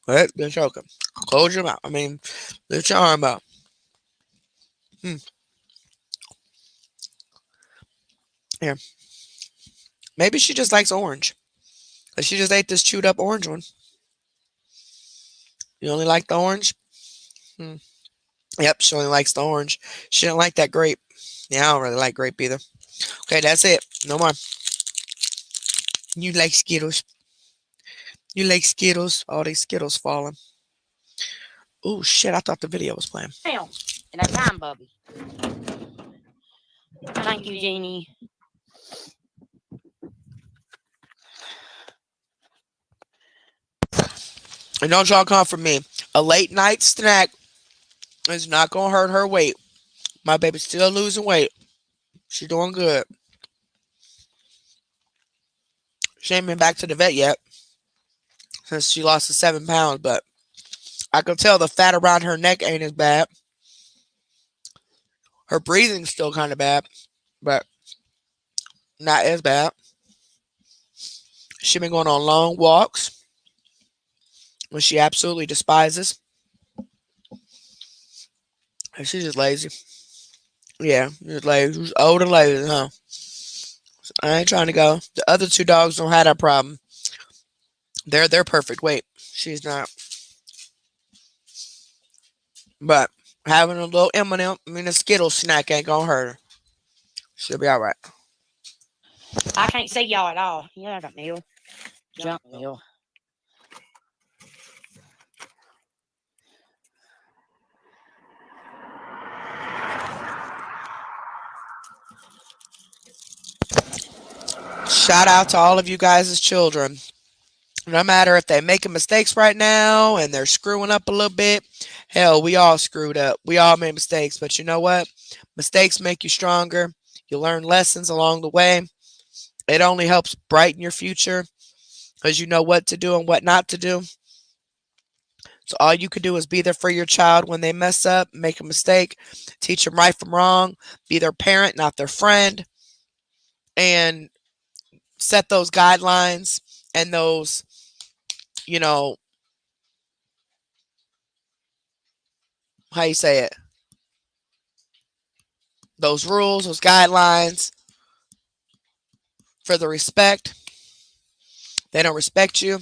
But you're choking. Close your mouth. Lift your arm up. Hmm. Here. Maybe she just likes orange. But she just ate this chewed up orange one. You only like the orange? Hmm. Yep, she only likes the orange. She didn't like that grape. Yeah, I don't really like grape either. Okay, that's it. No more. You like Skittles. You like Skittles. All these Skittles falling. Oh, shit. I thought the video was playing. Damn. And that time, Bubby. Thank you, Jeannie. And don't y'all come for me. A late night snack is not going to hurt her weight. My baby's still losing weight. She's doing good. She ain't been back to the vet yet. since she lost the 7 pounds, but I can tell the fat around her neck ain't as bad. Her breathing's still kind of bad, but not as bad. She been going on long walks, which she absolutely despises. And she's just lazy. Yeah, just lazy. She's old and lazy, huh? I ain't trying to go. The other two dogs don't have that problem. They're perfect weight. She's not. But having a little M&M, I mean a Skittles snack ain't gonna hurt her. She'll be all right. I can't see y'all at all. Yeah, I got meal. Junk meal. Shout out to all of you guys as children. No matter if they're making mistakes right now and they're screwing up a little bit, hell, we all screwed up. We all made mistakes. But you know what? Mistakes make you stronger. You learn lessons along the way. It only helps brighten your future because you know what to do and what not to do. So all you can do is be there for your child when they mess up, make a mistake, teach them right from wrong, be their parent, not their friend, and set those guidelines and those, you know, how you say it, those rules, those guidelines for the respect. They don't respect you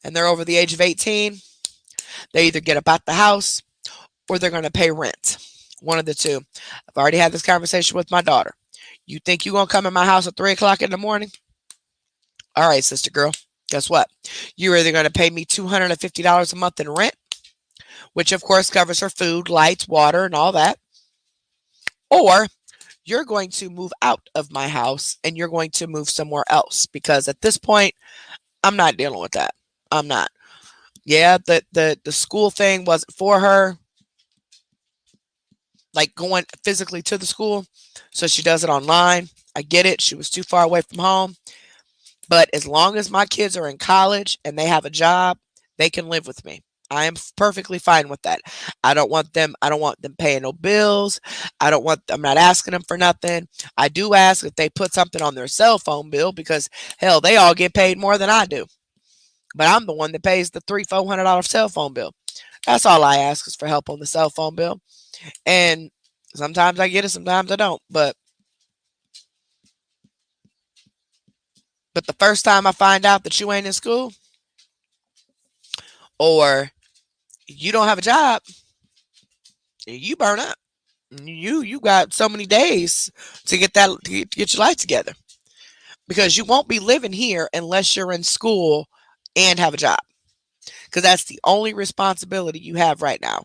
and they're over the age of 18. They either get up out the house or they're going to pay rent. One of the two. I've already had this conversation with my daughter. You think you're going to come in my house at 3 o'clock in the morning? All right, sister girl. Guess what? You're either going to pay me $250 a month in rent, which of course covers her food, lights, water, and all that, or you're going to move out of my house and you're going to move somewhere else because at this point, I'm not dealing with that. I'm not. Yeah, the school thing wasn't for her, like going physically to the school, so she does it online. I get it. She was too far away from home. But as long as my kids are in college and they have a job, they can live with me. I am perfectly fine with that. I don't want them paying no bills. I'm not asking them for nothing. I do ask if they put something on their cell phone bill because hell, they all get paid more than I do. But I'm the one that pays the $300-400 cell phone bill. That's all I ask is for help on the cell phone bill. And sometimes I get it, sometimes I don't. But the first time I find out that you ain't in school or you don't have a job, you burn up. You got so many days to get your life together because you won't be living here unless you're in school and have a job because that's the only responsibility you have right now.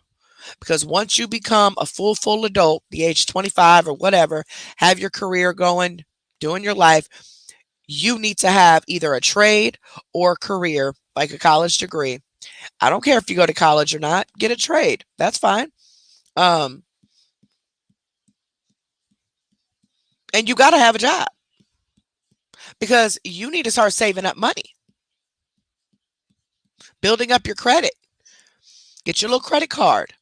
Because once you become a full adult, the age 25 or whatever, have your career going, doing your life, you need to have either a trade or a career, like a college degree. I don't care if you go to college or not, get a trade. That's fine. Um, and you got to have a job because you need to start saving up money, building up your credit. Get your little credit card.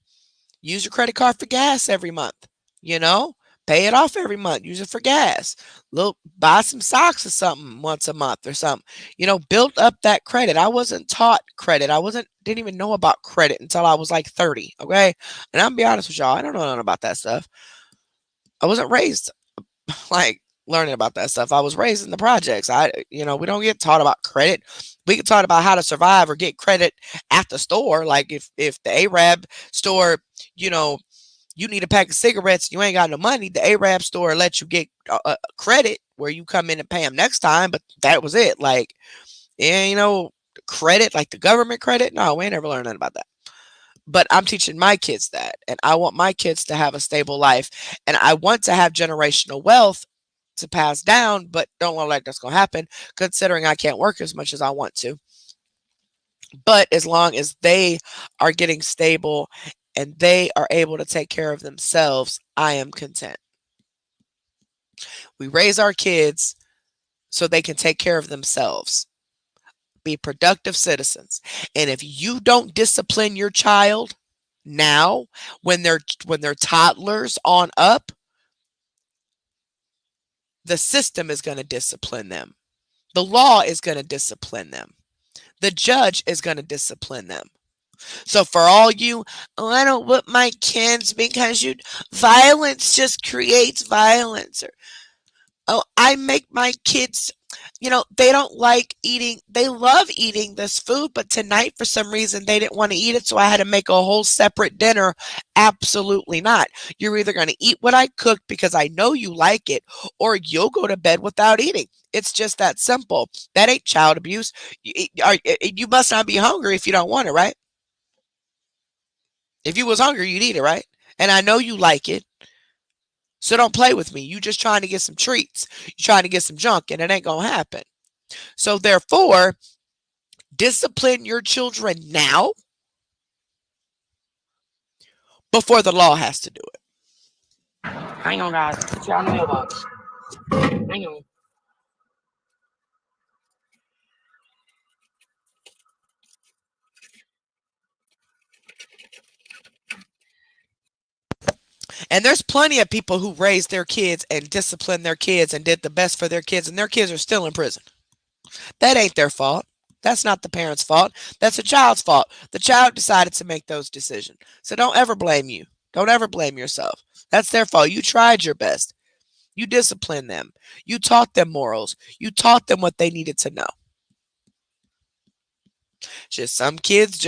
Use your credit card for gas every month. You know, pay it off every month. Use it for gas. Look, buy some socks or something once a month or something. Build up that credit. I wasn't taught credit. Didn't even know about credit until I was like 30. Okay, and I'm gonna be honest with y'all. I don't know nothing about that stuff. I wasn't raised like learning about that stuff. I was raised in the projects. We don't get taught about credit. We get taught about how to survive or get credit at the store. Like if the Arab store, you know, you need a pack of cigarettes, you ain't got no money, the Arab store lets you get credit where you come in and pay them next time. But that was it. Like, yeah, credit, like the government credit. No, we ain't never learned nothing about that. But I'm teaching my kids that, and I want my kids to have a stable life, and I want to have generational wealth to pass down, but don't look like that's going to happen considering I can't work as much as I want to. But as long as they are getting stable and they are able to take care of themselves, I am content. We raise our kids so they can take care of themselves. Be productive citizens. And if you don't discipline your child now, when they're toddlers on up, the system is going to discipline them. The law is going to discipline them. The judge is going to discipline them. So for all you, oh, I don't whip my kids because violence just creates violence. Or, oh, I make my kids, they don't like eating. They love eating this food, but tonight for some reason they didn't want to eat it, so I had to make a whole separate dinner. Absolutely not. You're either going to eat what I cooked because I know you like it, or you'll go to bed without eating. It's just that simple. That ain't child abuse. You must not be hungry if you don't want it, right? If you was hungry, you'd eat it, right? And I know you like it. So don't play with me. You just trying to get some treats. You trying to get some junk, and it ain't going to happen. So therefore, discipline your children now before the law has to do it. Hang on, guys. Put you on the mailbox. Hang on. And there's plenty of people who raised their kids and disciplined their kids and did the best for their kids, and their kids are still in prison. That ain't their fault. That's not the parent's fault. That's the child's fault. The child decided to make those decisions. So don't ever blame you. Don't ever blame yourself. That's their fault. You tried your best. You disciplined them. You taught them morals. You taught them what they needed to know. Just some kids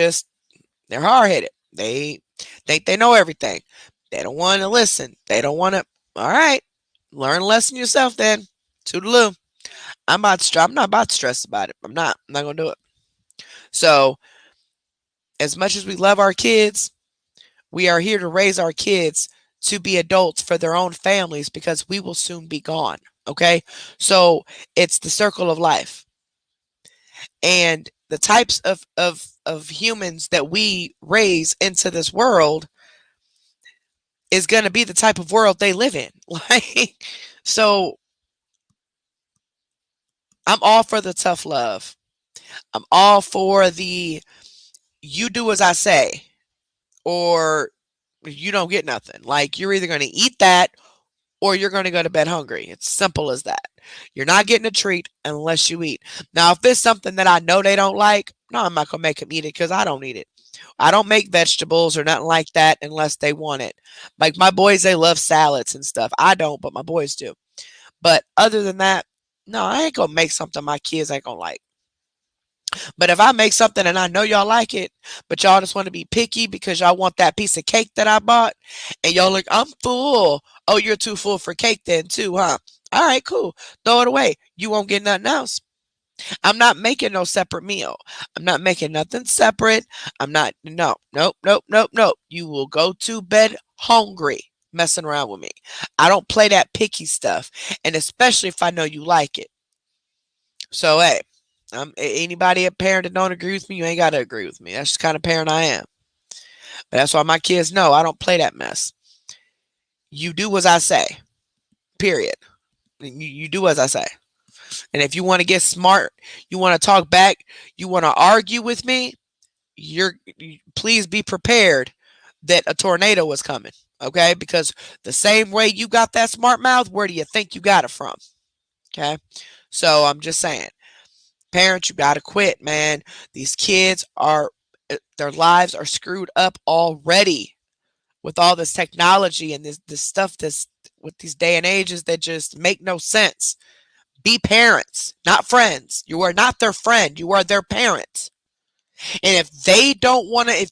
they're hard-headed. They think they know everything. They don't want to listen. They don't want to. All right. Learn a lesson yourself then. Toodaloo. I'm not about to stress about it. I'm not going to do it. So, as much as we love our kids, we are here to raise our kids to be adults for their own families, because we will soon be gone. Okay? So, it's the circle of life. And the types of humans that we raise into this world is going to be the type of world they live in. So I'm all for the tough love. I'm all for the you do as I say, or you don't get nothing. Like, you're either going to eat that or you're going to go to bed hungry. It's simple as that. You're not getting a treat unless you eat. Now, if it's something that I know they don't like, no, I'm not going to make them eat it because I don't eat it. I don't make vegetables or nothing like that unless they want it. Like my boys, they love salads and stuff. I don't, but my boys do. But other than that, no, I ain't going to make something my kids ain't going to like. But if I make something and I know y'all like it, but y'all just want to be picky because y'all want that piece of cake that I bought, and y'all like, I'm full. Oh, you're too full for cake then too, huh? All right, cool. Throw it away. You won't get nothing else. I'm not making no separate meal. I'm not making nothing separate. I'm not, no, nope, nope, nope, nope. You will go to bed hungry messing around with me. I don't play that picky stuff, and especially if I know you like it. So, hey, anybody a parent that don't agree with me, you ain't got to agree with me. That's the kind of parent I am. But that's why my kids know I don't play that mess. You do as I say, period. You do as I say. And if you want to get smart, you want to talk back, you want to argue with me, please be prepared that a tornado is coming. Okay? Because the same way you got that smart mouth, where do you think you got it from? Okay? So I'm just saying, parents, you got to quit, man. These kids their lives are screwed up already with all this technology and this stuff with these day and ages that just make no sense. Be parents, not friends. You are not their friend. You are their parent. And if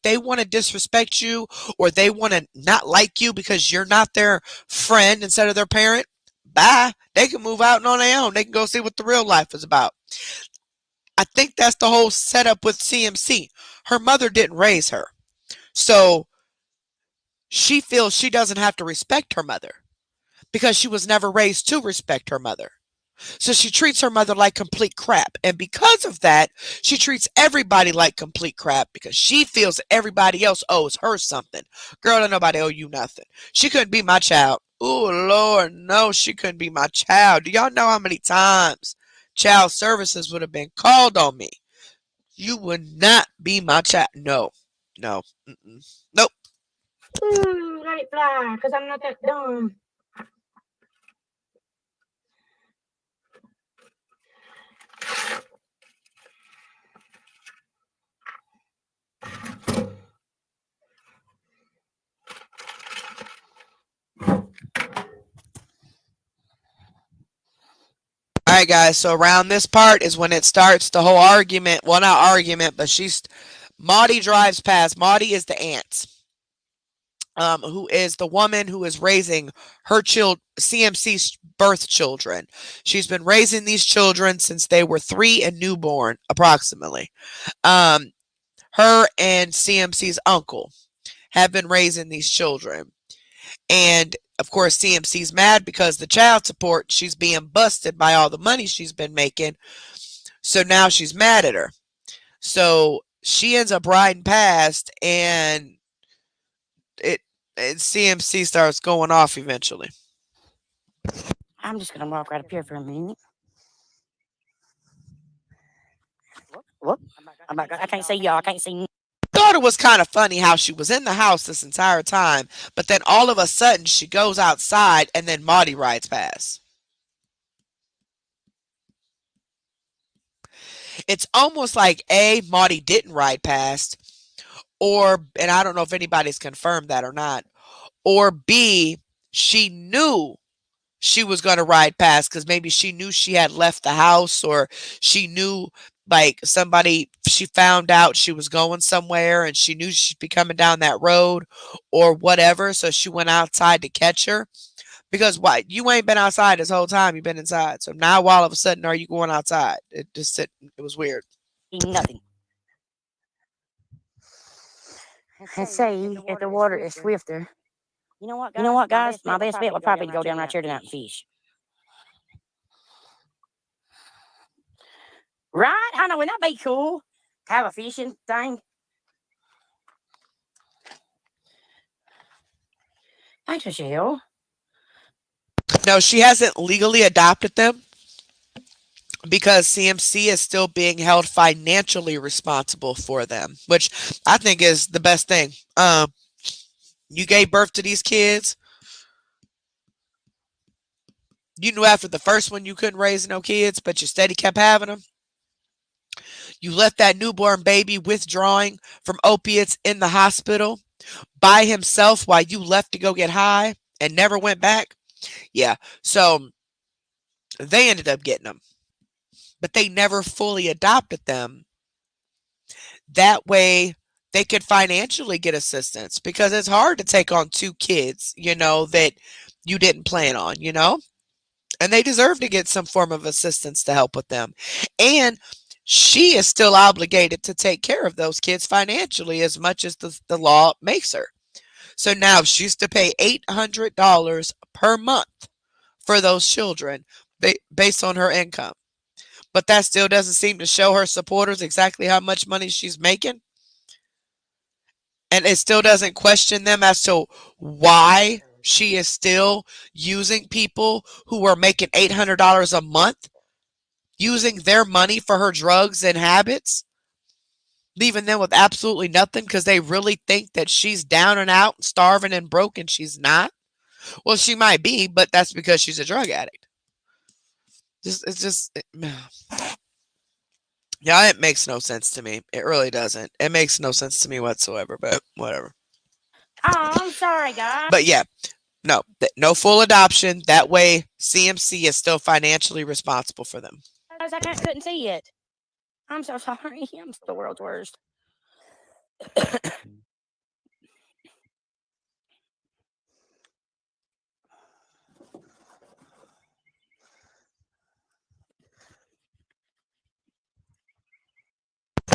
they want to disrespect you, or they want to not like you because you're not their friend instead of their parent, bye. They can move out on their own. They can go see what the real life is about. I think that's the whole setup with CMC. Her mother didn't raise her. So she feels she doesn't have to respect her mother because she was never raised to respect her mother. So she treats her mother like complete crap. And because of that, she treats everybody like complete crap because she feels that everybody else owes her something. Girl, don't nobody owe you nothing. She couldn't be my child. Oh, Lord, no, she couldn't be my child. Do y'all know how many times child services would have been called on me? You would not be my child. No. No. Nope. Let it fly, because I'm not that dumb. All right, guys. So around this part is when it starts the whole argument. Well, not argument, but Maudie drives past. Maudie is the aunt, who is the woman who is raising her CMC's birth children. She's been raising these children since they were 3 and newborn, approximately. Um, her and CMC's uncle have been raising these children. And of course, CMC's mad because the child support, she's being busted by all the money she's been making. So now she's mad at her. So she ends up riding past, and it CMC starts going off eventually. I'm just gonna walk right up here for a minute. Whoop. I can't see y'all. I can't see. Thought it was kind of funny how she was in the house this entire time, but then all of a sudden she goes outside and then Maudie rides past. It's almost like Maudie didn't ride past, or, and I don't know if anybody's confirmed that or not, or B, she knew she was going to ride past because maybe she knew she had left the house, or she knew like somebody, she found out she was going somewhere and she knew she'd be coming down that road or whatever. So she went outside to catch her, because why? You ain't been outside this whole time. You've been inside. So now all of a sudden, are you going outside? It was weird. Nothing. And say if the water is swifter. You know what, guys? My best bet would probably go down right here tonight and fish. Right? I know, wouldn't that be cool? Have a fishing thing. Thanks, Michelle. No, she hasn't legally adopted them because CMC is still being held financially responsible for them, which I think is the best thing. You gave birth to these kids. You knew after the first one you couldn't raise no kids, but you steady kept having them. You left that newborn baby withdrawing from opiates in the hospital by himself while you left to go get high and never went back. Yeah, so they ended up getting them, but they never fully adopted them. That way they could financially get assistance, because it's hard to take on 2 kids, that you didn't plan on, and they deserve to get some form of assistance to help with them. And she is still obligated to take care of those kids financially as much as the law makes her. So now she's to pay $800 per month for those children based on her income. But that still doesn't seem to show her supporters exactly how much money she's making. And it still doesn't question them as to why she is still using people who are making $800 a month, using their money for her drugs and habits, leaving them with absolutely nothing because they really think that she's down and out, starving and broke, and she's not. Well, she might be, but that's because she's a drug addict. Yeah, it makes no sense to me. It really doesn't. It makes no sense to me whatsoever, but whatever. Oh, I'm sorry, guys. But yeah, no full adoption. That way, CMC is still financially responsible for them. I couldn't see it. I'm so sorry. I'm the world's worst.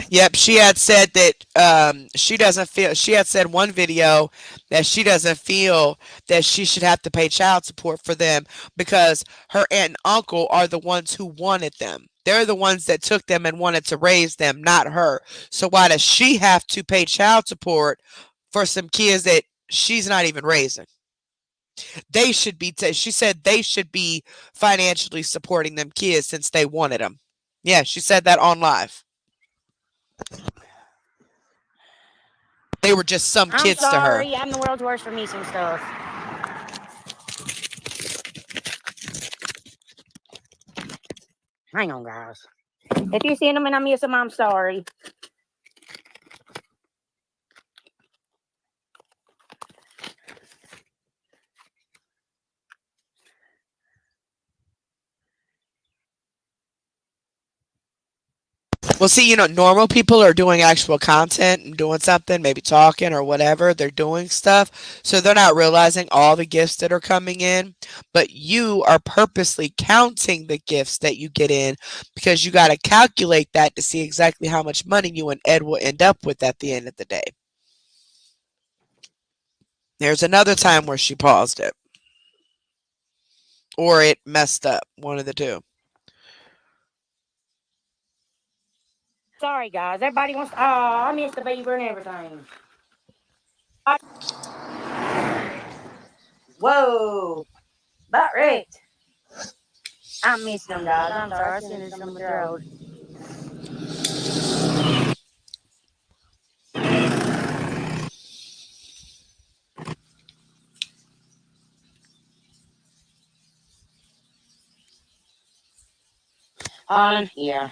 Yep, she had said that she doesn't feel. She had said one video that she doesn't feel that she should have to pay child support for them because her aunt and uncle are the ones who wanted them. They're the ones that took them and wanted to raise them, not her. So why does she have to pay child support for some kids that she's not even raising? They should be. She said they should be financially supporting them kids since they wanted them. Yeah, she said that on live. They were just some I'm kids to her. sorry. I'm the world's worst for missing stuff. Hang on, guys. If you see them and I miss them, I'm sorry. Well, see, normal people are doing actual content and doing something, maybe talking or whatever. They're doing stuff. So they're not realizing all the gifts that are coming in. But you are purposely counting the gifts that you get in because you got to calculate that to see exactly how much money you and Ed will end up with at the end of the day. There's another time where she paused it or it messed up, one of the two. Sorry, guys. Everybody wants. Oh, I missed the beaver and everything. Whoa. About wrecked. I missed them, guys. I'm sorry. I seen it on the road. Holland, yeah.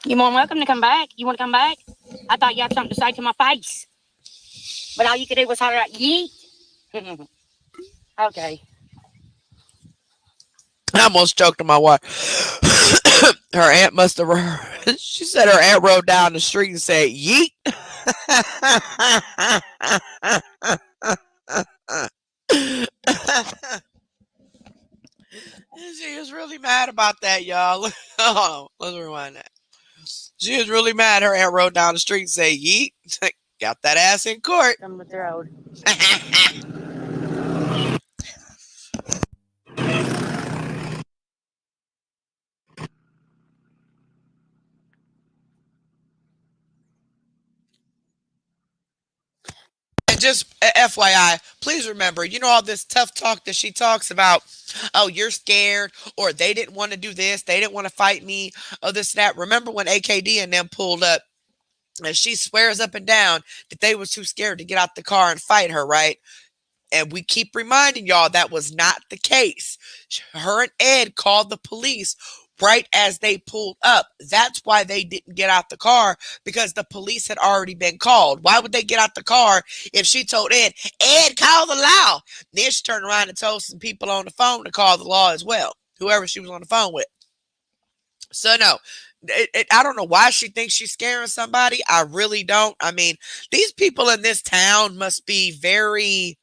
You more than welcome to come back. You want to come back? I thought you had something to say to my face. But all you could do was holler out, yeet. Okay. I almost choked on my water. Her aunt must have. She said her aunt rode down the street and said, "Yeet." She was really mad about that, y'all. Oh, let's rewind that. She was really mad. Her aunt rode down the street and said, "Yeet." Got that ass in court. Come with the road. And just FYI, please remember, all this tough talk that she talks about. Oh, you're scared, or they didn't want to do this, they didn't want to fight me, oh, this, that. Remember when AKD and them pulled up, and she swears up and down that they was too scared to get out the car and fight her, right? And we keep reminding y'all that was not the case. Her and Ed called the police right as they pulled up. That's why they didn't get out the car, because the police had already been called. Why would they get out the car if she told Ed, call the law? Then she turned around and told some people on the phone to call the law as well, whoever she was on the phone with. So no, I don't know why she thinks she's scaring somebody. I really don't. I mean, these people in this town must be very,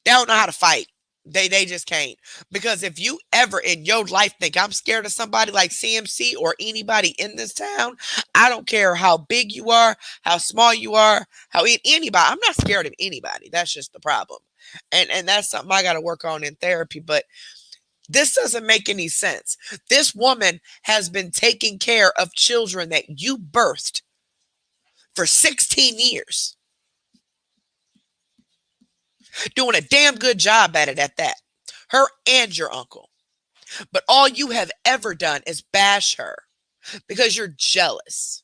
they don't know how to fight. They just can't. Because if you ever in your life think I'm scared of somebody like CMC or anybody in this town, I don't care how big you are, how small you are, how anybody. I'm not scared of anybody. That's just the problem. And that's something I got to work on in therapy. But this doesn't make any sense. This woman has been taking care of children that you birthed for 16 years. Doing a damn good job at it at that. Her and your uncle. But all you have ever done is bash her because you're jealous.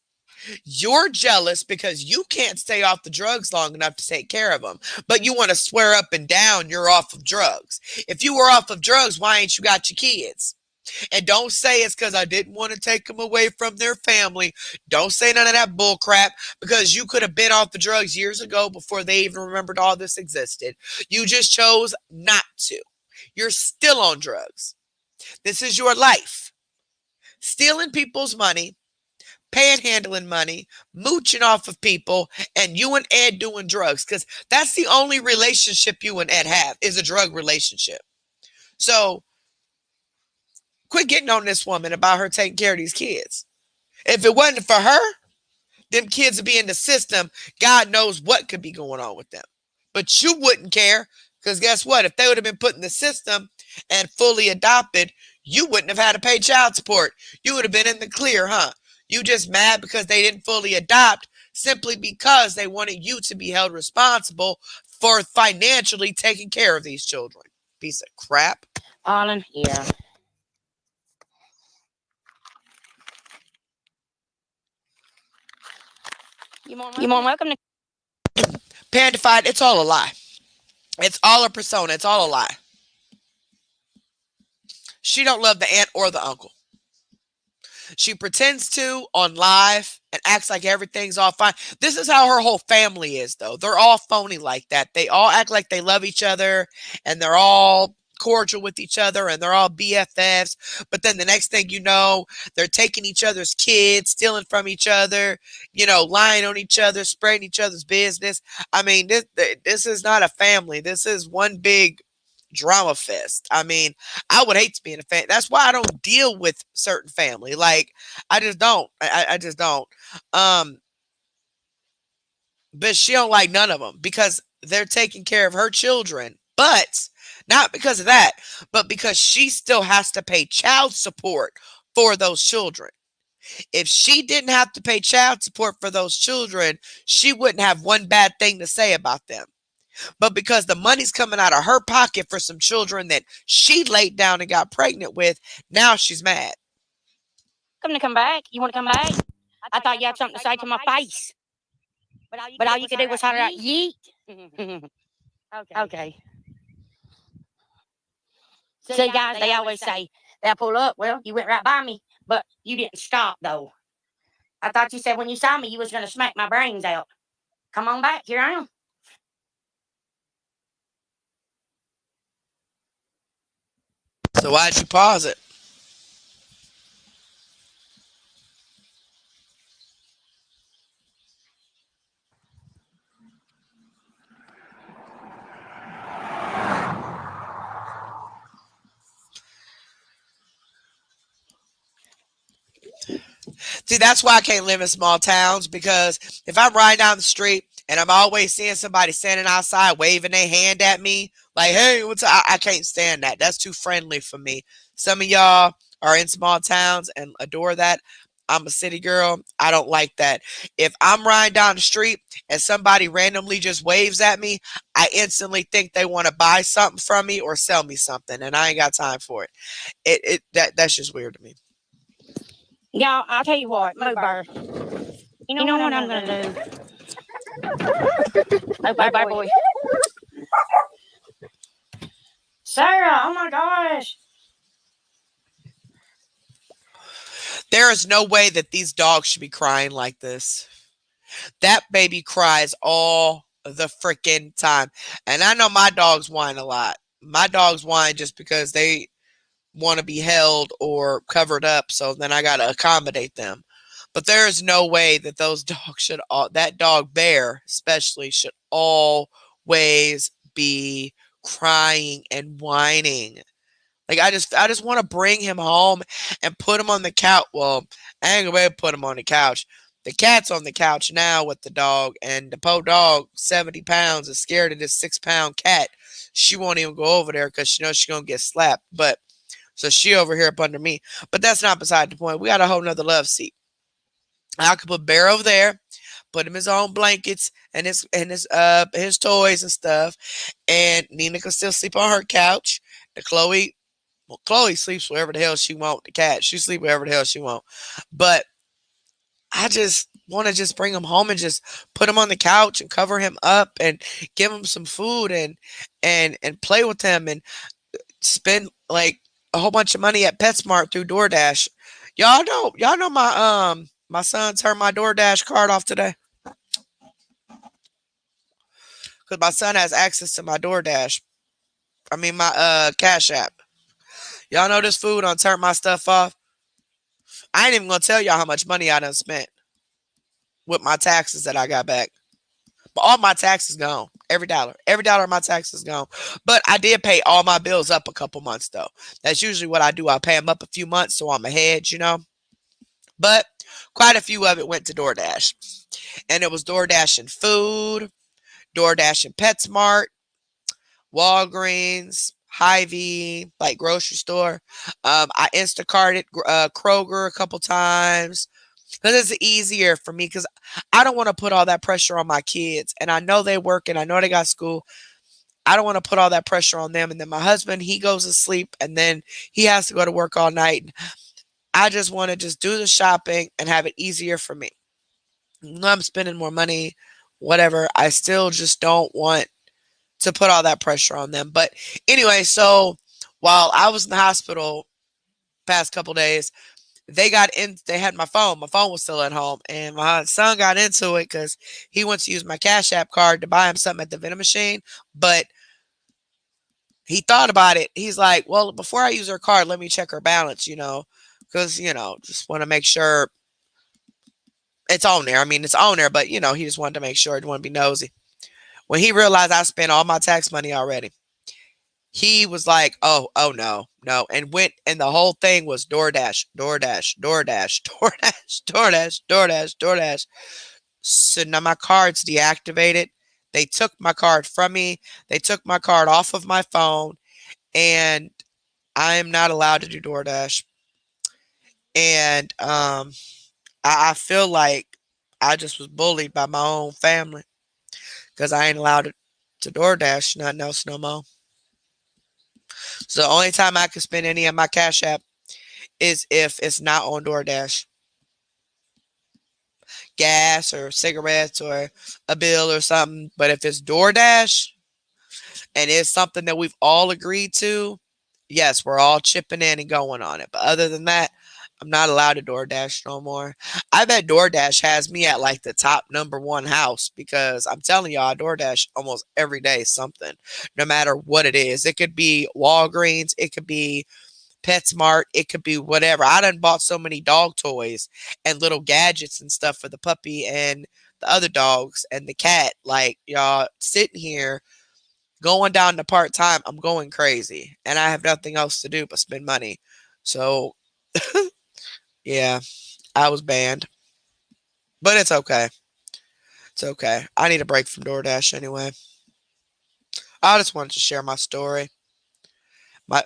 You're jealous because you can't stay off the drugs long enough to take care of them. But you want to swear up and down you're off of drugs. If you were off of drugs, why ain't you got your kids? And don't say it's because I didn't want to take them away from their family. Don't say none of that bull crap, because you could have been off the drugs years ago before they even remembered all this existed. You just chose not to. You're still on drugs. This is your life. Stealing people's money, panhandling money, mooching off of people, and you and Ed doing drugs, because that's the only relationship you and Ed have, is a drug relationship. So quit getting on this woman about her taking care of these kids. If it wasn't for her, them kids would be in the system. God knows what could be going on with them. But you wouldn't care, because guess what? If they would have been put in the system and fully adopted, you wouldn't have had to pay child support. You would have been in the clear, huh? You just mad because they didn't fully adopt, simply because they wanted you to be held responsible for financially taking care of these children. Piece of crap. Harlan, yeah. You more welcome to. Pandified, it's all a lie. It's all a persona. It's all a lie. She don't love the aunt or the uncle. She pretends to on live and acts like everything's all fine. This is how her whole family is, though. They're all phony like that. They all act like they love each other and they're all cordial with each other and they're all BFFs. But then the next thing you know, they're taking each other's kids, stealing from each other, lying on each other, spreading each other's business. I mean, this is not a family. This is one big drama fest. I mean, I would hate to be in a family. That's why I don't deal with certain family. Like, I just don't. I just don't. Um, but she don't like none of them because they're taking care of her children. But not because of that, but because she still has to pay child support for those children. If she didn't have to pay child support for those children, she wouldn't have one bad thing to say about them. But because the money's coming out of her pocket for some children that she laid down and got pregnant with, now she's mad. Come back. You want to come back? I thought you had something to say to my face. But all you could do was holler out, yeet. Okay. See, guys, they always say, they'll pull up. Well, you went right by me, but you didn't stop, though. I thought you said when you saw me, you was going to smack my brains out. Come on back. Here I am. So why'd you pause it? See, that's why I can't live in small towns because if I'm riding down the street and I'm always seeing somebody standing outside waving their hand at me, like, hey, what's up? I can't stand that. That's too friendly for me. Some of y'all are in small towns and adore that. I'm a city girl. I don't like that. If I'm riding down the street and somebody randomly just waves at me, I instantly think they want to buy something from me or sell me something, and I ain't got time for it. That's just weird to me. Y'all, I'll tell you what, Moo Bear. You know what I'm going to do? Oh, bye, boy. Sarah, oh my gosh. There is no way that these dogs should be crying like this. That baby cries all the freaking time. And I know my dogs whine a lot. My dogs whine just because they want to be held or covered up. So then I got to accommodate them. But there is no way that those dogs should, that dog bear especially, should always be crying and whining. Like I just want to bring him home and put him on the couch. Well, I ain't gonna be able to put him on the couch. The cat's on the couch now with the dog, and the poor dog, 70 pounds, is scared of this 6-pound cat. She won't even go over there because she knows she's gonna get slapped. But so she over here up under me. But that's not beside the point. We got a whole nother love seat. I could put Bear over there, put him his own blankets and his toys and stuff, and Nina could still sleep on her couch. The Chloe sleeps wherever the hell she want. The cat, she sleep wherever the hell she want. But I just want to just bring him home and just put him on the couch and cover him up and give him some food and play with him and spend like a whole bunch of money at PetSmart through DoorDash. Y'all know my son turned my DoorDash card off today because my son has access to my DoorDash. I mean my Cash App. Y'all know this food on turned my stuff off. I ain't even gonna tell y'all how much money I done spent with my taxes that I got back. But all my taxes gone. Every dollar of my taxes gone. But I did pay all my bills up a couple months though. That's usually what I do. I pay them up a few months so I'm ahead. But quite a few of it went to DoorDash. And it was DoorDash and food, DoorDash and PetSmart, Walgreens, Hy-Vee, like grocery store. I Instacarted Kroger a couple times because it's easier for me because I don't want to put all that pressure on my kids. And I know they work and I know they got school. I don't want to put all that pressure on them. And then my husband, he goes to sleep and then he has to go to work all night. I just want to just do the shopping and have it easier for me. I'm spending more money, whatever. I still just don't want to put all that pressure on them. But anyway, so while I was in the hospital past couple days, they got in. They had my phone. My phone was still at home, and my son got into it because he wants to use my Cash App card to buy him something at the vending machine. But he thought about it. He's like, "Well, before I use her card, let me check her balance, because just want to make sure it's on there. I mean, it's on there, but he just wanted to make sure. He didn't want to be nosy. When he realized I spent all my tax money already, he was like, "Oh no, no," and went, and the whole thing was DoorDash, DoorDash, DoorDash, DoorDash, DoorDash, DoorDash, DoorDash. So now my card's deactivated. They took my card from me. They took my card off of my phone, and I am not allowed to do DoorDash. And I feel like I just was bullied by my own family because I ain't allowed to DoorDash nothing else no more. So the only time I can spend any of my Cash App is if it's not on DoorDash. Gas or cigarettes or a bill or something. But if it's DoorDash and it's something that we've all agreed to, yes, we're all chipping in and going on it. But other than that, I'm not allowed to DoorDash no more. I bet DoorDash has me at like the top number one house because I'm telling y'all, I DoorDash almost every day something, no matter what it is. It could be Walgreens, it could be PetSmart, it could be whatever. I done bought so many dog toys and little gadgets and stuff for the puppy and the other dogs and the cat. Like, y'all, sitting here going down to part time, I'm going crazy. And I have nothing else to do but spend money. So, yeah, I was banned. But it's okay. It's okay. I need a break from DoorDash anyway. I just wanted to share my story. My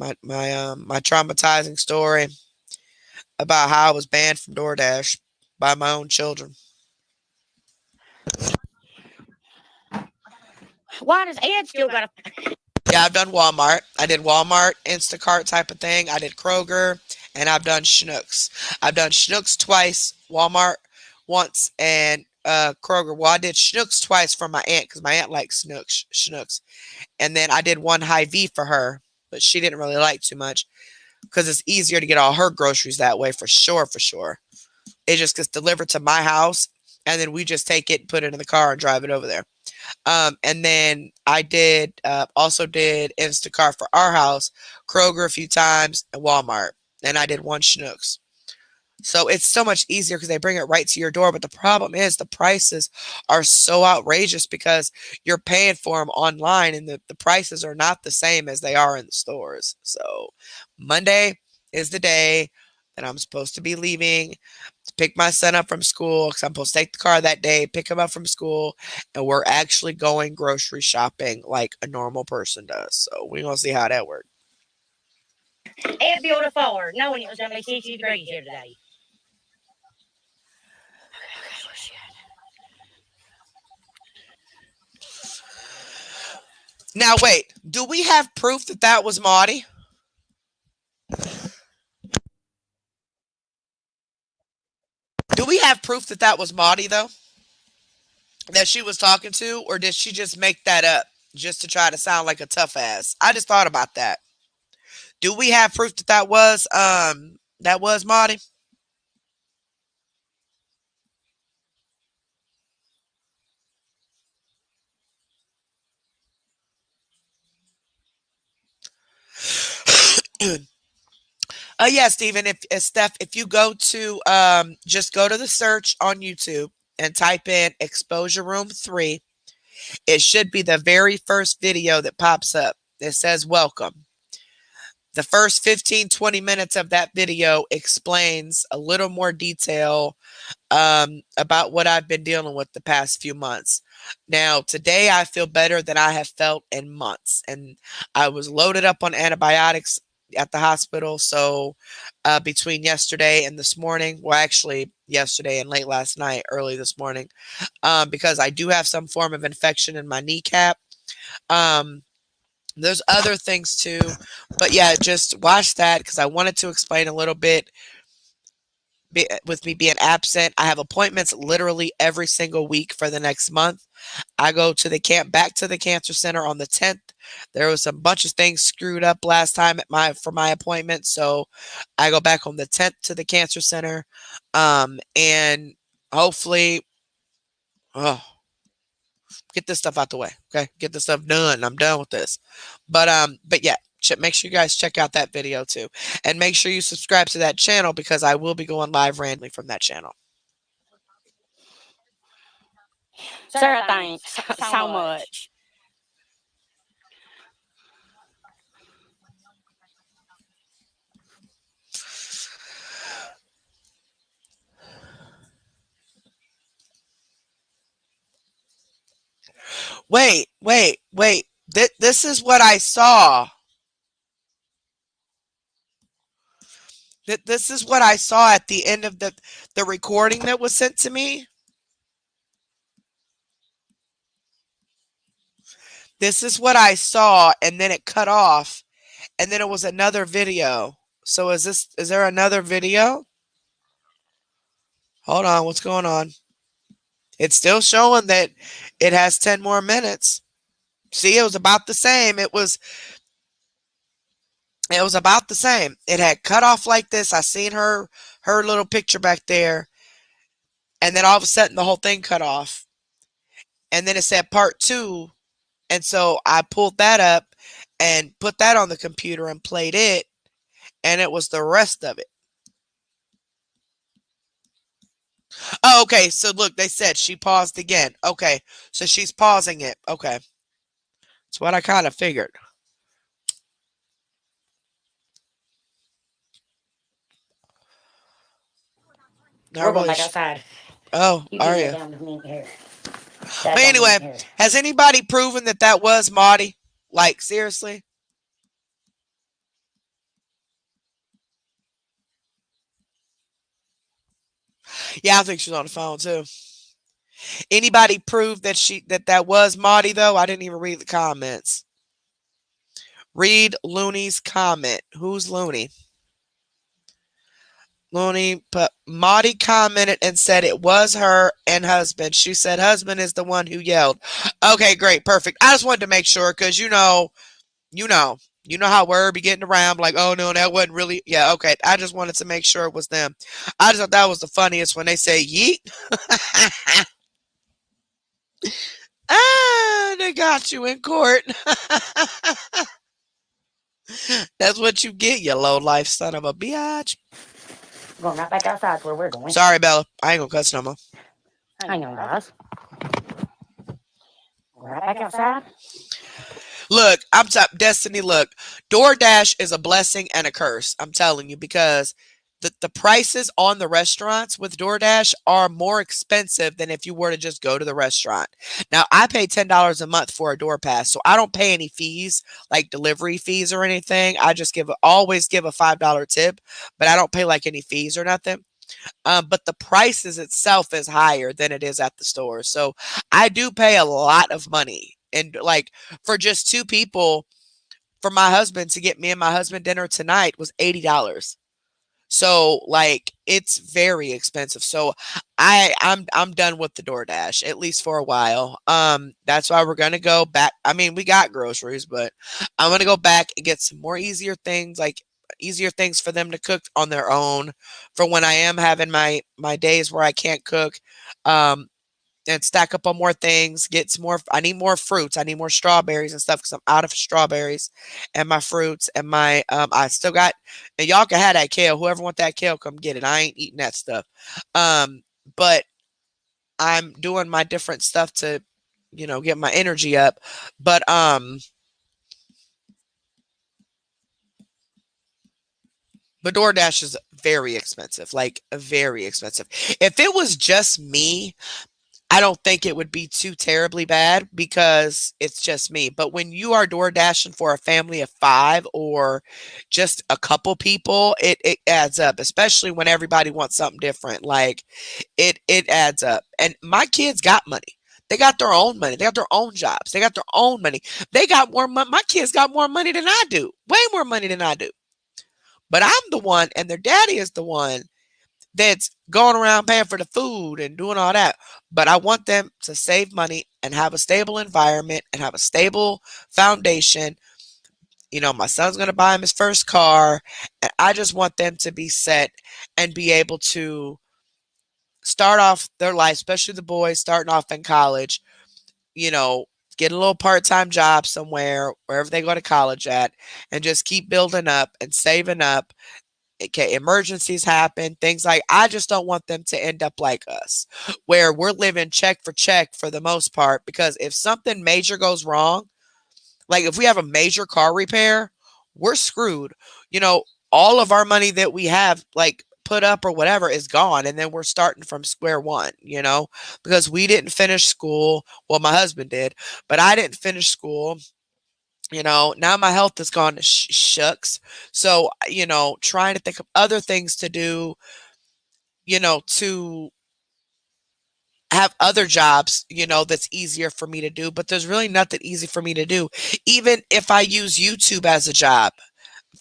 traumatizing story about how I was banned from DoorDash by my own children. Why does Ed still got a? Yeah, I've done Walmart. I did Walmart, Instacart type of thing. I did Kroger, and I've done Schnucks. I've done Schnucks twice, Walmart once, and Kroger. Well, I did Schnucks twice for my aunt because my aunt likes Schnucks. And then I did one Hy-Vee for her, but she didn't really like too much because it's easier to get all her groceries that way for sure, for sure. It just gets delivered to my house, and then we just take it and put it in the car and drive it over there. And then I did also did Instacart for our house, Kroger a few times, and Walmart. And I did one Schnucks. So it's so much easier because they bring it right to your door. But the problem is the prices are so outrageous because you're paying for them online and the prices are not the same as they are in the stores. So Monday is the day that I'm supposed to be leaving to pick my son up from school because I'm supposed to take the car that day, pick him up from school, and we're actually going grocery shopping like a normal person does. So we're going to see how that works. Ed built a fire knowing it was going to be 60 degrees here today. Now, wait, do we have proof that that was Maudie? Do we have proof that that was Maudie, though? That she was talking to? Or did she just make that up just to try to sound like a tough ass? I just thought about that. Do we have proof that that was Maudie? Yeah, Stephen. If Steph, if you go to just go to the search on YouTube and type in Exposure Room 3, it should be the very first video that pops up. It says welcome. The first 15, 20 minutes of that video explains a little more detail about what I've been dealing with the past few months. Now, today I feel better than I have felt in months. And I was loaded up on antibiotics at the hospital. So between yesterday and this morning, well, actually yesterday and late last night, early this morning, because I do have some form of infection in my kneecap. Um, there's other things too, but yeah, just watch that because I wanted to explain a little bit with me being absent. I have appointments literally every single week for the next month. I go to the camp back to the cancer center on the 10th. There was a bunch of things screwed up last time at my for my appointment, so I go back on the 10th to the cancer center, and hopefully, oh, get this stuff out the way. Okay, get this stuff done. I'm done with this. But yeah, make sure you guys check out that video too, and make sure you subscribe to that channel because I will be going live randomly from that channel. Sarah, thanks so much. Wait. This is what I saw. This is what I saw at the end of the recording that was sent to me. This is what I saw, and then it cut off, and then it was another video. So is there another video? Hold on, what's going on? It's still showing that it has 10 more minutes. See, it was about the same. It was about the same. It had cut off like this. I seen her little picture back there, and then all of a sudden the whole thing cut off. And then it said part 2. And so I pulled that up and put that on the computer and played it, and it was the rest of it. Oh, okay. So look, they said she paused again. Okay. So she's pausing it. Okay. That's what I kind of figured. We're going back outside. Oh, are you? Down to me here. But anyway, has anybody proven that was Maudie? Like, seriously? Yeah, I think she's on the phone too. Anybody prove that was Maudie though? I didn't even read the comments. Read Looney's comment. Who's Looney? Looney, but Maudie commented and said it was her and husband. She said husband is the one who yelled. Okay, great, perfect. I just wanted to make sure because you know how word be getting around like, oh no, that wasn't really. Yeah, okay. I just wanted to make sure it was them. I just thought that was the funniest when they say yeet. They got you in court. That's what you get, you low life son of a bitch. Going right back outside where we're going. Sorry, Bella. I ain't gonna cuss no more. Hang on, guys. Right back outside. Look, I'm top Destiny. Look, DoorDash is a blessing and a curse. I'm telling you because the prices on the restaurants with DoorDash are more expensive than if you were to just go to the restaurant. Now, I pay $10 a month for a door pass, so I don't pay any fees like delivery fees or anything. I just always give a $5 tip, but I don't pay like any fees or nothing. But the prices itself is higher than it is at the store. So I do pay a lot of money. And like for just 2 people, for my husband to get me and my husband dinner tonight was $80. So like it's very expensive. So I'm done with the DoorDash at least for a while. That's why we're gonna go back. I mean, we got groceries, but I'm gonna go back and get some more easier things, like easier things for them to cook on their own for when I am having my days where I can't cook. And stack up on more things, get some more. I need more fruits. I need more strawberries and stuff because I'm out of strawberries and my fruits and my I still got, and y'all can have that kale. Whoever want that kale, come get it. I ain't eating that stuff. But I'm doing my different stuff to, get my energy up. But DoorDash is very expensive, like very expensive. If it was just me, I don't think it would be too terribly bad because it's just me. But when you are door dashing for a family of 5 or just a couple people, it adds up, especially when everybody wants something different. Like it adds up. And my kids got money. They got their own money. They got their own jobs. They got their own money. They got more money. My kids got more money than I do. Way more money than I do. But I'm the one, and their daddy is the one that's going around paying for the food and doing all that. But I want them to save money and have a stable environment and have a stable foundation. You know, my son's going to buy him his first car. And I just want them to be set and be able to start off their life, especially the boys starting off in college, you know, get a little part time job somewhere, wherever they go to college at, and just keep building up and saving up. Okay, emergencies happen, things like I just don't want them to end up like us, where we're living check for the most part. Because if something major goes wrong, like if we have a major car repair, we're screwed. You know, all of our money that we have, like put up or whatever, is gone. And then we're starting from square one, you know, because we didn't finish school. Well, my husband did, but I didn't finish school. You know, now my health has gone to shucks. So, you know, trying to think of other things to do, you know, to have other jobs, you know, that's easier for me to do. But there's really nothing easy for me to do. Even if I use YouTube as a job,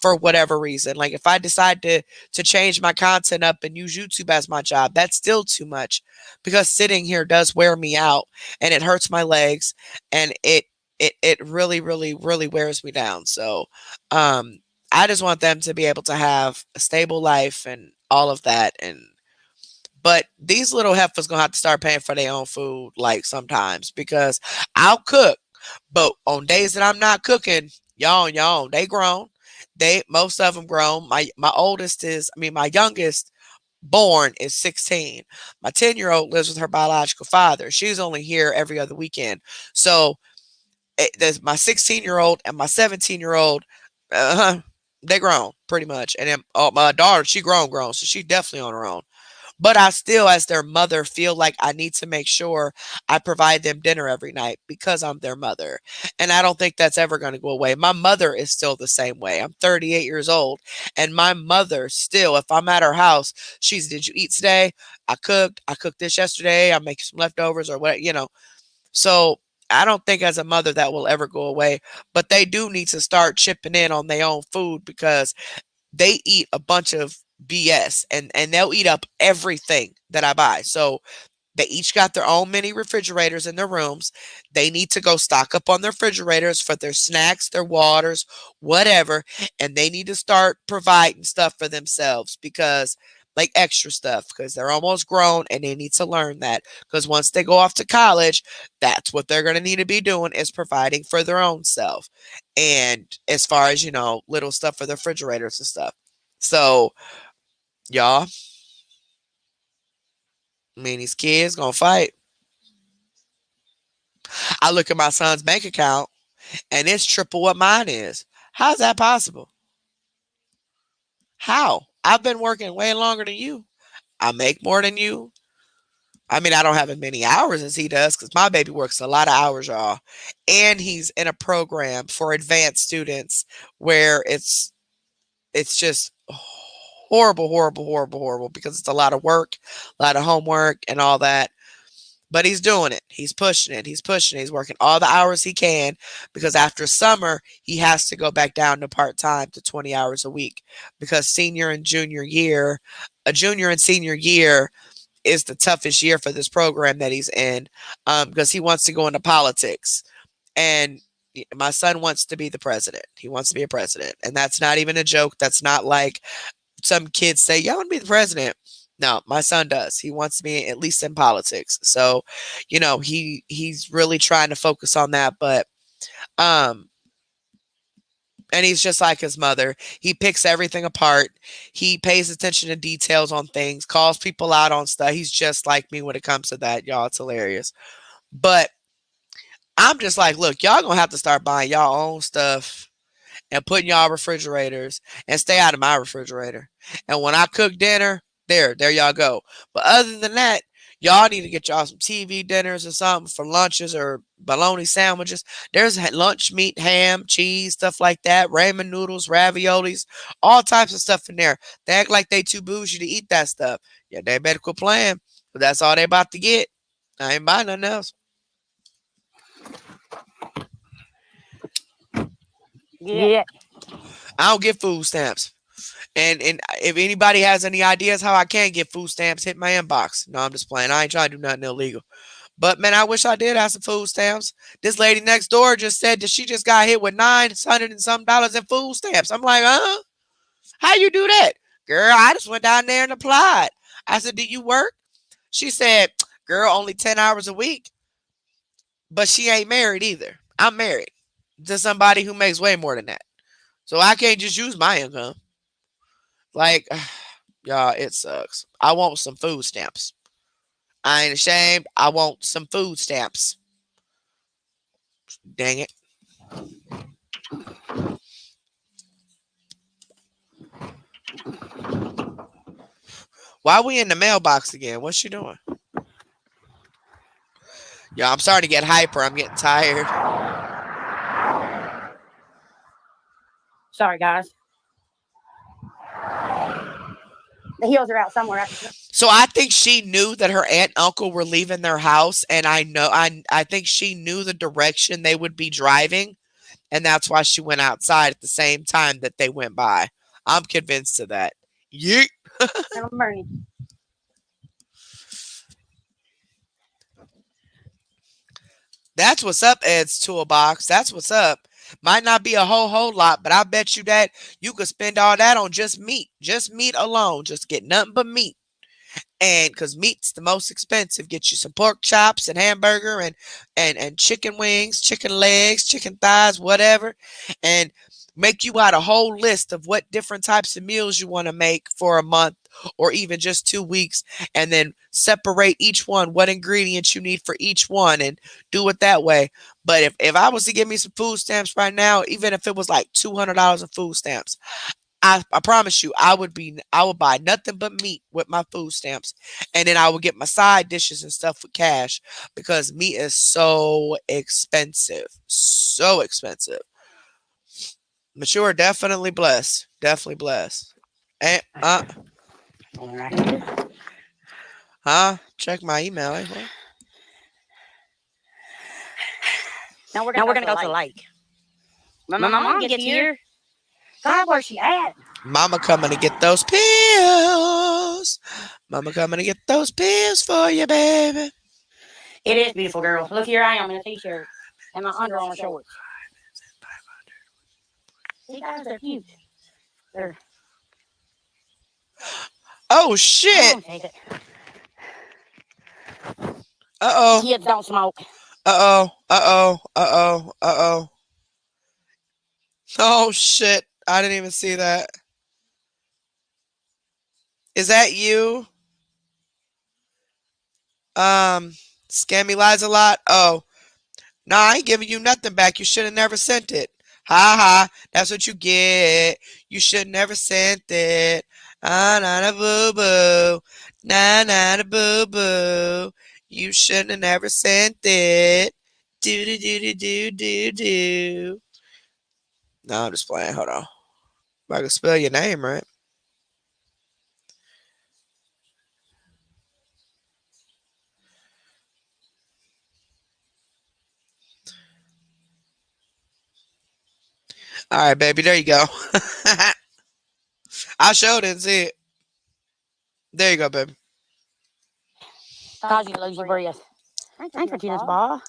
for whatever reason. Like if I decide to change my content up and use YouTube as my job, that's still too much because sitting here does wear me out and it hurts my legs and it really really wears me down. So um I just want them to be able to have a stable life and all of that. And but these little heifers gonna have to start paying for their own food like sometimes because I'll cook, but on days that I'm not cooking, y'all, they grown. They most of them grown. My oldest is, I mean, my youngest born is 16. My 10-year-old lives with her biological father. She's only here every other weekend. So there's my 16-year-old and my 17-year-old. They grown pretty much. And then my daughter, she grown, so she definitely on her own. But I still, as their mother, feel like I need to make sure I provide them dinner every night because I'm their mother. And I don't think that's ever going to go away. My mother is still the same way. I'm 38 years old. And my mother still, if I'm at her house, she's, did you eat today? I cooked. I cooked this yesterday. I'm making some leftovers or what, you know. So I don't think as a mother that will ever go away. But they do need to start chipping in on their own food because they eat a bunch of BS and they'll eat up everything that I buy. So they each got their own mini refrigerators in their rooms. They need to go stock up on their refrigerators for their snacks, their waters, whatever. And they need to start providing stuff for themselves because, like extra stuff, because they're almost grown and they need to learn that. Because once they go off to college, that's what they're going to need to be doing is providing for their own self. And as far as, you know, little stuff for the refrigerators and stuff. So, y'all, I mean, these kids gonna fight. I look at my son's bank account and it's triple what mine is. How's that possible? How? I've been working way longer than you. I make more than you. I mean, I don't have as many hours as he does because my baby works a lot of hours, y'all. And he's in a program for advanced students where it's just horrible because it's a lot of work, a lot of homework and all that. But he's doing it. He's pushing it. He's pushing it. He's working all the hours he can because after summer, he has to go back down to part time to 20 hours a week because senior and junior year, a junior and senior year is the toughest year for this program that he's in because he wants to go into politics. And my son wants to be the president. He wants to be a president. And that's not even a joke. That's not like some kids say, "Yeah, I want to be the president." No, my son does. He wants to be at least in politics. So, you know, he's really trying to focus on that. But um and he's just like his mother. He picks everything apart. He pays attention to details on things, calls people out on stuff. He's just like me when it comes to that, y'all. It's hilarious. But I'm just like, look, y'all gonna have to start buying y'all own stuff and put in y'all refrigerators and stay out of my refrigerator. And when I cook dinner, there y'all go. But other than that, y'all need to get y'all some TV dinners or something for lunches or bologna sandwiches. There's lunch meat, ham, cheese, stuff like that, ramen noodles, raviolis, all types of stuff in there. They act like they too bougie to eat that stuff. Yeah, they better quit playing. But that's all they about to get. I ain't buying nothing else. Yeah. I don't get food stamps. And if anybody has any ideas how I can get food stamps, hit my inbox. No, I'm just playing. I ain't trying to do nothing illegal. But man, I wish I did have some food stamps. This lady next door just said that she just got hit with $900 and some dollars in food stamps. I'm like, huh? How you do that? Girl, I just went down there and applied. I said, do you work? She said, girl, only 10 hours a week. But she ain't married either. I'm married to somebody who makes way more than that. So I can't just use my income. Like, y'all, it sucks. I want some food stamps. I ain't ashamed. I want some food stamps. Dang it. Why are we in the mailbox again? What's she doing? Yeah, I'm starting to get hyper. I'm getting tired. Sorry, guys. The heels are out somewhere. So I think she knew that her aunt and uncle were leaving their house, and I think she knew the direction they would be driving, and that's why she went outside at the same time that they went by. I'm convinced of that. Yeet. I'm burning. That's what's up, Ed's toolbox. That's what's up. Might not be a whole lot, but I bet you that you could spend all that on just meat alone. Just get nothing but meat. And because meat's the most expensive, get you some pork chops and hamburger and chicken wings, chicken legs, chicken thighs, whatever, and make you out a whole list of what different types of meals you want to make for a month or even just 2 weeks, and then separate each one, what ingredients you need for each one, and do it that way. But if I was to give me some food stamps right now, even if it was like $200 in food stamps, I promise you, I would buy nothing but meat with my food stamps, and then I would get my side dishes and stuff with cash because meat is so expensive, so expensive. But you are definitely blessed, definitely blessed. And check my email. Now we're gonna go to the lake. My mom gets here. God, where's she at? Mama coming to get those pills. Mama coming to get those pills for you, baby. It is beautiful, girl. Look, here I am in a t-shirt and my Under Armour shorts. See, guys, they're cute. They're. Oh shit! Uh-oh. Kids don't smoke. Uh-oh. Uh-oh. Uh-oh. Uh-oh. Oh shit. I didn't even see that. Is that you? Scammy lies a lot. Oh. No, I ain't giving you nothing back. You should have never sent it. Ha ha. That's what you get. You should never sent it. Ah, na na boo boo. Na na na boo boo. You shouldn't have never sent it. Do do do do do do do. No, I'm just playing. Hold on. If I can spell your name right. All right, baby. There you go. I sure didn't see it. There you go, baby. Cause you lose your breath. Thanks for this ball.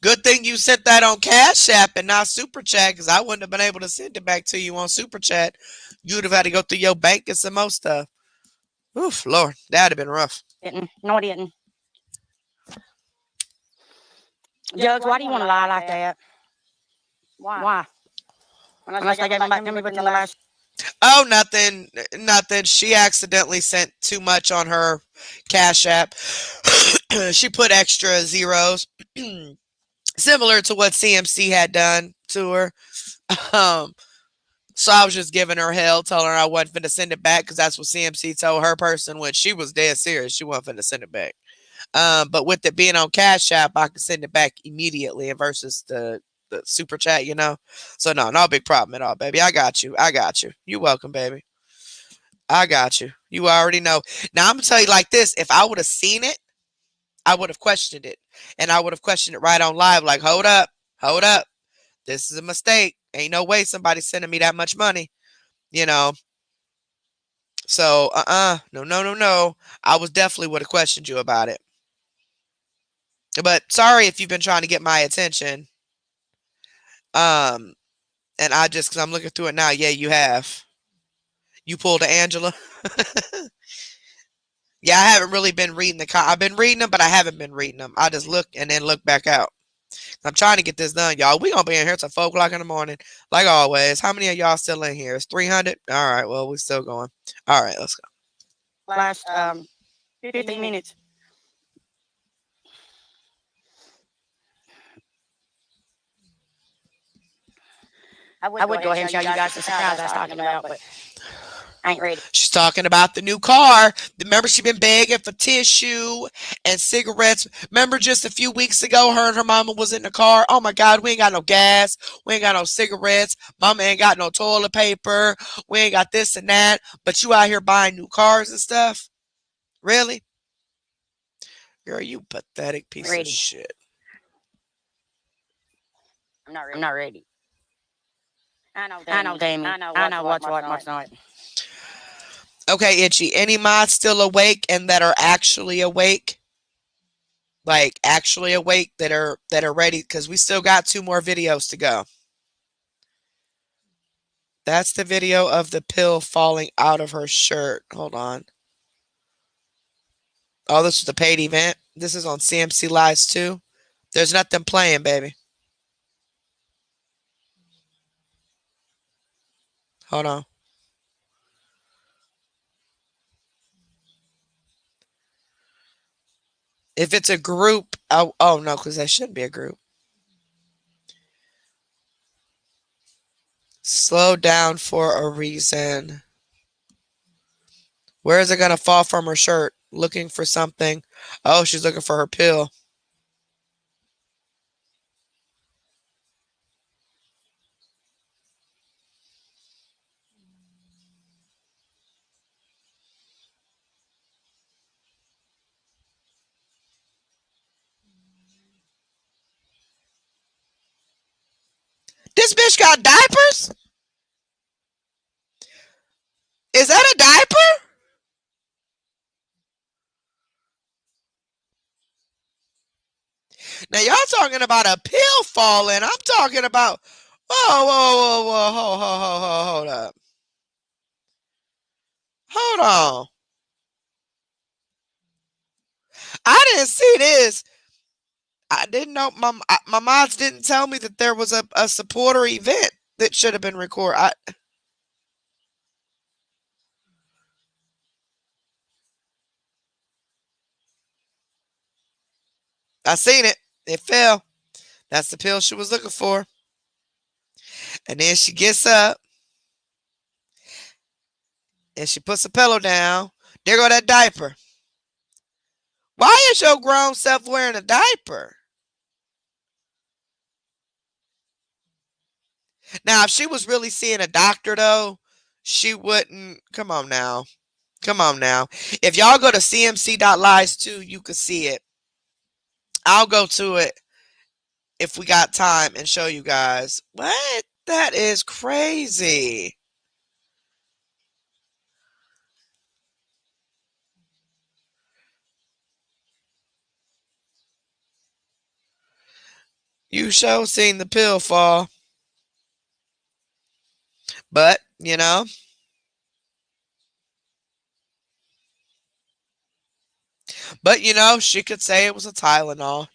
Good thing you sent that on Cash App and not Super Chat, because I wouldn't have been able to send it back to you on Super Chat. You'd have had to go through your bank and some more stuff. Oof, Lord, that'd have been rough. No, it didn't. Jugs, why do you want to lie like that? Why? Unless they gave them back to me within the last. Oh, nothing. She accidentally sent too much on her Cash App. She put extra zeros, similar to what CMC had done to her. So I was just giving her hell, telling her I wasn't finna send it back because that's what CMC told her person when she was dead serious. She wasn't finna send it back. But with it being on Cash App, I could send it back immediately versus the Super Chat, you know? So no big problem at all, baby. I got you. You're welcome, baby. I got you. You already know. Now, I'm going to tell you like this. If I would have seen it, I would have questioned it. And I would have questioned it right on live like, hold up. This is a mistake. Ain't no way somebody's sending me that much money, you know. So, no. I was definitely would have questioned you about it. But sorry if you've been trying to get my attention. Um, and I just, because I'm looking through it now, yeah, you have. You pulled a Angela. Yeah, I haven't really been reading I've been reading them, but I haven't been reading them. I just look and then look back out. I'm trying to get this done, y'all. We gonna be in here till 4 o'clock in the morning, like always. How many of y'all still in here? It's 300. All right, well, we're still going. All right, let's go. Last 15 minutes. I would go ahead and show you guys the surprise I was talking about, but I ain't ready. She's talking about the new car. Remember, she been begging for tissue and cigarettes. Remember, just a few weeks ago, her and her mama was in the car. Oh my God, we ain't got no gas. We ain't got no cigarettes. Mama ain't got no toilet paper. We ain't got this and that. But you out here buying new cars and stuff? Really? Girl, you pathetic piece of shit. I'm not ready. I know, Damien. I know what's not. Okay, Itchy. Any mods still awake and that are actually awake? Like actually awake that are ready, because we still got 2 more videos to go. That's the video of the pill falling out of her shirt. Hold on. Oh, this is the paid event. This is on CMC Lives too. There's nothing playing, baby. Hold on. If it's a group, oh no, because that shouldn't be a group. Slow down for a reason. Where is it going to fall from her shirt? Looking for something. Oh, she's looking for her pill. This bitch got diapers? Is that a diaper? Now y'all talking about a pill falling. I'm talking about whoa, hold up. Hold on. I didn't see this. I didn't know my moms didn't tell me that there was a supporter event that should have been recorded. I seen it. It fell. That's the pill she was looking for. And then she gets up and she puts a pillow down. There go that diaper. Why is your grown self wearing a diaper? Now, if she was really seeing a doctor, though, she wouldn't. Come on now. Come on now. If y'all go to cmc.lives too, you could see it. I'll go to it if we got time and show you guys. What? That is crazy. You sure seen the pill fall. But, she could say it was a Tylenol.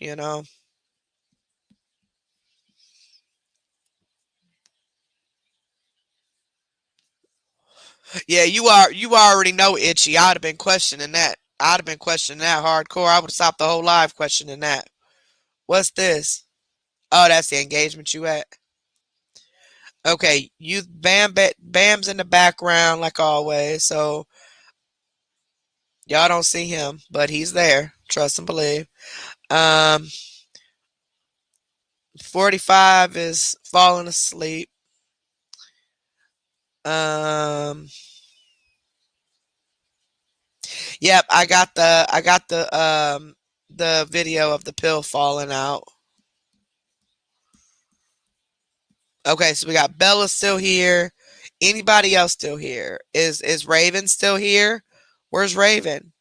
Yeah, you already know, Itchy. I'd have been questioning that. I'd have been questioning that hardcore. I would have stopped the whole live questioning that. What's this? Oh, that's the engagement you at. Okay, you Bam's in the background like always, so y'all don't see him, but he's there. Trust and believe. 45 is falling asleep. Um, yep, I got the video of the pill falling out. Okay, so we got Bella still here. Anybody else still here? Is Raven still here? Where's Raven?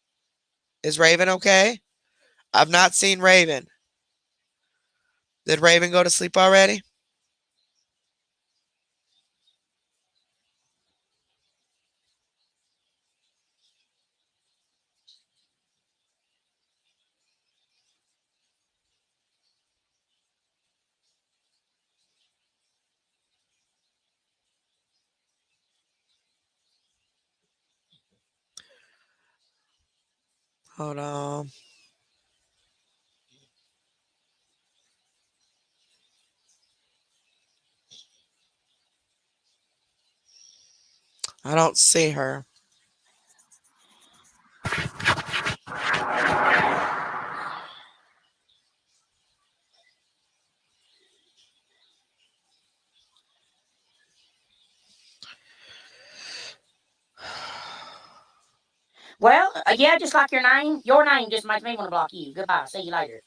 Is Raven okay? I've not seen Raven. Did Raven go to sleep already? Hold on. I don't see her. Well, yeah, just like your name just makes me want to block you. Goodbye. See you later.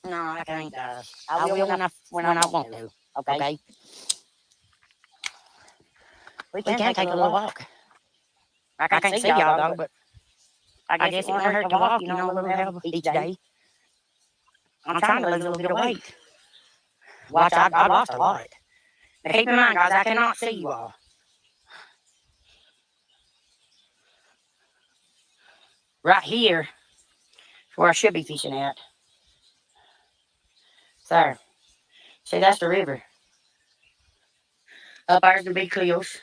No, I can't, guys. I will when I want to. Okay. We can take a little walk. I can't see y'all though, but I guess it won't hurt to walk. A little help each day. I'm trying to lose a little bit of weight. Watch, I've lost a lot. Now keep in mind, guys, I cannot see you all. Right here is where I should be fishing at. There. See, that's the river. Up there's the big cliffs.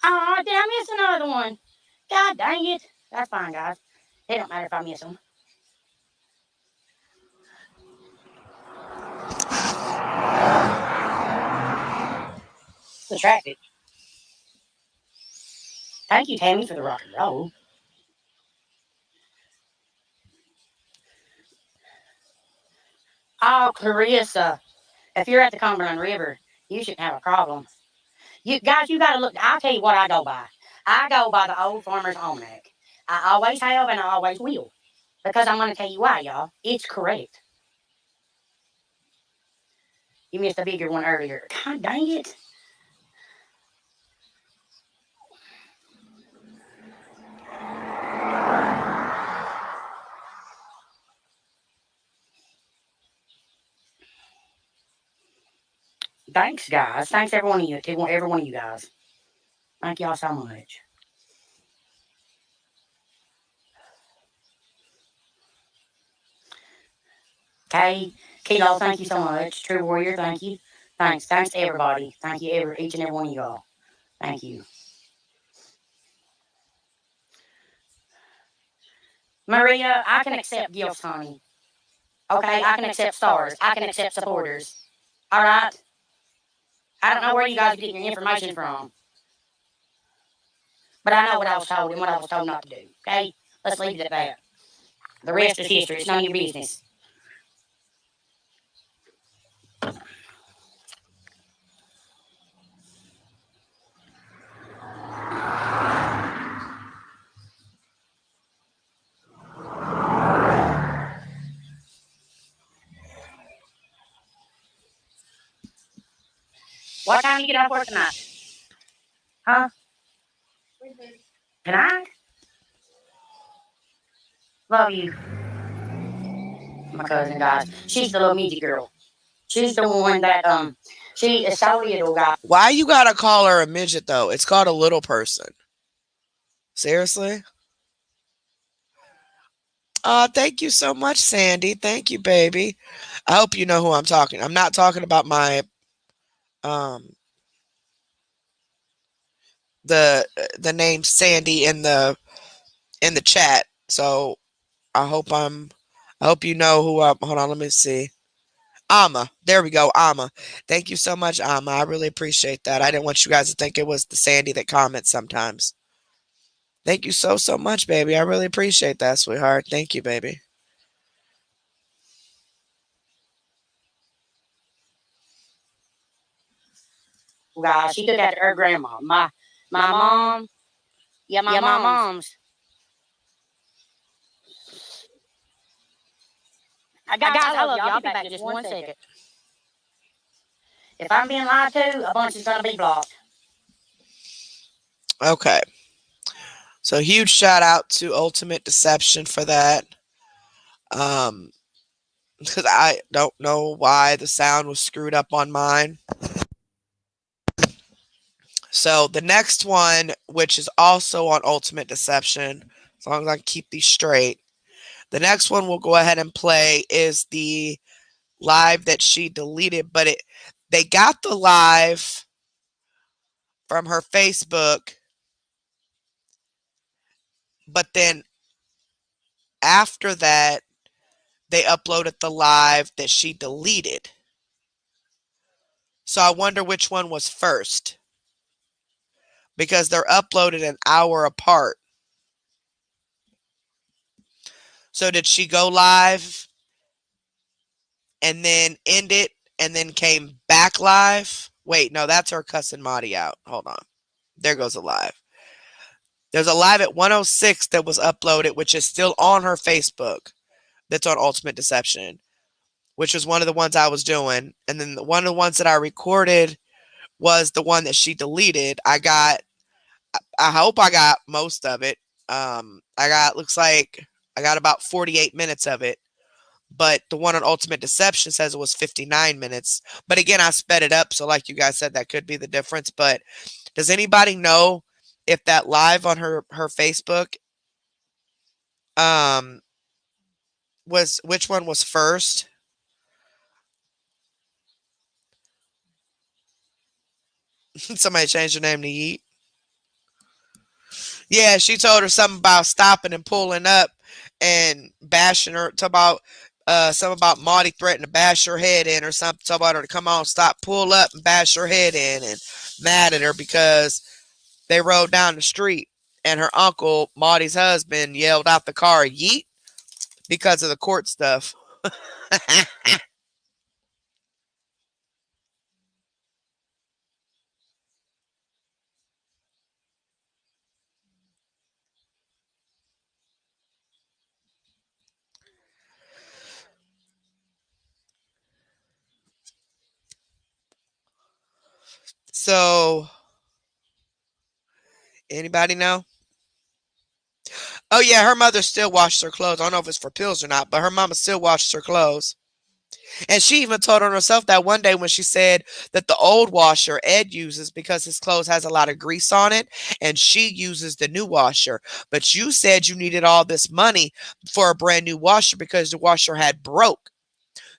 Oh, did I miss another one? God dang it. That's fine, guys. It don't matter if I miss them. The traffic. Thank you, Tammy, for the rock and roll. Oh, Clarissa. If you're at the Cumberland River, you shouldn't have a problem. You guys, you gotta look. I'll tell you what I go by. I go by the Old Farmer's Almanac. I always have and I always will. Because I'm gonna tell you why, y'all. It's correct. You missed a bigger one earlier. God dang it. Thanks, guys. Thanks every one of you. Every one of you guys. Thank y'all so much. Kilo, thank you so much. True Warrior, thank you. Thanks. Thanks to everybody. Thank you, each and every one of y'all. Thank you. Maria, I can accept gifts, honey. Okay, I can accept stars. I can accept supporters. All right? I don't know where you guys are getting your information from. But I know what I was told and what I was told not to do. Okay? Let's leave it at that. The rest is history. It's none of your business. What time you get off work tonight? Huh? Tonight? Love you. My cousin, guys. She's the little midget girl. She's the one that she is so little, guys. Why you gotta call her a midget though? It's called a little person. Seriously? Thank you so much, Sandy. Thank you, baby. I hope you know who I'm talking. I'm not talking about my um the name Sandy in the chat. So I hope you know who I'm. Hold on, let me see. Ama. There we go, Ama. Thank you so much, Ama. I really appreciate that. I didn't want you guys to think it was the Sandy that comments sometimes. Thank you so much, baby. I really appreciate that, sweetheart. Thank you, baby. Guys, she took after her grandma. My mom. Yeah, my mom's. Guys, I love you. I'll be back in just 1 second. If I'm being lied to, a bunch is going to be blocked. Okay. So huge shout out to Ultimate Deception for that. Um, because I don't know why the sound was screwed up on mine. So the next one, which is also on Ultimate Deception, as long as I can keep these straight, the next one we'll go ahead and play is the live that she deleted, but they got the live from her Facebook, but then after that, they uploaded the live that she deleted. So I wonder which one was first because they're uploaded an hour apart. So did she go live and then end it and then came back live? Wait, no, that's her cussing Marty out. Hold on. There goes a live. There's a live at 106 that was uploaded, which is still on her Facebook. That's on Ultimate Deception, which was one of the ones I was doing. And then one of the ones that I recorded was the one that she deleted. I hope I got most of it. Looks like I got about 48 minutes of it. But the one on Ultimate Deception says it was 59 minutes. But again, I sped it up. So like you guys said, that could be the difference. But does anybody know if that live on her Facebook was which one was first? Somebody changed her name to Yeet. Yeah, she told her something about stopping and pulling up and bashing her. Talk about something about Marty threatened to bash her head in or something. Talk about her to come on, stop, pull up, and bash her head in, and mad at her because they rode down the street and her uncle, Marty's husband, yelled out the car, "Yeet," because of the court stuff. So, anybody know? Oh yeah, her mother still washes her clothes. I don't know if it's for pills or not, but her mama still washes her clothes. And she even told on herself that one day when she said that the old washer Ed uses because his clothes has a lot of grease on it, and she uses the new washer. But you said you needed all this money for a brand new washer because the washer had broke.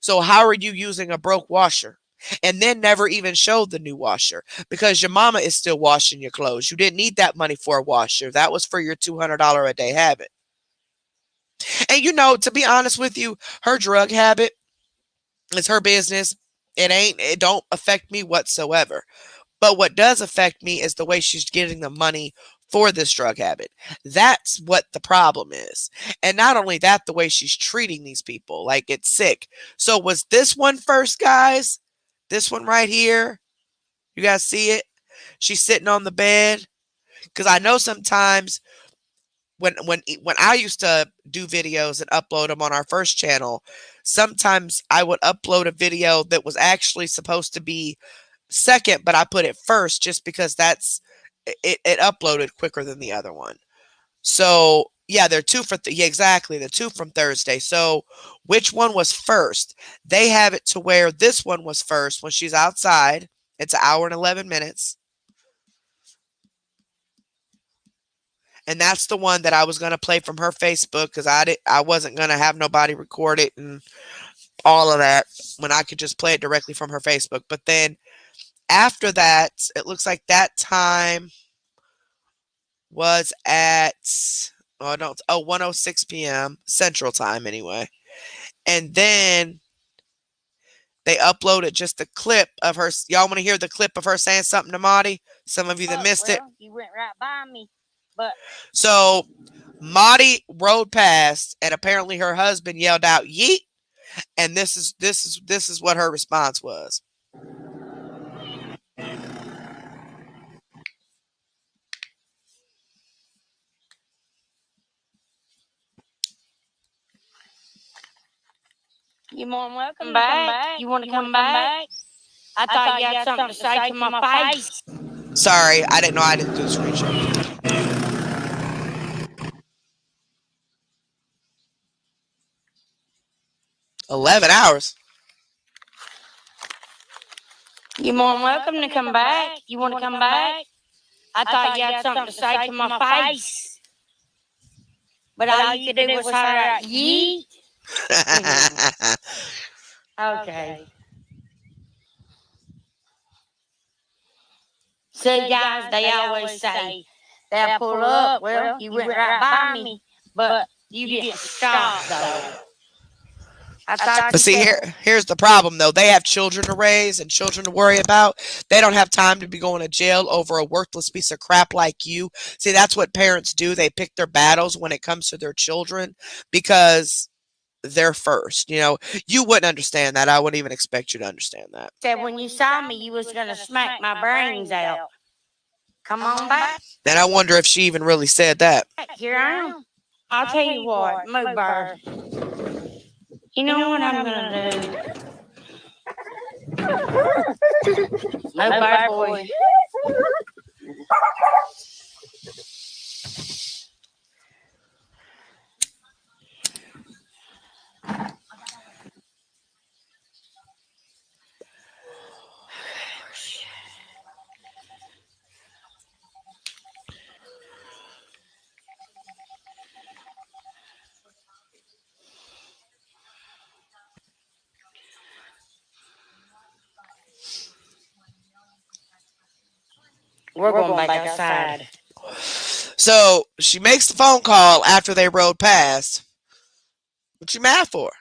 So how are you using a broke washer? And then never even showed the new washer because your mama is still washing your clothes. You didn't need that money for a washer. That was for your $200 a day habit. And to be honest with you, her drug habit, it's her business. It don't affect me whatsoever. But what does affect me is the way she's getting the money for this drug habit. That's what the problem is. And not only that, the way she's treating these people, like it's sick. So was this one first, guys? This one right here? You guys see it? She's sitting on the bed. Because I know sometimes when I used to do videos and upload them on our first channel, sometimes I would upload a video that was actually supposed to be second, but I put it first just because it uploaded quicker than the other one. So yeah, they're two for yeah, exactly. The two from Thursday. So which one was first? They have it to where this one was first when she's outside. It's an hour and 11 minutes. And that's the one that I was gonna play from her Facebook because I wasn't gonna have nobody record it and all of that when I could just play it directly from her Facebook. But then after that, it looks like that time was at 1:06 p.m. Central Time anyway. And then they uploaded just a clip of her. Y'all want to hear the clip of her saying something to Marty? Some of you that missed it. You went right by me. But So Marty rode past, and apparently her husband yelled out "Yeet," and this is what her response was. more than welcome back. You want to come back? I thought you had something to say to my face. Sorry, I didn't know I didn't do the screenshot. 11 hours. You more than welcome to come back. You want to come back? I thought you had something to say to my face. But all you could do was holler out, yeet. Okay. See, guys, they always say, they'll pull up. Well, you went right by me, but you didn't stop, though. But see, here's the problem, though. They have children to raise and children to worry about. They don't have time to be going to jail over a worthless piece of crap like you. See, that's what parents do. They pick their battles when it comes to their children because they're first. You wouldn't understand that. I wouldn't even expect you to understand that. Said when you saw me, you was going to smack my brains out. Come on back. And I wonder if she even really said that. Here I am. I'll tell you what, move bird. You know what I'm gonna do? Move bird boy. We're going back outside. So she makes the phone call after they rode past. What you mad for?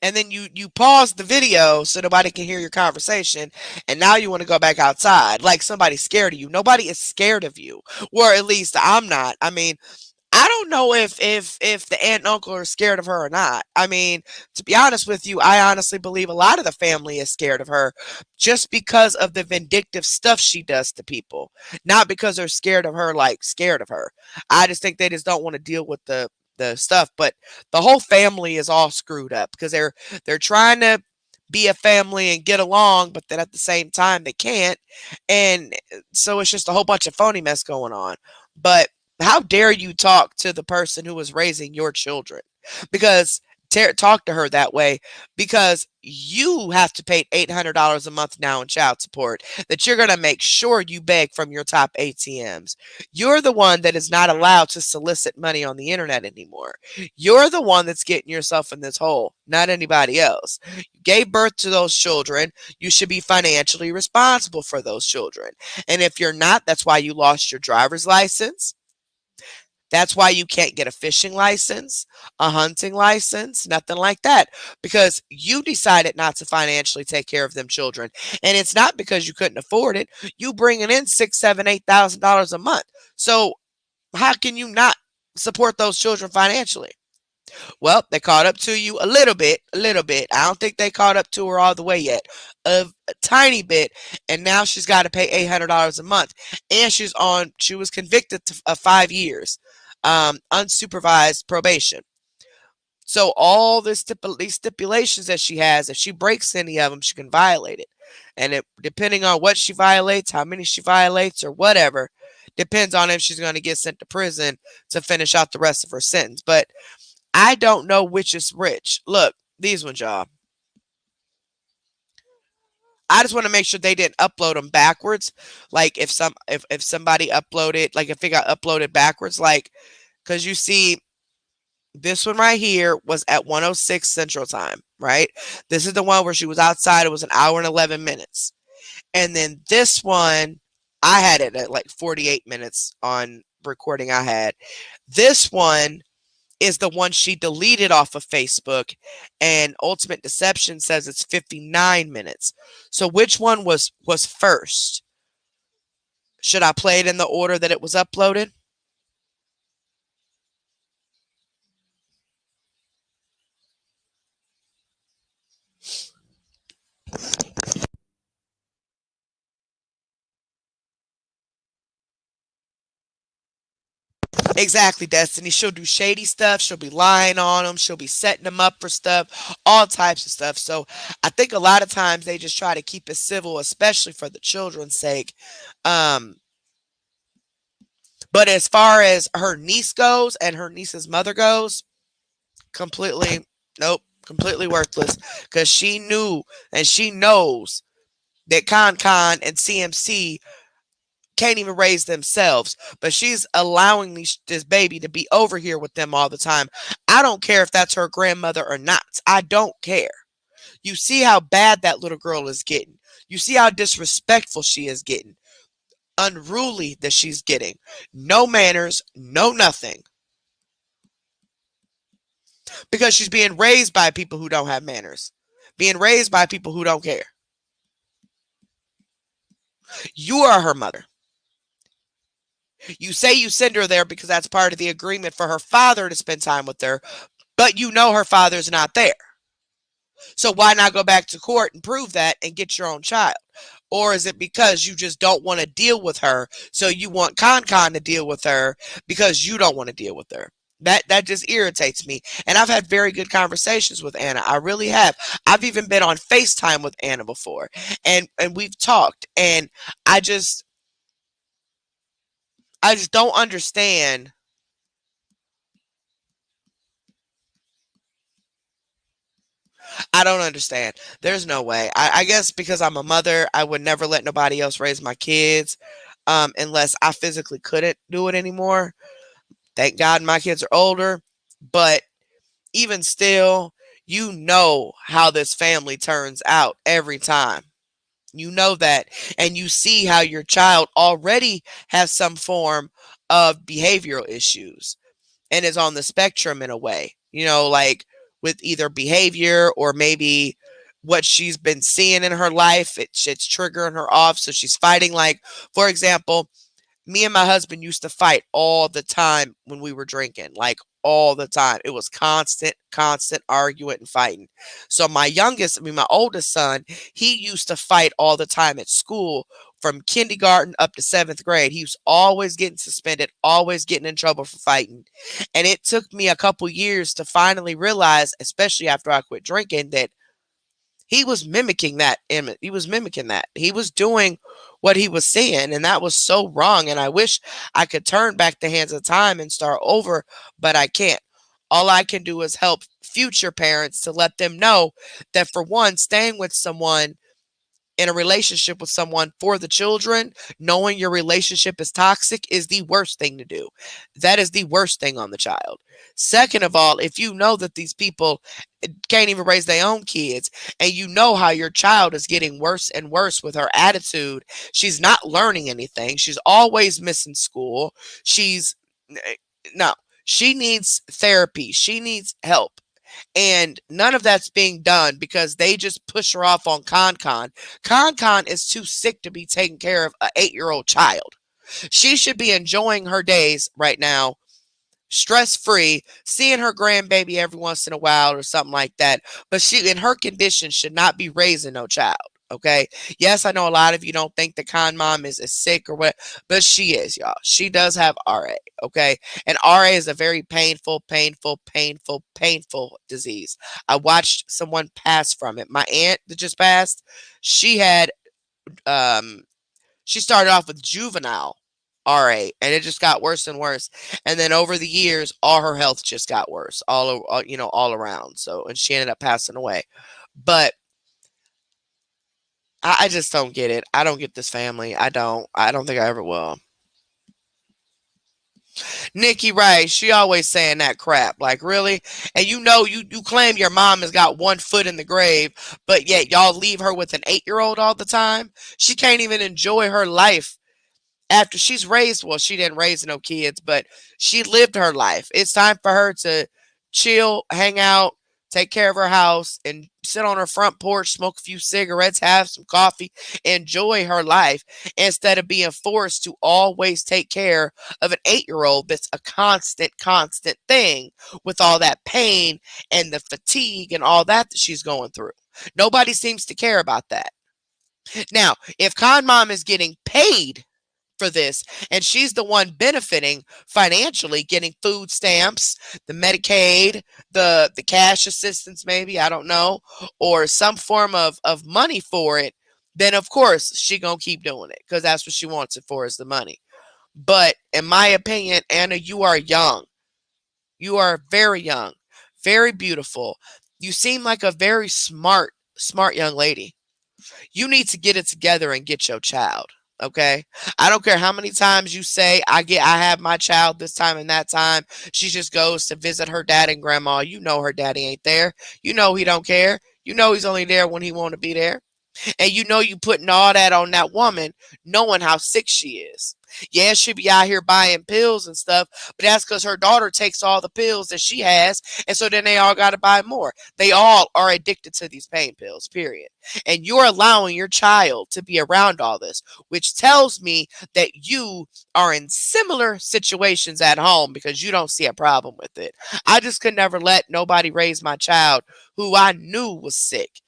And then you pause the video so nobody can hear your conversation, and now you want to go back outside like somebody's scared of you. Nobody is scared of you, or at least I'm not. I mean, I don't know if the aunt and uncle are scared of her or not. I mean, to be honest with you, I honestly believe a lot of the family is scared of her just because of the vindictive stuff she does to people, not because they're scared of her, like scared of her. I just think they just don't want to deal with the stuff. But the whole family is all screwed up because they're trying to be a family and get along, but then at the same time they can't, and so it's just a whole bunch of phony mess going on. But how dare you talk to the person who is raising your children? Because talk to her that way, because you have to pay $800 a month now in child support that you're going to make sure you beg from your top ATMs. You're the one that is not allowed to solicit money on the internet anymore. You're the one that's getting yourself in this hole, not anybody else. You gave birth to those children. You should be financially responsible for those children. And if you're not, that's why you lost your driver's license. That's why you can't get a fishing license, a hunting license, nothing like that, because you decided not to financially take care of them children. And it's not because you couldn't afford it. You bringing in $6,000, $7,000, $8,000 a month. So how can you not support those children financially? Well, they caught up to you a little bit, a little bit. I don't think they caught up to her all the way yet, a tiny bit. And now she's got to pay $800 a month. And she was convicted of 5 years, unsupervised probation. So all these stipulations that she has, if she breaks any of them, she can violate it. And depending on what she violates, how many she violates, or whatever, depends on if she's going to get sent to prison to finish out the rest of her sentence. But I don't know which is rich. Look, these ones, y'all. I just want to make sure they didn't upload them backwards. Like if somebody uploaded, like if it got uploaded backwards, like, because you see, this one right here was at 1:06 Central Time, right? This is the one where she was outside. It was an hour and 11 minutes. And then this one, I had it at like 48 minutes on recording I had. This one is the one she deleted off of Facebook, and Ultimate Deception says it's 59 minutes. So which one was first? Should I play it in the order that it was uploaded? Exactly, Destiny. She'll do shady stuff. She'll be lying on them. She'll be setting them up for stuff, all types of stuff. So I think a lot of times they just try to keep it civil, especially for the children's sake. Um, but as far as her niece goes and her niece's mother goes, completely, nope, completely worthless. Because she knew and she knows that Con and CMC can't even raise themselves, but she's allowing this baby to be over here with them all the time. I don't care if that's her grandmother or not. I don't care. You see how bad that little girl is getting. You see how disrespectful she is getting. Unruly that she's getting. No manners, no nothing. Because she's being raised by people who don't have manners. Being raised by people who don't care. You are her mother. You say you send her there because that's part of the agreement for her father to spend time with her, but you know her father's not there. So why not go back to court and prove that and get your own child? Or is it because you just don't want to deal with her, so you want Con to deal with her because you don't want to deal with her? That just irritates me. And I've had very good conversations with Anna. I really have. I've even been on FaceTime with Anna before. And we've talked. And I just don't understand. I don't understand. There's no way. I guess because I'm a mother, I would never let nobody else raise my kids, unless I physically couldn't do it anymore. Thank God my kids are older. But even still, you know how this family turns out every time. You know that. And you see how your child already has some form of behavioral issues and is on the spectrum in a way, like with either behavior or maybe what she's been seeing in her life. It's triggering her off. So she's fighting. Like, for example, me and my husband used to fight all the time when we were drinking, like all the time. It was constant arguing and fighting. So my oldest son, he used to fight all the time at school from kindergarten up to seventh grade. He was always getting suspended, always getting in trouble for fighting. And it took me a couple years to finally realize, especially after I quit drinking, that he was mimicking that image. He was mimicking that. He was doing what he was saying, and that was so wrong. And I wish I could turn back the hands of time and start over, but I can't. All I can do is help future parents to let them know that, for one, staying with someone in a relationship with someone for the children, knowing your relationship is toxic, is the worst thing to do. That is the worst thing on the child. Second of all, if you know that these people can't even raise their own kids, and you know how your child is getting worse and worse with her attitude, she's not learning anything. She's always missing school. She's no, she needs therapy. She needs help. And none of that's being done because they just push her off on Con. Con is too sick to be taking care of an 8-year-old child. She should be enjoying her days right now, stress free, seeing her grandbaby every once in a while or something like that. But she, in her condition, should not be raising no child. Okay. Yes, I know a lot of you don't think the Con mom is sick or what, but she is, y'all. She does have RA. Okay. And RA is a very painful disease. I watched someone pass from it. My aunt that just passed, she had um she started off with juvenile RA, and it just got worse and worse. And then over the years, all her health just got worse, all around. So, and she ended up passing away. But I just don't get it. I don't get this family. I don't. I don't think I ever will. Nikki Ray, she always saying that crap. Like, really? And you claim your mom has got one foot in the grave, but yet y'all leave her with an 8-year-old all the time. She can't even enjoy her life after she's raised. Well, she didn't raise no kids, but she lived her life. It's time for her to chill, hang out, take care of her house, and sit on her front porch, smoke a few cigarettes, have some coffee, enjoy her life, instead of being forced to always take care of an 8-year-old that's a constant thing, with all that pain and the fatigue and all that she's going through. Nobody seems to care about that. Now, if Con Mom is getting paid for this, and she's the one benefiting financially, getting food stamps, the Medicaid, the cash assistance, maybe, I don't know, or some form of money for it, then of course she gonna keep doing it because that's what she wants it for, is the money. But in my opinion, Anna, you are young. You are very young, very beautiful. You seem like a very smart young lady. You need to get it together and get your child. Okay. I don't care how many times you say I have my child this time and that time. She just goes to visit her dad and grandma. You know her daddy ain't there. You know he don't care. You know he's only there when he want to be there. And you know you putting all that on that woman, knowing how sick she is. Yeah, she be out here buying pills and stuff, but that's because her daughter takes all the pills that she has, and so then they all got to buy more. They all are addicted to these pain pills, period. And you're allowing your child to be around all this, which tells me that you are in similar situations at home because you don't see a problem with it. I just could never let nobody raise my child who I knew was sick.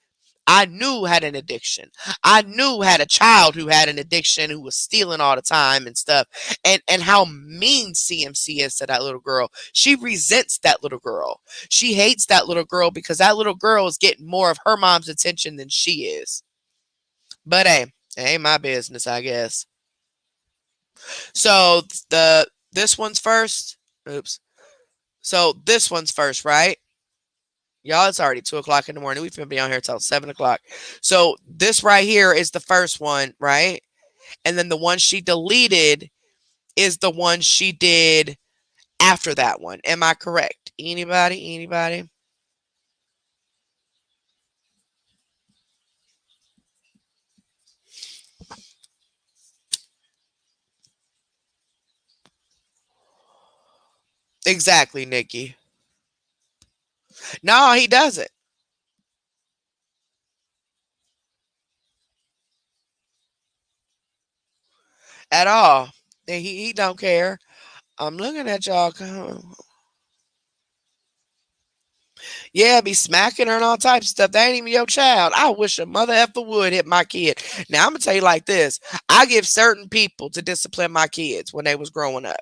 I knew had an addiction. I knew had a child who had an addiction, who was stealing all the time and stuff. And how mean CMC is to that little girl. She resents that little girl. She hates that little girl because that little girl is getting more of her mom's attention than she is. But hey, it ain't my business, I guess. So this one's first. Oops. So this one's first, right? Y'all, it's already 2 o'clock in the morning. We've been on here till 7 o'clock. So this right here is the first one, right? And then the one she deleted is the one she did after that one. Am I correct? Anybody? Anybody? Exactly, Nikki. No, he doesn't at all. He don't care. I'm looking at y'all. Yeah, be smacking her and all types of stuff. That ain't even your child. I wish a mother effer would hit my kid. Now I'm gonna tell you like this: I give certain people to discipline my kids when they was growing up,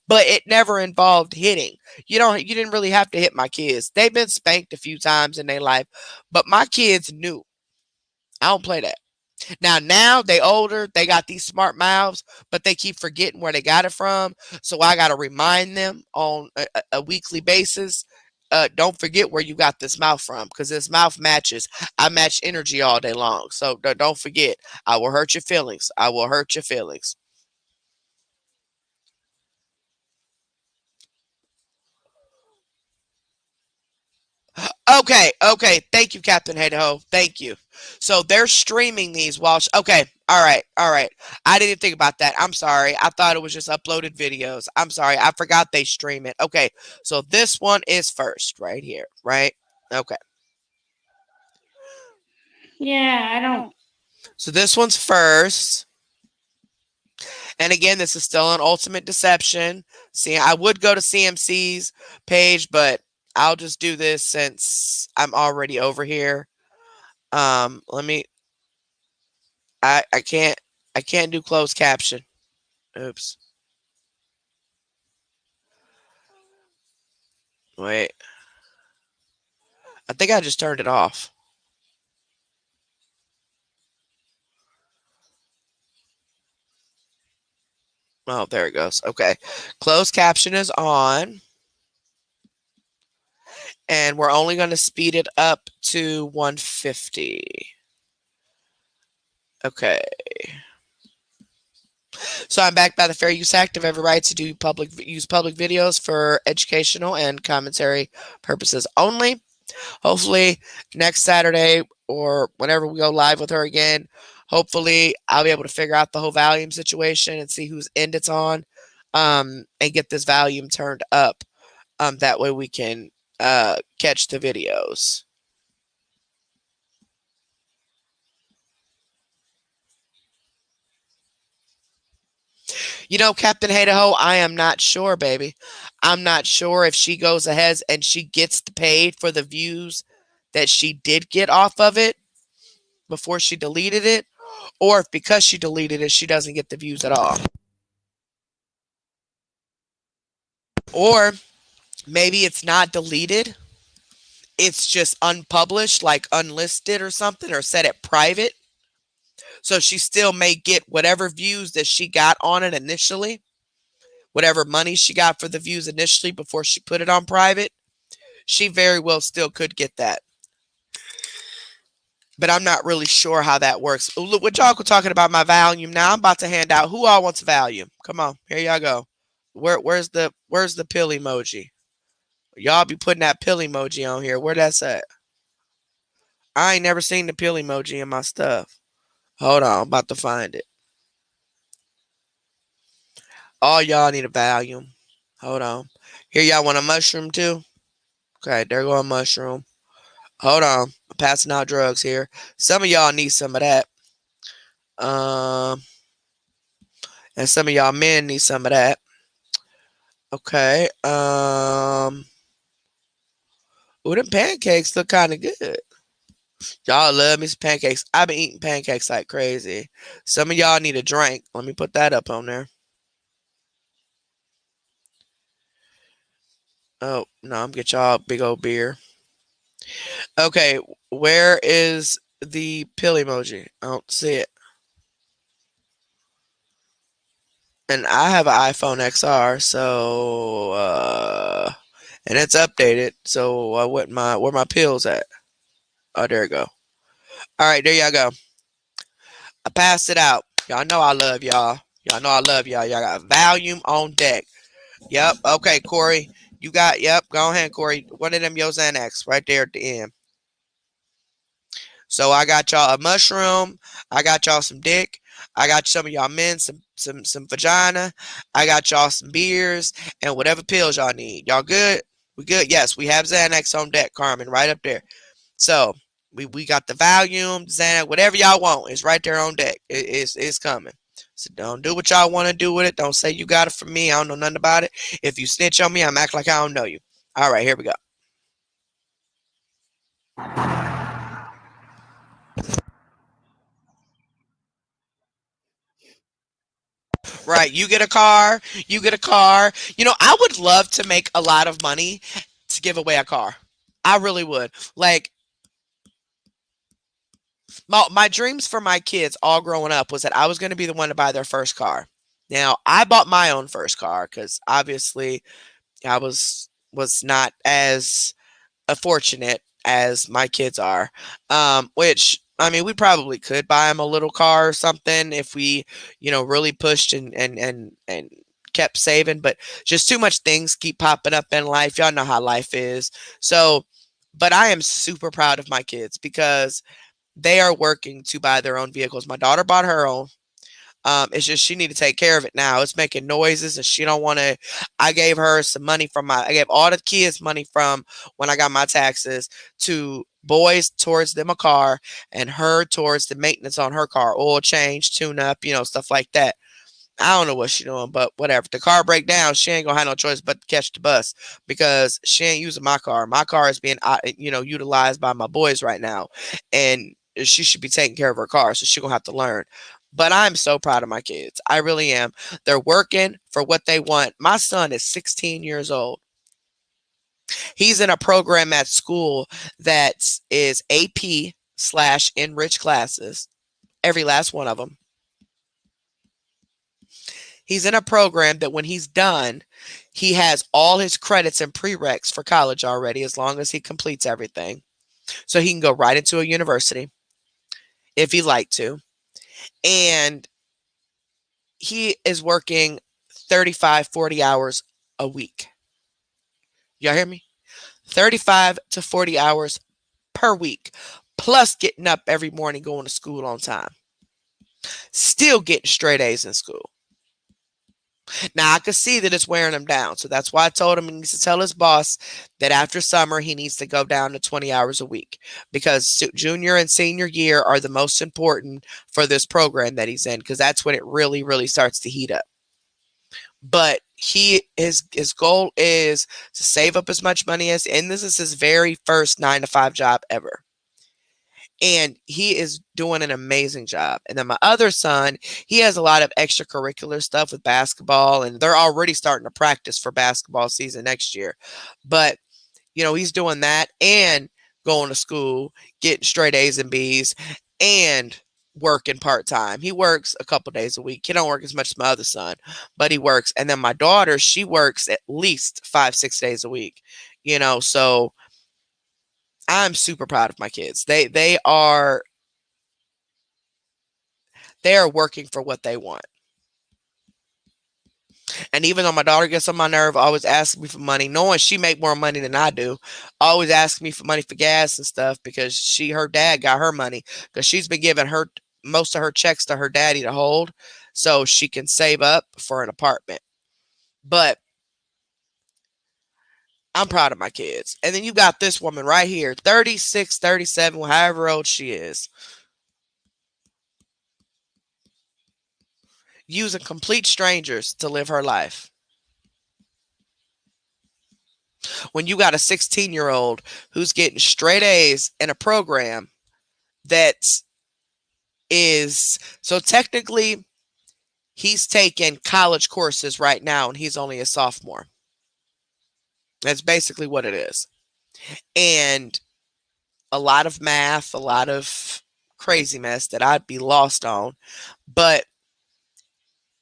but it never involved hitting. You didn't really have to hit my kids. They've been spanked a few times in their life, but my kids knew. I don't play that. Now they older, they got these smart mouths, but they keep forgetting where they got it from. So I got to remind them on a weekly basis. Don't forget where you got this mouth from, because this mouth matches. I match energy all day long. So don't forget. I will hurt your feelings. I will hurt your feelings. Okay, okay. Thank you, Captain Hato. Thank you. So they're streaming these while. Okay, all right, all right. I didn't think about that. I'm sorry. I thought it was just uploaded videos. I'm sorry. I forgot they stream it. Okay, so this one is first right here, right? Okay. Yeah, I don't. So this one's first. And again, this is still on Ultimate Deception. See, I would go to CMC's page, but I'll just do this since I'm already over here. Let me. I can't. I can't do closed caption. Oops. Wait. I think I just turned it off. Oh, there it goes. Okay. Closed caption is on. And we're only going to speed it up to 150. Okay. So I'm backed by the Fair Use Act of every right to use public videos for educational and commentary purposes only. Hopefully next Saturday or whenever we go live with her again, hopefully I'll be able to figure out the whole volume situation and see whose end it's on, and get this volume turned up. That way we can catch the videos. Captain Hato, I am not sure, baby. I'm not sure if she goes ahead and she gets paid for the views that she did get off of it before she deleted it, or if because she deleted it, she doesn't get the views at all. Or maybe it's not deleted, it's just unpublished, like unlisted or something, or set it private. So she still may get whatever views that she got on it initially, whatever money she got for the views initially before she put it on private. She very well still could get that. But I'm not really sure how that works. Look, what y'all talking about my volume now. I'm about to hand out. Who all wants volume? Come on, here y'all go. Where's the pill emoji? Y'all be putting that pill emoji on here. Where that's at? I ain't never seen the pill emoji in my stuff. Hold on, I'm about to find it. All y'all need a volume. Hold on. Here y'all want a mushroom too? Okay, there go a mushroom. Hold on. I'm passing out drugs here. Some of y'all need some of that. Um and some of y'all men need some of that. Okay. Ooh, them pancakes look kind of good. Y'all love me some pancakes. I've been eating pancakes like crazy. Some of y'all need a drink. Let me put that up on there. Oh, no, I'm get y'all a big old beer. Okay, where is the pill emoji? I don't see it. And I have an iPhone XR, so and it's updated. So where my pills at? Oh, there you go. All right, there y'all go. I passed it out. Y'all know I love y'all. Y'all know I love y'all. Y'all got volume on deck. Yep. Okay, Corey. You got, yep. Go ahead, Corey. One of them Yo Xanax right there at the end. So I got y'all a mushroom. I got y'all some dick. I got some of y'all men some vagina. I got y'all some beers and whatever pills y'all need. Y'all good? We good? Yes, we have Xanax on deck, Carmen, right up there. So we got the volume, Xanax, whatever y'all want. It's right there on deck. It's coming. So don't do what y'all want to do with it. Don't say you got it from me. I don't know nothing about it. If you snitch on me, I'm act like I don't know you. All right, here we go. Right, you get a car. You get a car. I would love to make a lot of money to give away a car. I really would. Like my dreams for my kids all growing up was that I was going to be the one to buy their first car. Now, I bought my own first car cuz obviously I was not as fortunate as my kids are. Which I mean, we probably could buy them a little car or something if we, really pushed and kept saving. But just too much things keep popping up in life. Y'all know how life is. So, but I am super proud of my kids because they are working to buy their own vehicles. My daughter bought her own. It's just she need to take care of it now. It's making noises and she don't want to. I gave her some money I gave all the kids money from when I got my taxes to boys towards them a car and her towards the maintenance on her car, oil change, tune up, stuff like that. I don't know what she's doing, but whatever. If the car break down, she ain't gonna have no choice but to catch the bus because she ain't using my car. My car is being, utilized by my boys right now, and she should be taking care of her car, so she gonna have to learn. But I'm so proud of my kids. I really am. They're working for what they want. My son is 16 years old. He's in a program at school that is AP slash enrich classes. Every last one of them. He's in a program that when he's done, he has all his credits and prereqs for college already as long as he completes everything. So he can go right into a university if he'd like to. And he is working 35, 40 hours a week. Y'all hear me? 35 to 40 hours per week, plus getting up every morning going to school on time. Still getting straight A's in school. Now I could see that it's wearing him down. So that's why I told him he needs to tell his boss that after summer he needs to go down to 20 hours a week because junior and senior year are the most important for this program that he's in because that's when it really, really starts to heat up. But his goal is to save up as much money and this is his very first 9 to 5 job ever. and he is doing an amazing job. And then my other son, he has a lot of extracurricular stuff with basketball, and they're already starting to practice for basketball season next year. But he's doing that and going to school, getting straight A's and B's, and working part time. He works a couple days a week. He don't work as much as my other son, but he works. And then my daughter, she works at least 5, 6 days a week. So I'm super proud of my kids. They are working for what they want. And even though my daughter gets on my nerve, always asking me for money, knowing she make more money than I do, always asking me for money for gas and stuff because her dad got her money because she's been giving her most of her checks to her daddy to hold so she can save up for an apartment. But I'm proud of my kids. And then you got this woman right here, 36, 37, however old she is, using complete strangers to live her life. When you got a 16-year-old who's getting straight A's in a program that is so technically he's taking college courses right now and he's only a sophomore. That's basically what it is. And a lot of math, a lot of crazy mess that I'd be lost on. But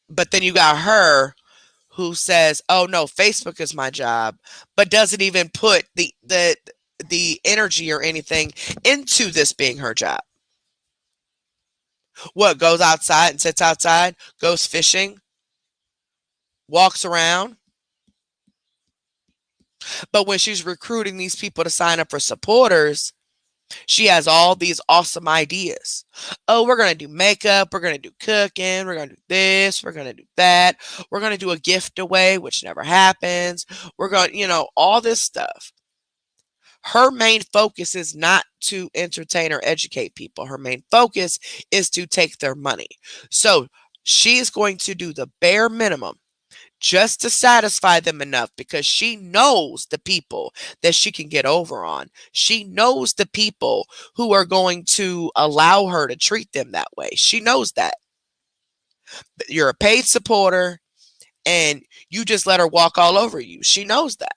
then you got her who says, "Oh no, Facebook is my job," but doesn't even put the energy or anything into this being her job. What, goes outside and sits outside, goes fishing, walks around. But when she's recruiting these people to sign up for supporters, she has all these awesome ideas. Oh, we're going to do makeup. We're going to do cooking. We're going to do this. We're going to do that. We're going to do a gift away, which never happens. We're going, all this stuff. Her main focus is not to entertain or educate people. Her main focus is to take their money. So she's going to do the bare minimum just to satisfy them enough because she knows the people that she can get over on. She knows the people who are going to allow her to treat them that way. She knows that. You're a paid supporter and you just let her walk all over you. She knows that.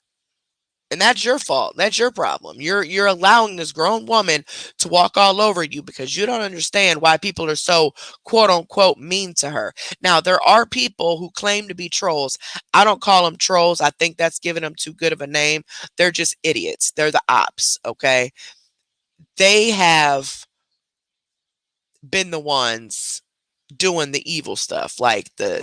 And that's your fault. That's your problem. You're allowing this grown woman to walk all over you because you don't understand why people are so quote unquote mean to her. Now, there are people who claim to be trolls. I don't call them trolls. I think that's giving them too good of a name. They're just idiots. They're the ops, okay? They have been the ones doing the evil stuff, like the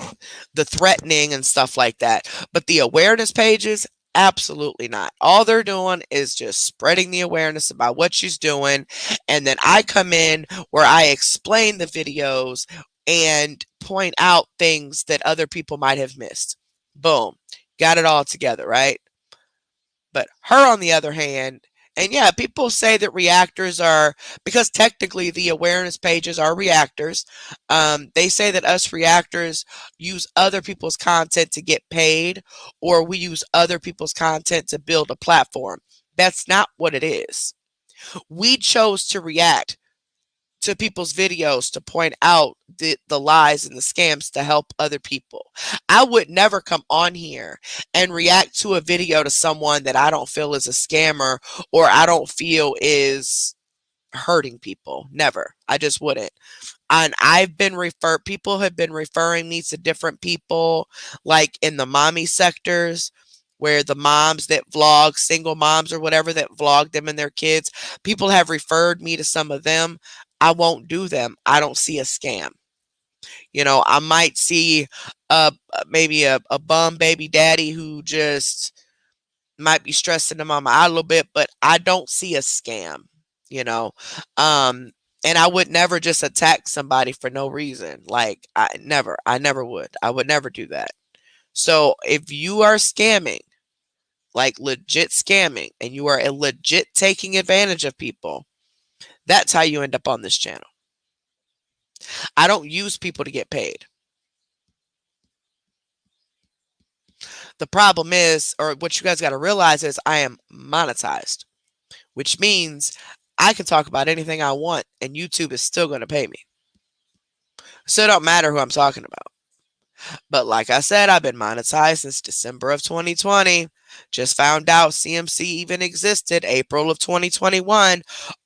threatening and stuff like that. But the awareness pages, absolutely not. All they're doing is just spreading the awareness about what she's doing. And then I come in where I explain the videos and point out things that other people might have missed. Boom. Got it all together, right? But her, on the other hand, and yeah, people say that reactors are, because technically the awareness pages are reactors. They say that us reactors use other people's content to get paid, or we use other people's content to build a platform. That's not what it is. We chose to react to people's videos to point out the lies and the scams to help other people. I would never come on here and react to a video to someone that I don't feel is a scammer or I don't feel is hurting people. Never. I just wouldn't. And people have been referring me to different people, like in the mommy sectors, where the moms that vlog, single moms or whatever that vlog them and their kids, people have referred me to some of them. I won't do them. I don't see a scam. I might see maybe a bum baby daddy who just might be stressing the mama out a little bit, but I don't see a scam, you know. And I would never just attack somebody for no reason. Like I never would. I would never do that. So if you are scamming, like legit scamming, and you are legit taking advantage of people, that's how you end up on this channel. I don't use people to get paid. The problem is, or what you guys got to realize is I am monetized, which means I can talk about anything I want, and YouTube is still going to pay me. So it don't matter who I'm talking about. But like I said, I've been monetized since December of 2020. Just found out CMC even existed April of 2021.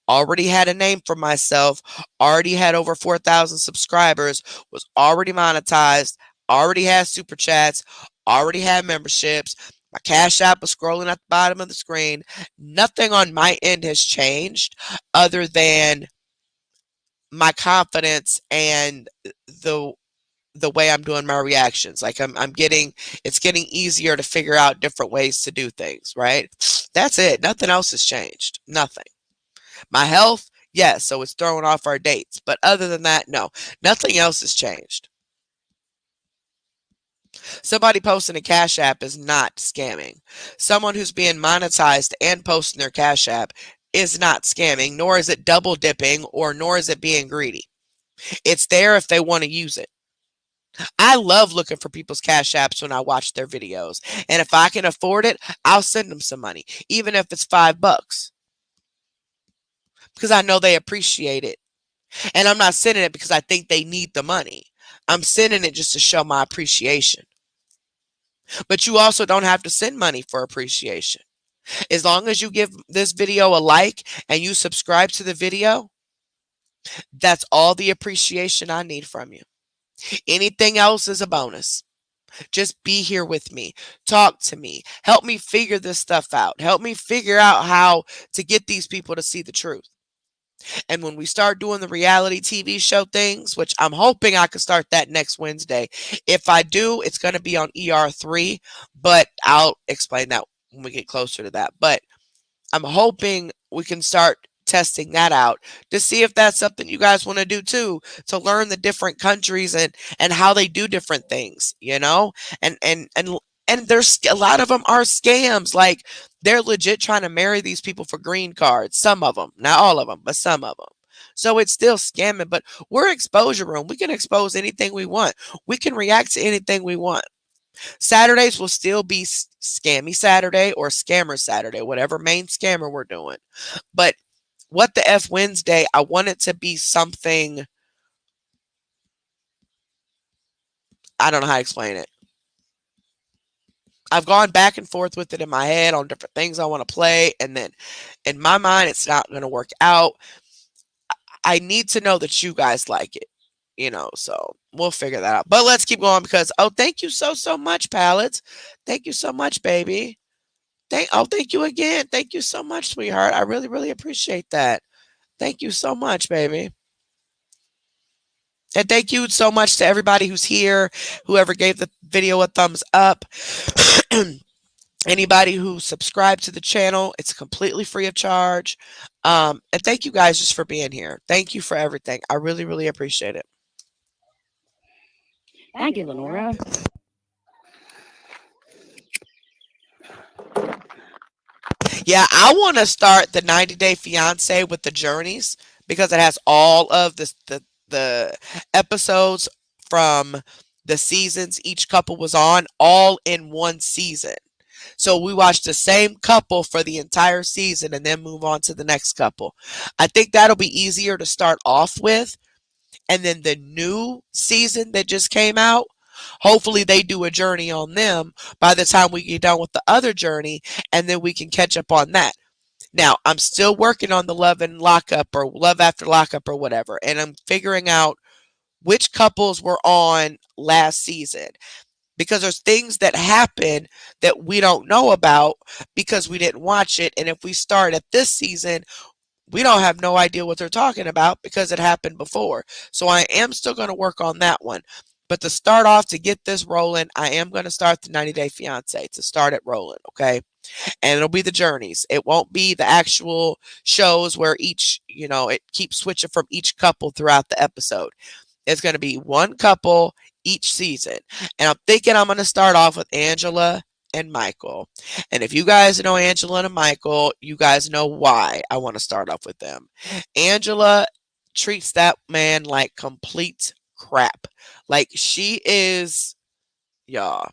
Already had a name for myself. Already had over 4,000 subscribers. Was already monetized. Already had super chats. Already had memberships. My Cash App was scrolling at the bottom of the screen. Nothing on my end has changed other than my confidence and the the way I'm doing my reactions. Like I'm getting it's getting easier to figure out different ways to do things, right? That's it. Nothing else has changed. Nothing. My health, yes, so it's throwing off our dates. But other than that, no. Nothing else has changed. Somebody posting a Cash App is not scamming. Someone who's being monetized and posting their Cash App is not scamming, nor is it double dipping, or nor is it being greedy. It's there if they want to use it. I love looking for people's Cash Apps when I watch their videos. And if I can afford it, I'll send them some money, even if it's $5, because I know they appreciate it. And I'm not sending it because I think they need the money. I'm sending it just to show my appreciation. But you also don't have to send money for appreciation. As long as you give this video a like and you subscribe to the video, that's all the appreciation I need from you. Anything else is a bonus. Just be here with me. Talk to me. Help me figure this stuff out. Help me figure out how to get these people to see the truth. And when we start doing the reality TV show things, which I'm hoping I can start that next Wednesday. If I do, it's going to be on ER3, but I'll explain that when we get closer to that. But I'm hoping we can start testing that out to see if that's something you guys want to do too, to learn the different countries and how they do different things, you know? And there's a lot of them are scams. Like they're legit trying to marry these people for green cards. Some of them, not all of them, but some of them. So it's still scamming, but we're exposure room. We can expose anything we want. We can react to anything we want. Saturdays will still be Scammy Saturday or Scammer Saturday, whatever main scammer we're doing. But what the F Wednesday, I want it to be something, I don't know how to explain it. I've gone back and forth with it in my head on different things I want to play. And then in my mind, it's not going to work out. I need to know that you guys like it, so we'll figure that out. But let's keep going because, oh, thank you so much, Pallets. Thank you so much, baby. Thank you again. Thank you so much, sweetheart. I really, really appreciate that. Thank you so much, baby. And thank you so much to everybody who's here, whoever gave the video a thumbs up. Anybody who subscribed to the channel, it's completely free of charge. And thank you guys just for being here. Thank you for everything. I really, really appreciate it. Thank you, Lenora. Yeah, I want to start the 90 Day Fiance with the journeys because it has all of the episodes from the seasons each couple was on all in one season. So we watch the same couple for the entire season and then move on to the next couple. I think that'll be easier to start off with. And then the new season that just came out, hopefully they do a journey on them by the time we get done with the other journey, and then we can catch up on that. Now, I'm still working on the Love and Lockup or Love After Lockup or whatever, and I'm figuring out which couples were on last season because there's things that happen that we don't know about because we didn't watch it. And if we start at this season, we don't have no idea what they're talking about because it happened before. So I am still going to work on that one. But to start off, to get this rolling, I am going to start the 90 Day Fiance to start it rolling, okay? And it'll be the journeys. It won't be the actual shows where each, it keeps switching from each couple throughout the episode. It's going to be one couple each season. And I'm thinking I'm going to start off with Angela and Michael. And if you guys know Angela and Michael, you guys know why I want to start off with them. Angela treats that man like complete crap. Like she is, y'all.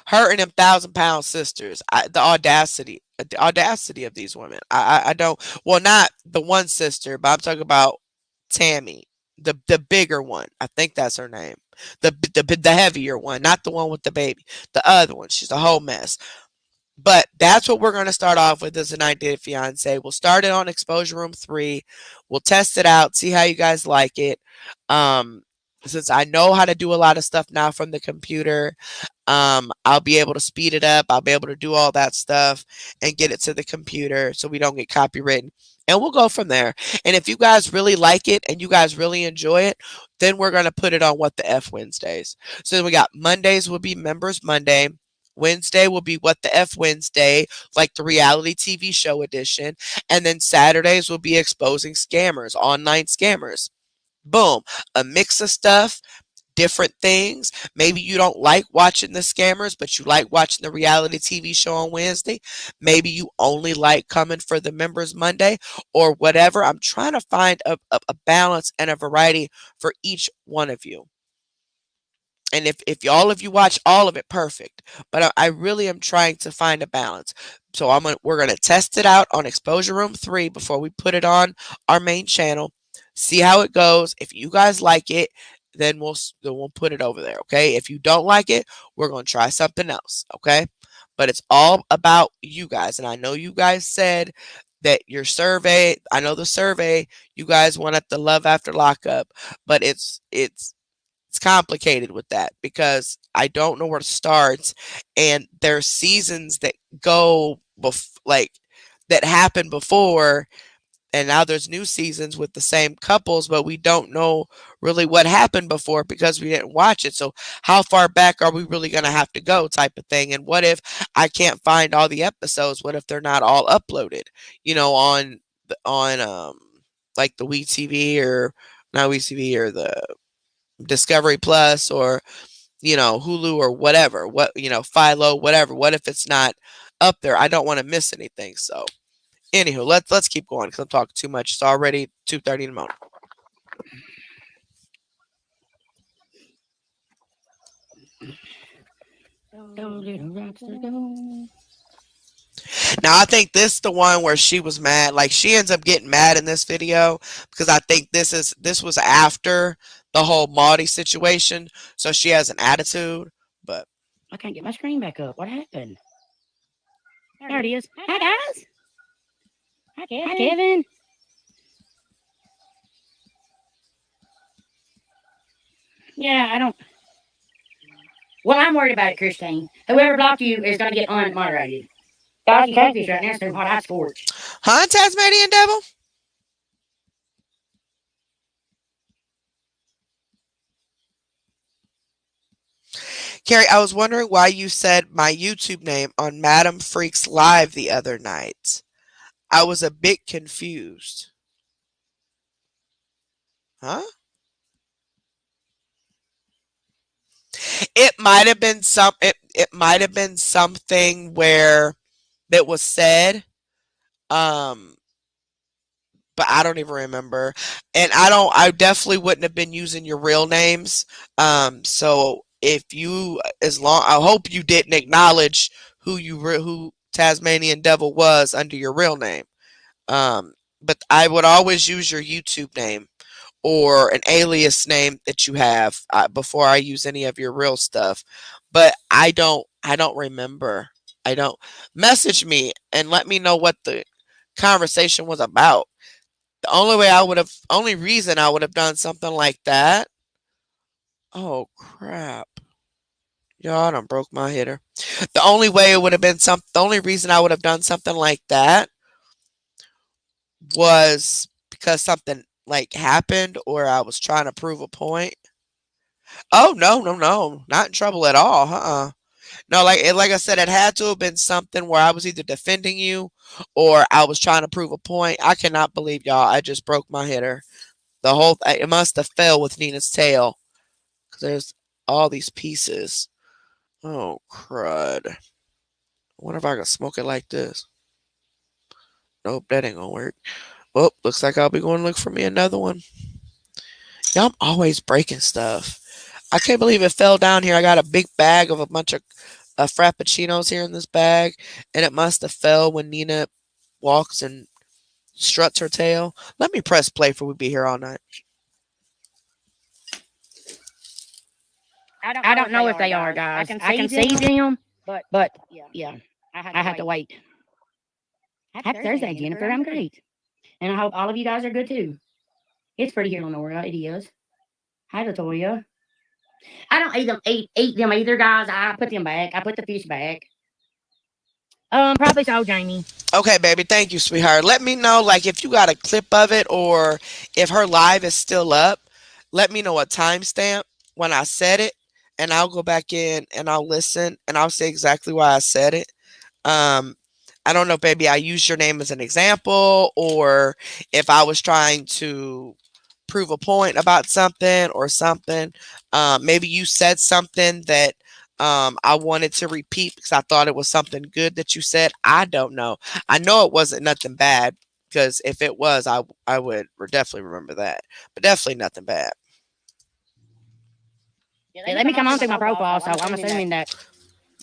Her and them 1,000-pound sisters. The audacity. The audacity of these women. I don't. Well, not the one sister, but I'm talking about Tammy, the bigger one. I think that's her name. The heavier one, not the one with the baby. The other one. She's a whole mess. But that's what we're going to start off with as a 90 Day Fiance. We'll start it on Exposure Room 3. We'll test it out, see how you guys like it. Um, since I know how to do a lot of stuff now from the computer, I'll be able to speed it up. I'll be able to do all that stuff and get it to the computer so we don't get copywritten. And we'll go from there. And if you guys really like it and you guys really enjoy it, then we're going to put it on What the F Wednesdays. So then we got Mondays will be Members Monday. Wednesday will be What the F Wednesday, like the reality TV show edition. And then Saturdays will be Exposing Scammers, online scammers. Boom. A mix of stuff, different things. Maybe you don't like watching the scammers, but you like watching the reality TV show on Wednesday. Maybe you only like coming for the Members Monday or whatever. I'm trying to find a balance and a variety for each one of you. And if all of you watch all of it, perfect. But I really am trying to find a balance. So we're gonna test it out on Exposure Room 3 before we put it on our main channel. See how it goes. If you guys like it, then we'll put it over there. Okay. If you don't like it, we're gonna try something else. Okay. But it's all about you guys. And I know you guys said that your survey, I know the survey, you guys wanted the love after lockup, but it's complicated with that because I don't know where to start, and there's seasons that like that happened before, and now there's new seasons with the same couples, but we don't know really what happened before because we didn't watch it. So how far back are we really going to have to go, type of thing? And what if I can't find all the episodes? What if they're not all uploaded? On like the WeTV or not WeTV or the Discovery Plus or Hulu or whatever, Philo, whatever. What if it's not up there? I don't want to miss anything. So anywho, let's keep going because I'm talking too much. It's already 2:30 in the morning. Now I think this is the one where she was mad. Like she ends up getting mad in this video because I think this was after the whole Maudie situation, so she has an attitude. But I can't get my screen back up. What happened? There it is. Hi guys. Hi Kevin. Yeah, I don't. Well, I'm worried about it, Christine. Whoever blocked you is going to get unmoderated. Doggy catfish right now is doing hot ice scorch. Huh, Tasmanian Devil? Carrie, I was wondering why you said my YouTube name on Madam Freaks Live the other night. I was a bit confused. Huh? It might have been something where that was said. Um but I don't even remember. And I definitely wouldn't have been using your real names. So if you as long I hope you didn't acknowledge who Tasmanian Devil was under your real name. But I would always use your YouTube name or an alias name that you have before I use any of your real stuff. But I don't remember. I don't Message me and let me know what the conversation was about. The only reason I would have done something like that. Oh crap. Y'all, I done broke my hitter. The only reason I would have done something like that was because something like happened or I was trying to prove a point. Oh no, no, no. Not in trouble at all. No, like I said, it had to have been something where I was either defending you or I was trying to prove a point. I cannot believe y'all. I just broke my hitter. It must have fell with Nina's tail because there's all these pieces. Oh crud! I wonder if I can smoke it like this. Nope, that ain't gonna work. Well, looks like I'll be going to look for me another one. Y'all, I'm always breaking stuff. I can't believe it fell down here. I got a big bag of a bunch of frappuccinos here in this bag, and it must have fell when Nina walks and struts her tail. Let me press play for we be here all night. I don't know if they are, guys. I can see them, but Yeah, yeah, I had I to have to wait. wait. Happy Thursday, Jennifer. I'm great. And I hope all of you guys are good too. It's pretty here, Lenora. It is. Hi, Latoya. I don't eat them either, guys. I put them back. I put the fish back. Probably so, Jamie. Okay, baby. Thank you, sweetheart. Let me know, like, if you got a clip of it or if her live is still up. Let me know a timestamp when I said it, and I'll go back in and I'll listen and I'll say exactly why I said it. Um, I don't know, baby. I used your name as an example, or if I was trying to prove a point about something or something. Maybe you said something that I wanted to repeat because I thought it was something good that you said. I don't know. I know it wasn't nothing bad because if it was, I would definitely remember that. But definitely nothing bad. Yeah, let me come on through my profile, so I'm assuming that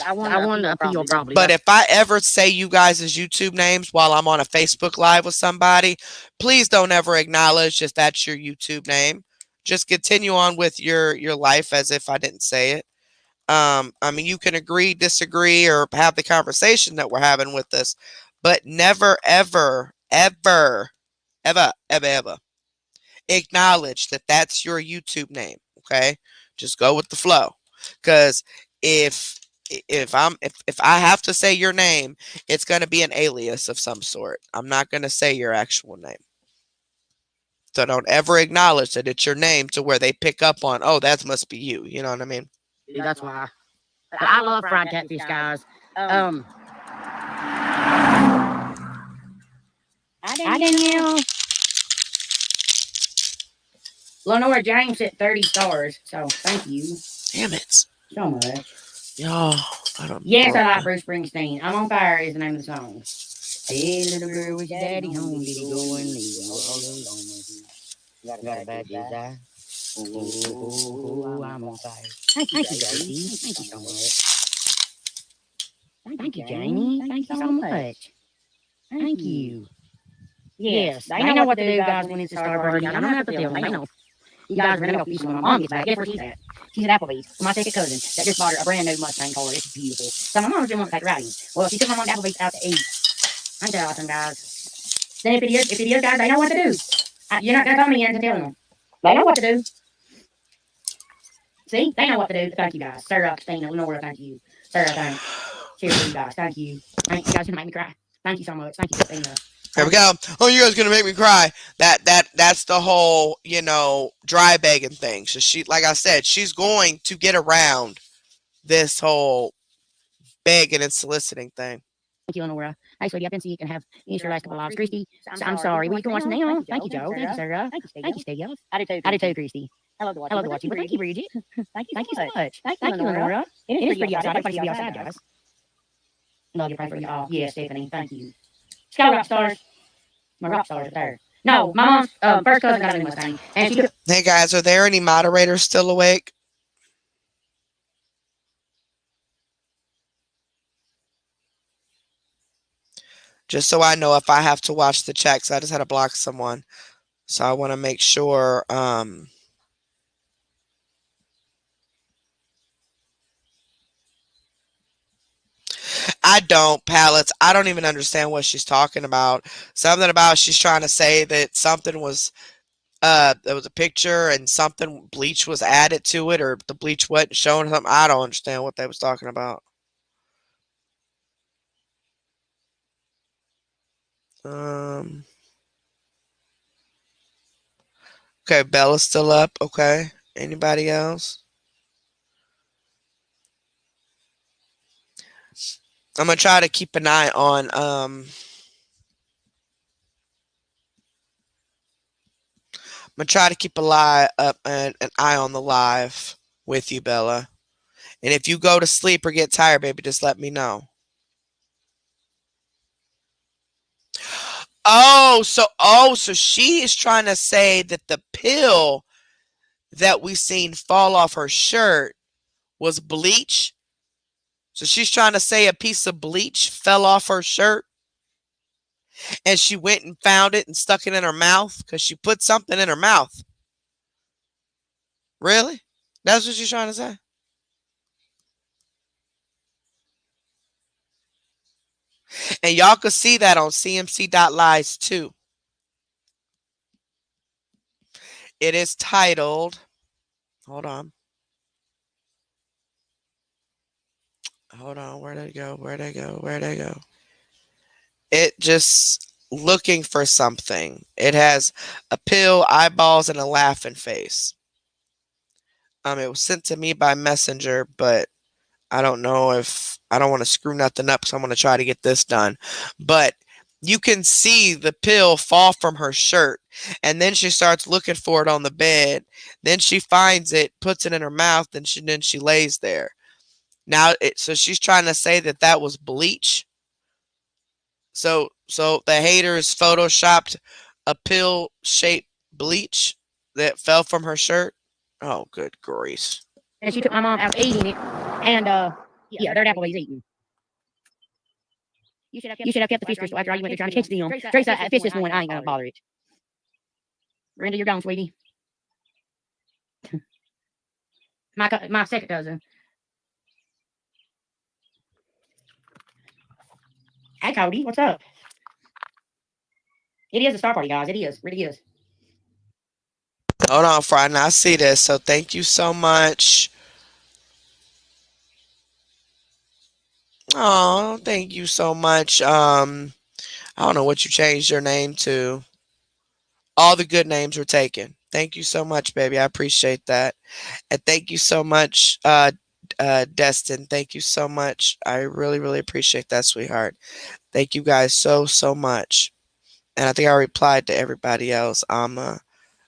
I won the appeal probably. But if I ever say you guys' YouTube names while I'm on a Facebook Live with somebody, please don't ever acknowledge just that's your YouTube name. Just continue on with your life as if I didn't say it. I mean, you can agree, disagree, or have the conversation that we're having with us, but never, ever, ever, ever, ever, ever acknowledge that that's your YouTube name. Okay, just go with the flow, because if if I have to say your name, it's going to be an alias of some sort. I'm not going to say your actual name. So don't ever acknowledge that it's your name to where they pick up on, oh, that must be you. You know what I mean? See, that's why. But I love fried catfish, guys. Hi, Danielle. Lenora James hit 30 stars, so thank you. Damn it. So much. Y'all, I don't. Yes, I like Bruce Springsteen. I'm on Fire is the name of the song. Hey, little girl, was your daddy home? Did he go and leave you all alone? Got a bad desire. Oh, I'm on fire. Thank you, Tracy. Thank you so much. Thank you, Janie. Thank you so much. Thank you. Yes, they know what to do, guys, when it's a star party. I don't have to tell them. They know. You guys are going to go fishing when my mom gets back. Guess where she's at? She's at Applebee's with my second cousin that just bought her a brand new Mustang car. It's beautiful. So my mom didn't want to take her riding. Well, she took my mom to Applebee's out to eat. Ain't that awesome, guys? Then if it is, guys, they know what to do. You're not going to tell me to tell them. They know what to do. See? They know what to do. Thank you, guys. Sarah, Christina, Lenora, thank you. Sarah, thanks. Cheers to you guys. Thank you. Thank you guys for making me cry. Thank you so much. Thank you, Christina. There we go. Oh, you guys gonna make me cry. That's the whole, dry begging thing. So she, like I said, she's going to get around this whole begging and soliciting thing. Thank you, Lenora. Hey, sweetie, I've been sick and have used your last couple of lives. Christy, I'm sorry. Well, you can watch now. Thank you, Joe. Thank you, Sarah. Thank you, Steve. I do too, Christy. I love to watch you. Thank you, Bridget. Thank you so much. Thank you, Lenora. It is pretty outside. Everybody should be outside, guys. Love you, pray for you all. Yeah, Stephanie. Thank you. Sky Rock Stars. My rock stars are there. No, my mom's first cousin got a new Mustang, and she took. Hey guys, are there any moderators still awake? Just so I know if I have to watch the chat, 'cause I just had to block someone. So I want to make sure. I don't, pallets. I don't even understand what she's talking about. Something about she's trying to say that something was there was a picture and something bleach was added to it, or the bleach wasn't showing something. I don't understand what they was talking about. Okay, Bella's still up. Okay. Anybody else? I'm gonna try to keep an eye on I'm gonna try to keep an eye on the live with you, Bella. And if you go to sleep or get tired, baby, just let me know. So she is trying to say that the pill that we seen fall off her shirt was bleach. So she's trying to say a piece of bleach fell off her shirt and she went and found it and stuck it in her mouth because she put something in her mouth. Really? That's what she's trying to say? And y'all could see that on CMC.lies too. It is titled, hold on. Hold on, where'd it go? Where'd it go? Where'd it go? It just looking for something. It has a pill, eyeballs, and a laughing face. It was sent to me by Messenger, but I don't know if I don't want to screw nothing up, so I'm going to try to get this done. But you can see the pill fall from her shirt, and then she starts looking for it on the bed. Then she finds it, puts it in her mouth, and then she lays there. Now, so she's trying to say that that was bleach. So the haters photoshopped a pill shaped bleach that fell from her shirt. Oh, good grace! And she took my mom out eating it, and yeah, they're always eating. You should have kept the fish pistol after you went there trying to catch them. Trace that fish this morning. I ain't gonna bother it. Brenda, you're gone, sweetie. my second cousin. Hey, Cody, what's up? It is a star party, guys. It is, really is. Hold on, Friday. I see this. So thank you so much. Oh, thank you so much. I don't know what you changed your name to. All the good names were taken. Thank you so much, baby. I appreciate that. And thank you so much, Destin. Thank you so much. I really, really appreciate that, sweetheart. Thank you guys so, so much. And I think I replied to everybody else.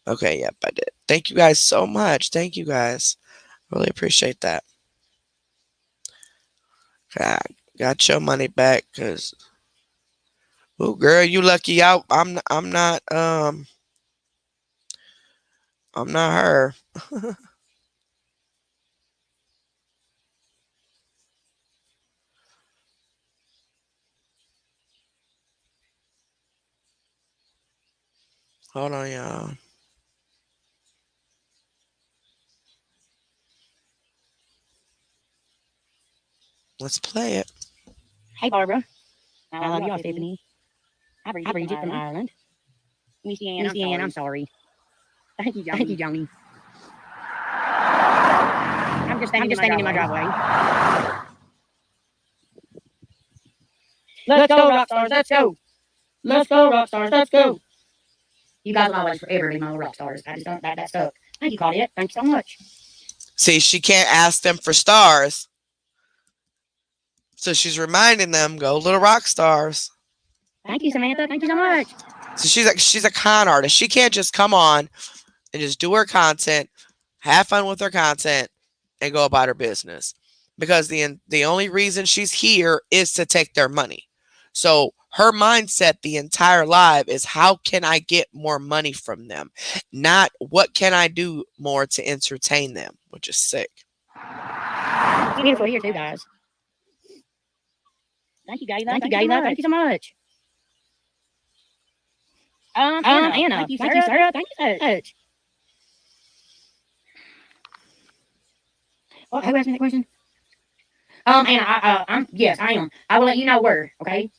Okay, yep, I did. Thank you guys so much. Thank you guys. Really appreciate that. God, got your money back, cause, oh girl, you lucky out. I'm not her. Hold on, y'all. Let's play it. Hey, Barbara. I love you all, Stephanie. Hi, Bridget from Ireland. Missy Ann, I'm sorry. Thank you, Johnny. Thank you, Johnny. I'm just standing in my driveway. Let's go, rock stars. Let's go. Let's go, rock stars. Let's go. You guys will always forever be my little rock stars. I just don't that stuck. Thank you, Claudette. Thank you so much. See, she can't ask them for stars. So she's reminding them, go little rock stars. Thank you, Samantha. Thank you so much. So she's a con artist. She can't just come on and just do her content, have fun with her content, and go about her business. Because the only reason she's here is to take their money. So her mindset the entire live is how can I get more money from them? Not what can I do more to entertain them, which is sick. It's beautiful here too, guys. Thank you, Gayla. Thank you, Gayla. Thank you so much. Anna. Thank you, Sarah. Thank you so much. Well, who asked me that question? Anna, yes, I am. I will let you know where, okay?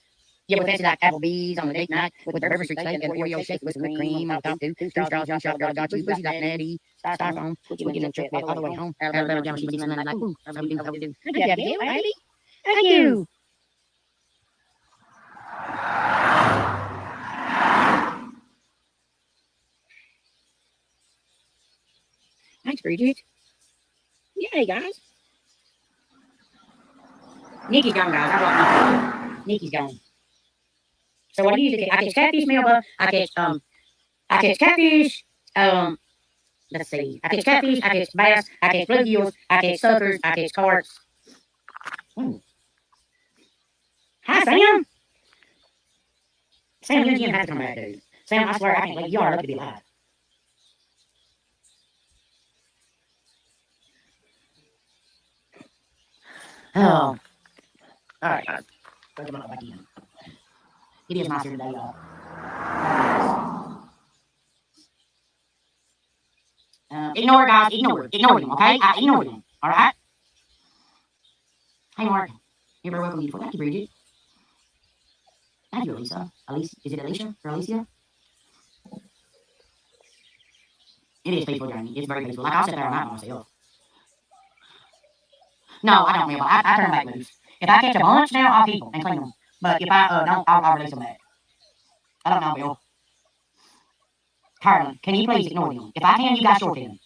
Yeah, with fancy like Applebee's on the date night with the Bourbon Street steak and Oreo shake with whipped cream on top, two straws, one shot, got you, bushy like Natty, styrofoam, put you in the truck all the way home. Alabama jam, she's like, ooh, that's what we do. Thank you, Abigail, baby. Thank you. Thanks, Bridget. Yay, guys. Nikki's gone, guys. I want Nikki. Nikki's gone. So what do you do? I catch catfish, Melba. I catch catfish. Let's see. I catch catfish. I catch bass. I catch bluegills. I catch suckers. I catch carps. Ooh. Hi, Sam. Sam, you didn't have to come back, dude. Sam, I swear I can't believe you are lucky to be alive. Oh, All right, guys. Let's get back in. It is nicer today, y'all. Ignore it, guys. Ignore it. Ignore them, okay? I ignore them. All right? Hey, Mark. You're very welcome, beautiful. Thank you, Bridget. Thank you, Elisa. Elise, is it Alicia or Alicia? It is peaceful, Jamie. It's very peaceful. Like, I'll sit there all night by myself. No, I don't, Mel. I turn them back loose. If I catch a bunch now, I'll keep them and clean them. But if I don't, I'll release them back. I don't know, Bill. Carolyn, can you please ignore them? If I can, you guys short them.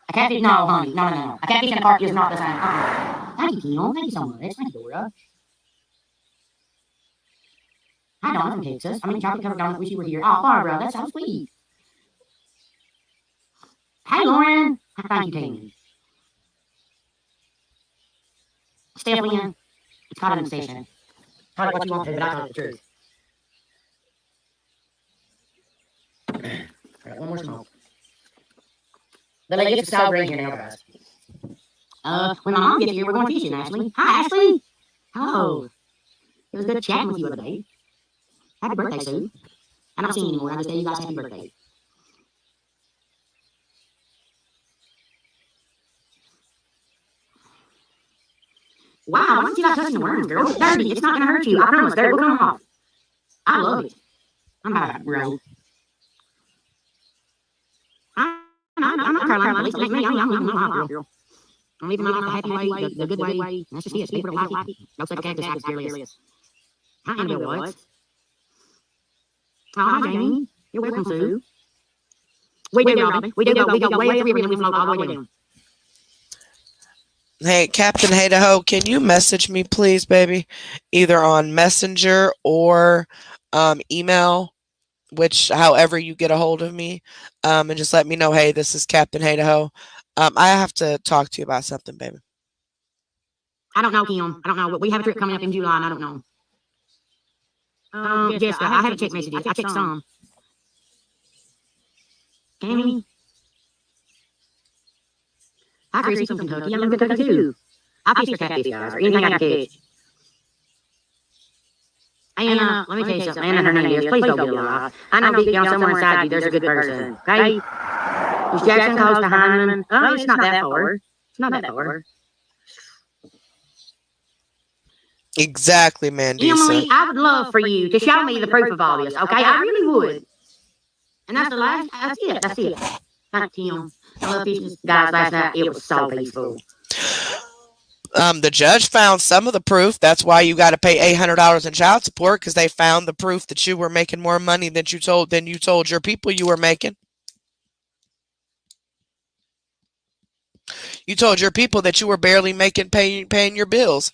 A catfish? No, honey. No. A catfish and a carp is not the same. Thank you, Kim. Thank you so much. Thank you, Dora. Hi, Donna from Texas. I mean, chocolate covered donut. Wish you were here. Oh, Barbara, that's so sweet. Hey, Lauren. Thank you, Tammy. Steph Lynn. It's called an obsession. Call it what you want to, but I call it the truth. All right, one more smoke. The lady gets so green here now, guys. When my mom gets here, we're going fishing, Ashley. Hi, Ashley. Hello. It was good chatting with you the other day. Happy birthday, Sue. I don't see you anymore. I just tell you guys happy birthday. Wow, why don't you like touching the worms, girl? It's dirty. It's not going to hurt you. I promise. They're going off. I love it. I'm about bro. I'm not Carolina. At least make me. I'm girl. I'm living my life the happy way, the good way. That's just it. People don't like it. No such cactus happens fearless. Hi, Annabelle Watts. Oh, hi, Jamie. You're welcome, Sue. We do, Robbie. We go way up the river and we float all the way down. Hey, Captain Hey-to-Ho, can you message me, please, baby? Either on Messenger or email, however you get a hold of me, and just let me know, hey, this is Captain Hey-to-Ho. I have to talk to you about something, baby. I don't know, Kim. I don't know. But we have a trip coming up in July, and I don't know. Jessica, I haven't checked messages. I checked some. Scammy. Hi, Chrissy from Kentucky. I'm in Kentucky, too. I fish for catfish, guys, or anything I can catch. Anna, let me tell you something. Anna Hernandez, please don't get a lie. I know deep down somewhere inside you, there's a good person. Okay? Is Jackson close to Heineman? Oh, it's not that far. It's not that far. Exactly, Mandisa. Emily, I would love for you to show me the proof of all this, okay? I really would. And that's the last, that's it. Thank you. I love fishing, guys, last night. It was so peaceful. The judge found some of the proof. That's why you got to pay $800 in child support, because they found the proof that you were making more money than you told your people you were making. You told your people that you were barely paying your bills,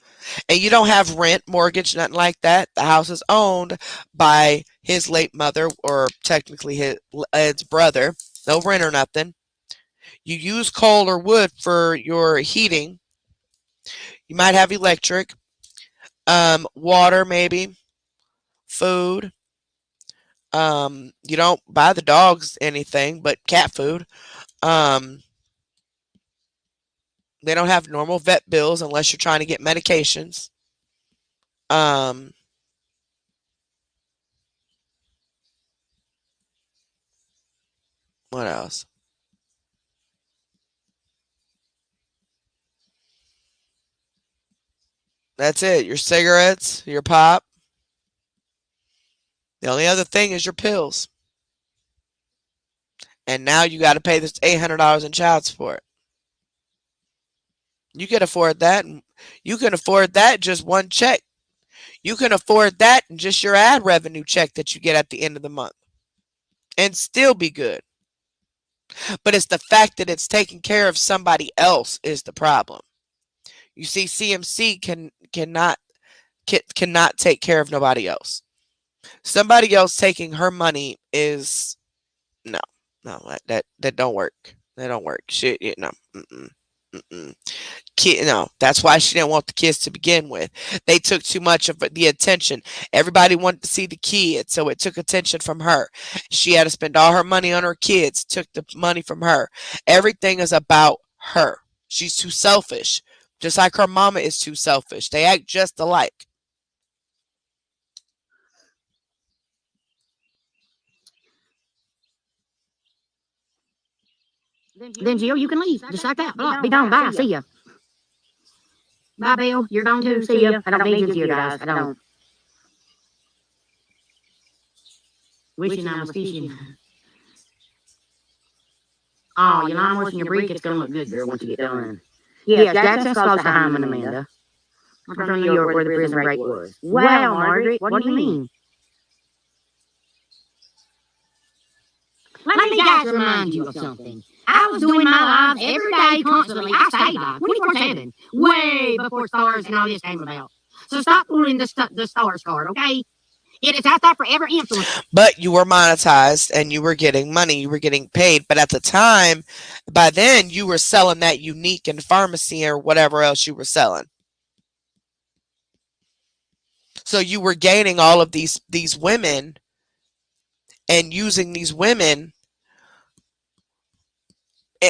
and you don't have rent, mortgage, nothing like that. The house is owned by his late mother, or technically Ed's brother. No rent or nothing. You use coal or wood for your heating. You might have electric, water, maybe, food. You don't buy the dogs anything but cat food. They don't have normal vet bills unless you're trying to get medications. What else? That's it. Your cigarettes, your pop. The only other thing is your pills. And now you got to pay this $800 in child support. You can afford that. You can afford that just one check. You can afford that in just your ad revenue check that you get at the end of the month, and still be good. But it's the fact that it's taking care of somebody else is the problem. You see, CMC cannot take care of nobody else. Somebody else taking her money is no, that don't work. That don't work. Shit, no. No, that's why she didn't want the kids to begin with. They took too much of the attention. Everybody wanted to see the kids, so it took attention from her. She had to spend all her money on her kids, took the money from her. Everything is about her. She's too selfish. Just like her mama is too selfish. They act just alike. Then Jill, you can leave. Just like that. Block. Be gone. Bye. See ya. Bye, Bill. You're gone too. See ya. I don't need you here, guys. I don't. Wishing I was fishing. Oh, your lawnmower's in your brick. It's gonna look good, girl, once you get done. Yes, Jackson's close to Hyman, Amanda. I'm from New York, where the prison break was. Wow, Margaret, what do you mean? Let me guys remind you of something. I was doing my live every day, constantly. I stayed live 24/7, way before stars and all this came about. So stop pulling the stars card, okay? It is out there for every influence. But you were monetized and you were getting money, you were getting paid. But at the time, by then, you were selling that unique in pharmacy or whatever else you were selling. So you were gaining all of these women and using these women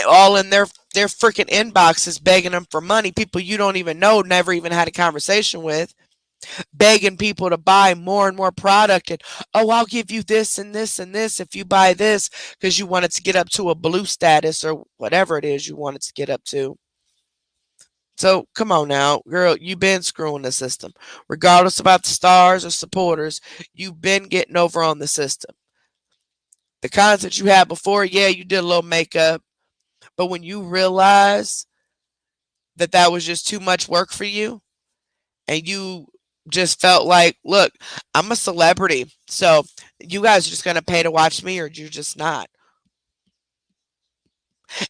all in their freaking inboxes, begging them for money. People you don't even know, never even had a conversation with, begging people to buy more and more product. And, oh, I'll give you this and this and this if you buy this, because you wanted to get up to a blue status or whatever it is you wanted to get up to. So come on now, girl, you've been screwing the system. Regardless about the stars or supporters, you've been getting over on the system. The content you had before, yeah, you did a little makeup, but when you realize that that was just too much work for you, and you just felt like, look, I'm a celebrity, so you guys are just going to pay to watch me, or you're just not.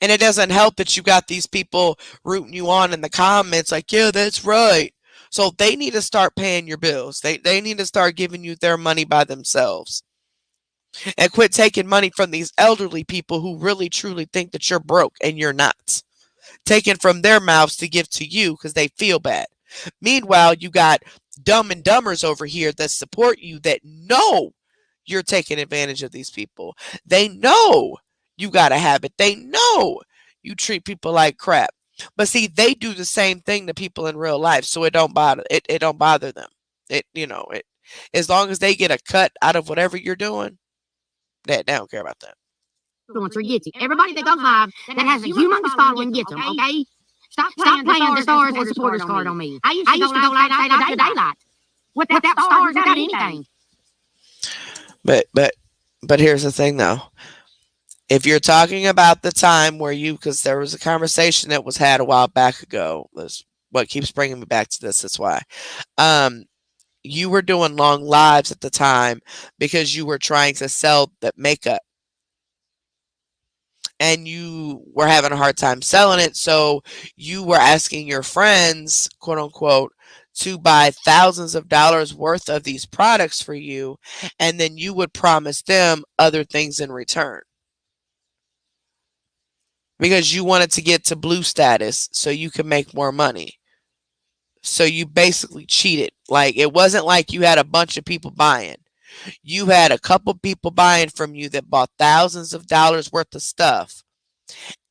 And it doesn't help that you got these people rooting you on in the comments like, yeah, that's right. So they need to start paying your bills. They need to start giving you their money by themselves. And quit taking money from these elderly people who really truly think that you're broke and you're not. Taking from their mouths to give to you because they feel bad. Meanwhile, you got dumb and dumbers over here that support you that know you're taking advantage of these people. They know you got a habit. They know you treat people like crap. But see, they do the same thing to people in real life, so it don't bother it don't bother them. It as long as they get a cut out of whatever you're doing, they don't care about that. Influencer gets it. Everybody that goes live that has a humongous following gets them, okay? Stop playing the stars and supporters card on me. I used to go live after daylight. Without stars, without anything. But here's the thing though. If you're talking about the time where because there was a conversation that was had a while back ago, that's what keeps bringing me back to this. That's why. You were doing long lives at the time because you were trying to sell that makeup. And you were having a hard time selling it, so you were asking your friends, quote unquote, to buy thousands of dollars worth of these products for you, and then you would promise them other things in return. Because you wanted to get to blue status so you could make more money. So you basically cheated. Like, it wasn't like you had a bunch of people buying. You had a couple people buying from you that bought thousands of dollars worth of stuff.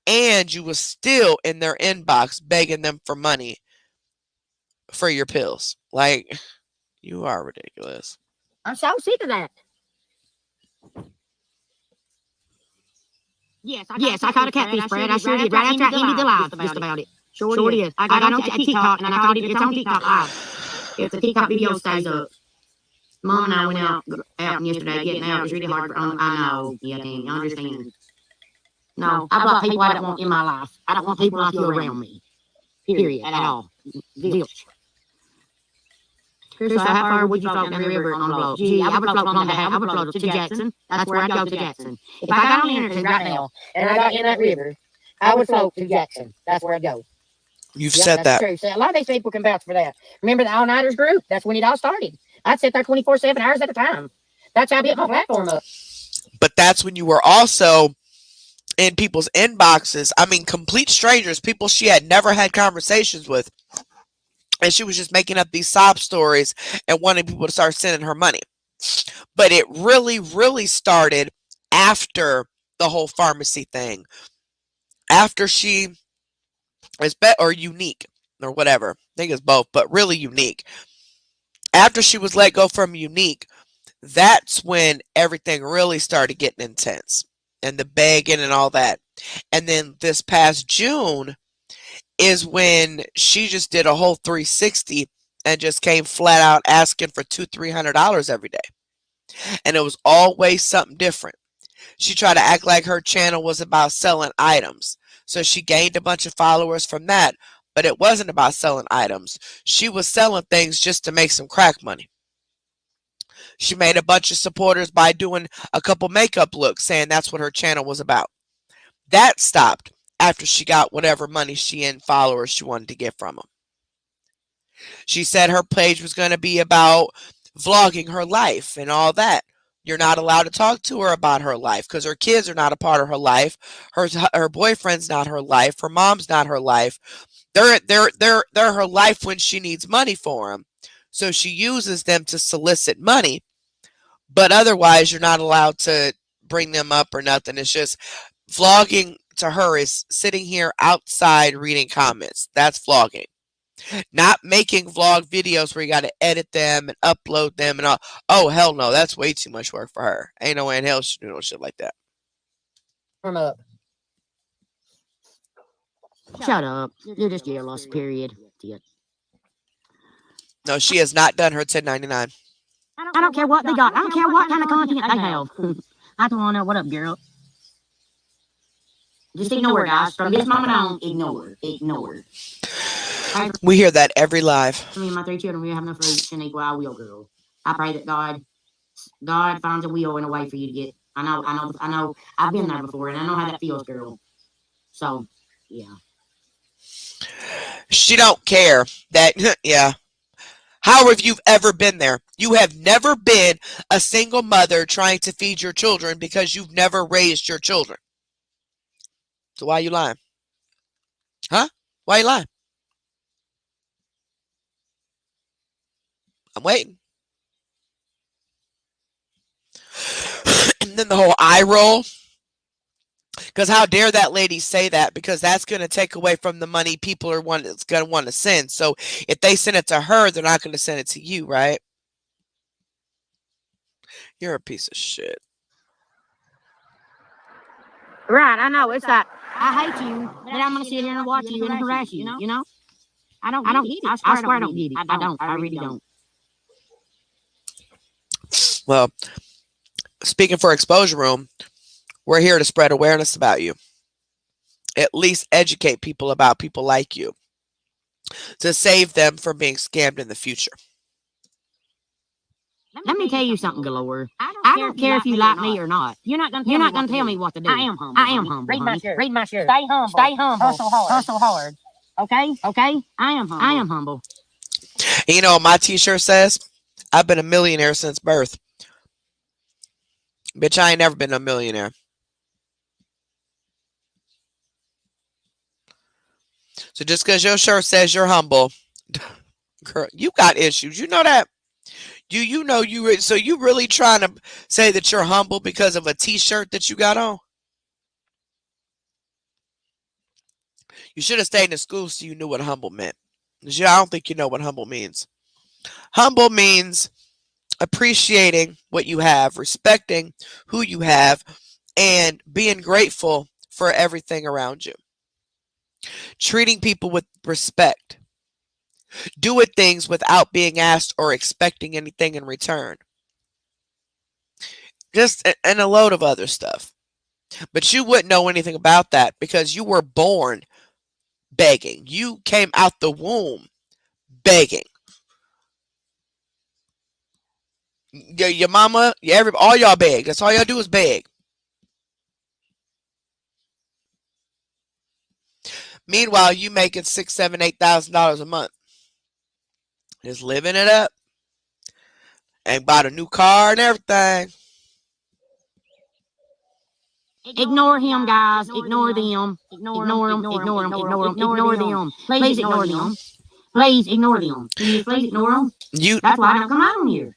And you was still in their inbox begging them for money for your pills. Like, you are ridiculous. I'm so sick of that. Yes, I caught a catfish, Brad. I sure did. Right after I ended the live, just about it. Sure did. I got on TikTok, and I caught it. It's on TikTok live. If the TikTok video stays up. Mom and I went out yesterday getting out. It was really hard for, I know. Yeah, you understand. No, I block people I don't want in my life. I don't want people like you around me. Period. At all. Zilch. So how far would you float down the river on a boat? Gee, I would float on the house. I would float to Jackson. That's where I'd go to Jackson. If I got on the internet right now and I got in that river, I would float to Jackson. That's where I'd go. You've said that. True. So a lot of these people can vouch for that. Remember the All-Nighters group? That's when it all started. I'd sit there 24/7 hours at a time. That's how I built my platform up. But that's when you were also in people's inboxes. I mean, complete strangers, people she had never had conversations with. And she was just making up these sob stories and wanting people to start sending her money. But it really, really started after the whole pharmacy thing. After she or unique or whatever. I think it's both, but really unique. After she was let go from unique, that's when everything really started getting intense and the begging and all that. And then this past June is when she just did a whole 360 and just came flat out asking for $200-300 every day. And it was always something different. She tried to act like her channel was about selling items. So she gained a bunch of followers from that, but it wasn't about selling items. She was selling things just to make some crack money. She made a bunch of supporters by doing a couple makeup looks, saying that's what her channel was about. That stopped after she got whatever money she and followers she wanted to get from them. She said her page was going to be about vlogging her life and all that. You're not allowed to talk to her about her life because her kids are not a part of her life. Her boyfriend's not her life. Her mom's not her life. They're her life when she needs money for them. So she uses them to solicit money, but otherwise you're not allowed to bring them up or nothing. It's just vlogging to her is sitting here outside reading comments. That's vlogging. Not making vlog videos where you got to edit them and upload them and all. Oh, hell no. That's way too much work for her. Ain't no way in hell she do no shit like that. Warm up. Shut up. You're just jealous, period. No, she has not done her 1099. I don't care what they got. I don't care what kind of content they have. I don't know. What up, girl? Just ignore, guys. From this moment on, ignore. Ignore. We hear that every live. Me and my 3 children, we have no fruits and equal our will, girl. I pray that God finds a will and a way for you to get. I know. I've been there before, and I know how that feels, girl. So, yeah. She don't care that, yeah. How have you ever been there? You have never been a single mother trying to feed your children because you've never raised your children. So why are you lying? Huh? Why are you lying? I'm waiting. And then the whole eye roll. Because how dare that lady say that? Because that's going to take away from the money people are going to want to send. So if they send it to her, they're not going to send it to you, right? You're a piece of shit. Right, I know. It's like, I hate you, but I'm going to sit here and watch you and harass you, you know? I don't get it. I swear I don't get it. I don't. I really don't. Well, speaking for Exposure Room, we're here to spread awareness about you. At least educate people about people like you. To save them from being scammed in the future. Let me tell you something, Galore. I don't care if you like me or not. You're not going to tell me what to do. I am humble. I am humble. Read my shirt. Read my shirt. Stay humble. Stay humble. Hustle hard. Hustle hard. Okay? Okay? I am humble. I am humble. You know what my t-shirt says? I've been a millionaire since birth. Bitch, I ain't never been a millionaire. So just because your shirt says you're humble, girl, you got issues. You know that? You know you. So you really trying to say that you're humble because of a t-shirt that you got on? You should have stayed in school so you knew what humble meant. I don't think you know what humble means. Humble means appreciating what you have, respecting who you have, and being grateful for everything around you. Treating people with respect. Doing things without being asked or expecting anything in return. Just and a load of other stuff. But you wouldn't know anything about that because you were born begging. You came out the womb begging. Your mama, all y'all beg. That's all y'all do is beg. Meanwhile, you making $6,000, $7,000, $8,000 a month. Just living it up. And bought a new car and everything. Ignore him, guys. Ignore them. Ignore them. Ignore them. Ignore them. Ignore them. Please ignore them. Please ignore them. Please ignore them. That's why I don't come out on here.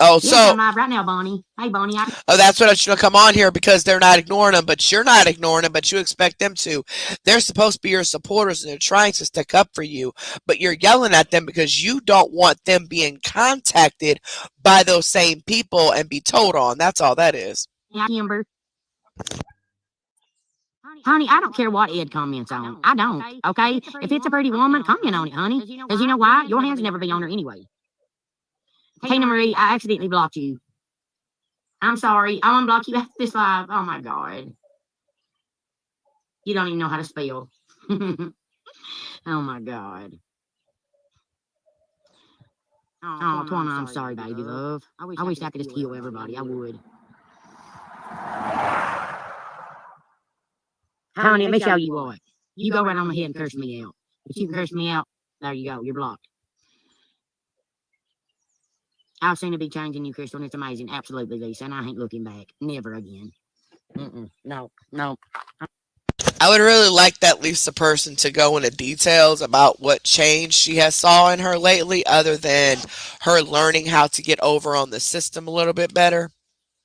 Oh, Yeah, so come live right now, Bonnie. Hey, Bonnie. oh, that's what I should come on here because they're not ignoring them, but you're not ignoring them, but you expect them to. They're supposed to be your supporters and they're trying to stick up for you, but you're yelling at them because you don't want them being contacted by those same people and be told on. That's all that is. Kimber. Honey, I don't care what Ed comments on. I don't. Okay? If it's a pretty woman, comment on it, honey. Because you know why? Your hands never be on her anyway. Tina Marie, I accidentally blocked you. I'm sorry. I'll unblock you after this live. Oh my God. You don't even know how to spell. Oh my God. Oh, Twana, I'm sorry, baby love. I wish I could just kill everybody. I would. Honey, let me show you what. You go right on ahead and curse me out. If you can curse me out, there you go. You're blocked. I've seen it be changing you, Crystal, and it's amazing. Absolutely, Lisa, and I ain't looking back. Never again. No, no. I would really like that Lisa person to go into details about what change she has saw in her lately, other than her learning how to get over on the system a little bit better.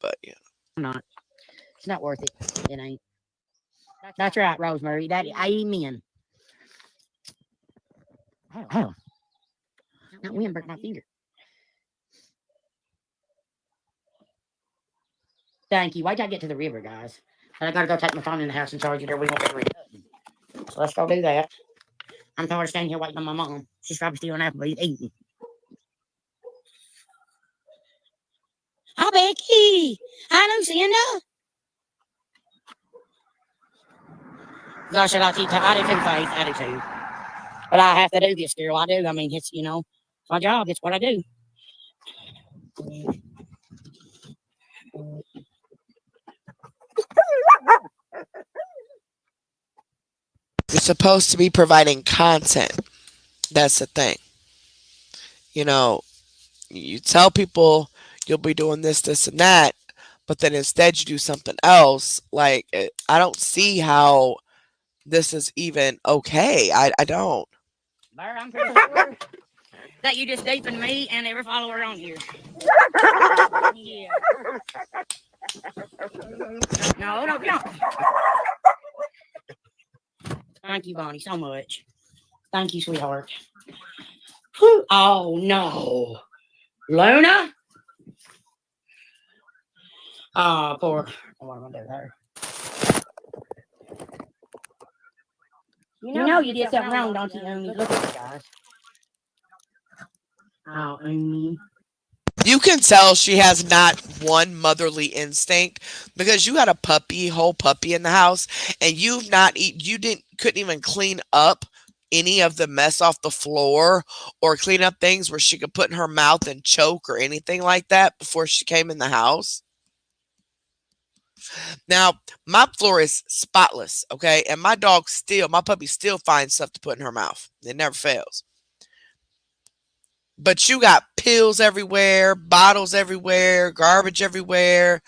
But yeah. I'm not. It's not worth it. It ain't. That's right, Rosemary. That amen. Oh. That wind broke my finger. Thank you. Wait till I get to the river, guys. And I gotta go take my phone in the house and charge it, or we won't get the river. So let's go do that. I'm tired of staying here waiting on my mom. She's probably still on Applebee's eating. Hi, Becky. Hi, Lucinda. Gosh, I do too, Faith. I do too. But I have to do this, girl. I do. I mean, it's, it's my job. It's what I do. You're supposed to be providing content. That's the thing. You know, you tell people you'll be doing this, this, and that, but then instead you do something else. Like, I don't see how this is even okay. I don't. Burr, I'm pretty sure that you just deepened me and every follower on here. Yeah. No, no. Thank you, Bonnie, so much. Thank you, sweetheart. Whew. Oh, no. Luna? Oh, poor. What am I going to do with her? You know you did something wrong, don't you, Amy? Look at you guys. Oh, Amy. You can tell she has not one motherly instinct because you had a whole puppy in the house, and you couldn't even clean up any of the mess off the floor or clean up things where she could put in her mouth and choke or anything like that before she came in the house. Now, my floor is spotless, okay? And my puppy still finds stuff to put in her mouth. It never fails. But you got pills everywhere, bottles everywhere, garbage everywhere,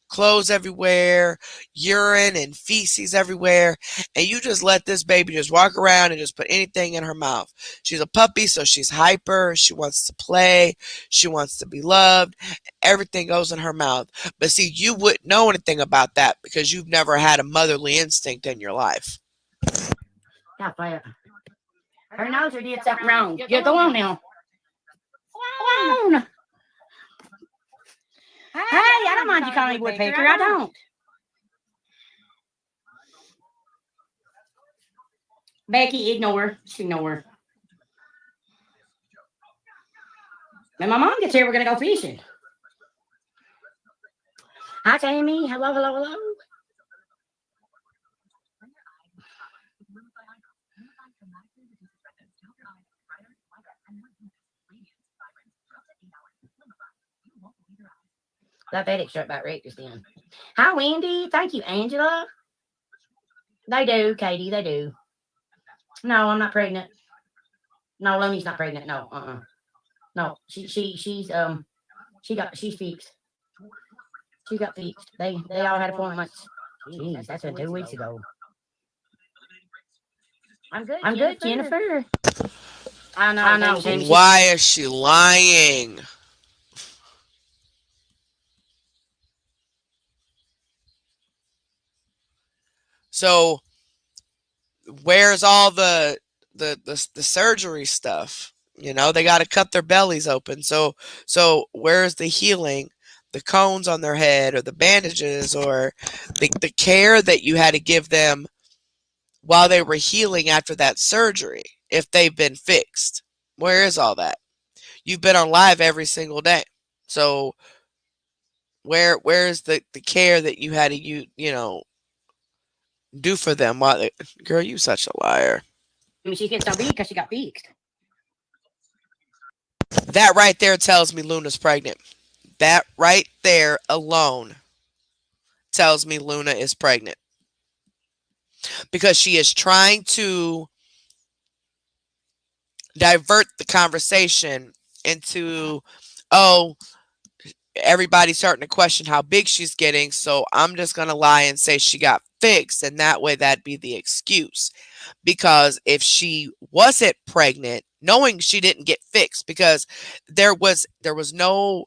clothes everywhere, urine and feces everywhere, and you just let this baby just walk around and just put anything in her mouth. She's a puppy, so she's hyper. She wants to play. She wants to be loved. Everything goes in her mouth. But see, you wouldn't know anything about that because you've never had a motherly instinct in your life. Yeah, play it. Her nose did something wrong. Yeah, go on now. Go on. Hey, I don't mind you calling me woodpecker. I don't. Becky, ignore. Just ignore. When my mom gets here, we're going to go fishing. Hi, Tammy. Hello, hello, hello. That FedEx truck about wrecked just then. Hi, Wendy. Thank you, Angela. They do, Katie. They do. No, I'm not pregnant. No, Looney's not pregnant. No, no. She's fixed. She got fixed. They all had appointments. Jeez, that's been 2 weeks ago. I'm good, Jennifer. I know. Why is she lying? So where's all the surgery stuff? You know, they got to cut their bellies open. So where's the healing? The cones on their head, or the bandages, or the care that you had to give them while they were healing after that surgery, if they've been fixed. Where is all that? You've been on live every single day. So where's the care that you had to do for them while they, girl, you such a liar. I mean, she gets so big because she got fixed. That right there tells me Luna's pregnant. That right there alone tells me Luna is pregnant. Because she is trying to divert the conversation into, oh, everybody's starting to question how big she's getting, so I'm just going to lie and say she got fixed, and that way that'd be the excuse. Because if she wasn't pregnant, knowing she didn't get fixed, because there was no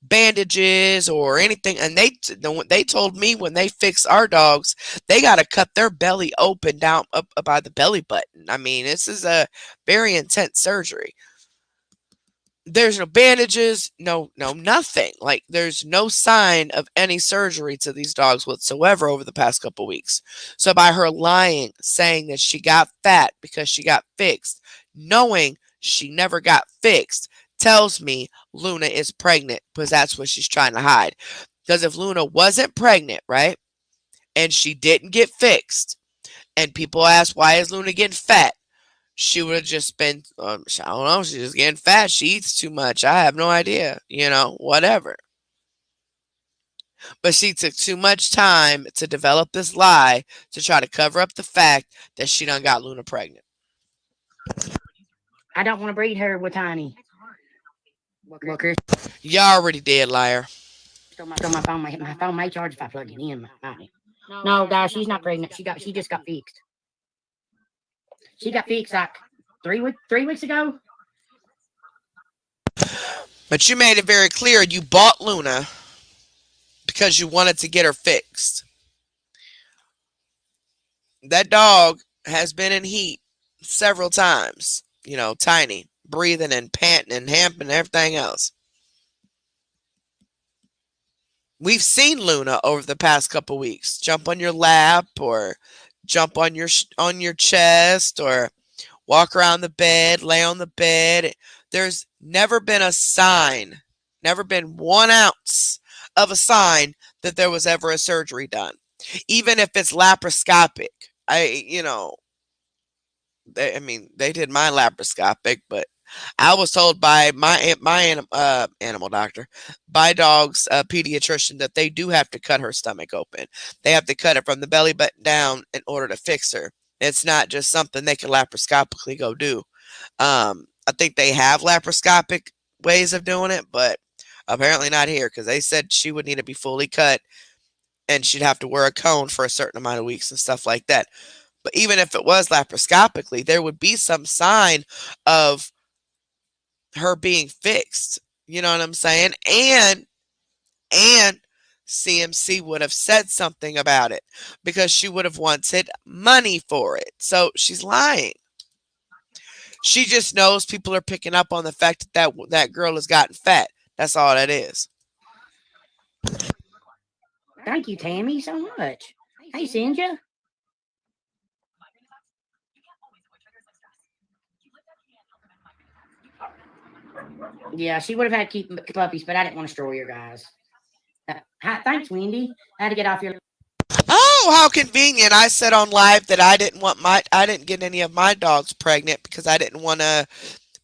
bandages or anything, and they told me when they fix our dogs, they got to cut their belly open down up by the belly button. I mean, this is a very intense surgery. There's no bandages, no nothing. Like, there's no sign of any surgery to these dogs whatsoever over the past couple weeks. So by her lying, saying that she got fat because she got fixed, knowing she never got fixed, tells me Luna is pregnant, because that's what she's trying to hide. Because if Luna wasn't pregnant, right, and she didn't get fixed, and people ask, why is Luna getting fat? She would have just been, I don't know, she's just getting fat. She eats too much. I have no idea, whatever. But she took too much time to develop this lie to try to cover up the fact that she done got Luna pregnant. I don't want to breed her with Tiny. Well, Chris, You already did, liar. still my phone. My phone may charge if I plug it in. No, guys, she's not pregnant. She just got fixed. She got fixed like 3 weeks ago. But you made it very clear you bought Luna because you wanted to get her fixed. That dog has been in heat several times. Tiny, breathing and panting and hamping and everything else. We've seen Luna over the past couple weeks jump on your lap, or jump on your chest, or walk around the bed, lay on the bed. There's never been a sign, never been 1 ounce of a sign that there was ever a surgery done. Even if it's laparoscopic. They did my laparoscopic, but I was told by my animal doctor, by dog's pediatrician, that they do have to cut her stomach open. They have to cut it from the belly button down in order to fix her. It's not just something they can laparoscopically go do. I think they have laparoscopic ways of doing it, but apparently not here, because they said she would need to be fully cut, and she'd have to wear a cone for a certain amount of weeks and stuff like that. But even if it was laparoscopically, there would be some sign of her being fixed. You know what I'm saying? And CMC would have said something about it, because she would have wanted money for it. So she's lying. She just knows people are picking up on the fact that girl has gotten fat. That's all that is. Thank you, Tammy, so much. Hey, Sinja. Yeah, she would have had to keep puppies, but I didn't want to destroy her, guys. Thanks, Wendy. I had to get off your. Oh, how convenient. I said on live that I didn't get any of my dogs pregnant because I didn't want to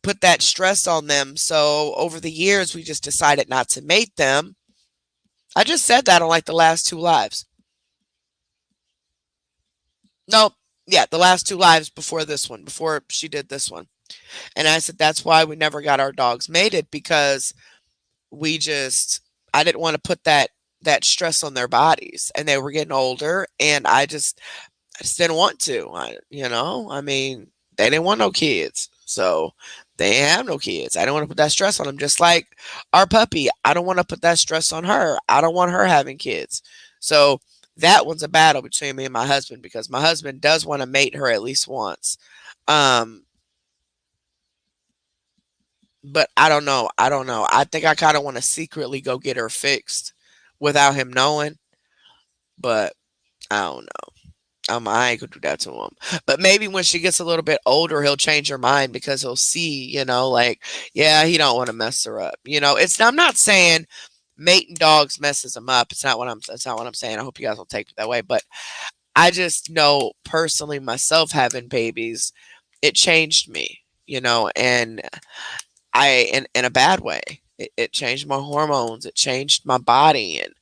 put that stress on them. So over the years, we just decided not to mate them. I just said that on like the last 2 lives. Nope. Yeah, the last 2 lives before this one, before she did this one. And I said that's why we never got our dogs mated, because I didn't want to put that stress on their bodies, and they were getting older, and I just didn't want to. They didn't want no kids, so they ain't have no kids. I don't want to put that stress on them. Just like our puppy, I don't want to put that stress on her. I don't want her having kids. So That one's a battle between me and my husband because my husband does want to mate her at least once. Um, but I don't know. I don't know. I think I kind of want to secretly go get her fixed without him knowing, but I don't know. I ain't gonna do that to him. But maybe when she gets a little bit older, he'll change her mind because he'll see, like, yeah, he don't want to mess her up. It's I'm not saying mating dogs messes them up. That's not what I'm saying. I hope you guys will take it that way. But I just know personally myself having babies, it changed me, and in a bad way. It changed my hormones. It changed my body, and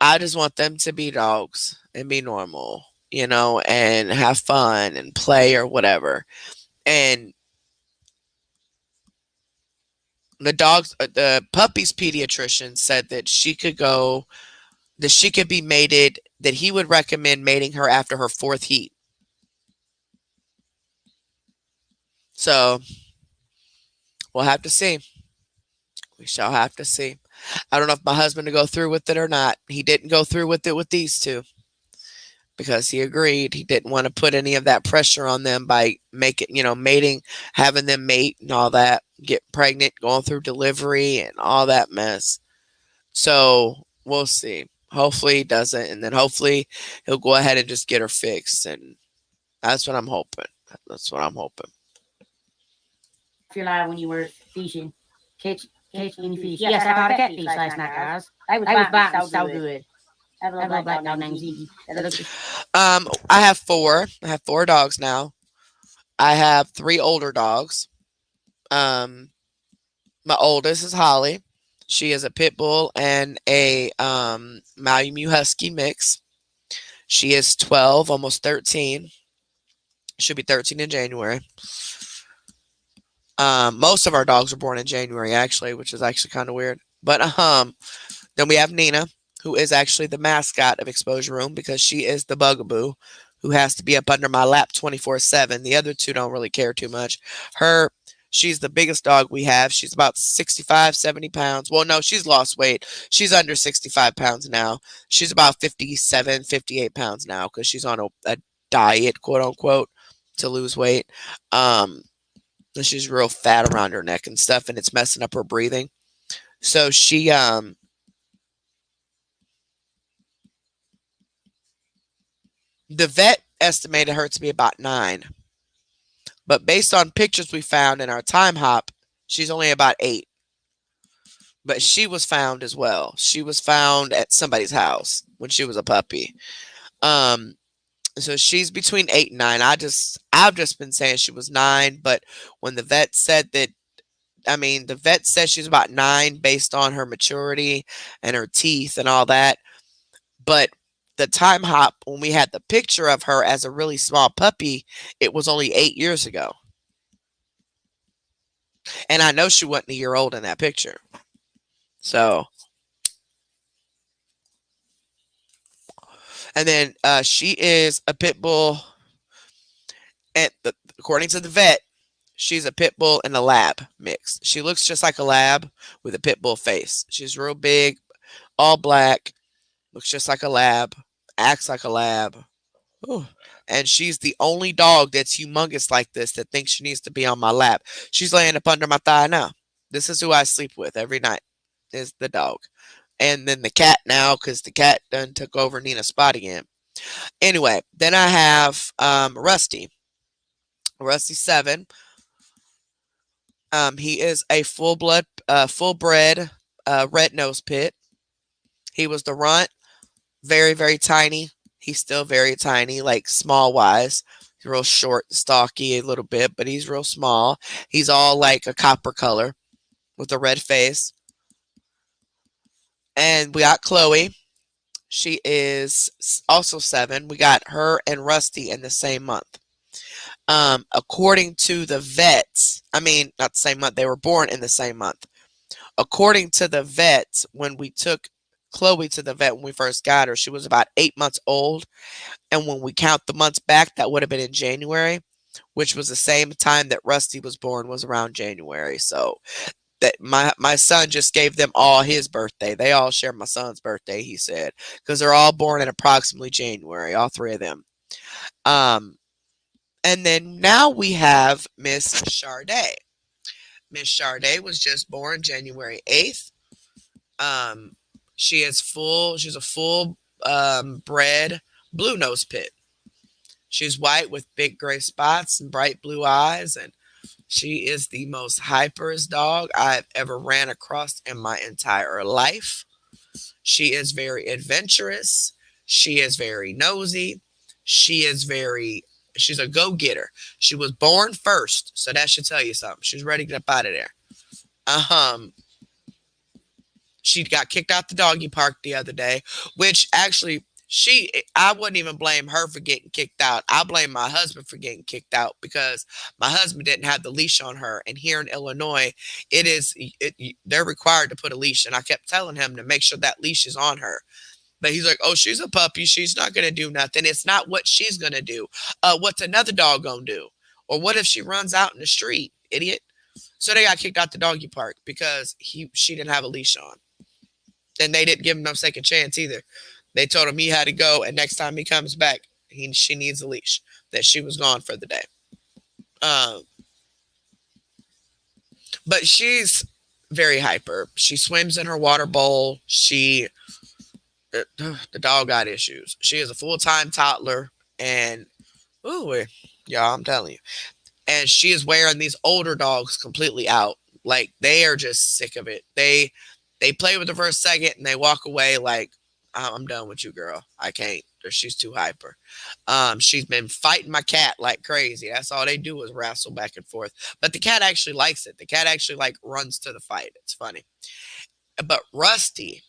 I just want them to be dogs and be normal, and have fun and play or whatever. And the puppy's pediatrician said that she could be mated, that he would recommend mating her after her fourth heat. So we'll have to see. We shall have to see. I don't know if my husband will go through with it or not. He didn't go through with it with these two because he agreed he didn't want to put any of that pressure on them by mating, having them mate and all that, get pregnant, going through delivery and all that mess. So we'll see. Hopefully he doesn't, and then hopefully he'll go ahead and just get her fixed, and that's what I'm hoping. That's what I'm hoping. You're live when you were fishing. Catch any fish. Yes, I caught a catfish last night, guys. They was biting so good. I have a little black dog named Ziggy. I have four. I have four dogs now. I have three older dogs. My oldest is Holly. She is a pit bull and a Malamute Husky mix. She is 12, almost 13. She'll be 13 in January. Most of our dogs were born in January, actually, which is actually kind of weird. But then we have Nina, who is actually the mascot of Exposure Room because she is the bugaboo who has to be up under my lap 24/7. The other two don't really care too much. She's the biggest dog we have. She's about 65, 70 pounds. Well, no, she's lost weight. She's under 65 pounds now. She's about 57, 58 pounds now because she's on a diet, quote unquote, to lose weight. And she's real fat around her neck and stuff, and it's messing up her breathing. So the vet estimated her to be about 9. But based on pictures we found in our time hop, she's only about 8. But she was found as well. She was found at somebody's house when she was a puppy. So she's between 8 and 9. I've just been saying she was 9, but when the vet said that, the vet said she's about 9 based on her maturity and her teeth and all that. But the time hop, when we had the picture of her as a really small puppy, it was only 8 years ago. And I know she wasn't a year old in that picture. So, and then she is a pit bull. According to the vet, she's a pit bull and a lab mix. She looks just like a lab with a pit bull face. She's real big, all black, looks just like a lab, acts like a lab. Ooh. And she's the only dog that's humongous like this that thinks she needs to be on my lap. She's laying up under my thigh now. This is who I sleep with every night, is the dog. And then the cat now, because the cat done took over Nina's spot again. Anyway, then I have Rusty. Rusty 7. He is a full-bred red-nosed pit. He was the runt. Very, very tiny. He's still very tiny, like small-wise. He's real short and stocky a little bit, but he's real small. He's all like a copper color with a red face. And we got Chloe. She is also 7. We got her and Rusty in the same month. According to the vets, not the same month, they were born in the same month. According to the vets, when we took Chloe to the vet when we first got her, she was about 8 months old. And when we count the months back, that would have been in January, which was the same time that Rusty was born, was around January. So that my son just gave them all his birthday. They all share my son's birthday, he said, because they're all born in approximately January, all three of them. Um, and then now we have Miss Charday. Miss Charday was just born January 8th. Um, she's a full bred blue nose pit. She's white with big gray spots and bright blue eyes, and she is the most hyperest dog I've ever ran across in my entire life. She is very adventurous. She is very nosy. She is very, she's a go getter. She was born first, so that should tell you something. She's ready to get up out of there. Um, she got kicked out the doggy park the other day, which actually I wouldn't even blame her for getting kicked out. I blame my husband for getting kicked out because my husband didn't have the leash on her. And here in Illinois, they're required to put a leash. And I kept telling him to make sure that leash is on her. But he's like, oh, she's a puppy. She's not going to do nothing. It's not what she's going to do. What's another dog going to do? Or what if she runs out in the street, idiot? So they got kicked out the doggy park because she didn't have a leash on. And they didn't give him no second chance either. They told him he had to go, and next time he comes back, she needs a leash. That she was gone for the day. But she's very hyper. She swims in her water bowl. The dog got issues. She is a full-time toddler, and ooh, y'all, I'm telling you. And she is wearing these older dogs completely out. Like they are just sick of it. They play with her for a second and they walk away like, I'm done with you, girl. I can't. She's too hyper. She's been fighting my cat like crazy. That's all they do is wrestle back and forth. But the cat actually likes it. The cat actually like runs to the fight. It's funny. But Rusty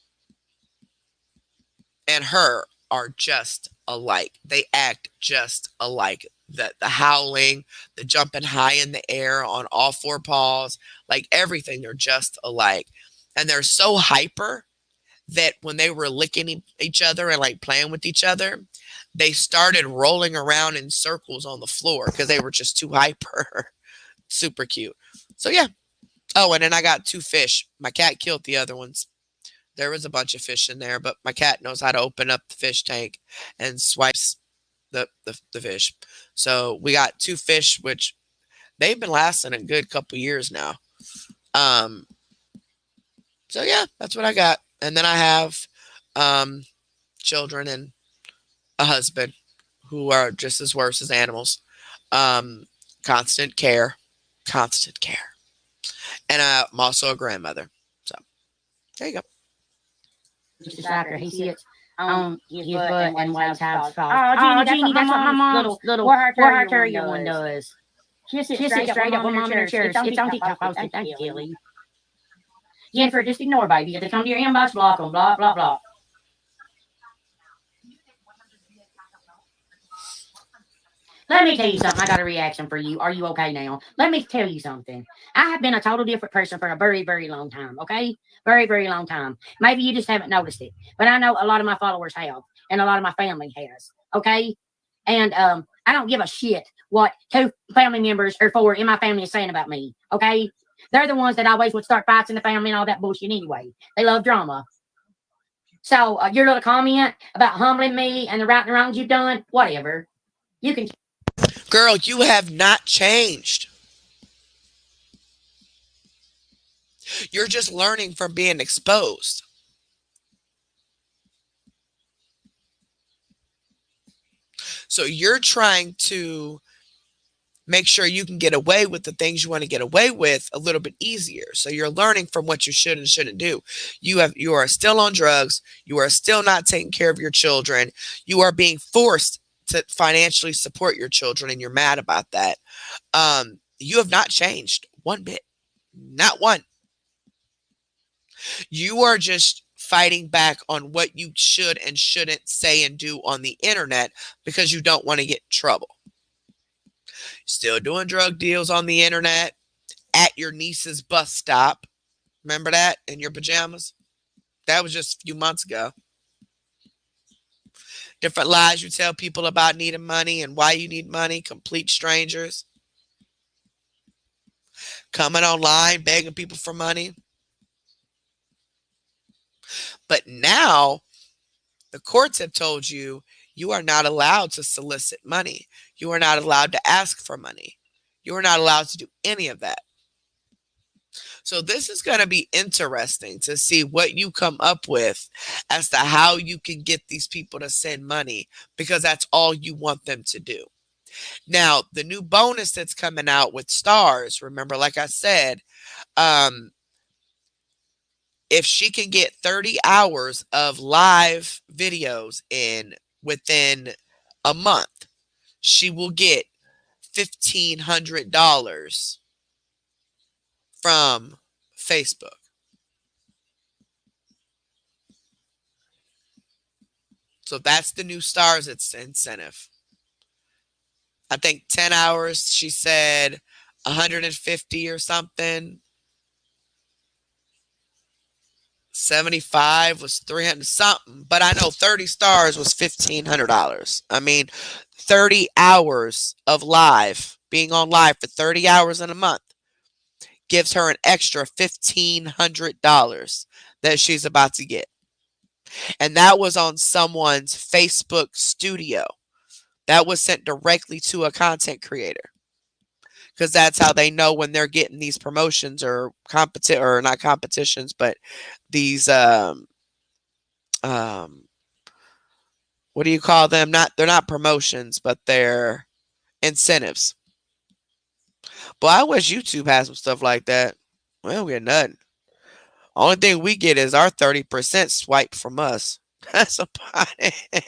and her are just alike. They act just alike. The howling, the jumping high in the air on all four paws, like everything, they're just alike. And they're so hyper that when they were licking each other and like playing with each other, they started rolling around in circles on the floor because they were just too hyper. Super cute. So yeah. Oh, and then I got two fish. My cat killed the other ones. There was a bunch of fish in there, but my cat knows how to open up the fish tank and swipes the fish. So we got two fish, which they've been lasting a good couple years now. So yeah, that's what I got. And then I have children and a husband who are just as worse as animals. Um, constant care, constant care. And I'm also a grandmother. So there you go. Just after he sits on his butt and wags how it's called. Oh, Jeannie, that's what my mom's little war terrier one does. She'll sit straight up when mom in her chair. It's on TikTok posted. Thank you, Kelly. Jennifer, just ignore, baby. If they come to your inbox, block them. Blah, blah, blah. Let me tell you something. I got a reaction for you. Are you okay now? Let me tell you something. I have been a total different person for a very, very long time. Okay? Very, very long time. Maybe you just haven't noticed it. But I know a lot of my followers have. And a lot of my family has. Okay? And I don't give a shit what two family members or four in my family is saying about me. Okay? They're the ones that always would start fights in the family and all that bullshit anyway. They love drama. So your little comment about humbling me and the right and wrongs you've done, whatever. You can. Girl, you have not changed. You're just learning from being exposed. So you're trying to make sure you can get away with the things you want to get away with a little bit easier. So you're learning from what you should and shouldn't do. You are still on drugs. You are still not taking care of your children. You are being forced to financially support your children, and you're mad about that. You have not changed one bit. Not one. You are just fighting back on what you should and shouldn't say and do on the internet because you don't want to get in trouble. Still doing drug deals on the internet at your niece's bus stop. Remember that in your pajamas? That was just a few months ago. Different lies you tell people about needing money and why you need money. Complete strangers. coming online, begging people for money. But now the courts have told you you are not allowed to solicit money. You are not allowed to ask for money. You are not allowed to do any of that. So this is going to be interesting to see what you come up with as to how you can get these people to send money, because that's all you want them to do. Now, the new bonus that's coming out with stars, remember, like I said, um, if she can get 30 hours of live videos in within a month, she will get $1,500 from Facebook. So that's the new stars incentive. I think 10 hours, she said 150 or something. 75 was 300 something, but I know 30 stars was $1,500. I mean, 30 hours of live, being on live for 30 hours in a month gives her an extra $1,500 that she's about to get. And that was on someone's Facebook studio. That was sent directly to a content creator, because that's how they know when they're getting these promotions or not competitions, but these um what do you call them? They're not promotions, but they're incentives. But I wish YouTube had some stuff like that. We don't get nothing. Only thing we get is our 30% swipe from us. That's about it.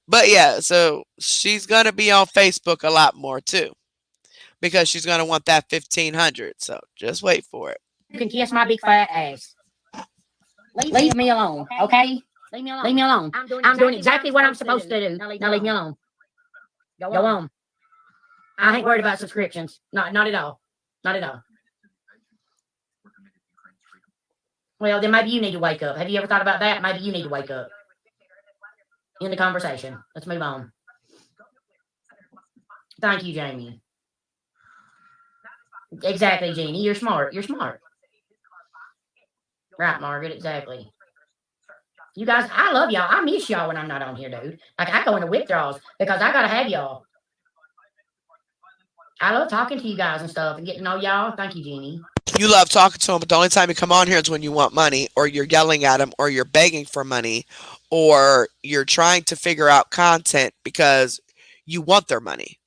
But yeah, so she's gonna be on Facebook a lot more too, because she's gonna want that 1,500. So just wait for it. You can kiss my big fat ass. Leave me alone, okay? Leave me alone. I'm doing exactly what I'm supposed to do. Now leave me alone. Go on. I ain't worried about subscriptions. Not at all. Not at all. Well, then maybe you need to wake up. Have you ever thought about that? Maybe you need to wake up. In the conversation. Let's move on. Thank you, Jamie. Exactly, Jeannie. You're smart. You're smart. Right, Margaret. Exactly. You guys, I love y'all. I miss y'all when I'm not on here, dude. Like, I go into withdrawals because I gotta have y'all. I love talking to you guys and stuff and getting to know y'all. Thank you, Jeannie. You love talking to them, but the only time you come on here is when you want money, or you're yelling at them, or you're begging for money, or you're trying to figure out content because you want their money.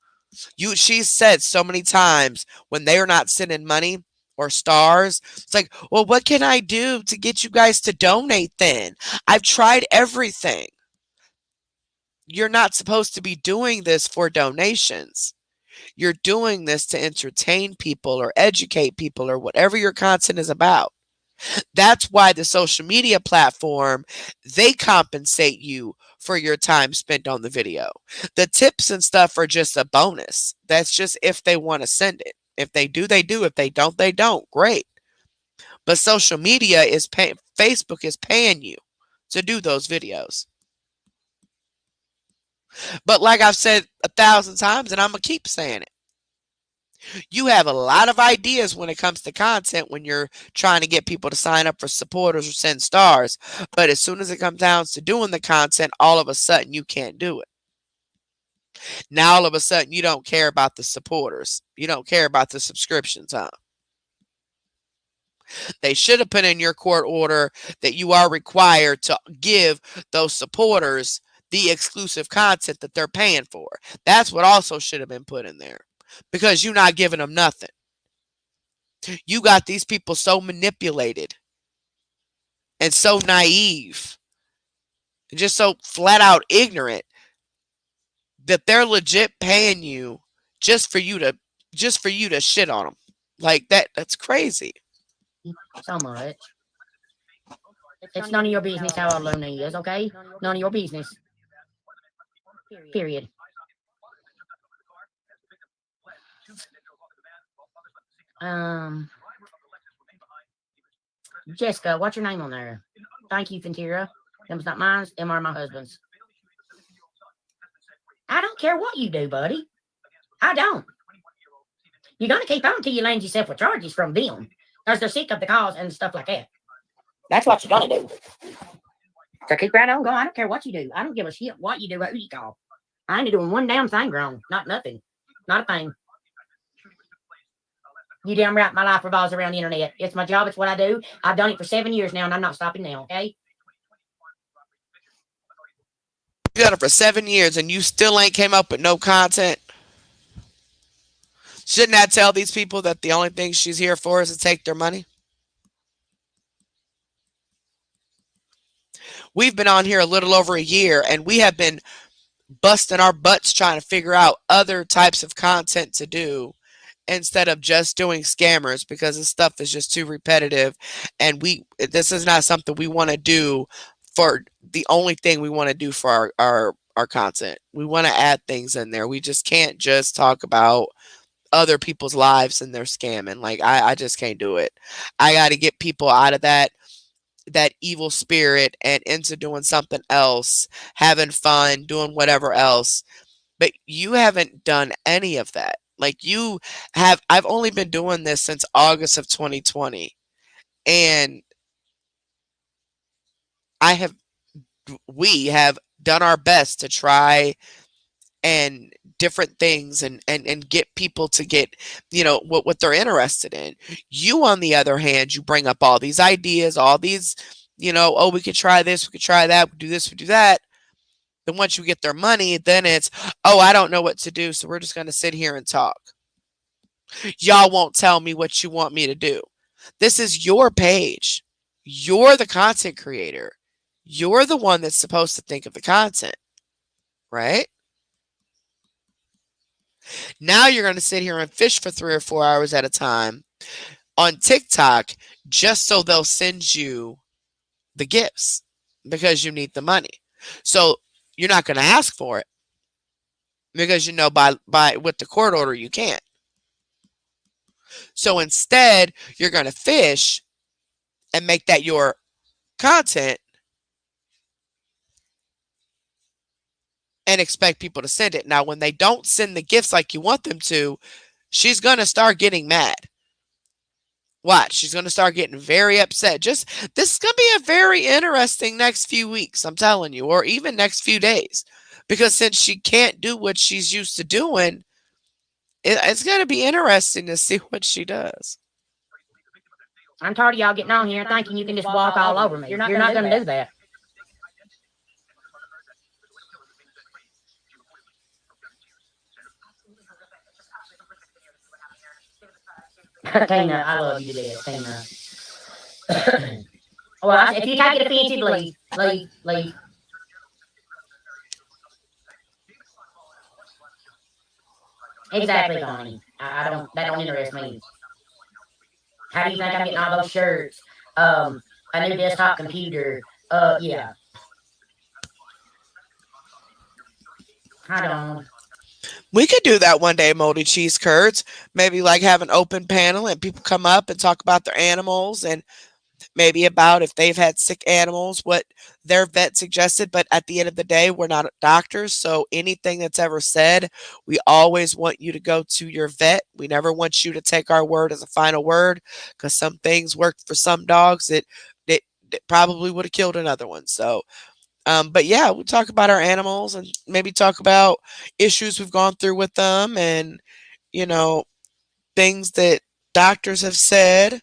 She's said so many times when they are not sending money or stars, it's like, well, what can I do to get you guys to donate then? I've tried everything. You're not supposed to be doing this for donations. You're doing this to entertain people or educate people or whatever your content is about. That's why the social media platform, they compensate you for your time spent on the video. The tips and stuff are just a bonus. That's just if they want to send it. If they do, they do. If they don't, they don't. Great. But social media is paying, Facebook is paying you to do those videos. But like I've said 1,000 times, and I'm going to keep saying it, you have a lot of ideas when it comes to content when you're trying to get people to sign up for supporters or send stars. But as soon as it comes down to doing the content, all of a sudden you can't do it. Now all of a sudden you don't care about the supporters. You don't care about the subscriptions, huh? They should have put in your court order that you are required to give those supporters the exclusive content that they're paying for. That's what also should have been put in there, because you're not giving them nothing. You got these people so manipulated and so naive and just so flat out ignorant that they're legit paying you just for you to shit on them. Like that's crazy. So much. It's none of your business how old Luna is, okay? None of your business. Period. Jessica, what's your name on there? Thank you, Fintira. Them's not mine, them are my husband's. I don't care what you do, buddy. I don't. You're going to keep on till you land yourself with charges from them because they're sick of the calls and stuff like that. That's what you're going to do. So keep right on going. I don't care what you do. I don't give a shit what you do or who you call. I ain't doing one damn thing wrong. Not nothing. Not a thing. You damn right my life revolves around the internet. It's my job. It's what I do. I've done it for 7 years now, and I'm not stopping now, okay? You done it for 7 years and you still ain't came up with no content. Shouldn't that tell these people that the only thing she's here for is to take their money? We've been on here a little over a year and we have been busting our butts trying to figure out other types of content to do instead of just doing scammers because this stuff is just too repetitive and this is not something we want to do for the only thing we want to do for our content. We want to add things in there. We just can't just talk about other people's lives and their scamming. Like I just can't do it. I got to get people out of that evil spirit and into doing something else, having fun, doing whatever else. But you haven't done any of that. Like I've only been doing this since August of 2020. And I have, we have done our best to try and different things and get people to get, what they're interested in. You, on the other hand, you bring up all these ideas, all these, oh, we could try this, we could try that, we do this, we do that. Then once you get their money, then it's, oh, I don't know what to do, so we're just going to sit here and talk. Y'all won't tell me what you want me to do. This is your page. You're the content creator. You're the one that's supposed to think of the content, right? Now you're going to sit here and fish for 3 or 4 hours at a time on TikTok just so they'll send you the gifts because you need the money. So you're not going to ask for it because by with the court order you can't. So instead, you're going to fish and make that your content and expect people to send it. Now, when they don't send the gifts like you want them to, she's going to start getting mad. Watch, she's going to start getting very upset. This is going to be a very interesting next few weeks, I'm telling you, or even next few days. Because since she can't do what she's used to doing, it's going to be interesting to see what she does. I'm tired of y'all getting on here and thinking you can just walk all over me. You're not going to do that. Tina, I love you to death, Tina. Well, if you take it offensive, leave. Exactly, Connie. I don't. That don't interest me. How do you think I'm getting all those shirts? A new desktop computer. Yeah. I don't. We could do that one day, Moldy Cheese Curds. Maybe like have an open panel and people come up and talk about their animals and maybe about if they've had sick animals, what their vet suggested. But at the end of the day, we're not doctors. So anything that's ever said, we always want you to go to your vet. We never want you to take our word as a final word because some things worked for some dogs that probably would have killed another one. So, but yeah, we'll talk about our animals and maybe talk about issues we've gone through with them and, you know, things that doctors have said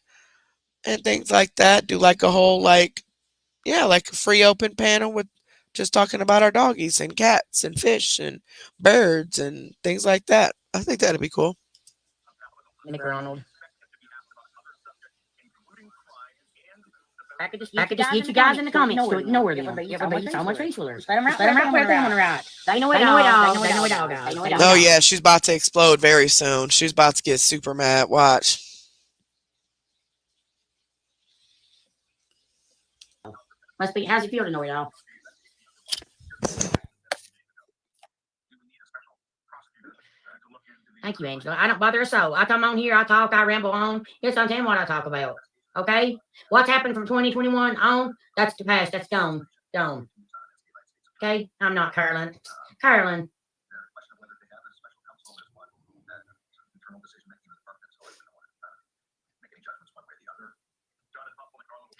and things like that. Do like a whole like a free open panel with just talking about our doggies and cats and fish and birds and things like that. I think that'd be cool. McRonald. I could just get you guys in the comments to ignore them. It would be so much easier. Let them right where they want to write. They know it all. They know it all, guys. Oh yeah, she's about to explode very soon. She's about to get super mad. Watch. How's it feel to know it all? Thank you, Angela. I don't bother a soul. I come on here, I talk, I ramble on. It's on what I talk about. Okay? What's happened from 2021 on? That's the past. That's gone. Gone. Okay? I'm not Carolyn. Carolyn.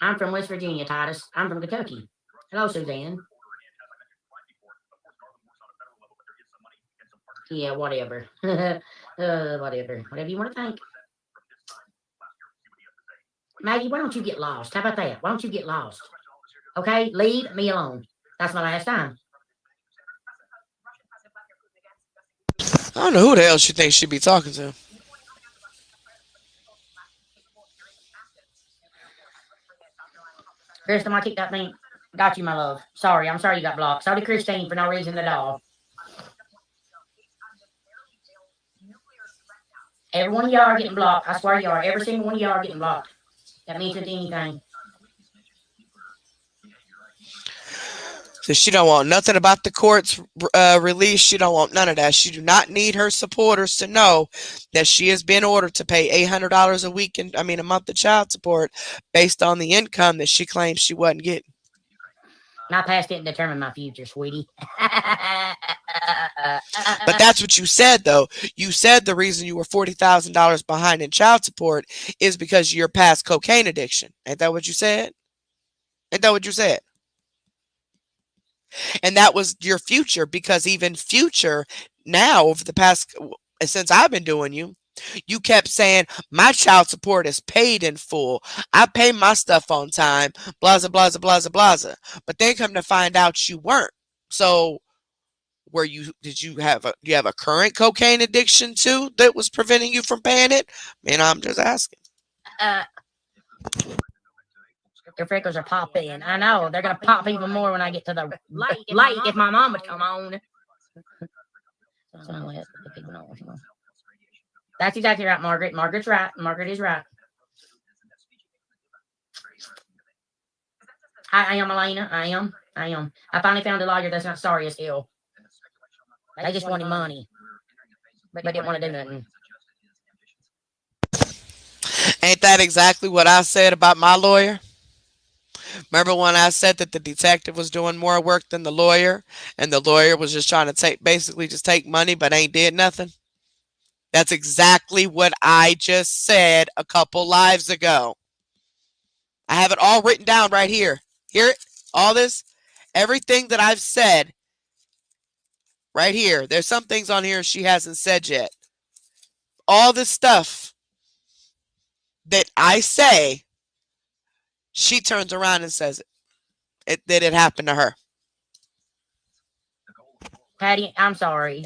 I'm from West Virginia, Titus. I'm from Kentucky. Hello, Suzanne. Yeah, whatever. Whatever. Whatever you want to think. Maggie, why don't you get lost? How about that? Why don't you get lost? Okay, leave me alone. That's my last time. I don't know who the hell she thinks she'd be talking to. Kristen, my TikTok thing got you, my love. Sorry, I'm sorry you got blocked. Sorry, Christine, for no reason at all. Every one of y'all are getting blocked. I swear you are. Every single one of y'all are getting blocked. That means anything. So she don't want nothing about the court's release. She don't want none of that. She do not need her supporters to know that she has been ordered to pay $800 a week and a month of child support based on the income that she claims she wasn't getting. My past didn't determine my future, sweetie. But that's what you said, though. You said the reason you were $40,000 behind in child support is because of your past cocaine addiction. Ain't that what you said? Ain't that what you said? And that was your future, because even future now, over the past, since I've been doing you kept saying my child support is paid in full. I pay my stuff on time, blaza, blaza, blaza, blaza. But then come to find out you weren't. So did you have do you have a current cocaine addiction too that was preventing you from paying it? I'm just asking. Your freckles are popping. I know. They're going to pop even more when I get to the light if my mom would come on. So let the people know. That's exactly right, Margaret. Margaret's right. Margaret is right. I am, Elena. I am. I finally found a lawyer that's not sorry as hell. They just wanted money, but didn't want to do nothing. Ain't that exactly what I said about my lawyer? Remember when I said that the detective was doing more work than the lawyer, and the lawyer was just trying to basically just take money, but ain't did nothing? That's exactly what I just said a couple lives ago. I have it all written down right here. Hear it? All this? Everything that I've said right here. There's some things on here she hasn't said yet. All this stuff that I say, she turns around and says that it happened to her. Patty, I'm sorry.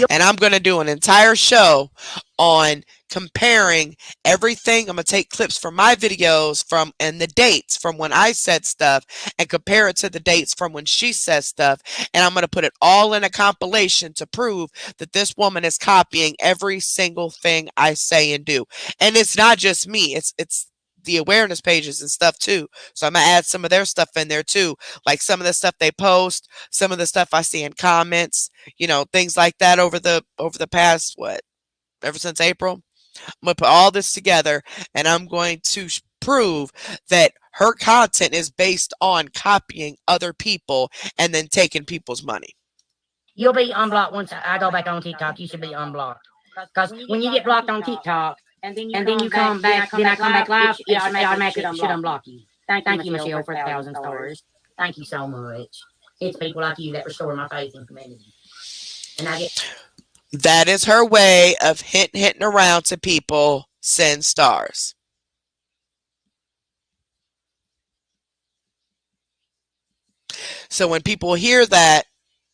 And I'm going to do an entire show on comparing everything. I'm going to take clips from my videos and the dates from when I said stuff and compare it to the dates from when she says stuff. And I'm going to put it all in a compilation to prove that this woman is copying every single thing I say and do. And it's not just me. It's the awareness pages and stuff too. So I'm gonna add some of their stuff in there too, like some of the stuff they post, some of the stuff I see in comments, things like that over the past ever since April. I'm gonna put all this together, and I'm going to prove that her content is based on copying other people and then taking people's money. You'll be unblocked once I go back on TikTok. You should be unblocked. Because when you get blocked on TikTok, and then you come back, then I come back live, it automatically should unblock you. Thank you, Michelle, for the 1,000 stars. Thank you so much. It's people like you that restore my faith in humanity. And that is her way of hitting around to people. Send stars. So when people hear that,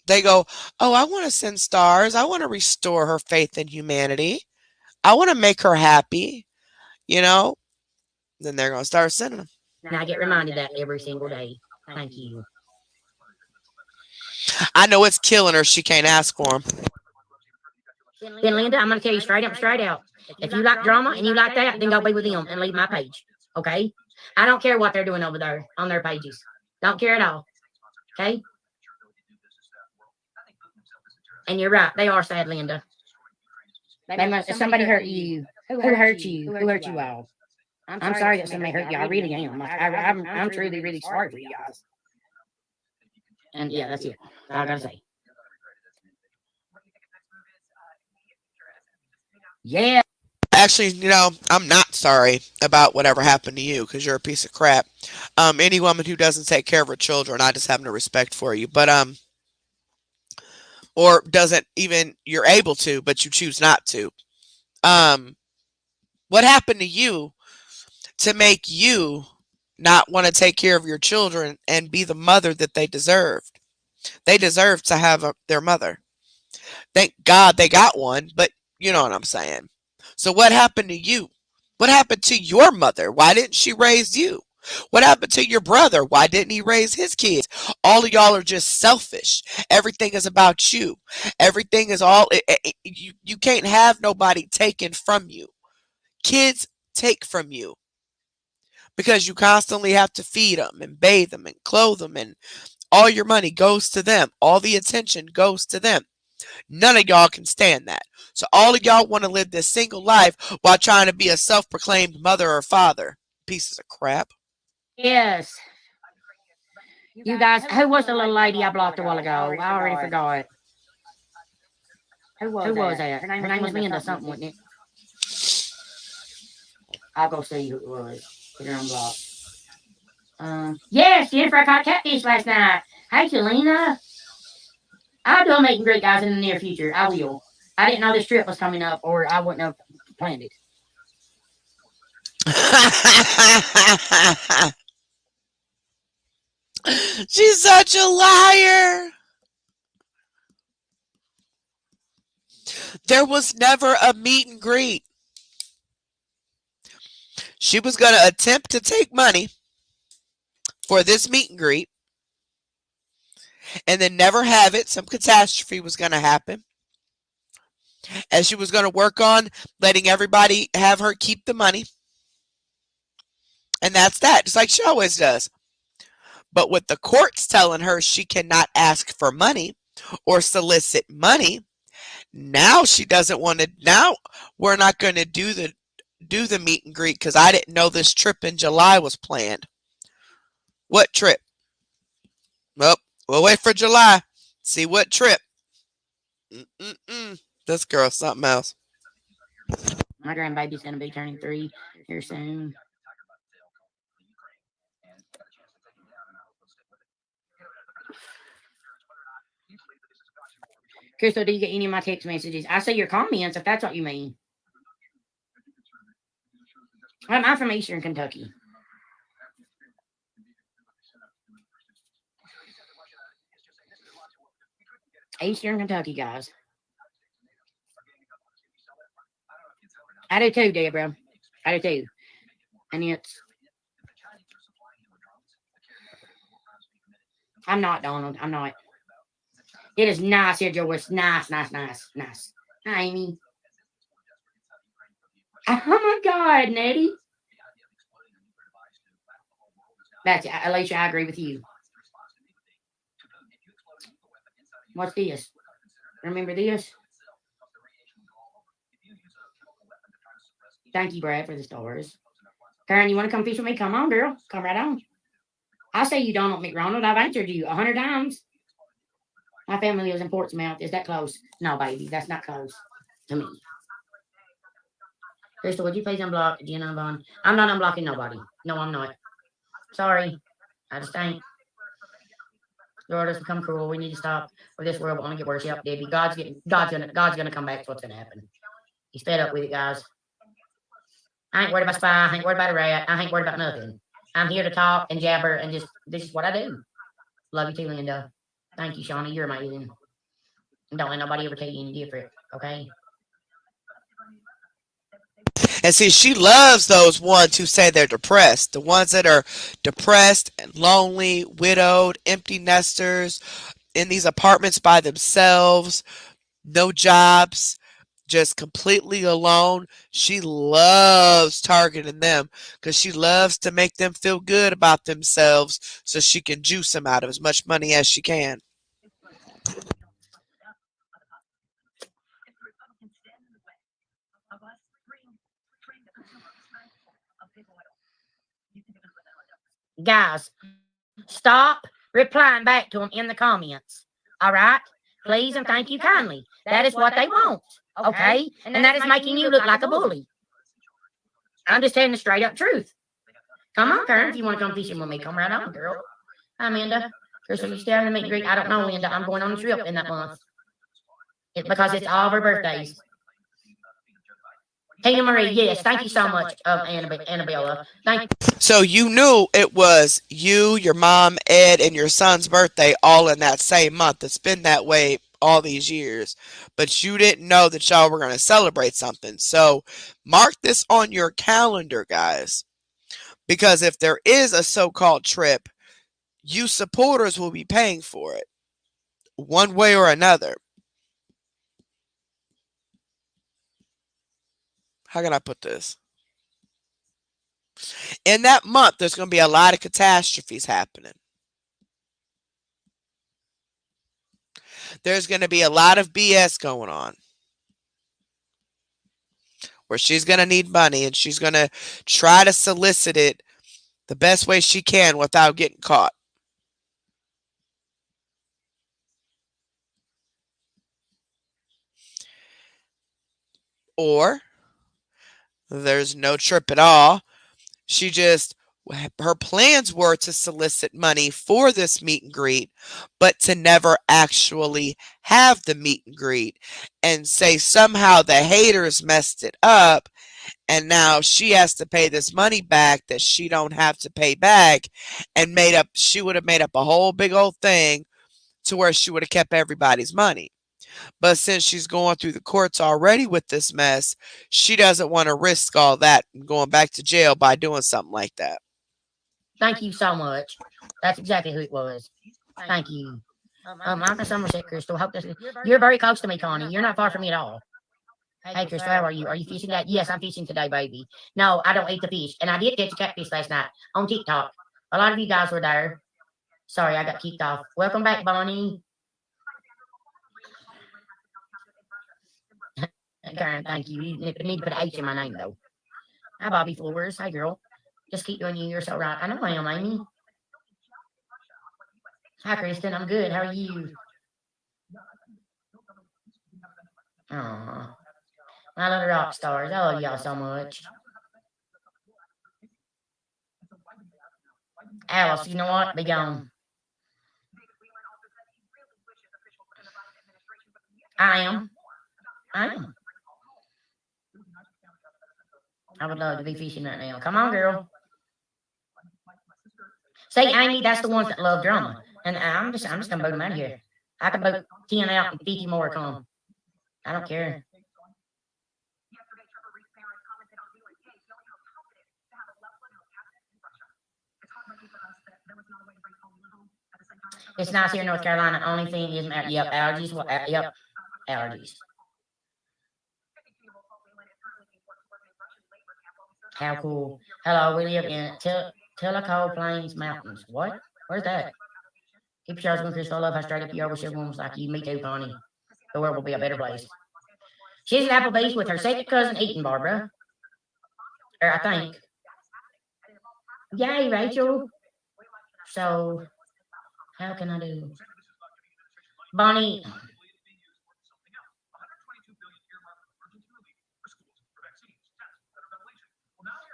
they go, oh, I want to send stars. I want to restore her faith in humanity. I want to make her happy. Then they're going to start sending them. And I get reminded that every single day. Thank you. I know it's killing her. She can't ask for them. Then, Linda, I'm going to tell you straight up, straight out. If you like drama and you like that, then go be with them and leave my page. Okay? I don't care what they're doing over there on their pages. Don't care at all. Okay? And you're right. They are sad, Linda. If somebody hurt you, who hurt you? Who hurt you all? I'm sorry that somebody hurt you. I really am. I'm truly, really sorry for you guys. And yeah, that's it. All I gotta say. Yeah. Actually, I'm not sorry about whatever happened to you because you're a piece of crap. Any woman who doesn't take care of her children, I just have no respect for you. But or doesn't even you're able to, but you choose not to. Um, what happened to you to make you not want to take care of your children and be the mother that they deserved? They deserve to have their mother. Thank God they got one, but you know what I'm saying. So what happened to you? What happened to your mother? Why didn't she raise you? What happened to your brother? Why didn't he raise his kids? All of y'all are just selfish. Everything is about you. Everything is all you can't have nobody taken from you. Kids take from you because you constantly have to feed them and bathe them and clothe them, and all your money goes to them. All the attention goes to them. None of y'all can stand that. So all of y'all want to live this single life while trying to be a self-proclaimed mother or father. Pieces of crap. Yes. You guys, who was the little lady I blocked a while ago? I already forgot. Who was that? Her name was Linda something, wasn't it? I'll go see who it was. Put her on block. Yes, Jennifer, I caught catfish last night. Hey, Selena. I'll do a meet and greet, guys, in the near future. I will. I didn't know this trip was coming up, or I wouldn't have planned it. She's such a liar. There was never a meet and greet. She was going to attempt to take money for this meet and greet and then never have it. Some catastrophe was going to happen. And she was going to work on letting everybody have her keep the money. And that's that, just like she always does. But with the courts telling her she cannot ask for money or solicit money, now she doesn't want to. Now we're not going to do the meet and greet because I didn't know this trip in July was planned. What trip? Well, we'll wait for July. See what trip. This girl's something else. My grandbaby's going to be turning 3 here soon. Crystal, do you get any of my text messages? I see your comments, if that's what you mean. I'm from Eastern Kentucky. Eastern Kentucky, guys. I do too, Deborah. I do too. And it's... I'm not, Donald. I'm not. It is nice here, Joe. It's nice. Hi, Amy. Oh my God, Nettie. That's Alicia. I agree with you. What's this? Remember this? Thank you, Brad, for the stars. Karen, you want to come fish with me? Come on, girl. Come right on. I say you, Donald McRonald. I've answered you 100 times. My family lives in Portsmouth. Is that close? No, baby. That's not close to me. Crystal, would you please unblock Jenna Vaughn? I'm not unblocking nobody. No, I'm not. Sorry. I just ain't. Lord has become cruel. We need to stop, or this world will only get worse. Yep, Debbie. God's gonna come back. That's what's gonna happen. He's fed up with it, guys. I ain't worried about spy. I ain't worried about a rat. I ain't worried about nothing. I'm here to talk and jabber and just this is what I do. Love you too, Linda. Thank you, Shawnee. You're amazing. And don't let nobody ever tell you any different, okay? And see, she loves those ones who say they're depressed. The ones that are depressed and lonely, widowed, empty nesters, in these apartments by themselves, no jobs, just completely alone. She loves targeting them because she loves to make them feel good about themselves so she can juice them out of as much money as she can. Guys, stop replying back to them in the comments. All right? Please and thank you kindly. That is what they want. Okay? And that is making you look like a bully. I'm just telling the straight up truth. Come on, Karen, if you want to come fishing with me, come right on, girl. Hi, Amanda. Chris, are you still having a meet and greet? I don't know, Linda. I'm going on a trip in that month. Because it's all of our birthdays. Tina Marie, yes, thank you so much, Annabella. Thank you. So you knew it was you, your mom, Ed, and your son's birthday all in that same month. It's been that way all these years. But you didn't know that y'all were going to celebrate something. So mark this on your calendar, guys. Because if there is a so called trip, you supporters will be paying for it one way or another. How can I put this? In that month, there's going to be a lot of catastrophes happening. There's going to be a lot of BS going on where she's going to need money and she's going to try to solicit it the best way she can without getting caught. Or there's no trip at all. She just, her plans were to solicit money for this meet and greet, but to never actually have the meet and greet and say somehow the haters messed it up and now she has to pay this money back that she don't have to pay back and she would have made up a whole big old thing to where she would have kept everybody's money. But since she's going through the courts already with this mess, she doesn't want to risk all that and going back to jail by doing something like that. Thank you so much. That's exactly who it was. Thank you. I'm from Somerset, Crystal. Hope this you're very close to me, Connie. You're not far from me at all. Hey, Crystal, how are you? Are you fishing today? Yes, I'm fishing today, baby. No, I don't eat the fish. And I did catch a catfish last night on TikTok. A lot of you guys were there. Sorry, I got kicked off. Welcome back, Bonnie. Karen, thank you. You need to put an H in my name, though. Hi, Bobby Floors. Hi, girl. Just keep doing you. You're so right. I know I am, Amy. Hi, Kristen. I'm good. How are you? Aww. My little rock stars. I love y'all so much. Alice, you know what? Be gone. I am. I am. I would love to be fishing right now. Come on, girl. See, Amy, that's the ones that love drama. And I'm just gonna boot them out of here. I can boot 10 out and 50 more come. I don't care. It's nice here in North Carolina. Only thing is, yep, allergies. Yep, allergies. How cool. Hello, we live in Tellico Plains Mountains. What? Where's that? Keep your eyes on Crystal. I love how straight up you are with everyone's like you. Me too, Connie. The world will be a better place. She's at Applebee's with her second cousin eating, Barbara. Or I think. Yay, Rachel. So, how can I do? Bonnie.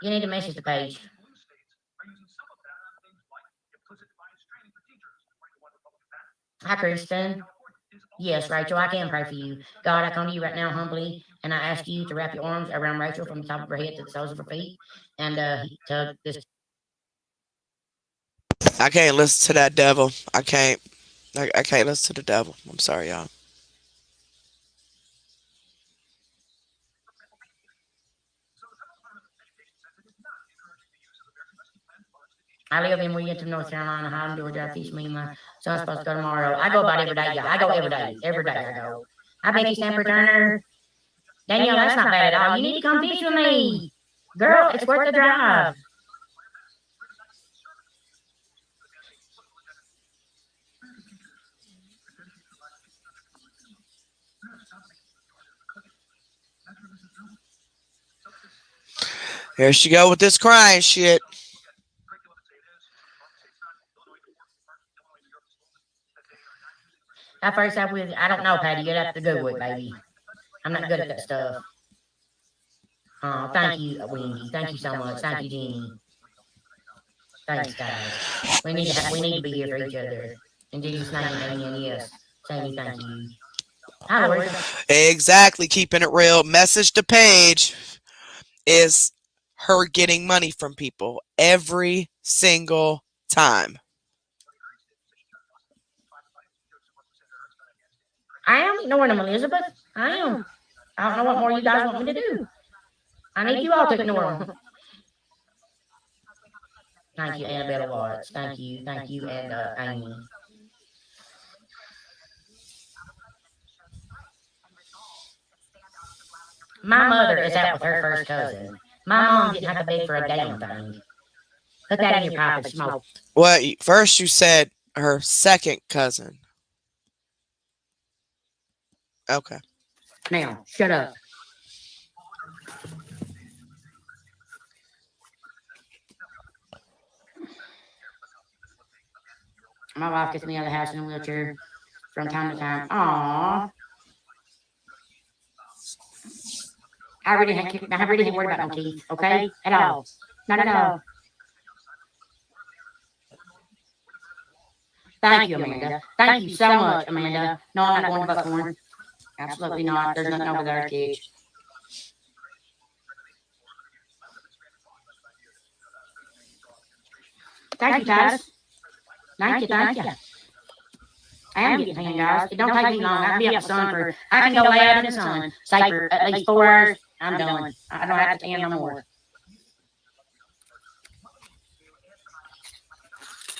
You need to message the page. Hi, Kristen. Yes, Rachel, I can pray for you. God, I come to you right now humbly, and I ask you to wrap your arms around Rachel from the top of her head to the soles of her feet, and to this. I can't listen to that devil. I can't. I can't listen to the devil. I'm sorry, y'all. I live in Williamton, North Carolina. Highland, Georgia. I fish me and my son's supposed to go tomorrow. I go about every day, y'all. I go every day. Every day I go. Hi, Becky Stamper Turner. Danielle, that's not bad at all. You need to come fish with me. Girl, it's worth the drive. Here she go with this crying shit. At first, I don't know, Patty. You'd have to Google it, baby. I'm not good at that stuff. Oh, thank you, Wendy. Thank you so much. Thank you, Jenny. Thanks, guys. We need to be here for each other. In Jesus' name, amen. Yes. Sammy, thank you. Hi, Lori. Exactly, keeping it real. Message to Paige is her getting money from people every single time. I am ignoring them, Elizabeth. I am. I don't know what more you guys want me to do. I need you all to ignore them. Thank you, Annabella Watts. Thank you. Thank you, and Amy. My mother is out with her first cousin. My mom didn't have to beg for a damn thing. Put that in your pipe and smoke. Well, first you said her second cousin. Okay. Now, shut up. My wife gets me out of the house in a wheelchair from time to time. Aww. I really ain't worried about no teeth, okay? At all. Not at all. Thank you, Amanda. Thank you so much, Amanda. No, I'm not going to Buckhorn. Absolutely not. There's nothing over there to catch. Thank you, Titus. Thank you, thank you. I am getting tan, guys. It don't take me long. I can be out in the sun for, I can go lay out in the sun, say for at least 4 hours. I'm done. I don't have to tan no more.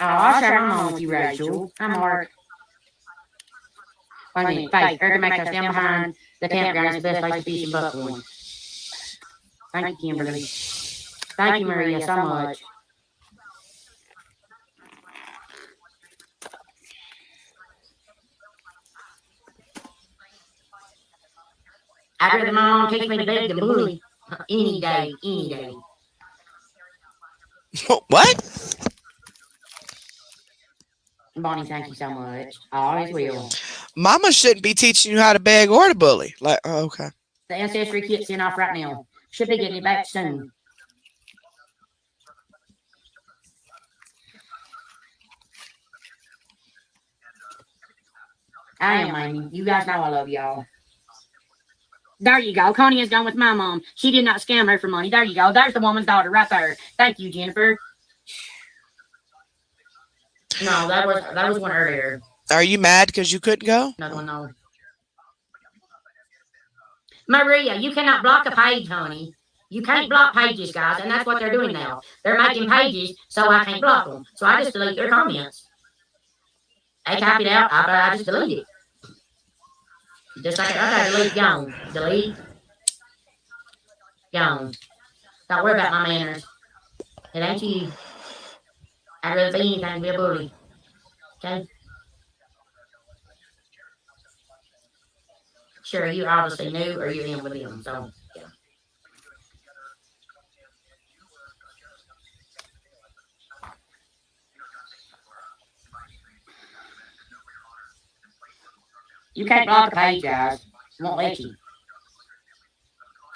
Oh, I'll share my mom with you, Rachel. I'm Mark. Wait a minute, Faith. Erica makes us stand behind the campground. It's the best place to fish in Buckhorn. Thank you, Kimberly. Thank you, Maria, so much. I'd rather my mom teach me to beg than bully. Any day, any day. What? Bonnie, thank you so much. Always will. Mama shouldn't be teaching you how to beg or to bully. Like, oh, okay. The ancestry kit's in off right now. Should be getting it back soon. I am, Amy. You guys know I love y'all. There you go. Connie is gone with my mom. She did not scam her for money. There you go. There's the woman's daughter right there. Thank you, Jennifer. No, that was one earlier. Are you mad because you couldn't go? No. Maria, you cannot block a page, honey. You can't block pages, guys, and that's what they're doing now. They're making pages so I can't block them. So I just delete their comments. They type it out, I just delete it. Just like right there, delete, gone. Delete, gone. Don't worry about my manners. It ain't you. I'd rather be anything than be a bully. Okay? Sure, you obviously knew or you're in with him, so yeah. You can't block a page, guys. Won't let you.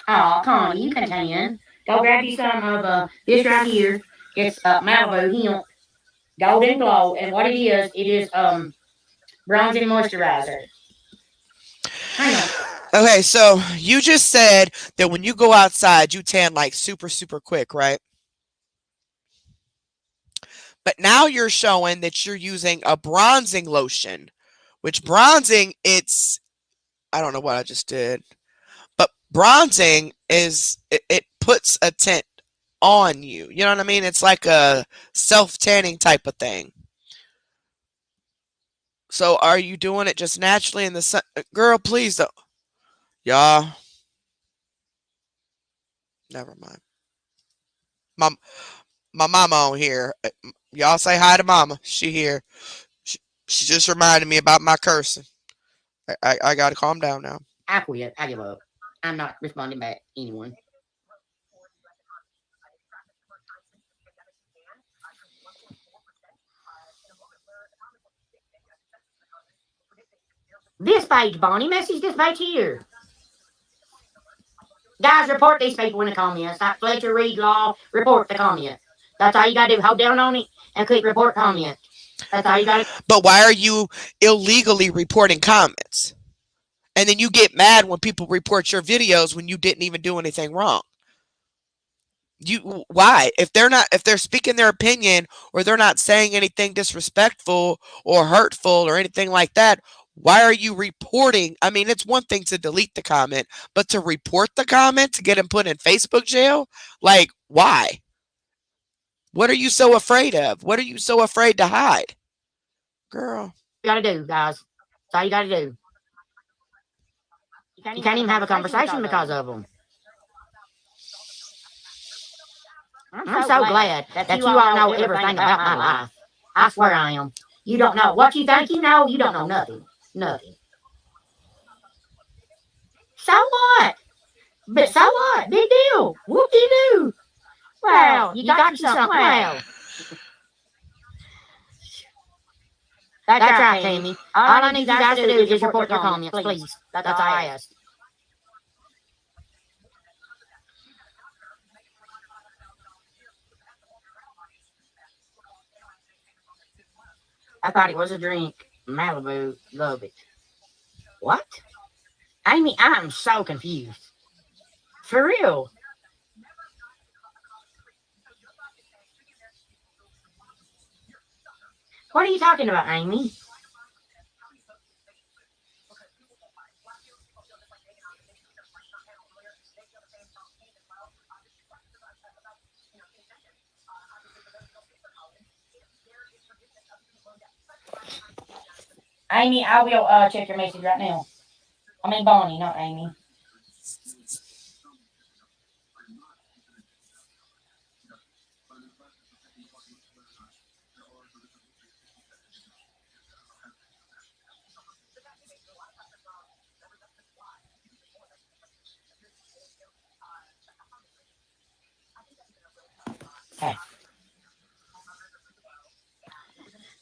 Oh, Connie, you can. Go grab you some of this right here. It's Malibu hemp golden glow, and what it is bronzing moisturizer. Hang on. Okay, so you just said that when you go outside, you tan like super, super quick, right? But now you're showing that you're using a bronzing lotion, which bronzing, I don't know what I just did, but bronzing it puts a tint on you. You know what I mean? It's like a self-tanning type of thing. So are you doing it just naturally in the sun? Girl, please don't. Y'all. Never mind. My mama on here. Y'all say hi to mama. She here. She just reminded me about my cursing. I gotta calm down now. I quit. I give up. I'm not responding back to anyone. This page, Bonnie. Message this page here. Guys, report these people in the comments. Like Fletcher, Reed, Law, report the comment. That's all you gotta do. Hold down on it and click report comment. That's all you gotta do. But why are you illegally reporting comments? And then you get mad when people report your videos when you didn't even do anything wrong. Why? If they're speaking their opinion or they're not saying anything disrespectful or hurtful or anything like that, why are you reporting? I mean, it's one thing to delete the comment, but to report the comment to get him put in Facebook jail? Like, why? What are you so afraid of? What are you so afraid to hide? Girl. You gotta do, guys. That's all you gotta do. You can't even have a conversation because of them. I'm so glad that you all know everything about my life. I swear I am. You don't know what you think you know. You don't know nothing. Nothing. So what? But so what? Big deal. Whoop-de-doo. Well, you got you something. Well. That's right, Tammy. All I need you guys to do is report your comments, please. That's all I ask. I thought it was a drink. Malibu. Love it. What? Amy, I'm so confused. For real. What are you talking about, Amy? Amy, I will check your message right now. I mean Bonnie, not Amy. Hey.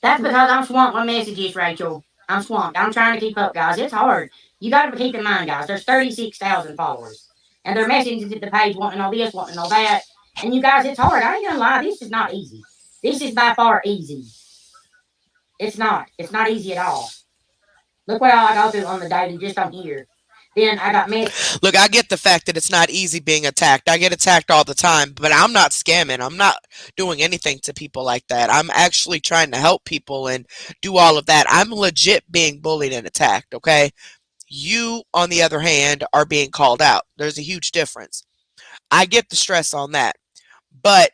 That's because I'm swamped with messages, Rachel. I'm swamped. I'm trying to keep up, guys. It's hard. You got to keep in mind, guys. There's 36,000 followers, and they're messaging to the page wanting all this, wanting all that. And you guys, it's hard. I ain't gonna lie. This is not easy. This is by far easy. It's not. It's not easy at all. Look what I go through on the daily just on here. Then I got messages. Look, I get the fact that it's not easy being attacked. I get attacked all the time, but I'm not scamming. I'm not doing anything to people like that. I'm actually trying to help people and do all of that. I'm legit being bullied and attacked, okay? You, on the other hand, are being called out. There's a huge difference. I get the stress on that. But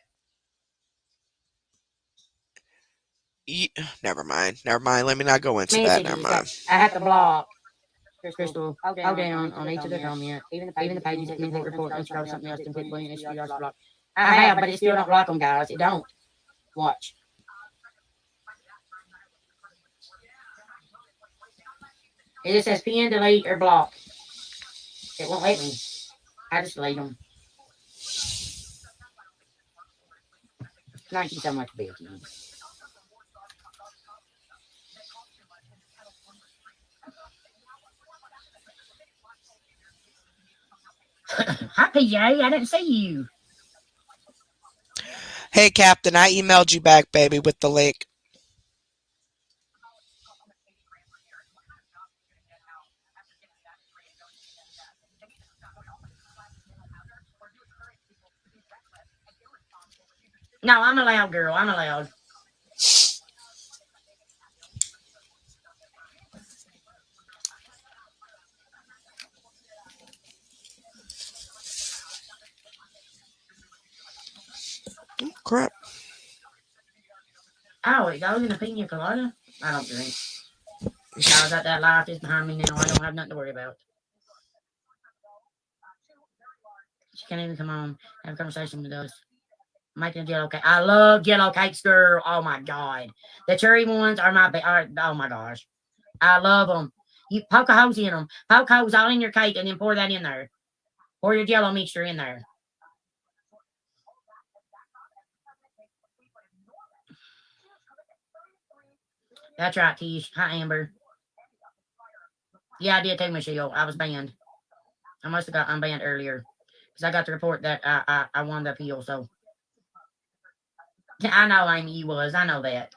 you, never mind. Never mind. Let me not go into that. Never mind. I have to block. Crystal, hold down on each of the comments. Even the pages that click report and scroll something else and click blue and it's block. I have, but it still don't block them, guys. It don't. Watch. It just says pin, delete, or block. It won't let me. I just delete them. Thank you so much, Becky. Hi, PJ. I didn't see you. Hey, Captain, I emailed you back, baby, with the link. No, I'm a loud girl. I'm allowed. Oh, crap. Oh, it goes in a pina colada? I don't drink. Guys, that life is behind me now. I don't have nothing to worry about. She can't even come on have a conversation with us. Making a yellow cake. I love yellow cakes, girl. Oh my god. The cherry ones are oh my gosh. I love them. You poke a hose in them. Poke hose all in your cake and then pour that in there. Pour your jello mixture in there. That's right, Tish. Hi, Amber. Yeah, I did take Michelle. I was banned. I must have got unbanned earlier. because I got the report that I won the appeal. So I know, Amy, you was. I know that.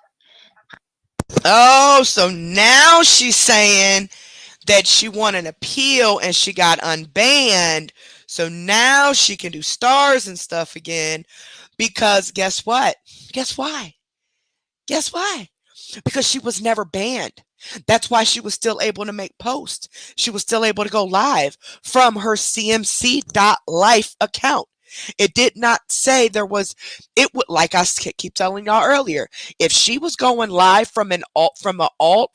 Oh, so now she's saying that she won an appeal and she got unbanned. So now she can do stars and stuff again because guess what? Guess why? Guess why? Because she was never banned. That's why she was still able to make posts. She was still able to go live from her cmc.life account. It did not say there was, it would, like I keep telling y'all earlier, if she was going live from an alt,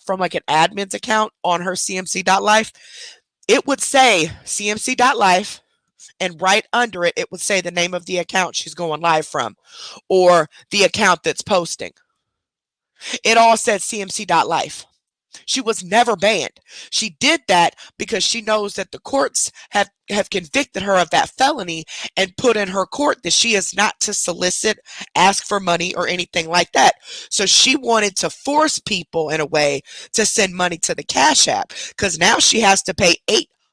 from like an admin's account on her cmc.life, it would say cmc.life, and right under it, it would say the name of the account she's going live from or the account that's posting. It all said cmc.life. She was never banned. She did that because she knows that the courts have convicted her of that felony and put in her court that she is not to solicit, ask for money, or anything like that. So she wanted to force people in a way to send money to the Cash App because now she has to pay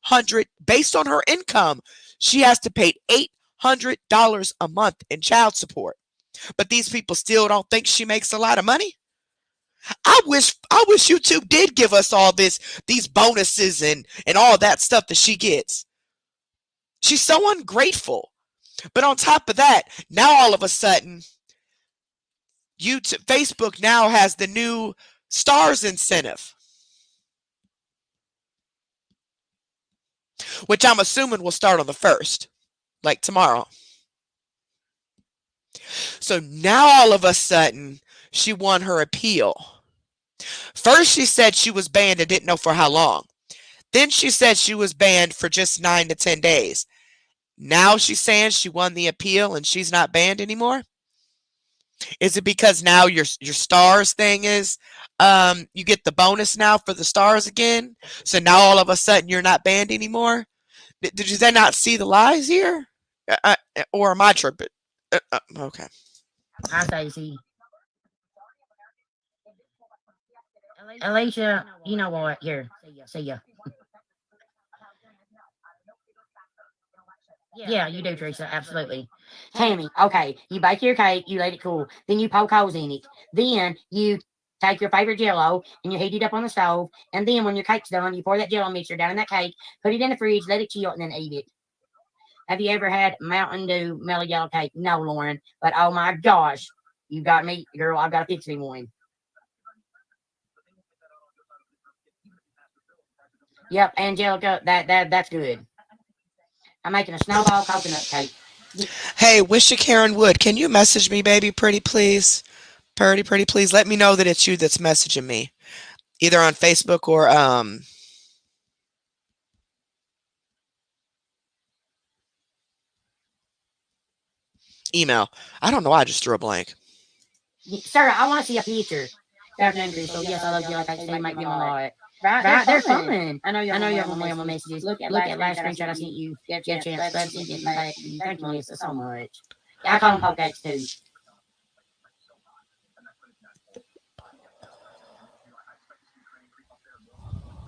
$800 based on her income. She has to pay $800 a month in child support. But these people still don't think she makes a lot of money. I wish YouTube did give us all these bonuses and all that stuff that she gets. She's so ungrateful. But on top of that, now all of a sudden, Facebook now has the new stars incentive, which I'm assuming will start on the 1st, like tomorrow. So now all of a sudden, she won her appeal. First, she said she was banned and didn't know for how long. Then she said she was banned for just 9 to 10 days. Now she's saying she won the appeal and she's not banned anymore? Is it because now your stars thing is you get the bonus now for the stars again? So now all of a sudden you're not banned anymore? Did they not see the lies here? Or am I tripping? Okay. I say, see, Alicia, you know what? Here, see ya. Yeah, you do, Teresa. Absolutely. Tammy, okay. You bake your cake, you let it cool. Then you poke holes in it. Then you take your favorite jello and you heat it up on the stove. And then when your cake's done, you pour that jello mixture down in that cake, put it in the fridge, let it chill, and then eat it. Have you ever had Mountain Dew mellow yellow cake? No, Lauren. But oh my gosh, you got me, girl. I've got to fix me one. Yep, Angelica, that's good. I'm making a snowball coconut cake. Hey, Wisha Karen Wood, can you message me, baby, pretty please? Pretty please. Let me know that it's you that's messaging me, either on Facebook or email. I don't know why I just drew a blank. Sir, I want to see a picture. Good afternoon, Crystal. Yes, I love you like I say, make me a lot. Right, they're fun. I know you have my messages. Look at last screenshot I sent you. Get a chance. Let's see it back. Thank you, Melissa, so much. Yeah, I call them poke eggs too.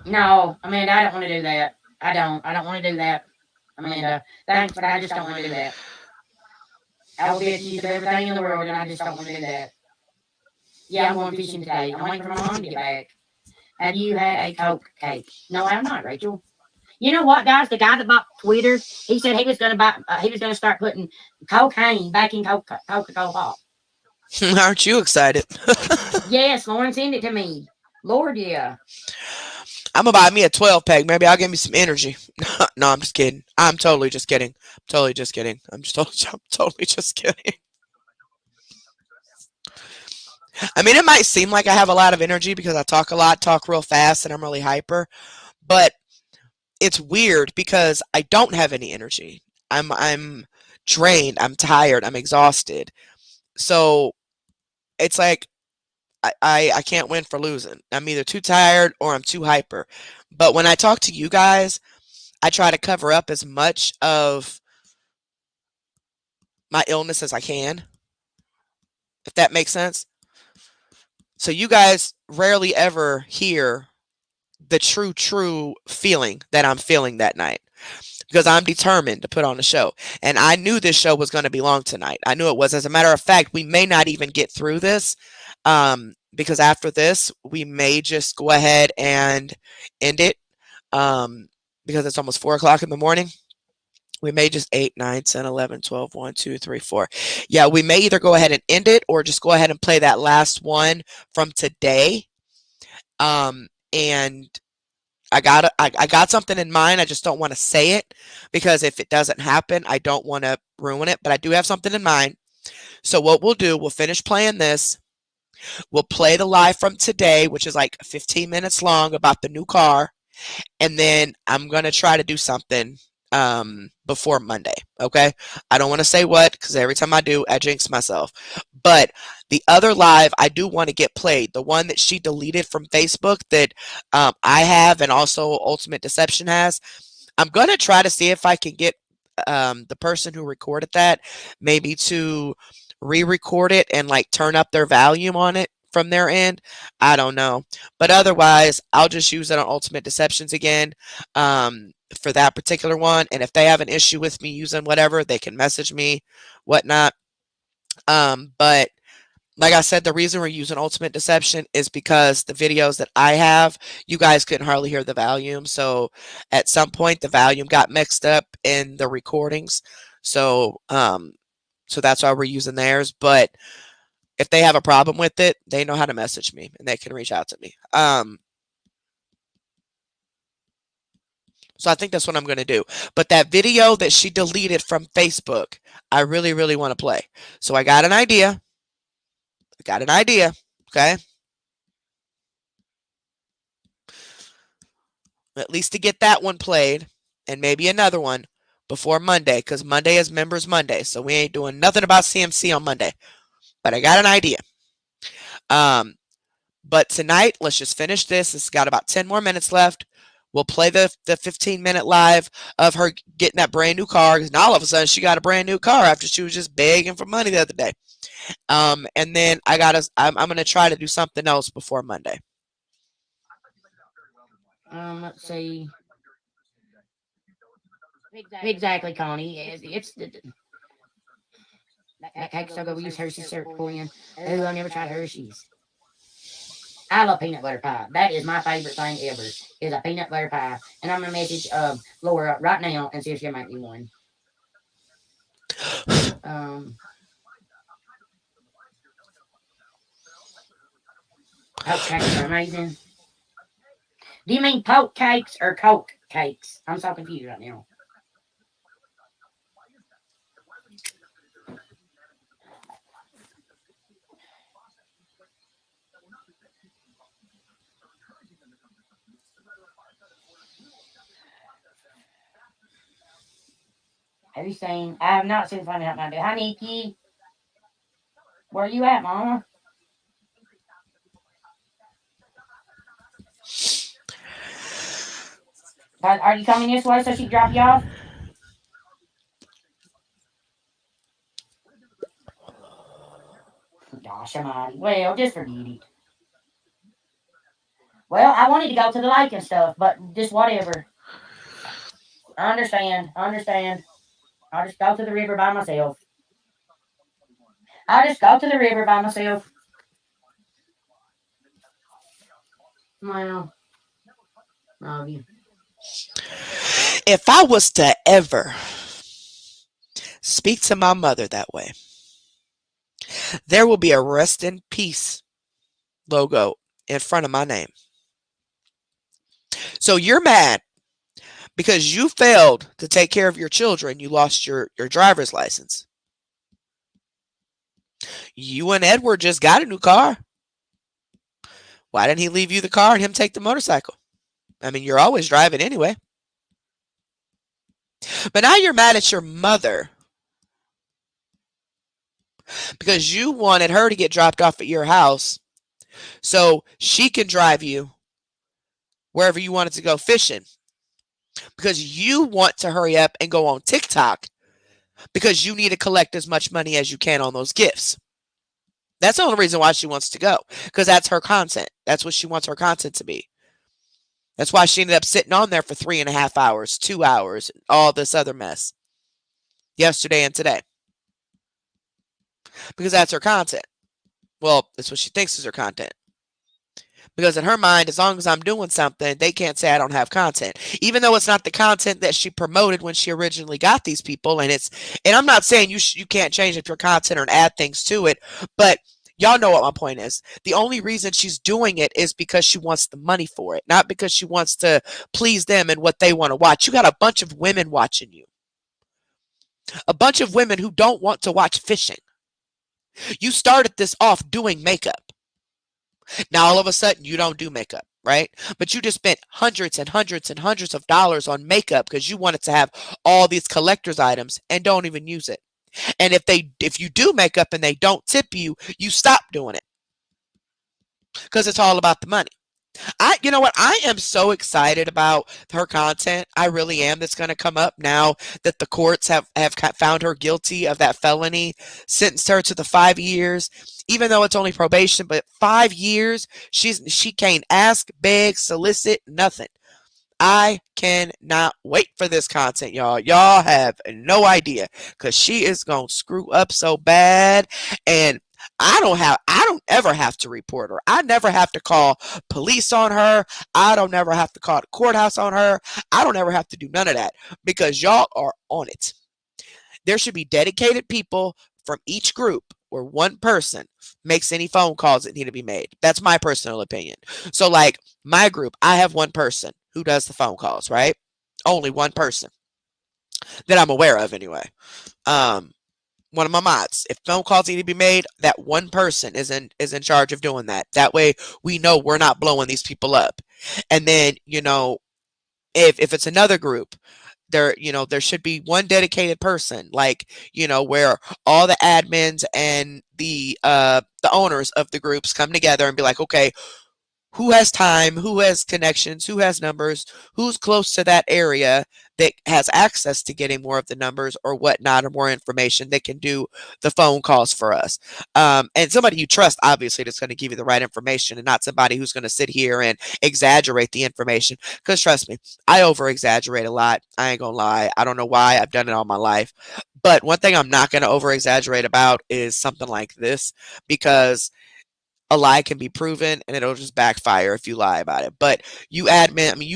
No, Amanda, I don't want to do that. I don't want to do that. Amanda, thanks, but I just don't want to do that. I will be at the use of everything in the world, and I just don't want to do that. Yeah, I'm going fishing today. I'm waiting for my mom to get back. Have you had a Coke cake? No, I'm not, Rachel. You know what, guys? The guy that bought Twitter, he said he was going to buy. He was going to start putting cocaine back in Coca-Cola. Aren't you excited? Yes, Lauren sent it to me. Lord, yeah. I'm gonna buy me a 12 pack. Maybe I'll give me some energy. No, I'm just kidding. I'm totally just kidding. Totally just kidding. I'm totally just kidding. I mean, it might seem like I have a lot of energy because I talk a lot, talk real fast, and I'm really hyper, but it's weird because I don't have any energy. I'm drained. I'm tired. I'm exhausted. So it's like I can't win for losing. I'm either too tired or I'm too hyper. But when I talk to you guys, I try to cover up as much of my illness as I can, if that makes sense. So you guys rarely ever hear the true feeling that I'm feeling that night. because I'm determined to put on a show. And I knew this show was going to be long tonight. I knew it was. As a matter of fact, we may not even get through this, because after this, we may just go ahead and end it, because it's almost 4 o'clock in the morning. We may just 8, 9, 10, 11, 12, 1, 2, 3, 4. Yeah, we may either go ahead and end it or just go ahead and play that last one from today. And I got something in mind. I just don't want to say it because if it doesn't happen, I don't want to ruin it. But I do have something in mind. So what we'll do, we'll finish playing this. We'll play the live from today, which is like 15 minutes long about the new car. And then I'm going to try to do something before Monday. Okay. I don't want to say what, because every time I do, I jinx myself. But the other live I do want to get played, the one that she deleted from Facebook that I have and also Ultimate Deception has. I'm going to try to see if I can get the person who recorded that maybe to re-record it and like turn up their volume on it from their end. I don't know. But otherwise, I'll just use it on Ultimate Deceptions again for that particular one. And if they have an issue with me using whatever, they can message me, whatnot. But like I said, the reason we're using Ultimate Deception is because the videos that I have, you guys couldn't hardly hear the volume. So at some point, the volume got mixed up in the recordings. So that's why we're using theirs. But if they have a problem with it, they know how to message me and they can reach out to me. So I think that's what I'm going to do. But that video that she deleted from Facebook, I really, really want to play. So I got an idea. Okay. At least to get that one played and maybe another one before Monday, because Monday is Members Monday. So we ain't doing nothing about CMC on Monday. But I got an idea. But tonight, let's just finish this. It's got about 10 more minutes left. We'll play the 15-minute live of her getting that brand new car. Because now all of a sudden she got a brand new car after she was just begging for money the other day. And then I'm gonna try to do something else before Monday. Let's see. Exactly, Connie. It's that cake so good. We use Hershey's syrup for you. Oh, I never tried Hershey's. I love peanut butter pie. That is my favorite thing ever. Is a peanut butter pie. And I'm gonna message Laura right now and see if she'll make me one. Poke cakes are amazing. Do you mean poke cakes or Coke cakes? I'm so confused right now. Have you seen? I have not seen Finding Out My Day. Hi, Nikki. Where are you at, Mama? Are you coming this way so she can drop you off? Gosh, almighty. Well, just forget it. Well, I wanted to go to the lake and stuff, but just whatever. I understand. I'll just go to the river by myself. Well, love you. If I was to ever speak to my mother that way, there will be a rest in peace logo in front of my name. So you're mad because you failed to take care of your children. You lost your driver's license. You and Edward just got a new car. Why didn't he leave you the car and him take the motorcycle? I mean, you're always driving anyway. But now you're mad at your mother because you wanted her to get dropped off at your house so she can drive you wherever you wanted to go fishing, because you want to hurry up and go on TikTok because you need to collect as much money as you can on those gifts. That's the only reason why she wants to go, because that's her content. That's what she wants her content to be. That's why she ended up sitting on there for 3.5 hours, 2 hours, all this other mess yesterday and today, because that's her content. Well, that's what she thinks is her content. Because in her mind, as long as I'm doing something, they can't say I don't have content. Even though it's not the content that she promoted when she originally got these people. And I'm not saying you can't change up your content or add things to it, but y'all know what my point is. The only reason she's doing it is because she wants the money for it, not because she wants to please them and what they want to watch. You got a bunch of women watching you, a bunch of women who don't want to watch fishing. You started this off doing makeup. Now all of a sudden you don't do makeup, right? But you just spent hundreds and hundreds and hundreds of dollars on makeup because you wanted to have all these collector's items and don't even use it. And if you do makeup and they don't tip you, you stop doing it because it's all about the money. You know what? I am so excited about her content. I really am. That's going to come up now that the courts have found her guilty of that felony, sentenced her to the 5 years, even though it's only probation, but 5 years. She can't ask, beg, solicit, nothing. I cannot wait for this content, y'all. Y'all have no idea because she is going to screw up so bad. And I don't ever have to report her. I never have to call police on her. I don't ever have to call the courthouse on her. I don't ever have to do none of that because y'all are on it. There should be dedicated people from each group where one person makes any phone calls that need to be made. That's my personal opinion. So, like my group, I have one person who does the phone calls, right? Only one person that I'm aware of, anyway. Um, one of my mods. If phone calls need to be made, that one person is in charge of doing that. That way, we know we're not blowing these people up. And then, if it's another group, there should be one dedicated person, like, where all the admins and the owners of the groups come together and be like, okay, who has time, who has connections, who has numbers, who's close to that area that has access to getting more of the numbers or whatnot, or more information that can do the phone calls for us. And somebody you trust, obviously, that's going to give you the right information, and not somebody who's going to sit here and exaggerate the information. Because trust me, I over exaggerate a lot. I ain't going to lie. I don't know why. I've done it all my life. But one thing I'm not going to over exaggerate about is something like this, because a lie can be proven and it'll just backfire if you lie about it. But you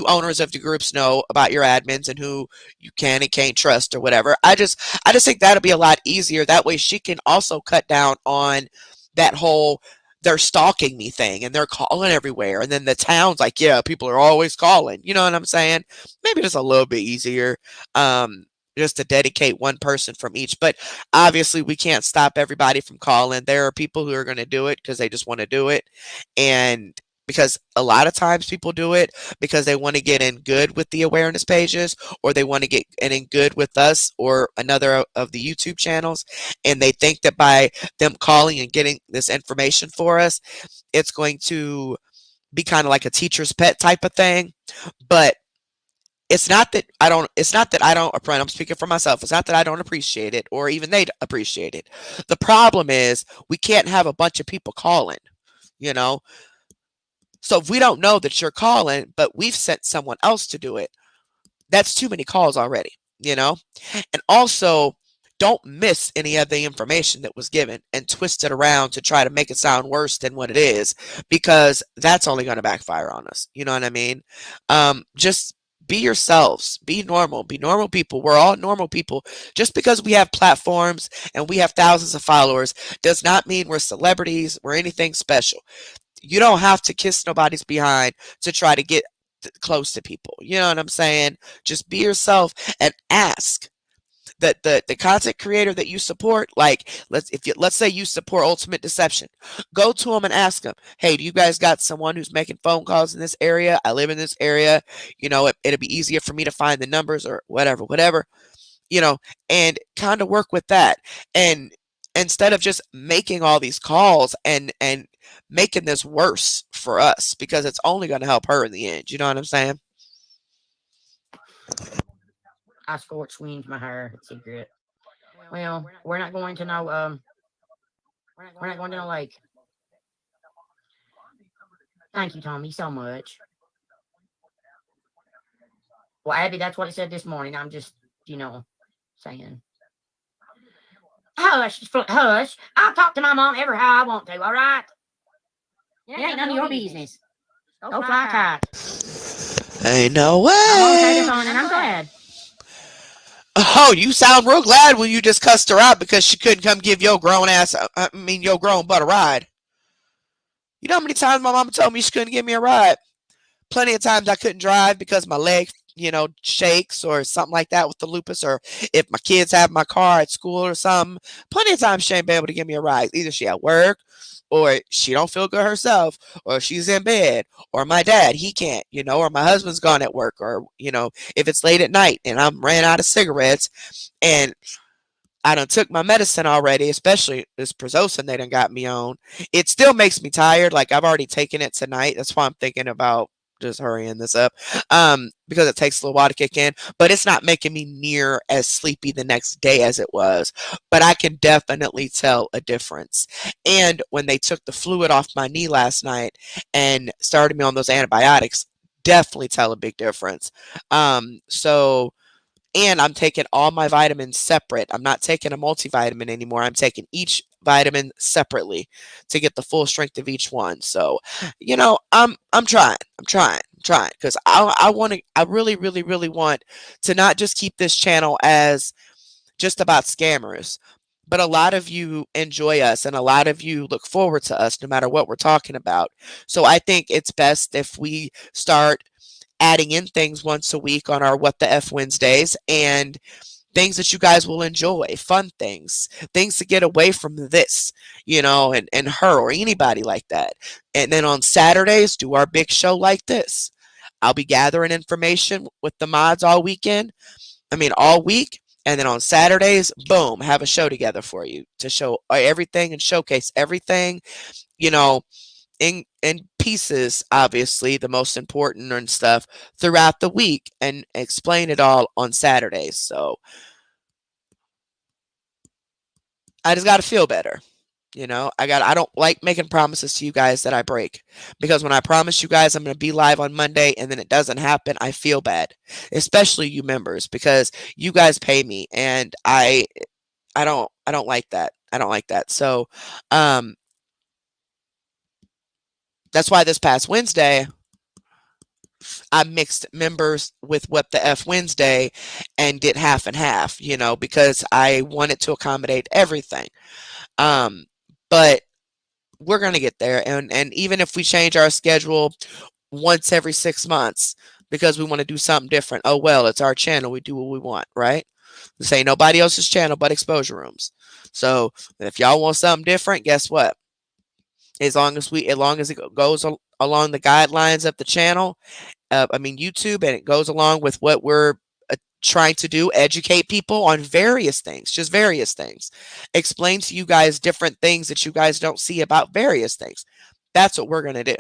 owners of the groups know about your admins and who you can and can't trust or whatever. I just think that'll be a lot easier. That way she can also cut down on that whole they're stalking me thing and they're calling everywhere. And then the town's like, yeah, people are always calling. You know what I'm saying? Maybe just a little bit easier. Um, just to dedicate one person from each. But obviously, we can't stop everybody from calling. There are people who are going to do it because they just want to do it. And because a lot of times people do it because they want to get in good with the awareness pages, or they want to get in good with us or another of the YouTube channels. And they think that by them calling and getting this information for us, it's going to be kind of like a teacher's pet type of thing. But it's not that I don't appreciate. I'm speaking for myself. It's not that I don't appreciate it or even they appreciate it. The problem is we can't have a bunch of people calling, you know? So if we don't know that you're calling, but we've sent someone else to do it, that's too many calls already, you know? And also, don't miss any of the information that was given and twist it around to try to make it sound worse than what it is, because that's only going to backfire on us. You know what I mean? Just be yourselves, be normal people. We're all normal people. Just because we have platforms and we have thousands of followers does not mean we're celebrities, we're anything special. You don't have to kiss nobody's behind to try to get close to people. You know what I'm saying? Just be yourself and ask that the content creator that you support. Like, let's say you support Ultimate Deception, go to them and ask them, hey, do you guys got someone who's making phone calls in this area? I live in this area. It'll be easier for me to find the numbers or whatever, you know, and kind of work with that. And instead of just making all these calls and making this worse for us, because it's only going to help her in the end. You know what I'm saying? I scorch swings my hair. It's secret. Well, we're not going to know. We're not going to know. Like, thank you, Tommy, so much. Well, Abby, that's what it said this morning. I'm just, you know, saying. Hush, hush. I'll talk to my mom ever how I want to, all right? It ain't none of your business. Go fly kite. Ain't no My mom's having way. fun, and I'm glad. Oh, you sound real glad when you just cussed her out because she couldn't come give your grown ass, your grown butt a ride. You know how many times my mama told me she couldn't give me a ride? Plenty of times I couldn't drive because my leg, shakes or something like that with the lupus, or if my kids have my car at school or something. Plenty of times she ain't been able to give me a ride. Either she at work, or she don't feel good herself, or she's in bed, or my dad, he can't, or my husband's gone at work, or, if it's late at night and I'm ran out of cigarettes and I done took my medicine already, especially this Prozocin they done got me on. It still makes me tired. Like I've already taken it tonight. That's why I'm thinking about just hurrying this up. Because it takes a little while to kick in, but it's not making me near as sleepy the next day as it was. But I can definitely tell a difference. And when they took the fluid off my knee last night and started me on those antibiotics, definitely tell a big difference. So and I'm taking all my vitamins separate. I'm not taking a multivitamin anymore. I'm taking each vitamin separately to get the full strength of each one. So, I'm trying. I'm trying because I want to. I really, really, really want to not just keep this channel as just about scammers, but a lot of you enjoy us and a lot of you look forward to us no matter what we're talking about. So I think it's best if we start adding in things once a week on our What the F Wednesdays, and things that you guys will enjoy, fun things to get away from this, and her or anybody like that. And then on Saturdays, do our big show like this. I'll be gathering information with the mods all week. And then on Saturdays, boom, have a show together for you to show everything and showcase everything, you know, in pieces, obviously the most important and stuff throughout the week, and explain it all on Saturdays. So I just got to feel better. I don't like making promises to you guys that I break, because when I promise you guys I'm going to be live on Monday and then it doesn't happen, I feel bad, especially you members, because you guys pay me, and I don't like that. I don't like that. So um that's why this past Wednesday I mixed members with What the F Wednesday and did half and half, because I wanted to accommodate everything. Um, but we're gonna get there, and even if we change our schedule once every 6 months because we want to do something different, oh well, it's our channel. We do what we want, right? This ain't nobody else's channel but Exposure Rooms. So if y'all want something different, guess what? As long as it goes along the guidelines of the channel, YouTube, and it goes along with what we're trying to do, educate people on various things, just various things, explain to you guys different things that you guys don't see about various things. That's what we're going to do.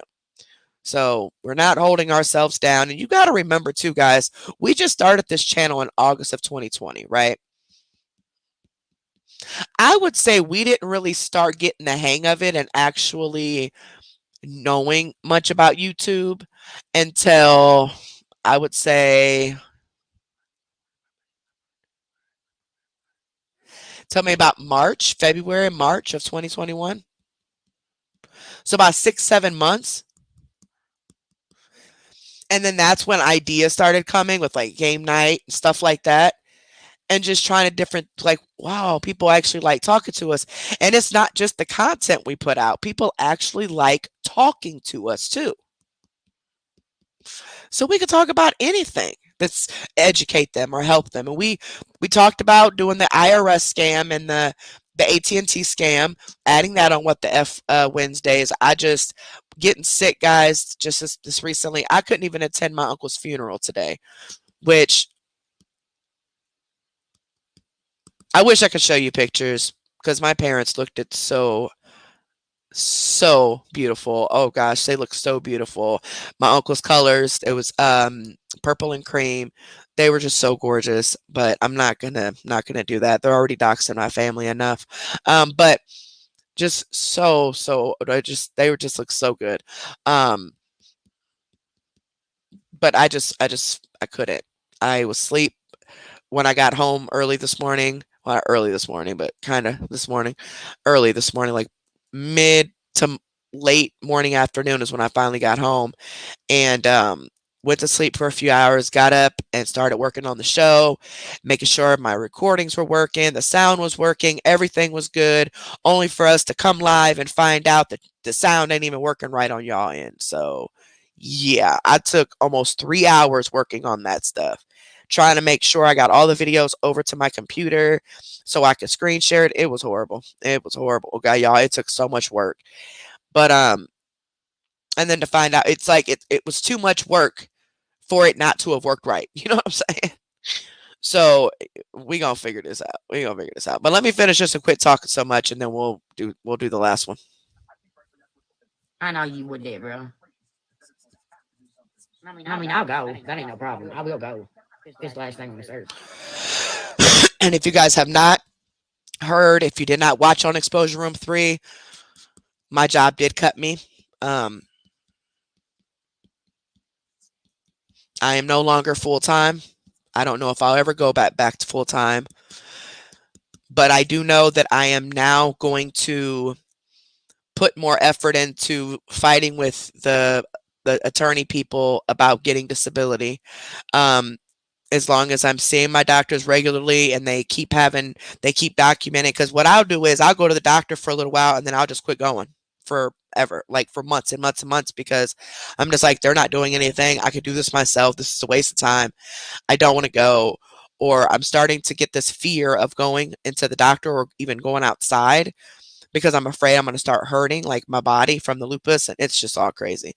So we're not holding ourselves down. And you got to remember too, guys, we just started this channel in August of 2020, right? I would say we didn't really start getting the hang of it and actually knowing much about YouTube until, I would say, tell me about February, March of 2021. So about 6, 7 months. And then that's when ideas started coming with like game night and stuff like that. And just trying to different, like, wow, people actually like talking to us. And it's not just the content we put out, people actually like talking to us too. So we could talk about anything that's educate them or help them. And we talked about doing the IRS scam and the AT&T scam, adding that on What the F Wednesdays. I just getting sick, guys. Just this recently, I couldn't even attend my uncle's funeral today, which I wish I could show you pictures because my parents looked at so beautiful. Oh gosh, they look so beautiful. My uncle's colors, it was purple and cream. They were just so gorgeous, but I'm not gonna do that. They're already doxing my family enough. But just so they were just look so good. Um but I couldn't. I was asleep when I got home early this morning. Well, not early this morning, but kind of this morning. Early this morning, like mid to late morning afternoon is when I finally got home and went to sleep for a few hours, got up and started working on the show, making sure my recordings were working, the sound was working, everything was good, only for us to come live and find out that the sound ain't even working right on y'all end. So, yeah, I took almost 3 hours working on that stuff, trying to make sure I got all the videos over to my computer so I could screen share it. It was horrible. It was horrible. Okay, y'all, it took so much work. But and then to find out it's like it was too much work for it not to have worked right. You know what I'm saying? So we gonna figure this out. We gonna figure this out. But let me finish this and quit talking so much, and then we'll do the last one. I know you would that, bro. I mean, I'll go. That ain't no problem. I will go. This last thing on this earth. And if you guys have not heard, if you did not watch on Exposure Room 3, my job did cut me. Um, I am no longer full time. I don't know if I'll ever go back to full time, but I do know that I am now going to put more effort into fighting with the attorney people about getting disability. Um, as long as I'm seeing my doctors regularly and they keep documenting. Because what I'll do is I'll go to the doctor for a little while and then I'll just quit going forever, like for months and months and months, because I'm just like, they're not doing anything. I could do this myself. This is a waste of time. I don't want to go. Or I'm starting to get this fear of going into the doctor or even going outside because I'm afraid I'm going to start hurting like my body from the lupus, and it's just all crazy.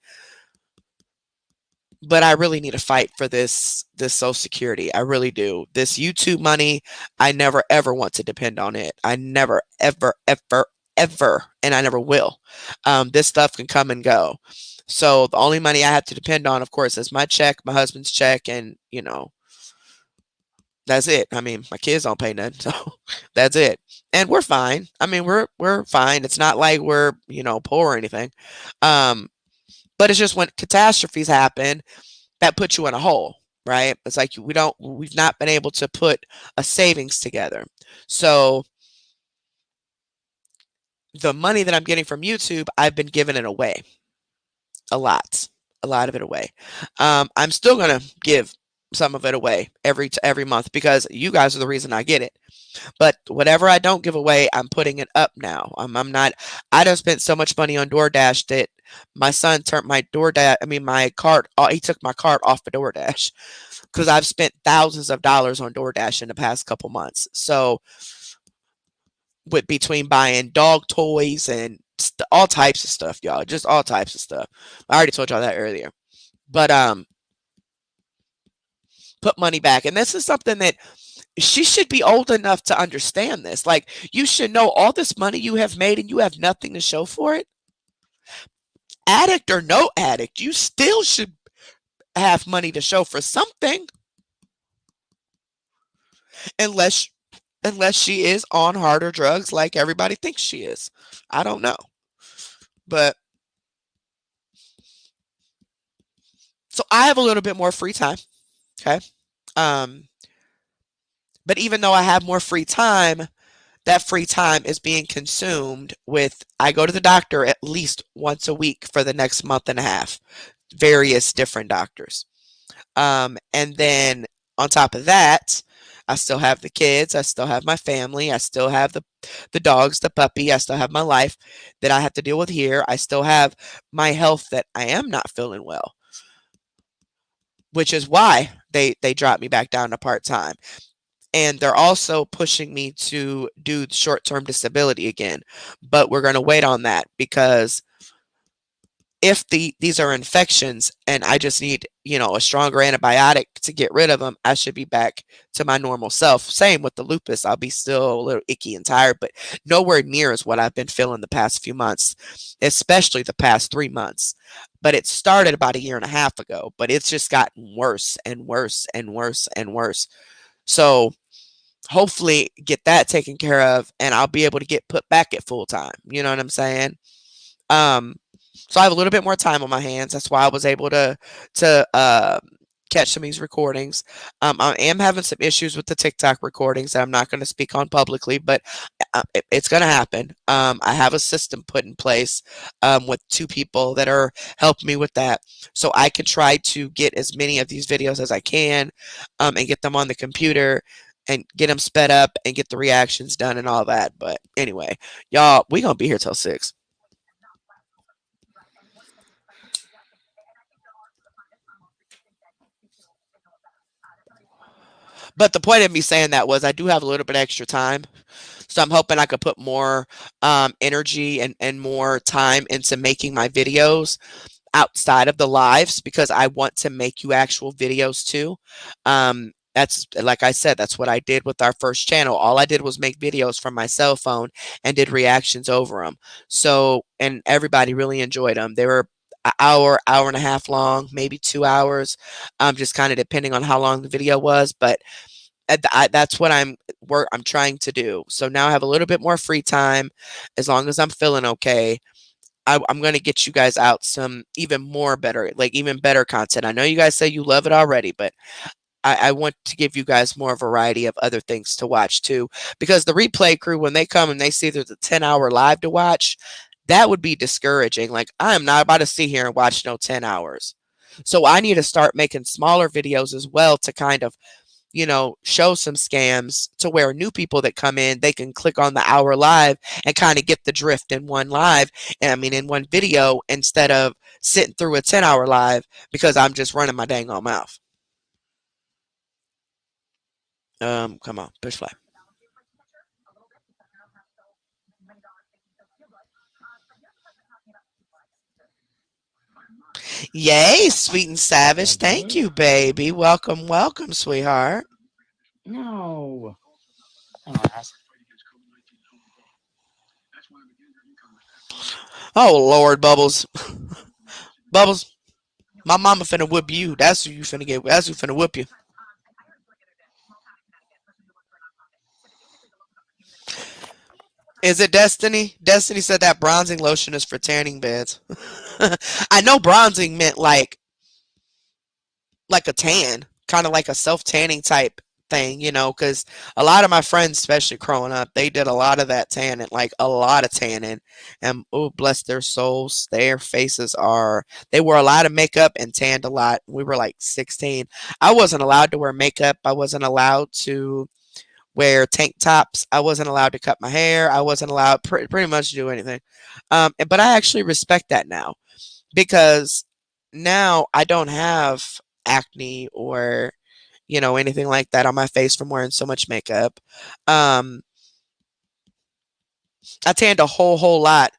But I really need to fight for this social security. I really do. This YouTube money, I never ever want to depend on it. I never ever ever ever, and I never will. This stuff can come and go. So the only money I have to depend on, of course, is my check, my husband's check, and that's it. I mean, my kids don't pay nothing, so that's it. And we're fine. I mean, we're fine. It's not like we're poor or anything. Um, but it's just when catastrophes happen, that puts you in a hole, right? It's like we've not been able to put a savings together. So the money that I'm getting from YouTube, I've been giving it away a lot, a lot of it away. I'm still gonna give some of it away every month because you guys are the reason I get it. But whatever I don't give away, I'm putting it up now. I'm not. I done spent so much money on DoorDash that my son turned my DoorDash. I mean, my cart. He took my cart off of DoorDash because I've spent thousands of dollars on DoorDash in the past couple months. So, with between buying dog toys and all types of stuff, y'all, just all types of stuff. I already told y'all that earlier. But put money back, and this is something that she should be old enough to understand this. Like, you should know all this money you have made and you have nothing to show for it. Addict or no addict, you still should have money to show for something. Unless she is on harder drugs like everybody thinks she is. I don't know. But so I have a little bit more free time. Okay. Um, but even though I have more free time, that free time is being consumed with I go to the doctor at least once a week for the next month and a half, various different doctors. And then on top of that, I still have the kids, I still have my family, I still have the dogs, the puppy, I still have my life that I have to deal with here. I still have my health that I am not feeling well, which is why they dropped me back down to part-time. And they're also pushing me to do short-term disability again. But we're going to wait on that because if these are infections and I just need, a stronger antibiotic to get rid of them, I should be back to my normal self. Same with the lupus. I'll be still a little icky and tired, but nowhere near as what I've been feeling the past few months, especially the past 3 months. But it started about a year and a half ago, but it's just gotten worse and worse and worse and worse. So hopefully get that taken care of and I'll be able to get put back at full time. You know what I'm saying? Um, so I have a little bit more time on my hands. That's why I was able to catch some of these recordings. I am having some issues with the TikTok recordings that I'm not going to speak on publicly, but it's going to happen. I have a system put in place with two people that are helping me with that. So I can try to get as many of these videos as I can and get them on the computer and get them sped up and get the reactions done and all that. But anyway, y'all, we going to be here till 6. But the point of me saying that was I do have a little bit extra time. So I'm hoping I could put more energy and more time into making my videos outside of the lives because I want to make you actual videos too. That's like I said, that's what I did with our first channel. All I did was make videos from my cell phone and did reactions over them. So, and everybody really enjoyed them. They were an hour, hour and a half long, maybe 2 hours, just kind of depending on how long the video was. But that's what I'm trying to do. So now I have a little bit more free time, as long as I'm feeling okay. I'm gonna get you guys out some even more better, like even better content. I know you guys say you love it already, but I want to give you guys more variety of other things to watch too. Because the replay crew, when they come and they see there's a 10-hour live to watch, that would be discouraging. Like I am not about to sit here and watch no 10 hours. So I need to start making smaller videos as well to kind of show some scams to where new people that come in, they can click on the hour live and kind of get the drift in one live. And I mean, in one video instead of sitting through a 10-hour live because I'm just running my dang on mouth. Come on, push play. Yay, sweet and savage. Thank you, baby. Welcome, welcome, sweetheart. No. Alas. Oh Lord, Bubbles. Bubbles, my mama finna whip you. That's who you finna get. That's who finna whip you. Is it Destiny? Destiny said that bronzing lotion is for tanning beds. I know bronzing meant like a tan, kind of like a self tanning type thing, because a lot of my friends, especially growing up, they did a lot of that tanning, like a lot of tanning. And oh, bless their souls, their faces are. They wore a lot of makeup and tanned a lot. We were like 16. I wasn't allowed to wear makeup. I wasn't allowed to wear tank tops. I wasn't allowed to cut my hair. I wasn't allowed pretty much to do anything. But I actually respect that now because now I don't have acne or anything like that on my face from wearing so much makeup. Um, I tanned a whole lot.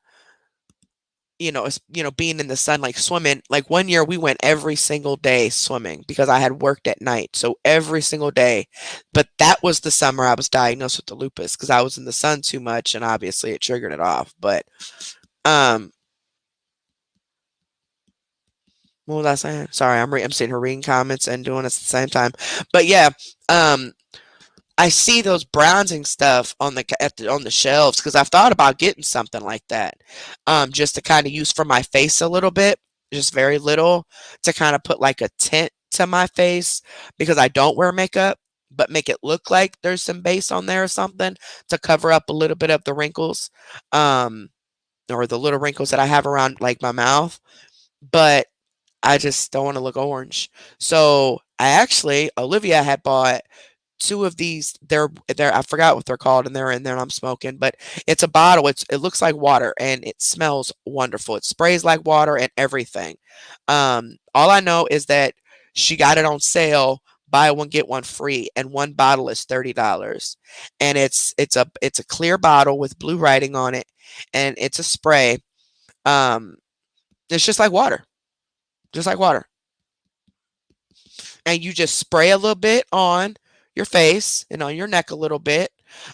Being in the sun, like swimming. Like one year, we went every single day swimming because I had worked at night, so every single day. But that was the summer I was diagnosed with the lupus because I was in the sun too much, and obviously it triggered it off. But um, what was I saying? Sorry, I'm sitting here reading comments and doing this at the same time. But yeah, um, I see those bronzing stuff on on the shelves because I've thought about getting something like that, just to kind of use for my face a little bit, just very little, to kind of put like a tint to my face because I don't wear makeup, but make it look like there's some base on there or something to cover up a little bit of the wrinkles, um, or the little wrinkles that I have around like my mouth. But I just don't want to look orange. So Olivia had bought two of these. They're I forgot what they're called, and they're in there and I'm smoking, but it's a bottle. It looks like water and it smells wonderful. It sprays like water and everything. All I know is that she got it on sale, buy one get one free, and one bottle is $30. And it's a clear bottle with blue writing on it, and it's a spray. Um, it's just like water, just like water. And you just spray a little bit on your face and on your neck a little bit.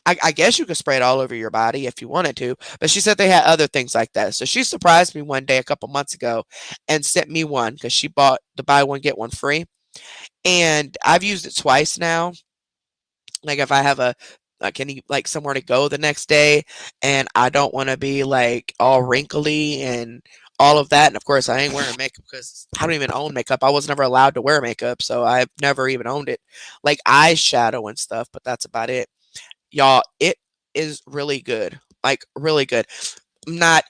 I guess you could spray it all over your body if you wanted to, but she said they had other things like that. So she surprised me one day a couple months ago and sent me one because she bought the buy one get one free, and I've used it twice now. Like if I have a like any like somewhere to go the next day and I don't want to be like all wrinkly and all of that. And of course, I ain't wearing makeup because I don't even own makeup. I was never allowed to wear makeup, so I've never even owned it. Like eyeshadow and stuff, but that's about it. Y'all, it is really good. Like really good. Not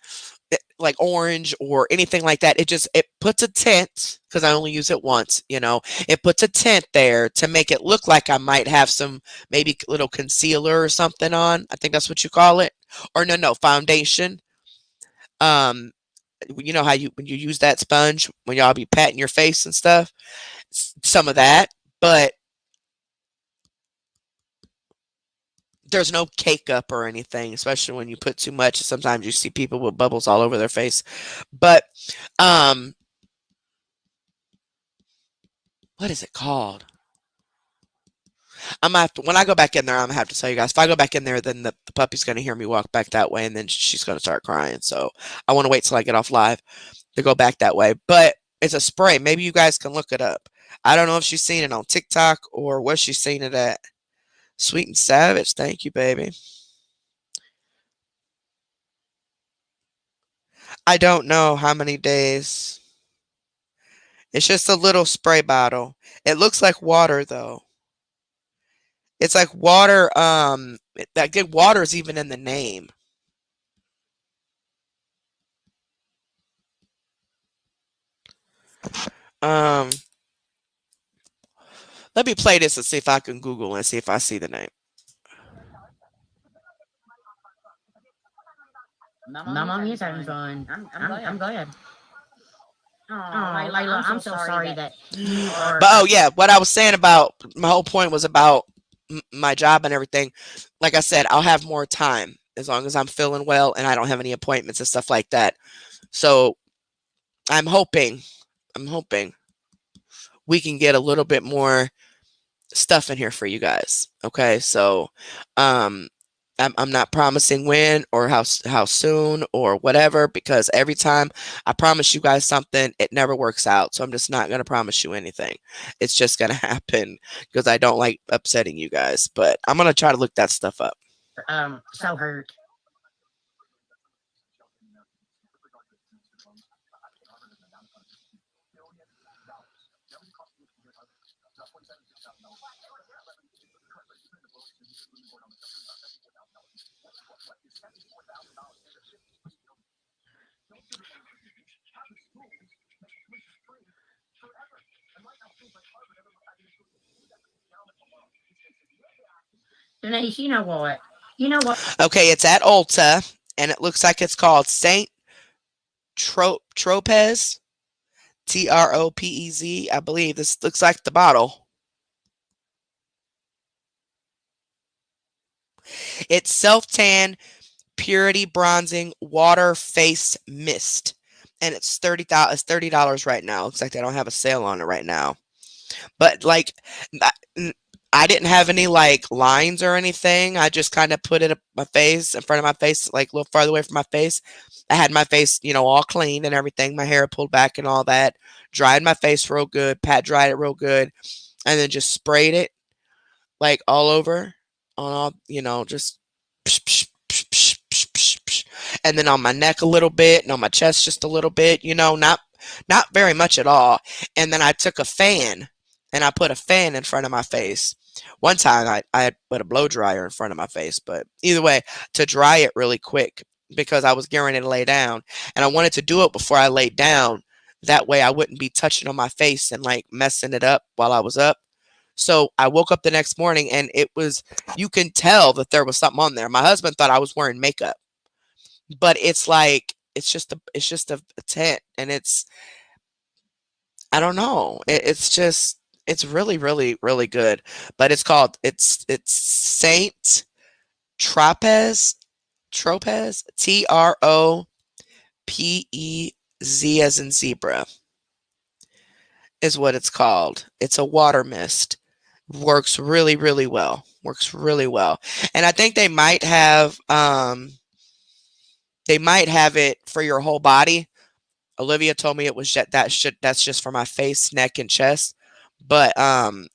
like orange or anything like that. It puts a tint because I only use it once, you know. It puts a tint there to make it look like I might have some maybe little concealer or something on. I think that's what you call it. Or no, foundation. Um you know how you when you use that sponge when y'all be patting your face and stuff, some of that, but there's no cake up or anything, especially when you put too much. Sometimes you see people with bubbles all over their face. But um what is it called? I'm gonna have to, when I go back in there, I'm gonna have to tell you guys. If I go back in there, then the puppy's gonna hear me walk back that way, and then she's gonna start crying. So I want to wait till I get off live to go back that way. But it's a spray. Maybe you guys can look it up. I don't know if she's seen it on TikTok or where she's seen it at. Sweet and Savage, thank you, baby. I don't know how many days. It's just a little spray bottle. It looks like water though. It's like water. That good water is even in the name. Um, Let me play this and see if I can Google and see if I see the name. My mom is having fun. I'm I'm glad. glad. Oh, Oh, Layla, Layla, I'm I'm so so sorry sorry that that you you are. are. But oh yeah, what I was saying about my whole point was about my job and everything. Like I said, I'll have more time as long as I'm feeling well and I don't have any appointments and stuff like that. So I'm hoping, I'm hoping we can get a little bit more stuff in here for you guys. Okay, so um, I'm not promising when or how soon or whatever because every time I promise you guys something, it never works out. So I'm just not gonna promise you anything. It's just gonna happen because I don't like upsetting you guys. But I'm gonna try to look that stuff up. So hurt. Denise, you know what? You know what? Okay, it's at Ulta and it looks like it's called Saint Tropez. Tropez, I believe. This looks like the bottle. It's self tan purity bronzing water face mist, and it's $30 right now. Looks like they don't have a sale on it right now. But like, I didn't have any like lines or anything. I just kind of put it up my face in front of my face, like a little farther away from my face. I had my face, you know, all clean and everything. My hair pulled back and all that. Dried my face real good. Pat dried it real good, and then just sprayed it like all over on all, you know, just psh, psh, psh, psh, psh, psh, psh. And then on my neck a little bit and on my chest just a little bit, you know, not very much at all. And then I took a fan and I put a fan in front of my face. One time I had put a blow dryer in front of my face, but either way, to dry it really quick because I was getting ready to lay down and I wanted to do it before I laid down. That way I wouldn't be touching on my face and like messing it up while I was up. So I woke up the next morning and it was, you can tell that there was something on there. My husband thought I was wearing makeup, but it's like, it's just a tint and it's, I don't know. It's just, it's really, really, really good. But it's Saint Tropez, Tropez, as in zebra is what it's called. It's a water mist. Works really, really well. Works really well. And I think they might have it for your whole body. Olivia told me it was that's just for my face, neck, and chest. But I'm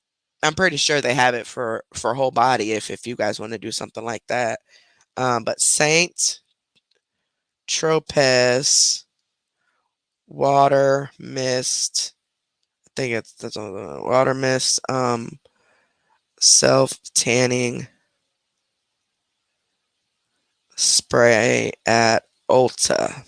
pretty sure they have it for whole body if you guys want to do something like that. But Saint Tropez water mist. I think it's that's water mist. Self tanning spray at Ulta.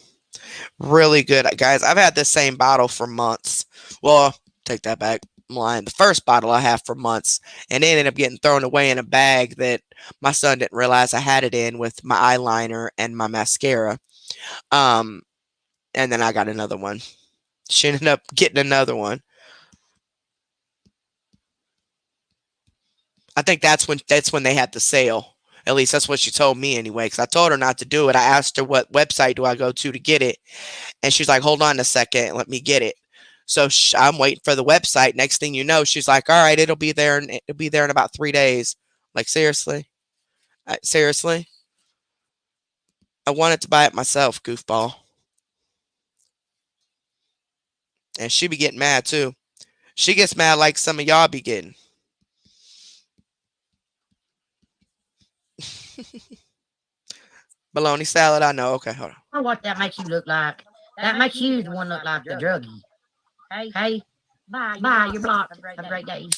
Really good, guys. I've had this same bottle for months. Well, take that back. I'm lying. The first bottle I have for months, and it ended up getting thrown away in a bag that my son didn't realize I had it in with my eyeliner and my mascara. Um, and then I got another one. She ended up getting another one. I think that's when they had the sale. At least that's what she told me anyway. Because I told her not to do it. I asked her what website do I go to get it, and she's like, "Hold on a second, let me get it." So I'm waiting for the website. Next thing you know, she's like, "All right, it'll be there in about 3 days." Like seriously, seriously. I wanted to buy it myself, goofball, and she be getting mad too. She gets mad like some of y'all be getting. Bologna salad, I know. Okay, hold on. I know what that makes you look like. That makes you the one look like the druggie. Hey, bye, you're blocked. Have a great day.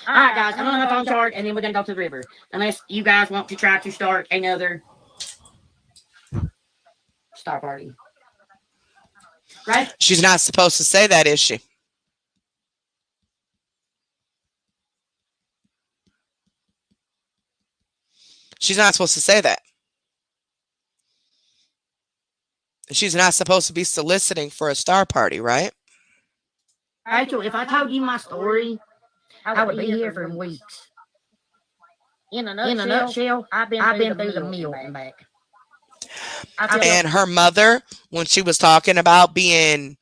All right, guys, I'm on my phone charge, and then we're gonna go to the river. Unless you guys want to try to start another star party, right? She's not supposed to say that, is she? She's not supposed to say that. She's not supposed to be soliciting for a star party, right? Rachel, if I told you my story, I would be here for weeks. In a nutshell, I've been through the mill and back. And her mother, when she was talking about being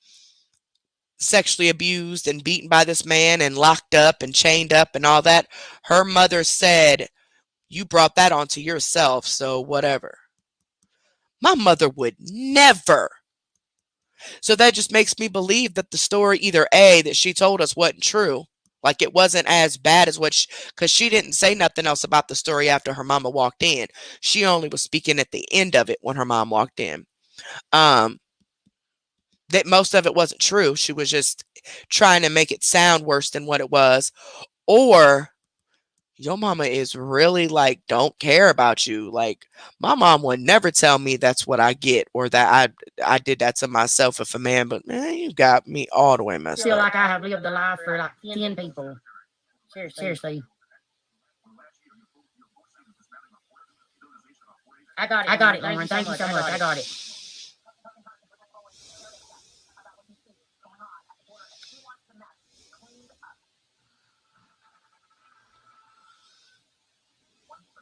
sexually abused and beaten by this man and locked up and chained up and all that, her mother said, "You brought that onto yourself, so whatever." My mother would never. So that just makes me believe that the story, either A, that she told us wasn't true, like it wasn't as bad as what, because she didn't say nothing else about the story after her mama walked in. She only was speaking at the end of it when her mom walked in. That most of it wasn't true. She was just trying to make it sound worse than what it was. Or your mama is really like don't care about you. Like my mom would never tell me that's what I get or that I did that to myself if a man, but man, you got me all the way messed I feel up. like I have lived a life for like 10 people. Seriously. I got it, Lauren. Thank you so much. I got it.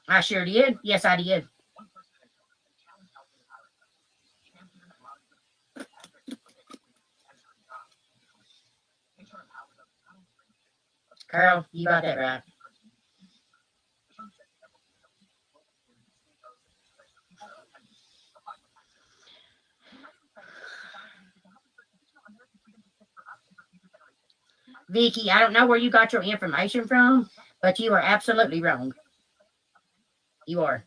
I sure did. Yes, I did. Carl, you got that right. Vicky, I don't know where you got your information from, but you are absolutely wrong. You are.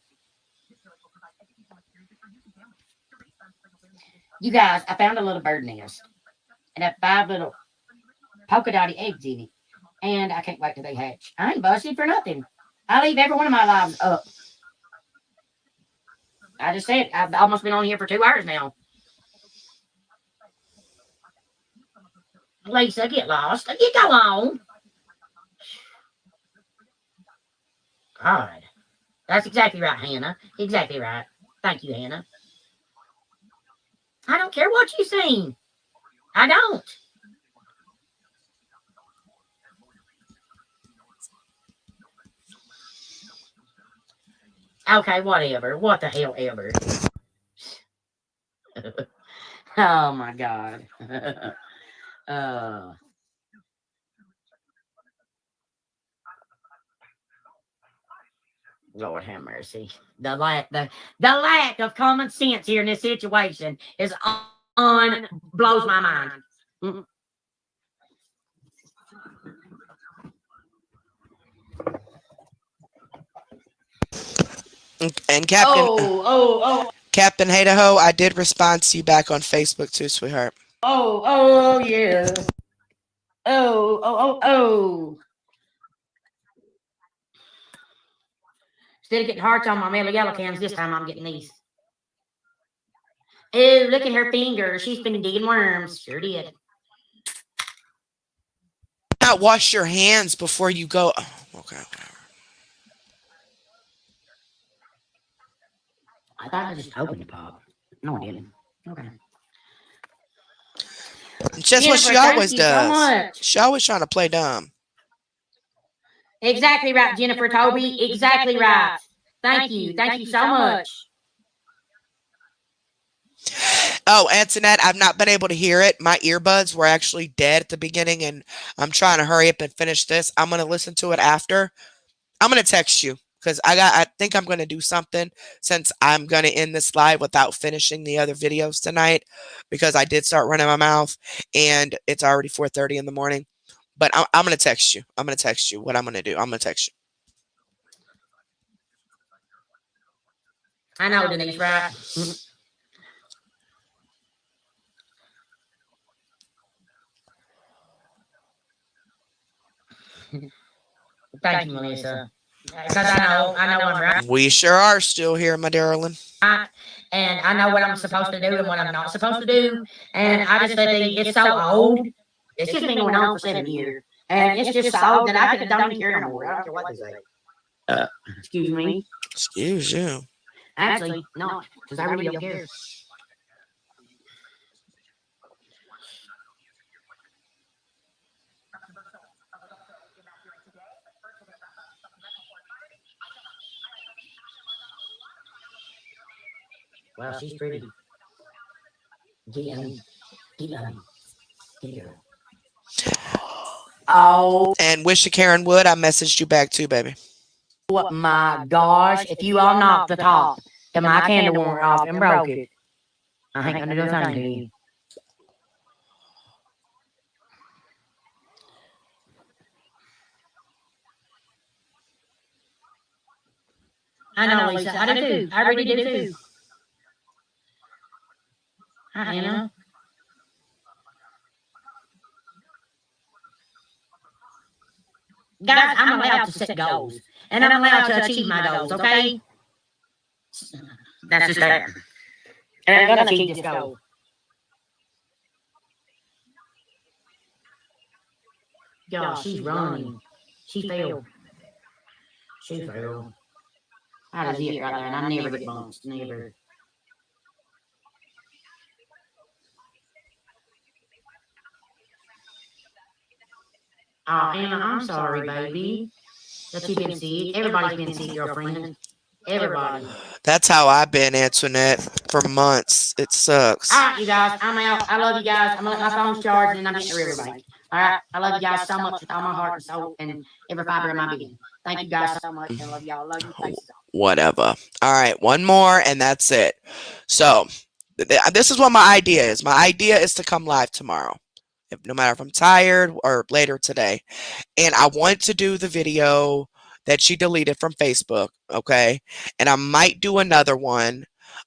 You guys, I found a little bird nest and had 5 little polka dotty eggs in it. And I can't wait till they hatch. I ain't busted for nothing. I leave every one of my lives up. I just said I've almost been on here for 2 hours now. Lisa, get lost. You go on. God. That's exactly right, Hannah. Exactly right. Thank you, Hannah. I don't care what you sing. I don't. Okay, whatever. What the hell ever. Oh my God. Lord have mercy. The lack of common sense here in this situation is blows my mind. Mm-mm. And Captain Captain Hadaho, I did respond to you back on Facebook too, sweetheart. Oh, yeah. Oh. Instead of getting hearts on my mellow yellow cams, this time I'm getting these. Oh, look at her finger. She's been digging worms. Sure did. Not wash your hands before you go. Oh, okay, whatever. I thought I just opened the pop. No, I didn't. Okay. Just what she Jennifer, thank always you so does. much. She always trying to play dumb. Exactly right, Jennifer Toby. Exactly right. Thank you. Thank you so much. Oh, Antoinette, I've not been able to hear it. My earbuds were actually dead at the beginning, and I'm trying to hurry up and finish this. I'm gonna listen to it after. I'm gonna text you because I think I'm gonna do something since I'm gonna end this live without finishing the other videos tonight because I did start running my mouth and it's already 4:30 in the morning. But I'm gonna text you. I'm gonna text you what I'm gonna do. I'm gonna text you. I know, Denise, right? Thank you, Melissa. Because I know I'm right. We sure are still here, my darling. And I know what I'm supposed to do and what I'm not supposed to do. And I just think it's so old. It's just been going on for 7 years. And it's just so old that I could don't even care no more. I don't care what they say. Excuse me. Excuse you. Actually, no, because I really don't care. Wow, she's pretty. Get on. Get on. Get her. Oh. And wish you Karen Wood, I messaged you back too, baby. Oh my gosh. If you all knocked the top to my candle warmer off and broke it, I ain't gonna do a thing to you. I know, Lisa. I do too. I really do too. You know? Guys, I'm allowed to set goals. And I'm allowed to achieve my goals, okay? That's just that. And I'm gonna achieve this goal. Y'all, she's running. She failed. She failed. That is it right there, and I never get bumps. Never. Anna, I'm sorry, baby. That you've been sick. Everybody's been sick, girlfriend. Everybody. That's how I've been, Antoinette, for months. It sucks. All right, you guys. I'm out. I love you guys. I'm gonna let my phone's charged and I'm getting a riverbank. All right. I love you guys so much with all my heart and soul and every fiber in my being. Thank you guys so much. I love y'all. Love you. Thanks. Whatever. All right, one more and that's it. So, this is what my idea is. My idea is to come live tomorrow. No matter if I'm tired or later today. And I want to do the video that she deleted from Facebook, okay? And I might do another one.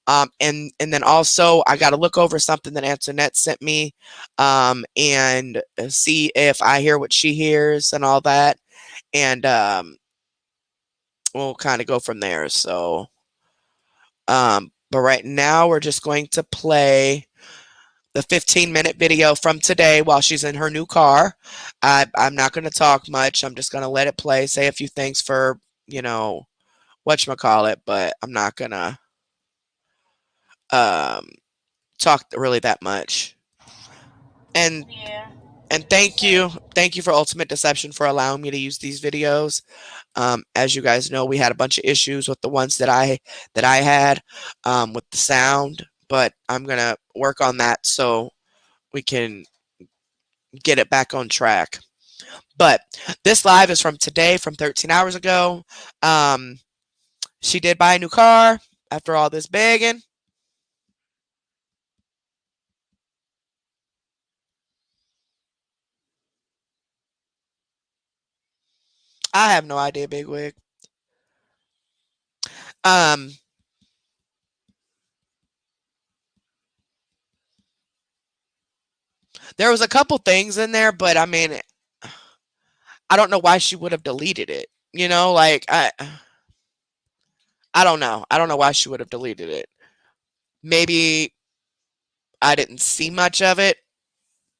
And then also I got to look over something that Antoinette sent me and see if I hear what she hears and all that. And we'll kind of go from there. So, but right now we're just going to play the 15-minute video from today while she's in her new car. I'm not going to talk much. I'm just going to let it play, say a few things for, whatchamacallit, but I'm not going to talk really that much. And thank you for Ultimate Deception for allowing me to use these videos. As you guys know, we had a bunch of issues with the ones that I had with the sound, but I'm going to work on that so we can get it back on track. But this live is from today, from 13 hours ago. She did buy a new car after all this begging. I have no idea, Bigwig. There was a couple things in there, but I mean, I don't know why she would have deleted it. You know, like I don't know. I don't know why she would have deleted it. Maybe I didn't see much of it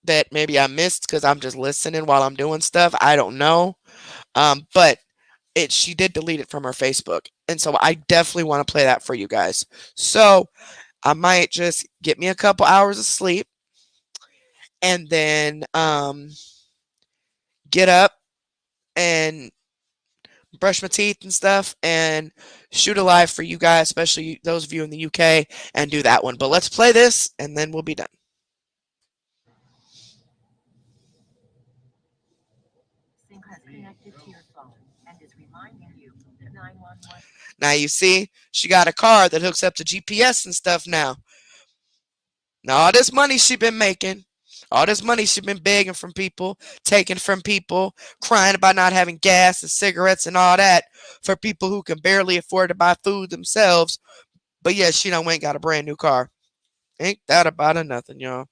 that maybe I missed because I'm just listening while I'm doing stuff. I don't know. But she did delete it from her Facebook. And so I definitely want to play that for you guys. So I might just get me a couple hours of sleep and then get up and brush my teeth and stuff and shoot a live for you guys, especially those of you in the UK, and do that one. But let's play this and then we'll be done. Sync has connected to your phone and is reminding you that 911. Now you see, she got a car that hooks up to GPS and stuff now. Now all this money she been making, all this money she been begging from people, taking from people, crying about not having gas and cigarettes and all that for people who can barely afford to buy food themselves. But yeah, she done went and got a brand new car. Ain't that about a nothing, y'all?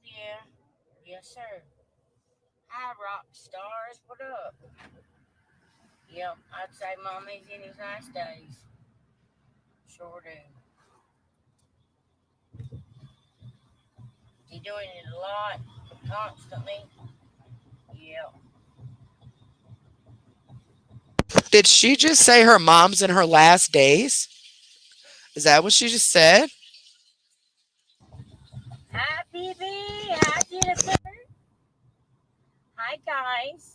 Yeah. Yes, sir. Hi, rock stars. What up? Yep, I'd say mommy's in his nice days. Sure do. He doing it a lot, constantly. Yep. Did she just say her mom's in her last days? Is that what she just said? Hi, baby. Hi, Jennifer. Hi, guys.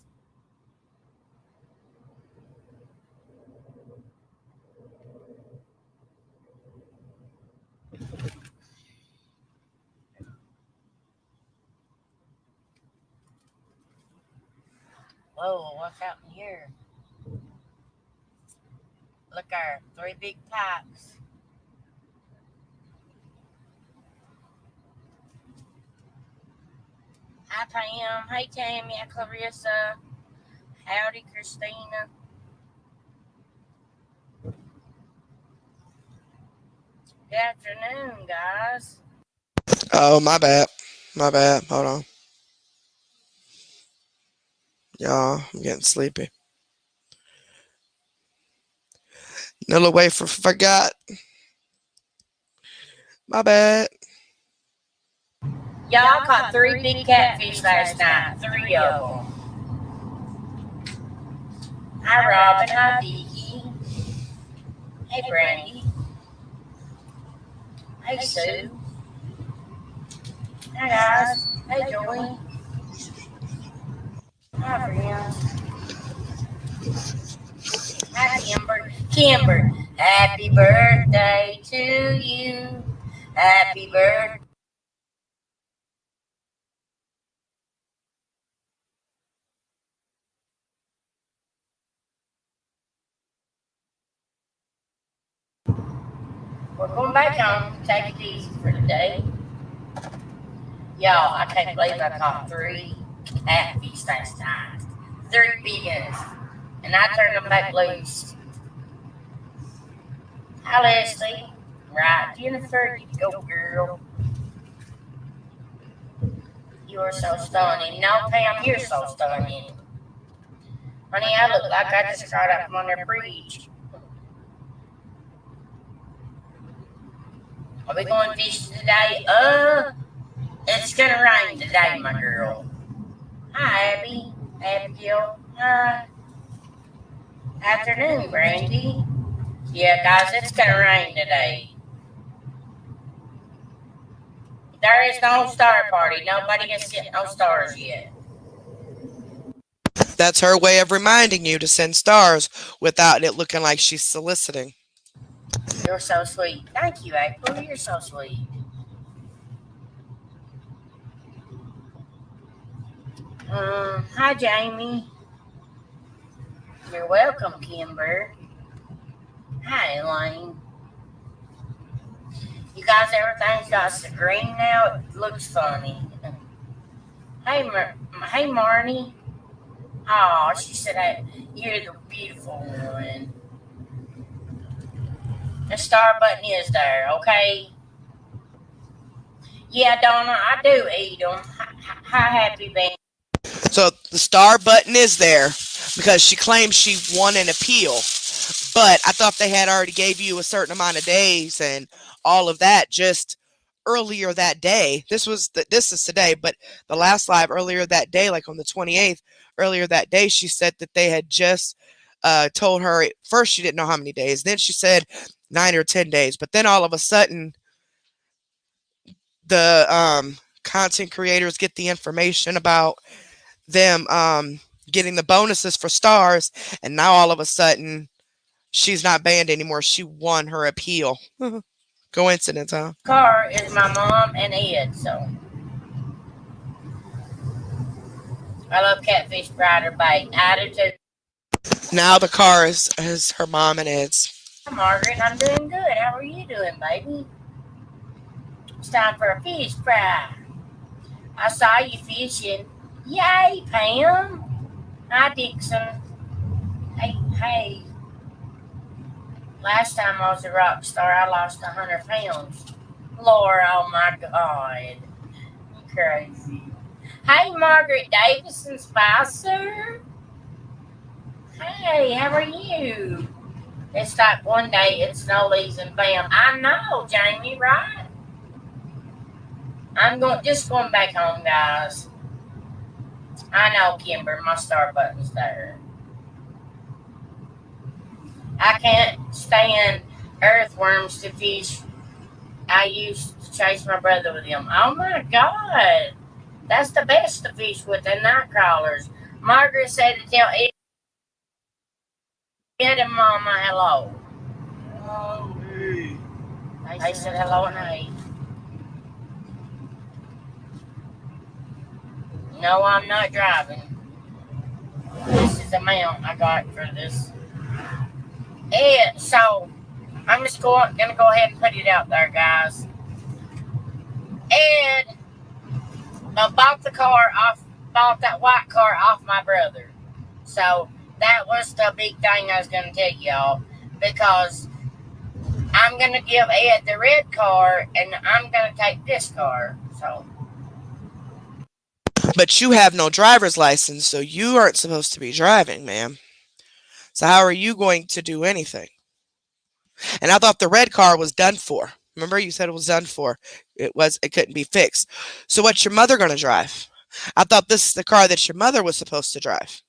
Whoa, what's happening here? Look there, 3 big pipes. Hi, Pam. Hey, Tammy. Hi, Clarissa. Howdy, Christina. Good afternoon, guys. Oh, my bad. My bad. Hold on. Y'all, I'm getting sleepy. Another way for forgot. My bad. Y'all caught 3 big catfish last night. 3 of them. Hi, Robin. Hi, Vicky. Hey, Brandy. Hey, Sue. Hi, guys. Hey, Joey. Hi, friends. Hi, Kimber. Kimber. Happy birthday to you. Happy birthday. We're going back home. Take it easy for today. Y'all, I can't believe I caught 3 catfish last night. 3 big ones. And I turned them back loose. Hi, Leslie. Right, Jennifer, you go, girl. You are so stunning. No, Pam, you're so stunning. Honey, I look like I just got up from under a bridge. Are we going fishing today? It's gonna rain today, my girl. Hi, Abby. Abigail. Hi. Afternoon, Brandy. Yeah, guys, it's gonna rain today. There is no star party. Nobody has sent no stars yet. That's her way of reminding you to send stars without it looking like she's soliciting. You're so sweet. Thank you, April. You're so sweet. Hi, Jamie. You're welcome, Kimber. Hi, Elaine. You guys, everything's got some green now. It looks funny. Hey, hey, Marnie. Oh, she said, hey, you're the beautiful one. The star button is there, okay? Yeah, Donna, I do eat them. How happy been? So the star button is there because she claims she won an appeal. But I thought they had already gave you a certain amount of days and all of that just earlier that day. This is today, but the last live earlier that day, like on the 28th, earlier that day, she said that they had just told her first she didn't know how many days. Then she said 9 or 10 days. But then all of a sudden, the content creators get the information about them getting the bonuses for stars, and now all of a sudden she's not banned anymore. She won her appeal. Coincidence, huh? Car is my mom and Ed, so I love catfish, brighter bait. Attitude. Now the car is her mom and Ed's. Margaret, I'm doing good. How are you doing, baby? It's time for a fish fry. I saw you fishing. Yay, Pam. Hi, Dixon. Hey. Last time I was a rock star, I lost 100 pounds. Laura, oh my God. You crazy. Hey, Margaret Davison Spicer. Hey, how are you? It's like one day it's Snowleaves and bam. I know, Jamie, right? I'm just going back home, guys. I know, Kimber, my star button's there. I can't stand earthworms to fish. I used to chase my brother with them. Oh my God. That's the best to fish with, the night crawlers. Margaret said to tell Ed and Mama hello. Oh, hey. They said hello and hey. No, I'm not driving. This is the amount I got for this. Ed, so I'm just gonna go ahead and put it out there, guys. Ed bought that white car off my brother. So that was the big thing I was gonna tell y'all, because I'm gonna give Ed the red car and I'm gonna take this car. So But you have no driver's license, so you aren't supposed to be driving, ma'am. So how are you going to do anything? And I thought the red car was done for. Remember, you said it was done for. It couldn't be fixed. So what's your mother going to drive? I thought this is the car that your mother was supposed to drive.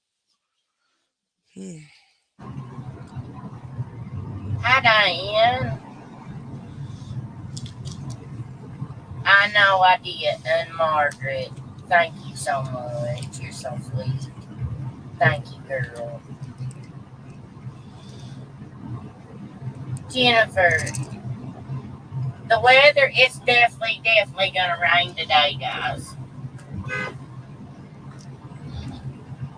hi, Diane. I know I did, and Margaret. Thank you so much. You're so sweet. Thank you, girl. Jennifer, the weather is definitely gonna rain today, guys.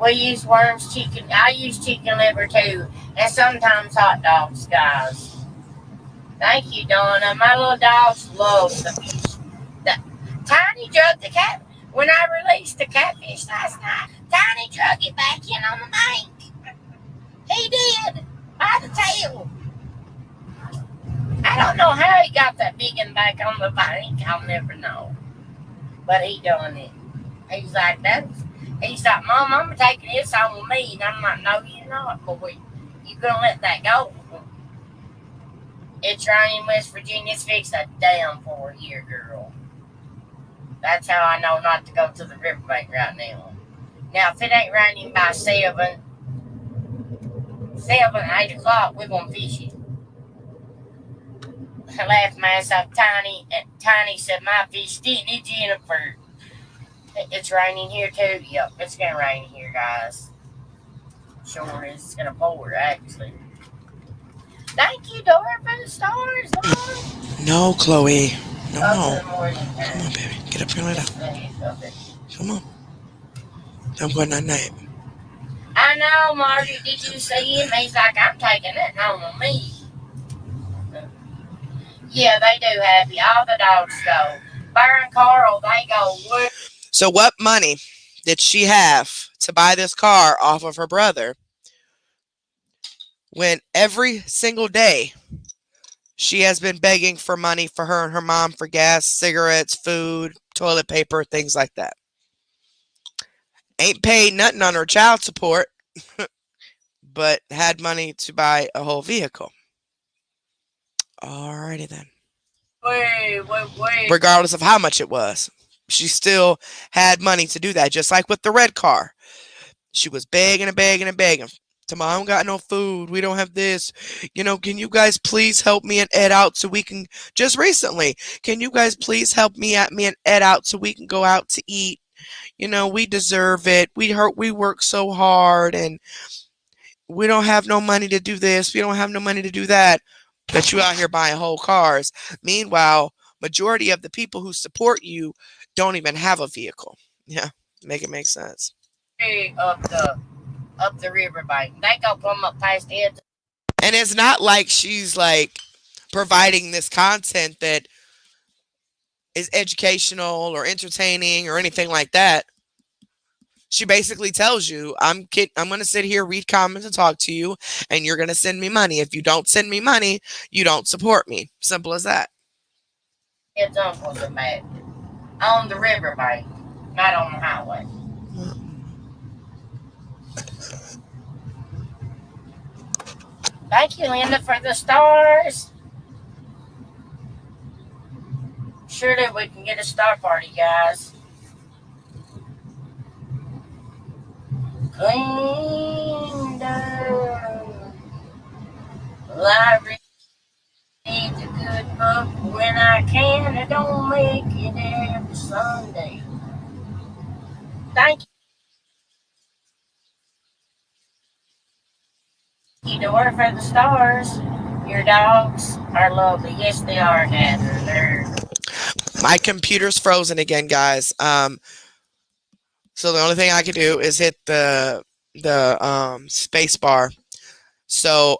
We use worms, chicken. I use chicken liver too, and sometimes hot dogs, guys. Thank you, Donna. My little dogs love the fish. The, Tiny drug the cat. When I released the catfish last night, Tiny drug it back in on the bank. He did, by the tail. I don't know how he got that big one back on the bank. I'll never know. But he done it. He's like, he's like, Mom, I'm taking this on with me. And I'm like, no, you're not, boy. You're going to let that go. It's raining in West Virginia. It's fixed a damn for here, girl. That's how I know not to go to the riverbank right now. Now, if it ain't raining by 7, 8 o'clock, we're going to fish it. I laughed my ass off. Tiny said, my fish didn't it, Jennifer? It's raining here too. Yep, it's gonna rain here, guys. Sure is. It's gonna pour, actually. Thank you, Dora, for the stars, Lord. No, Chloe. No. Come on, baby. Get up here and lay down. Come on. I'm going that night. I know, Marty. Did you see him? He's like, I'm taking that home with me. Yeah, they do, Happy. All the dogs go. Bear and Carl, they go. So what money did she have to buy this car off of her brother when every single day She has been begging for money for her and her mom for gas, cigarettes, food, toilet paper, things like that. Ain't paid nothing on her child support, but had money to buy a whole vehicle. Alrighty then. Wait. Regardless of how much it was, she still had money to do that, just like with the red car. She was begging and begging and begging. Tomorrow, I don't got no food. We don't have this. Can you guys please help me and Ed out so we can, just recently, can you guys please help me and Ed out so we can go out to eat? We deserve it. We work so hard and we don't have no money to do this. We don't have no money to do that. But you out here buying whole cars. Meanwhile, majority of the people who support you don't even have a vehicle. Yeah, make it make sense. Up the river bank. They go come up past it. And it's not like she's like providing this content that is educational or entertaining or anything like that. She basically tells you, I'm going to sit here, read comments, and talk to you, and you're going to send me money. If you don't send me money, you don't support me. Simple as that. It's uncles are mad. On the river bank, not on the highway. Thank you, Linda, for the stars. Surely we can get a star party, guys. Clean down. Library needs a good book when I can. I don't make it every Sunday. Thank you, Dora, for the stars. Your dogs are lovely. Yes, they are, Heather. My computer's frozen again, guys. So the only thing I can do is hit the space bar. So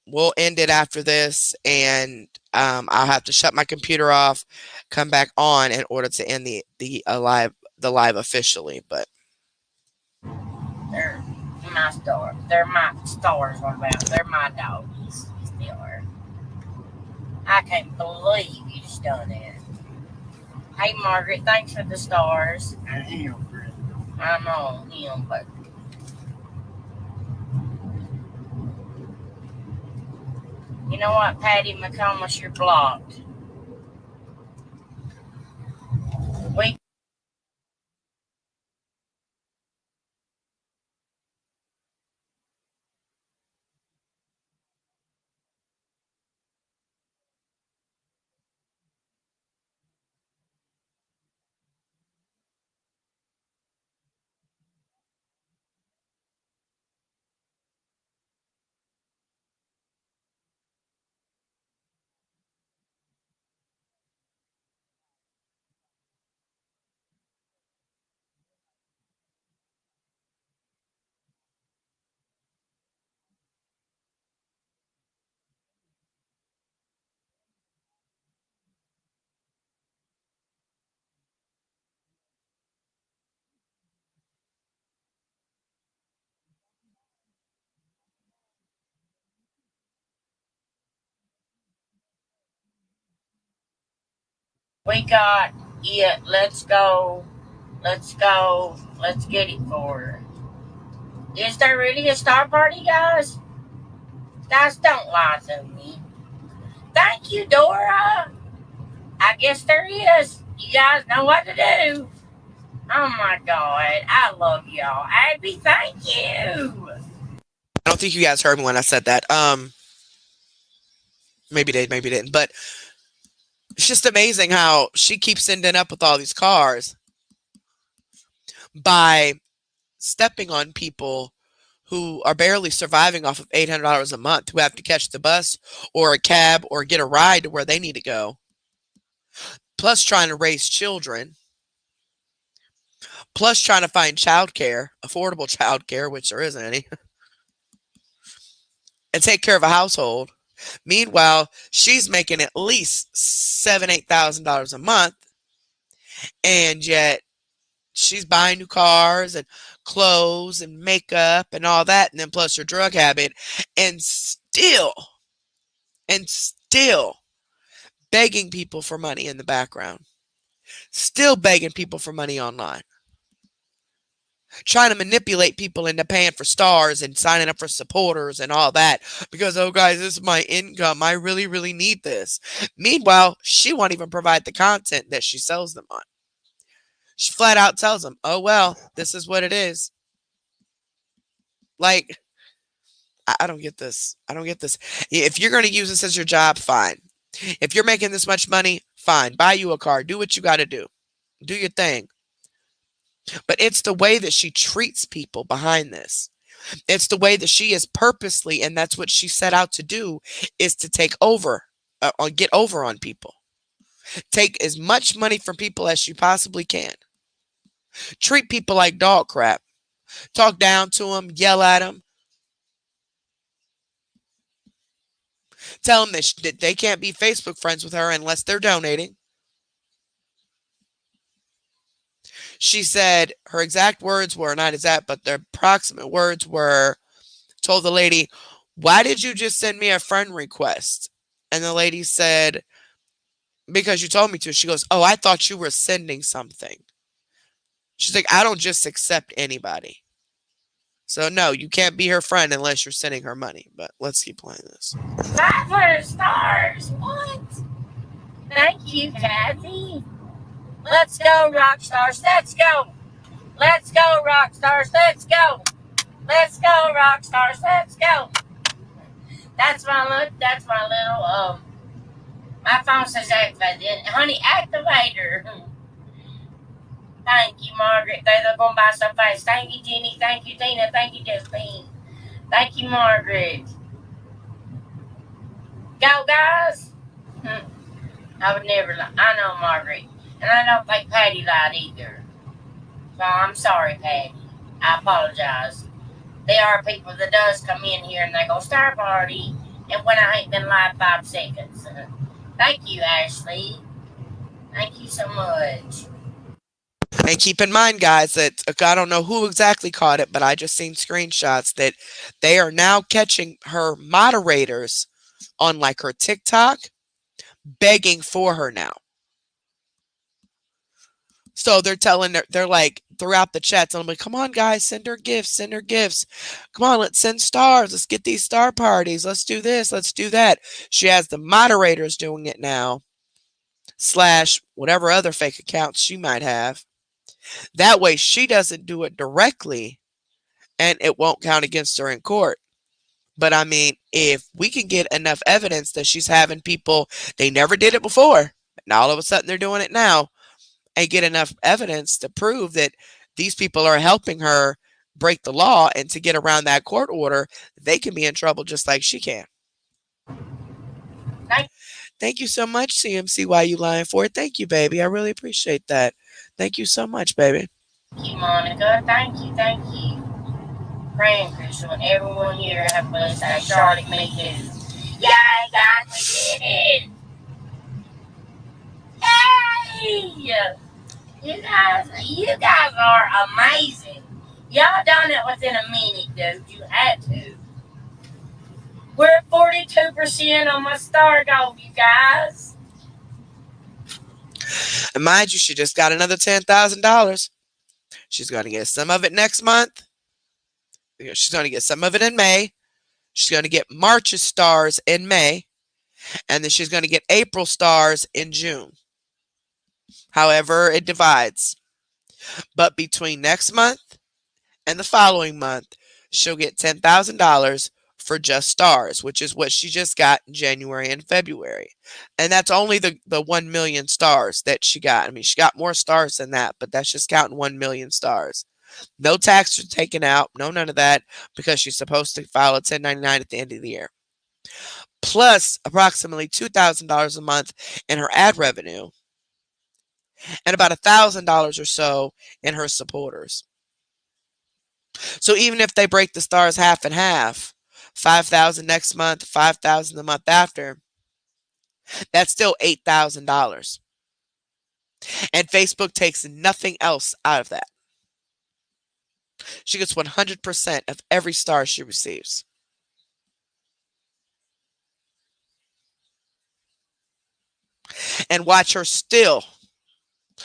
we'll end it after this, and I'll have to shut my computer off, come back on in order to end the live officially. But they're my stars. They're my stars. What about? They're my dogs. They are. I can't believe you just done it. Hey, Margaret, thanks for the stars. And him, Chris. I know him, but you know what, Patty McComas, you're blocked. We got it. Let's go. Let's go. Let's get it for her. Is there really a star party, guys? Guys, don't lie to me. Thank you, Dora. I guess there is. You guys know what to do. Oh my God. I love y'all. Abby, thank you. I don't think you guys heard me when I said that. Maybe they didn't. But it's just amazing how she keeps ending up with all these cars by stepping on people who are barely surviving off of $800 a month, who have to catch the bus or a cab or get a ride to where they need to go. Plus trying to raise children. Plus trying to find childcare, affordable childcare, which there isn't any. And take care of a household. Meanwhile, she's making at least $7,000-8,000 a month, and yet she's buying new cars and clothes and makeup and all that, and then plus her drug habit, and still still begging people for money in the background, still begging people for money online, trying to manipulate people into paying for stars and signing up for supporters and all that because, oh, guys, this is my income. I really, really need this. Meanwhile, she won't even provide the content that she sells them on. She flat out tells them, oh, well, this is what it is. Like, I don't get this. I don't get this. If you're going to use this as your job, fine. If you're making this much money, fine. Buy you a car. Do what you got to do. Do your thing. But it's the way that she treats people behind this. It's the way that she is purposely, and that's what she set out to do, is to take over, or get over on people. Take as much money from people as she possibly can. Treat people like dog crap. Talk down to them, yell at them. Tell them that they can't be Facebook friends with her unless they're donating. She said her exact words were, not exact, but the approximate words were, told the lady, why did you just send me a friend request? And the lady said, because you told me to. She goes, oh, I thought you were sending something. She's like, I don't just accept anybody. So no, you can't be her friend unless you're sending her money. But let's keep playing this. 500 stars. What? Thank you, Kathy. Let's go, rock stars. Let's go. Let's go, rock stars. Let's go. Let's go, rock stars. Let's go. That's my little my phone says activated. Honey, activator. Thank you, Margaret. They're going by so fast. Thank you, Jenny. Thank you, Tina. Thank you, Josephine. Thank you, Margaret. Go, guys. I would never lie. I know Margaret. And I don't think Patty lied either. So I'm sorry, Patty. I apologize. There are people that does come in here and they go, star party. And when I ain't been live 5 seconds. Thank you, Ashley. Thank you so much. And keep in mind, guys, that I don't know who exactly caught it, but I just seen screenshots that they are now catching her moderators on like her TikTok begging for her now. So they're telling her, they're like throughout the chats, I'm like, come on, guys, send her gifts, send her gifts. Come on, let's send stars. Let's get these star parties. Let's do this. Let's do that. She has the moderators doing it now, / whatever other fake accounts she might have. That way she doesn't do it directly and it won't count against her in court. But I mean, if we can get enough evidence that she's having people, they never did it before, and all of a sudden they're doing it now, and get enough evidence to prove that these people are helping her break the law and to get around that court order, they can be in trouble just like she can. Thank you so much, CMC. Why you lying for it? Thank you, baby. I really appreciate that. Thank you so much, baby. Thank you, Monica. Thank you. Thank you. Praying, Crystal, and everyone here have a blessed day. Charlotte, me too. Yay, guys, we did it! Yay! You guys are amazing. Y'all done it within a minute, dude. You had to. We're at 42% on my star goal, you guys. And mind you, she just got another $10,000. She's going to get some of it next month. She's going to get some of it in May. She's going to get March's stars in May. And then she's going to get April stars in June. However, it divides. But between next month and the following month, she'll get $10,000 for just stars, which is what she just got in January and February. And that's only the 1 million stars that she got. I mean, she got more stars than that, but that's just counting 1 million stars. No taxes are taken out. No, none of that, because she's supposed to file a 1099 at the end of the year. Plus approximately $2,000 a month in her ad revenue and about $1,000 or so in her supporters. So even if they break the stars half and half, 5,000 next month, 5,000 the month after, that's still $8,000. And Facebook takes nothing else out of that. She gets 100% of every star she receives. and watch her still,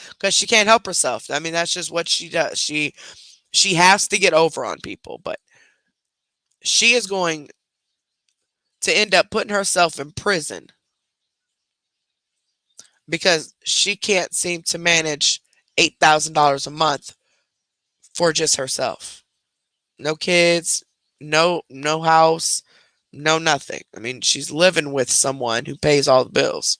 because she can't help herself. I mean, that's just what she does. She has to get over on people, but she is going to end up putting herself in prison because she can't seem to manage $8,000 a month for just herself. No kids, no house, no nothing. I mean, she's living with someone who pays all the bills.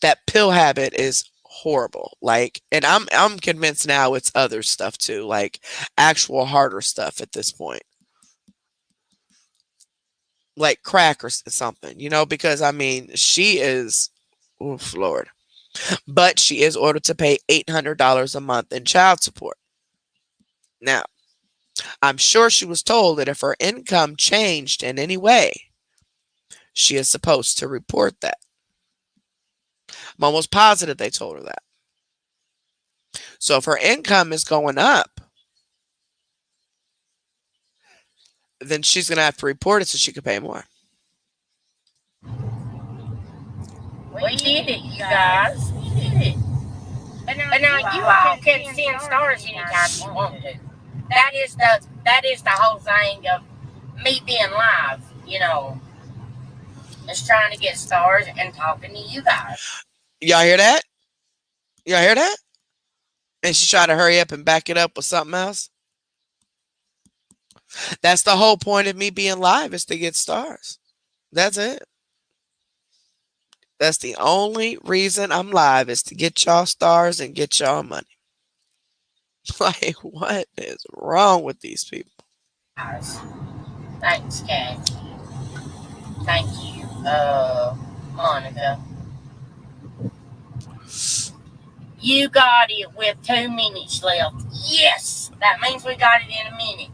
That pill habit is horrible. Like, and I'm convinced now it's other stuff too, like actual harder stuff at this point. Like crack or something, because I mean, she is, oof, Lord. But she is ordered to pay $800 a month in child support. Now, I'm sure she was told that if her income changed in any way, she is supposed to report that. I'm almost positive they told her that. So if her income is going up, then she's going to have to report it so she can pay more. We did it, you guys. We did it. And now you all can send stars anytime you want to. That is the whole thing of me being live, is trying to get stars and talking to you guys. Y'all hear that? Y'all hear that? And she tried to hurry up and back it up with something else. That's the whole point of me being live, is to get stars. That's it. That's the only reason I'm live, is to get y'all stars and get y'all money. Like, what is wrong with these people? Guys. Thanks, Kathy. Thank you, Monica. You got it with 2 minutes left. Yes! That means we got it in a minute.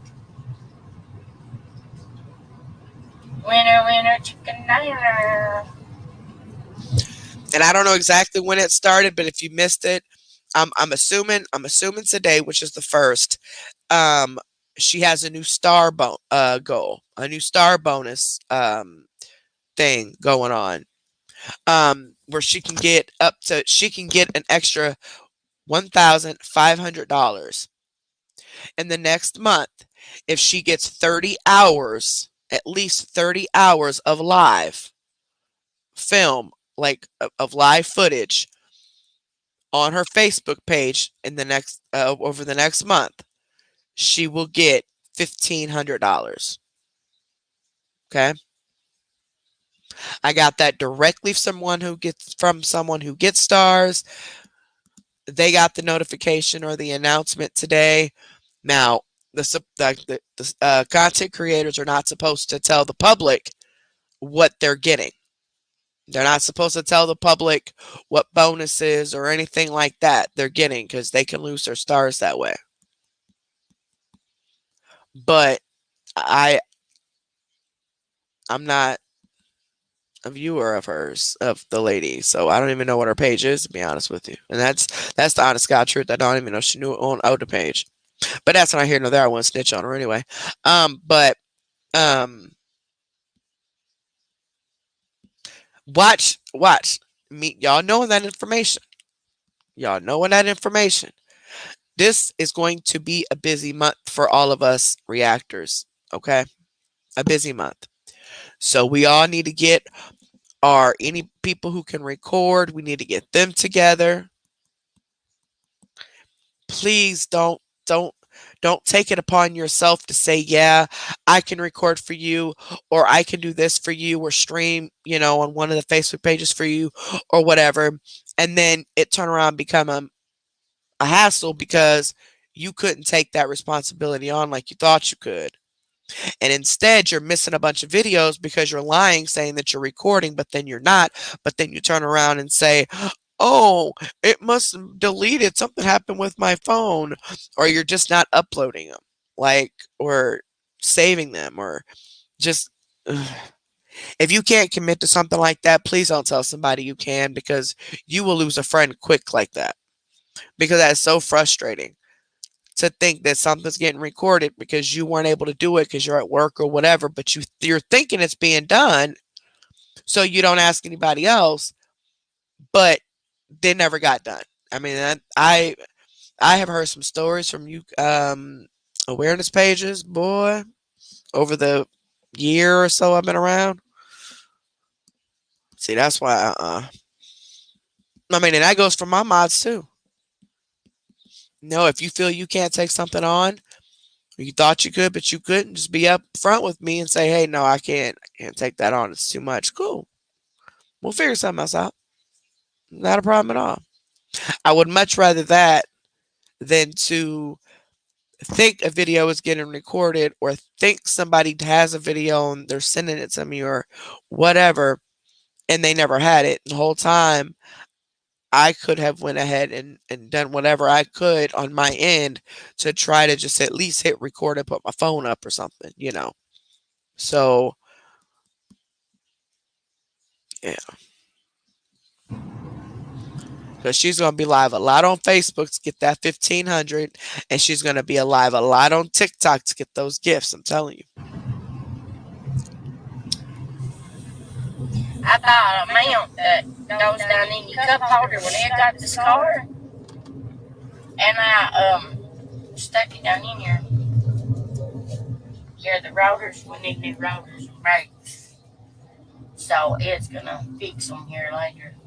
Winner, winner, chicken dinner. And I don't know exactly when it started, but if you missed it, I'm assuming today, which is the first. She has a new star goal, a new star bonus thing going on. Where she can get an extra $1,500 in the next month if she gets 30 hours, at least 30 hours of live film, like of live footage on her Facebook page in the next over the next month. She will get $1,500. Okay. I got that directly from someone who gets stars. They got the notification or the announcement today. Now, the content creators are not supposed to tell the public what they're getting. They're not supposed to tell the public what bonuses or anything like that they're getting, because they can lose their stars that way. But I'm not a viewer of hers, of the lady, so I don't even know what her page is, to be honest with you. And that's the honest God truth. I don't even know she knew owned the page. But that's not here nor there. I want to snitch on her anyway. But watch me, y'all knowing that information. Y'all knowing that information. This is going to be a busy month for all of us reactors. Okay, a busy month. So we all need to get any people who can record. We need to get them together. Please don't take it upon yourself to say, yeah, I can record for you, or I can do this for you, or stream, on one of the Facebook pages for you, or whatever. And then it turn around and become a hassle because you couldn't take that responsibility on like you thought you could. And instead, you're missing a bunch of videos because you're lying, saying that you're recording, but then you're not. But then you turn around and say, oh, it must have deleted. Something happened with my phone. Or you're just not uploading them, or saving them, or just. If you can't commit to something like that, please don't tell somebody you can, because you will lose a friend quick like that. Because that's so frustrating to think that something's getting recorded because you weren't able to do it because you're at work or whatever, but you're thinking it's being done, so you don't ask anybody else, but they never got done. I mean, I have heard some stories from you awareness pages, boy, over the year or so I've been around. See, that's why I mean, and that goes for my mods too. No, if you feel you can't take something on, or you thought you could but you couldn't, just be up front with me and say, "Hey, no, I can't take that on. It's too much." Cool. We'll figure something else out. Not a problem at all. I would much rather that than to think a video is getting recorded or think somebody has a video and they're sending it to me or whatever and they never had it. The whole time I could have went ahead and done whatever I could on my end to try to just at least hit record and put my phone up or something. So yeah. Because she's going to be live a lot on Facebook to get that 1,500, and she's going to be alive a lot on TikTok to get those gifts. I'm telling you. I bought a mount that goes down in your cup holder when I got this car, and I stuck it down in here. Yeah, the rotors, we need new rotors and brakes, so it's gonna fix them here later.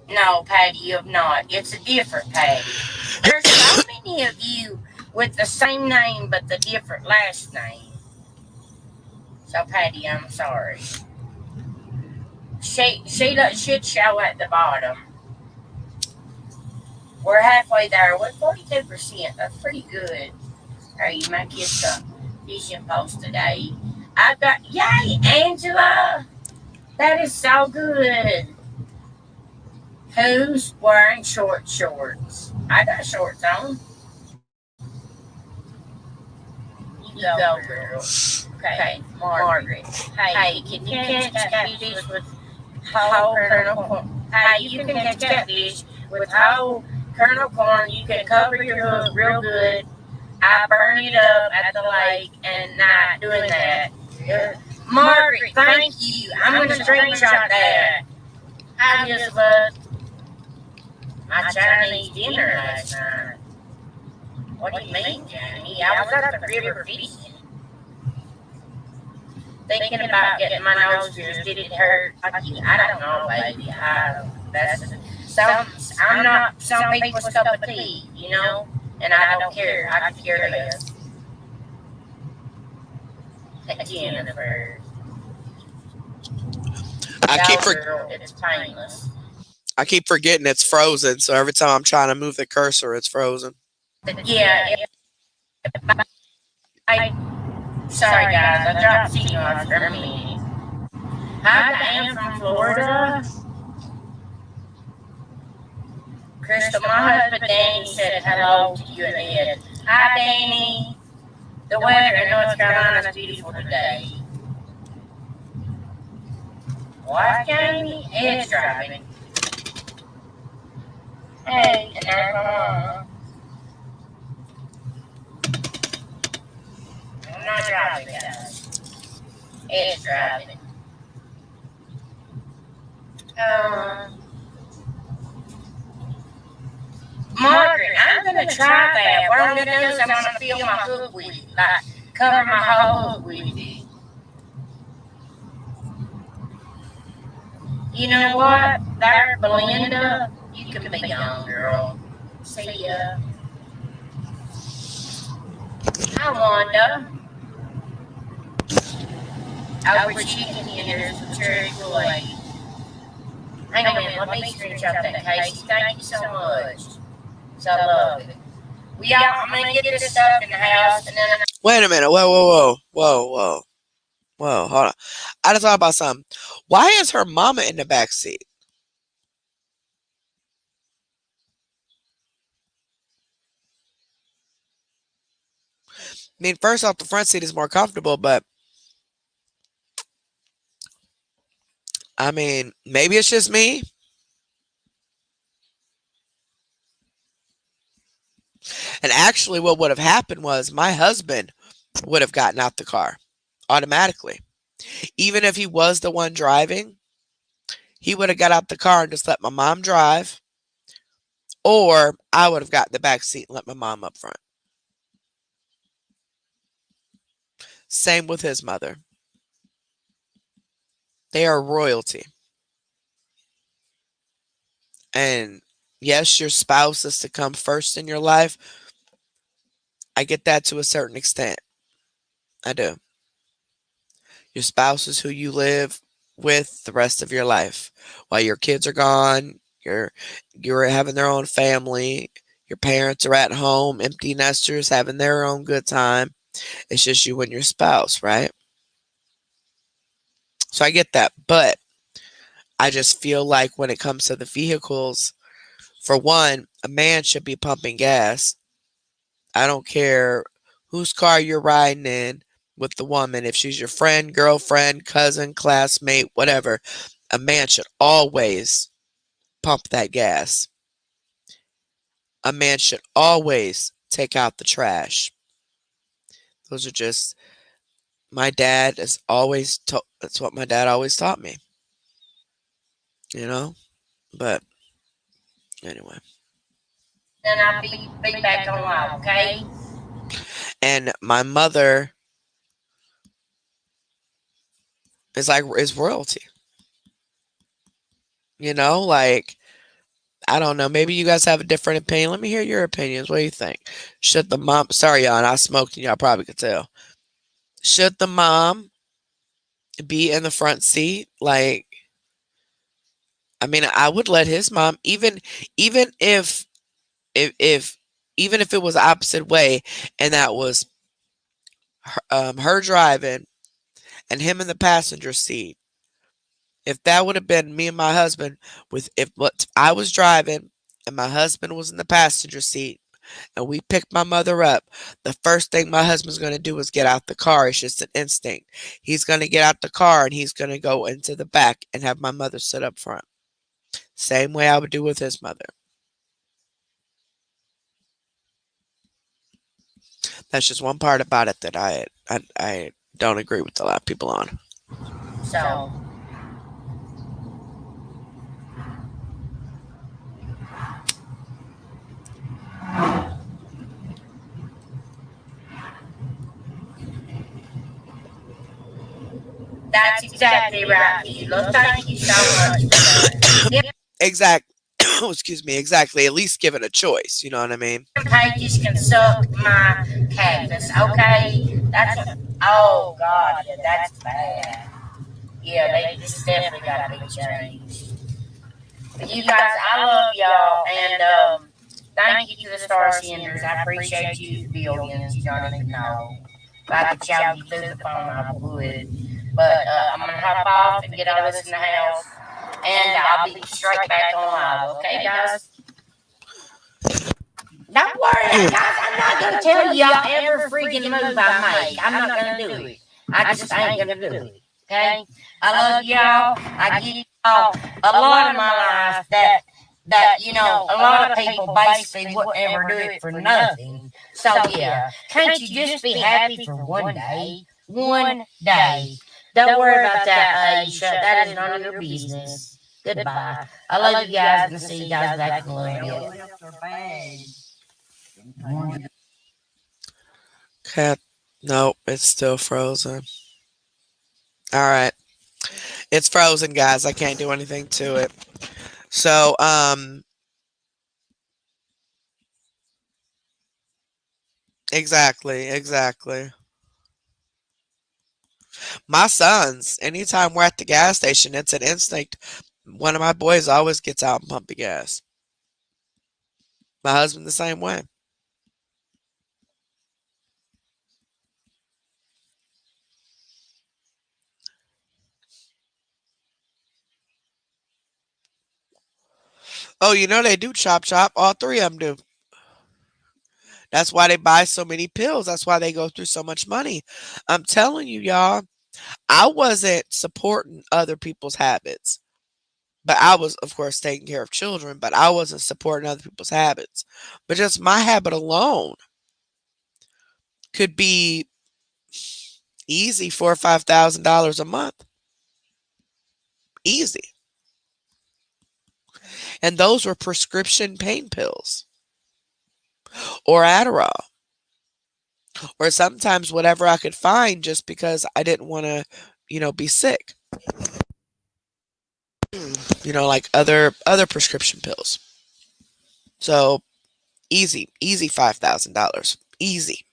No, Patty, you have not. It's a different Patty. There's so many of you with the same name but the different last name. So, Patty, I'm sorry. She should show at the bottom. We're halfway there. We're 42%. That's pretty good. Are you my kids a fishing post today? I've got, yay, Angela! That is so good. Who's wearing short shorts? I got shorts on. You go, girl. Okay, Margaret. Hey, can you catch catfish with whole kernel corn? Hey, you can catch catfish with whole kernel corn. You can cover your hook real good. I burn it up at the lake and not doing that. Margaret, thank you. I'm going to screenshot that. I just loved my Chinese dinner last night. What do you mean, Jamie? I was at the river fishing. Thinking about getting my nose pierced. Did it hurt? I don't know, baby. I'm not some people's cup of tea, and I don't care. I could care less. Jennifer. It's painless. I keep forgetting it's frozen, so every time I'm trying to move the cursor, it's frozen. Yeah. Sorry, guys. I dropped signal off for a minute. Hi, Diane from Florida. Crystal, my husband Danny said hello to you and Ed. Hi, Danny. The weather in North Carolina is beautiful today. What, Jamie? Ed's driving. Hey, and there's my mom. I'm not driving, guys. Ed's driving. Margaret, I'm going to try that. What I'm going to do is I'm going to fill my hook with it. Like, cover my whole hook with it. You know what? There, Belinda, you can be gone, girl. See ya. Hi, Wanda. Over chicken eaters with cherry Kool-Aid. Hang on a minute, let me screenshot that, Casey. Thank you so much. So I love it. I'm going to get this stuff in the house, and then Wait a minute. Whoa. Hold on. I just thought about something. Why is her mama in the back seat? I mean, first off, the front seat is more comfortable, but I mean, maybe it's just me. And actually, what would have happened was my husband would have gotten out the car automatically. Even if he was the one driving, he would have got out the car and just let my mom drive, or I would have got in the back seat and let my mom up front. Same with his mother. They are royalty. And yes, your spouse is to come first in your life. I get that to a certain extent. I do. Your spouse is who you live with the rest of your life. While your kids are gone, you're having their own family, your parents are at home, empty nesters having their own good time. It's just you and your spouse, right? So I get that. But I just feel like when it comes to the vehicles, for one, a man should be pumping gas. I don't care whose car you're riding in with the woman, if she's your friend, girlfriend, cousin, classmate, whatever, a man should always pump that gas. A man should always take out the trash. Those are just my dad has always that's what my dad always taught me, you know? But anyway. Then I'll be back on live, okay? And my mother is royalty. You know, like I don't know. Maybe you guys have a different opinion. Let me hear your opinions. What do you think? Should the mom? Sorry, y'all. I smoked, and y'all probably could tell. Should the mom be in the front seat? Like, I mean, I would let his mom, even if even if it was the opposite way, and that was her driving and him in the passenger seat. If that would have been me and my husband, with if what I was driving and my husband was in the passenger seat, and we picked my mother up, the first thing my husband's going to do is get out the car. It's just an instinct. He's going to get out the car and he's going to go into the back and have my mother sit up front. Same way I would do with his mother. That's just one part about it that I don't agree with a lot of people on. So, that's exactly right, Sheila. Thank you so much for that. Exact. Excuse me. Exactly. At least give it a choice. You know what I mean? Pages can suck my cactus, okay? Oh, God, yeah, that's bad. Yeah, they just definitely got to be changed. But you guys, I love y'all, and thank you to the Star Senders. I appreciate you, billions. You don't even know. If I could shout you through the phone, I would. But I'm going to hop off and get all this in the house, and I'll be straight back on live, okay, guys? Don't worry, guys. I'm not going to tell y'all every freaking move I make. I'm not going to do it. I just ain't going to do it, okay? I love y'all. I give y'all a lot of my life that a lot of people basically wouldn't ever do it for nothing. So yeah, can't you just be happy for one day? One day. Don't worry about that, Aisha. That is none of your business. Goodbye. I love you guys and see you guys back in a little bit. Cat. Nope. It's still frozen. All right. It's frozen, guys. I can't do anything to it. So, exactly. My sons, anytime we're at the gas station, it's an instinct. One of my boys always gets out and pump the gas. My husband the same way. Oh, you know they do chop chop. All three of them do. That's why they buy so many pills. That's why they go through so much money. I'm telling you, y'all, I wasn't supporting other people's habits. But I was, of course, taking care of children, but I wasn't supporting other people's habits. But just my habit alone could be Easy, $4,000 or $5,000 a month. Easy. And those were prescription pain pills or Adderall or sometimes whatever I could find just because I didn't want to, be sick. Like other prescription pills. So easy $5,000. Easy.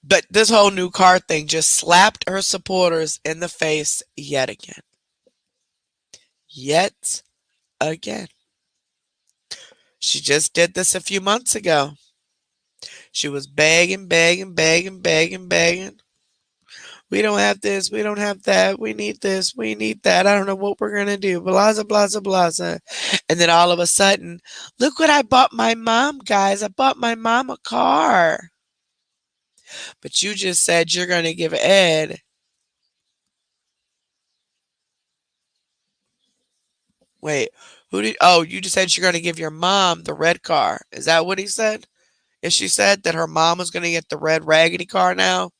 But this whole new car thing just slapped her supporters in the face yet again. Yet again. She just did this a few months ago. She was begging, begging, begging, begging, begging. We don't have this. We don't have that. We need this. We need that. I don't know what we're going to do. Blaza, blaza, blaza. And then all of a sudden, look what I bought my mom, guys. I bought my mom a car. But you just said you're going to give Ed. Wait, you just said you're going to give your mom the red car. Is that what he said? If she said that her mom was going to get the red raggedy car now?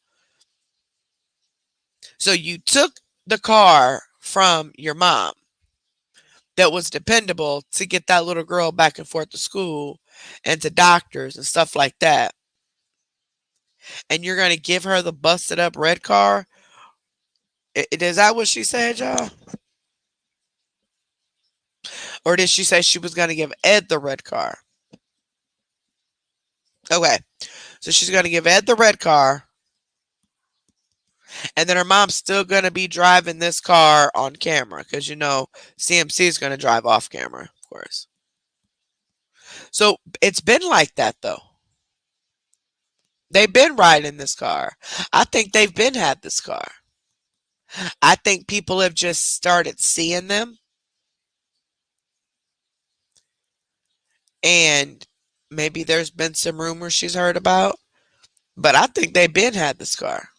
So you took the car from your mom that was dependable to get that little girl back and forth to school and to doctors and stuff like that. And you're going to give her the busted up red car? Is that what she said, y'all? Or did she say she was going to give Ed the red car? Okay. So she's going to give Ed the red car. And then her mom's still going to be driving this car on camera. Because, CMC is going to drive off camera, of course. So it's been like that, though. They've been riding this car. I think they've been had this car. I think people have just started seeing them. And maybe there's been some rumors she's heard about. But I think they've been had this car.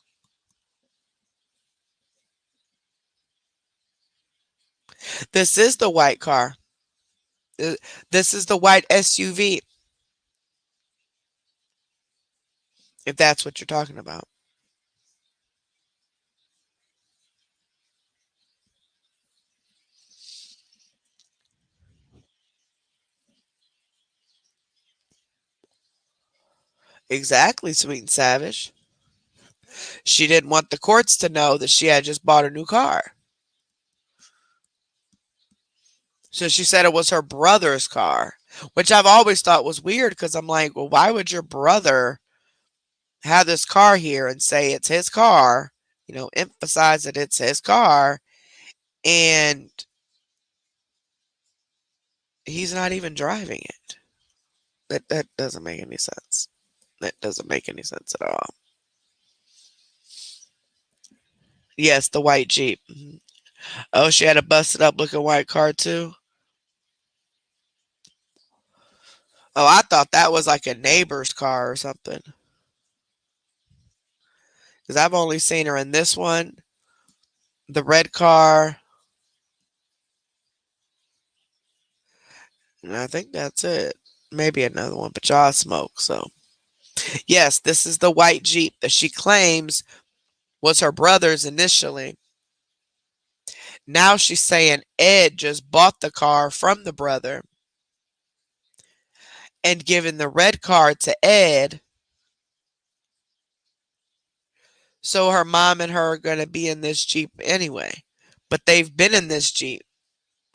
This is the white car. This is the white SUV. If that's what you're talking about. Exactly, Sweet and Savage. She didn't want the courts to know that she had just bought a new car. So she said it was her brother's car, which I've always thought was weird because I'm like, well, why would your brother have this car here and say it's his car, emphasize that it's his car, and he's not even driving it? That doesn't make any sense. That doesn't make any sense at all. Yes, the white Jeep. Oh, she had a busted up looking white car too? Oh, I thought that was like a neighbor's car or something. Because I've only seen her in this one, the red car, and I think that's it. Maybe another one, but y'all smoke, so. Yes, this is the white Jeep that she claims was her brother's initially. Now she's saying Ed just bought the car from the brother and given the red car to Ed. So her mom and her are going to be in this Jeep anyway. But they've been in this Jeep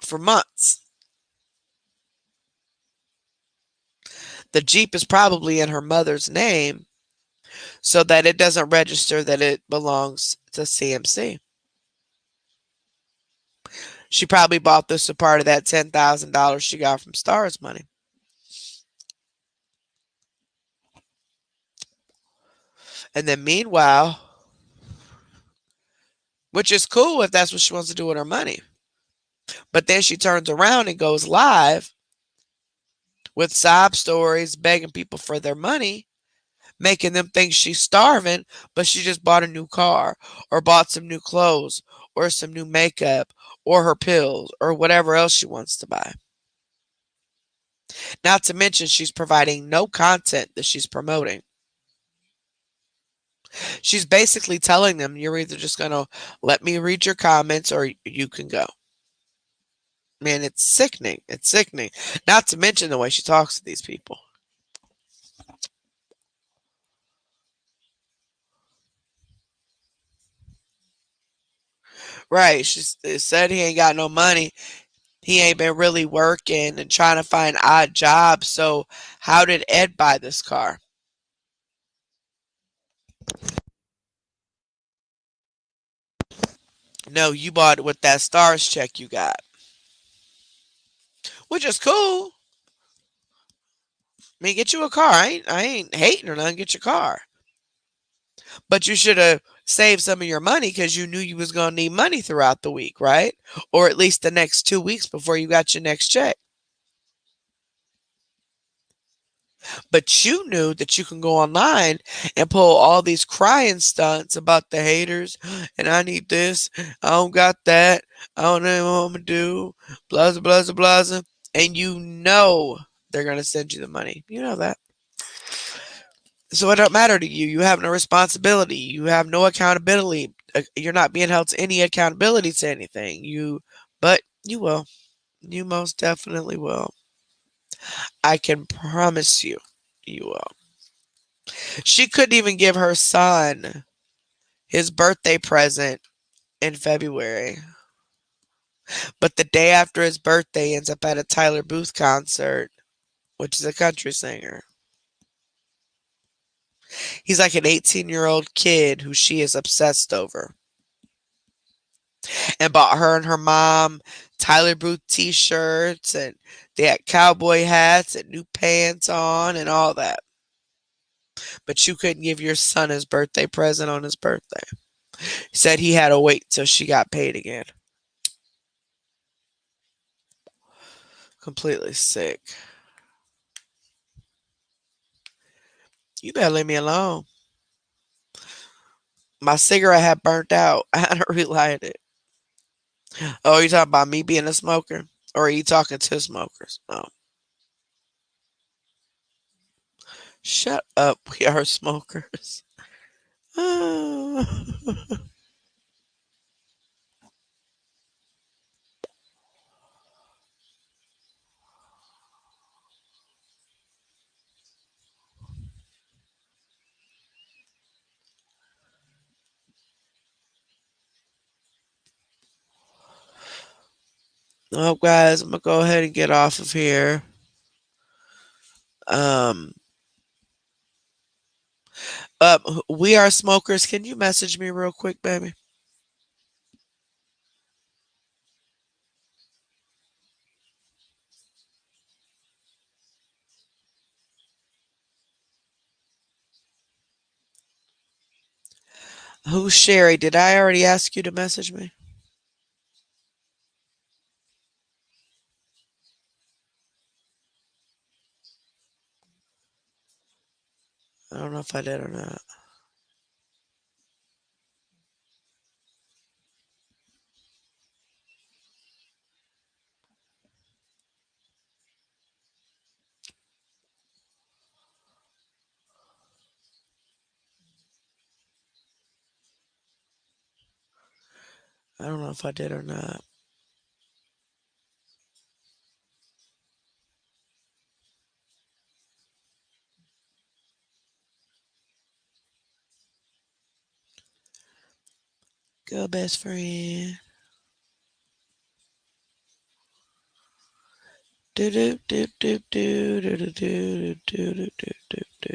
for months. The Jeep is probably in her mother's name so that it doesn't register that it belongs to CMC. She probably bought this as part of that $10,000 she got from Star's money. And then meanwhile, which is cool if that's what she wants to do with her money. But then she turns around and goes live with sob stories, begging people for their money, making them think she's starving, but she just bought a new car or bought some new clothes or some new makeup or her pills or whatever else she wants to buy. Not to mention she's providing no content that she's promoting. She's basically telling them, you're either just going to let me read your comments or you can go. Man, it's sickening. It's sickening. Not to mention the way she talks to these people. Right. She said he ain't got no money. He ain't been really working and trying to find odd jobs. So, how did Ed buy this car? No, you bought it with that stars check you got, which is cool. I mean, get you a car. I ain't hating or nothing. Get your car. But you should have saved some of your money because you knew you was gonna need money throughout the week, right? Or at least the next 2 weeks before you got your next check. But you knew that you can go online and pull all these crying stunts about the haters and I need this, I don't got that, I don't know what I'm gonna do, blah blah blah blah, and you know they're gonna send you the money. You know that. So it don't matter to you. You have no responsibility. You have no accountability. You're not being held to any accountability to anything. But you will. You most definitely will. I can promise you, you will. She couldn't even give her son his birthday present in February. But the day after his birthday ends up at a Tyler Booth concert, which is a country singer. He's like an 18-year-old kid who she is obsessed over. And bought her and her mom Tyler Booth t-shirts and they had cowboy hats and new pants on and all that. But you couldn't give your son his birthday present on his birthday. He said he had to wait till she got paid again. Completely sick. You better leave me alone. My cigarette had burnt out. I had to relight it. Oh, you talking about me being a smoker? Or are you talking to smokers? Oh. Shut up. We are smokers. Oh, well, guys, I'm gonna go ahead and get off of here. Um, we are smokers. Can you message me real quick, baby? Who's Sherry? Did I already ask you to message me? I don't know if I did or not. I don't know if I did or not. Go, best friend. Do do do do do do do do do do do do.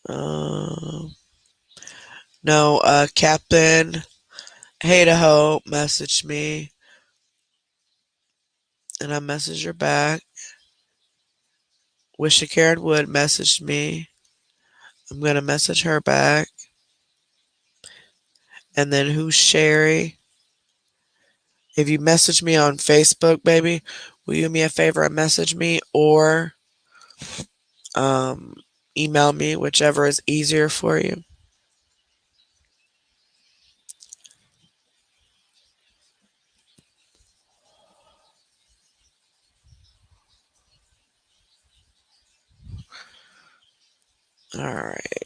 Um, no, Captain Hateho messaged me, and I messaged her back. Wisha Karen Wood messaged me. I'm gonna message her back. And then who's Sherry? If you message me on Facebook, baby, will you do me a favor and message me or um, email me, whichever is easier for you. All right.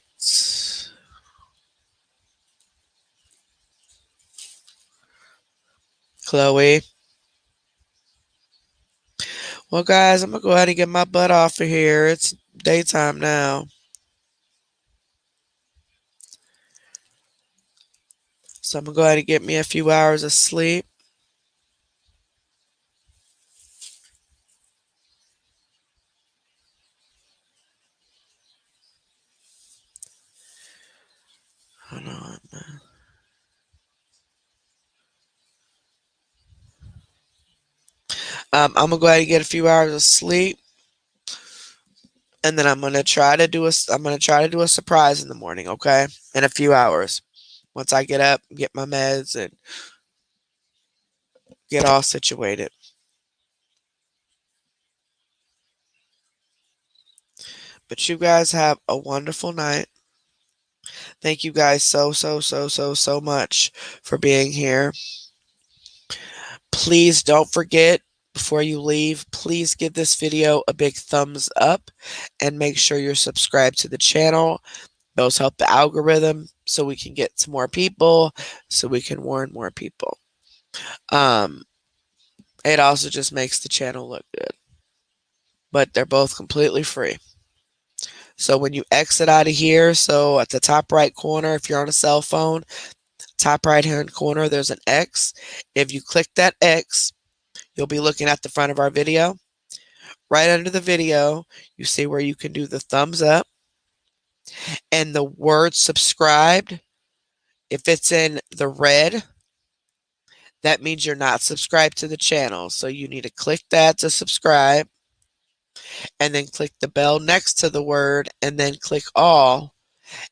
Chloe. Well, guys, I'm going to go ahead and get my butt off of here. It's daytime now. So I'm going to go ahead and get me a few hours of sleep. Hold on, man. I'm going to go ahead and get a few hours of sleep. And then I'm going to try to do a surprise in the morning, okay? In a few hours. Once I get up, get my meds, and get all situated. But you guys have a wonderful night. Thank you guys so much for being here. Please don't forget, before you leave, please give this video a big thumbs up and make sure you're subscribed to the channel. Those help the algorithm so we can get to more people, so we can warn more people. Um, it also just makes the channel look good. But they're both completely free. So when you exit out of here, so at the top right corner, if you're on a cell phone, top right hand corner, there's an X. If you click that X, you'll be looking at the front of our video. Right under the video, you see where you can do the thumbs up and the word subscribed. If it's in the red, that means you're not subscribed to the channel. So you need to click that to subscribe and then click the bell next to the word and then click all.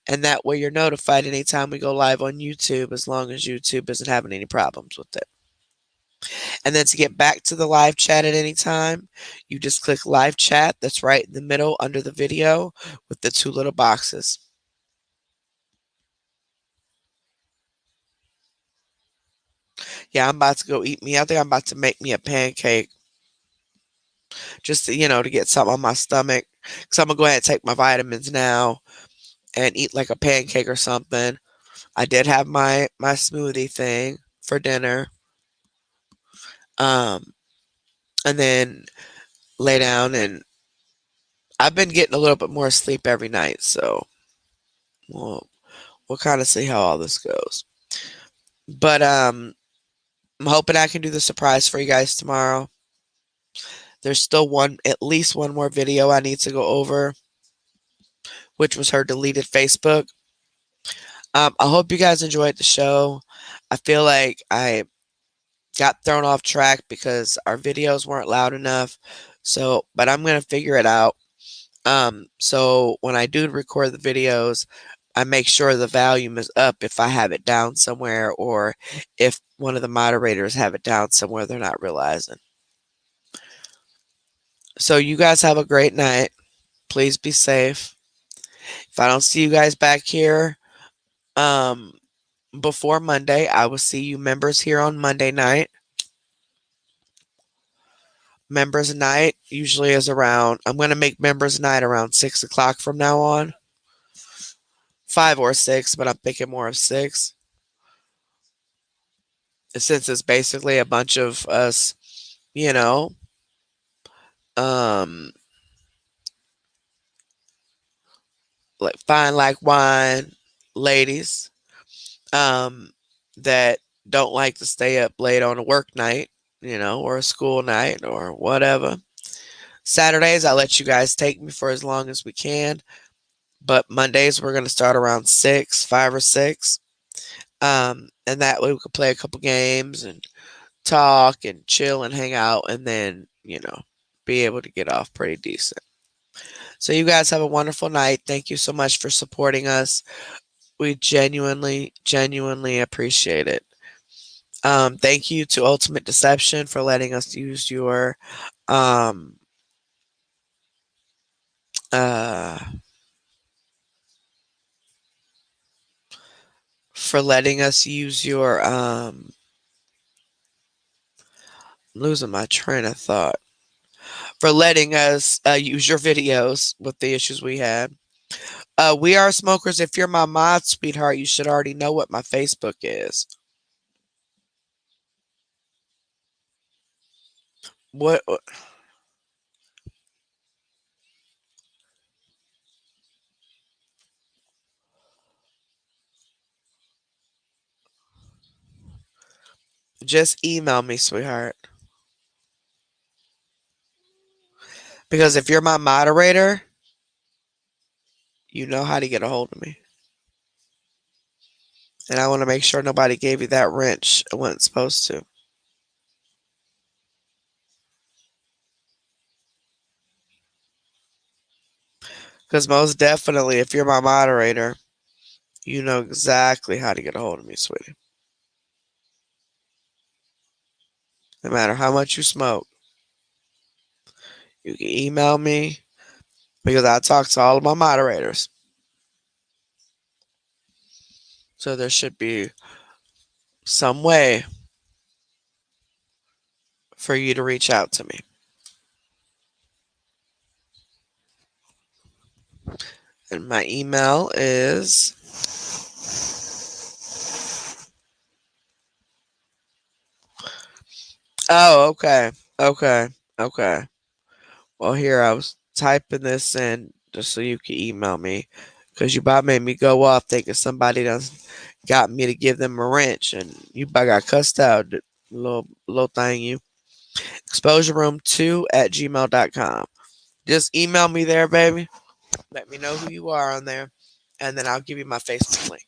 And that way you're notified anytime we go live on YouTube, as long as YouTube isn't having any problems with it. And then to get back to the live chat at any time, you just click live chat. That's right in the middle under the video with the two little boxes. Yeah, I'm about to go eat me. I think I'm about to make me a pancake just to, to get something on my stomach. Because I'm going to go ahead and take my vitamins now and eat like a pancake or something. I did have my smoothie thing for dinner. Um, and then lay down, and I've been getting a little bit more sleep every night, so we'll kind of see how all this goes. But I'm hoping I can do the surprise for you guys tomorrow. There's still at least one more video I need to go over, which was her deleted Facebook. I hope you guys enjoyed the show. I feel like I got thrown off track because our videos weren't loud enough. So, but I'm gonna figure it out. So when I do record the videos, I make sure the volume is up if I have it down somewhere, or if one of the moderators have it down somewhere they're not realizing. So you guys have a great night. Please be safe. If I don't see you guys back here um before Monday, I will see you members here on Monday night. Members night usually is around, I'm going to make members night around 6 o'clock from now on. 5 or 6, but I'm thinking more of 6. Since it's basically a bunch of us, you know, um, like fine like wine ladies, that don't like to stay up late on a work night, or a school night or whatever. Saturdays, I let you guys take me for as long as we can. But Mondays, we're going to start around 6, 5 or 6. And that way we could play a couple games and talk and chill and hang out, and then, be able to get off pretty decent. So you guys have a wonderful night. Thank you so much for supporting us. We genuinely appreciate it. Thank you to Ultimate Deception for letting us use your um uh for letting us use your I'm losing my train of thought. For letting us use your videos with the issues we had. We are smokers. If you're my mod, sweetheart, you should already know what my Facebook is. What? Just email me, sweetheart. Because if you're my moderator, you know how to get a hold of me. And I want to make sure nobody gave you that wrench it wasn't supposed to. Because most definitely, if you're my moderator, you know exactly how to get a hold of me, sweetie. No matter how much you smoke, you can email me because I talk to all of my moderators. So there should be some way for you to reach out to me. And my email is oh, okay. Okay. Okay. Well, here I was typing this in just so you can email me because you about made me go off thinking somebody done got me to give them a wrench and you about got cussed out, little thing you. Exposureroom2 at gmail.com. Just email me there, baby. Let me know who you are on there, and then I'll give you my Facebook link.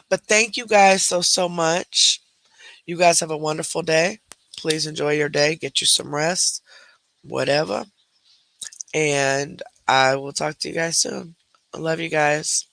But thank you guys so much. You guys have a wonderful day. Please enjoy your day. Get you some rest, whatever. And I will talk to you guys soon. I love you guys.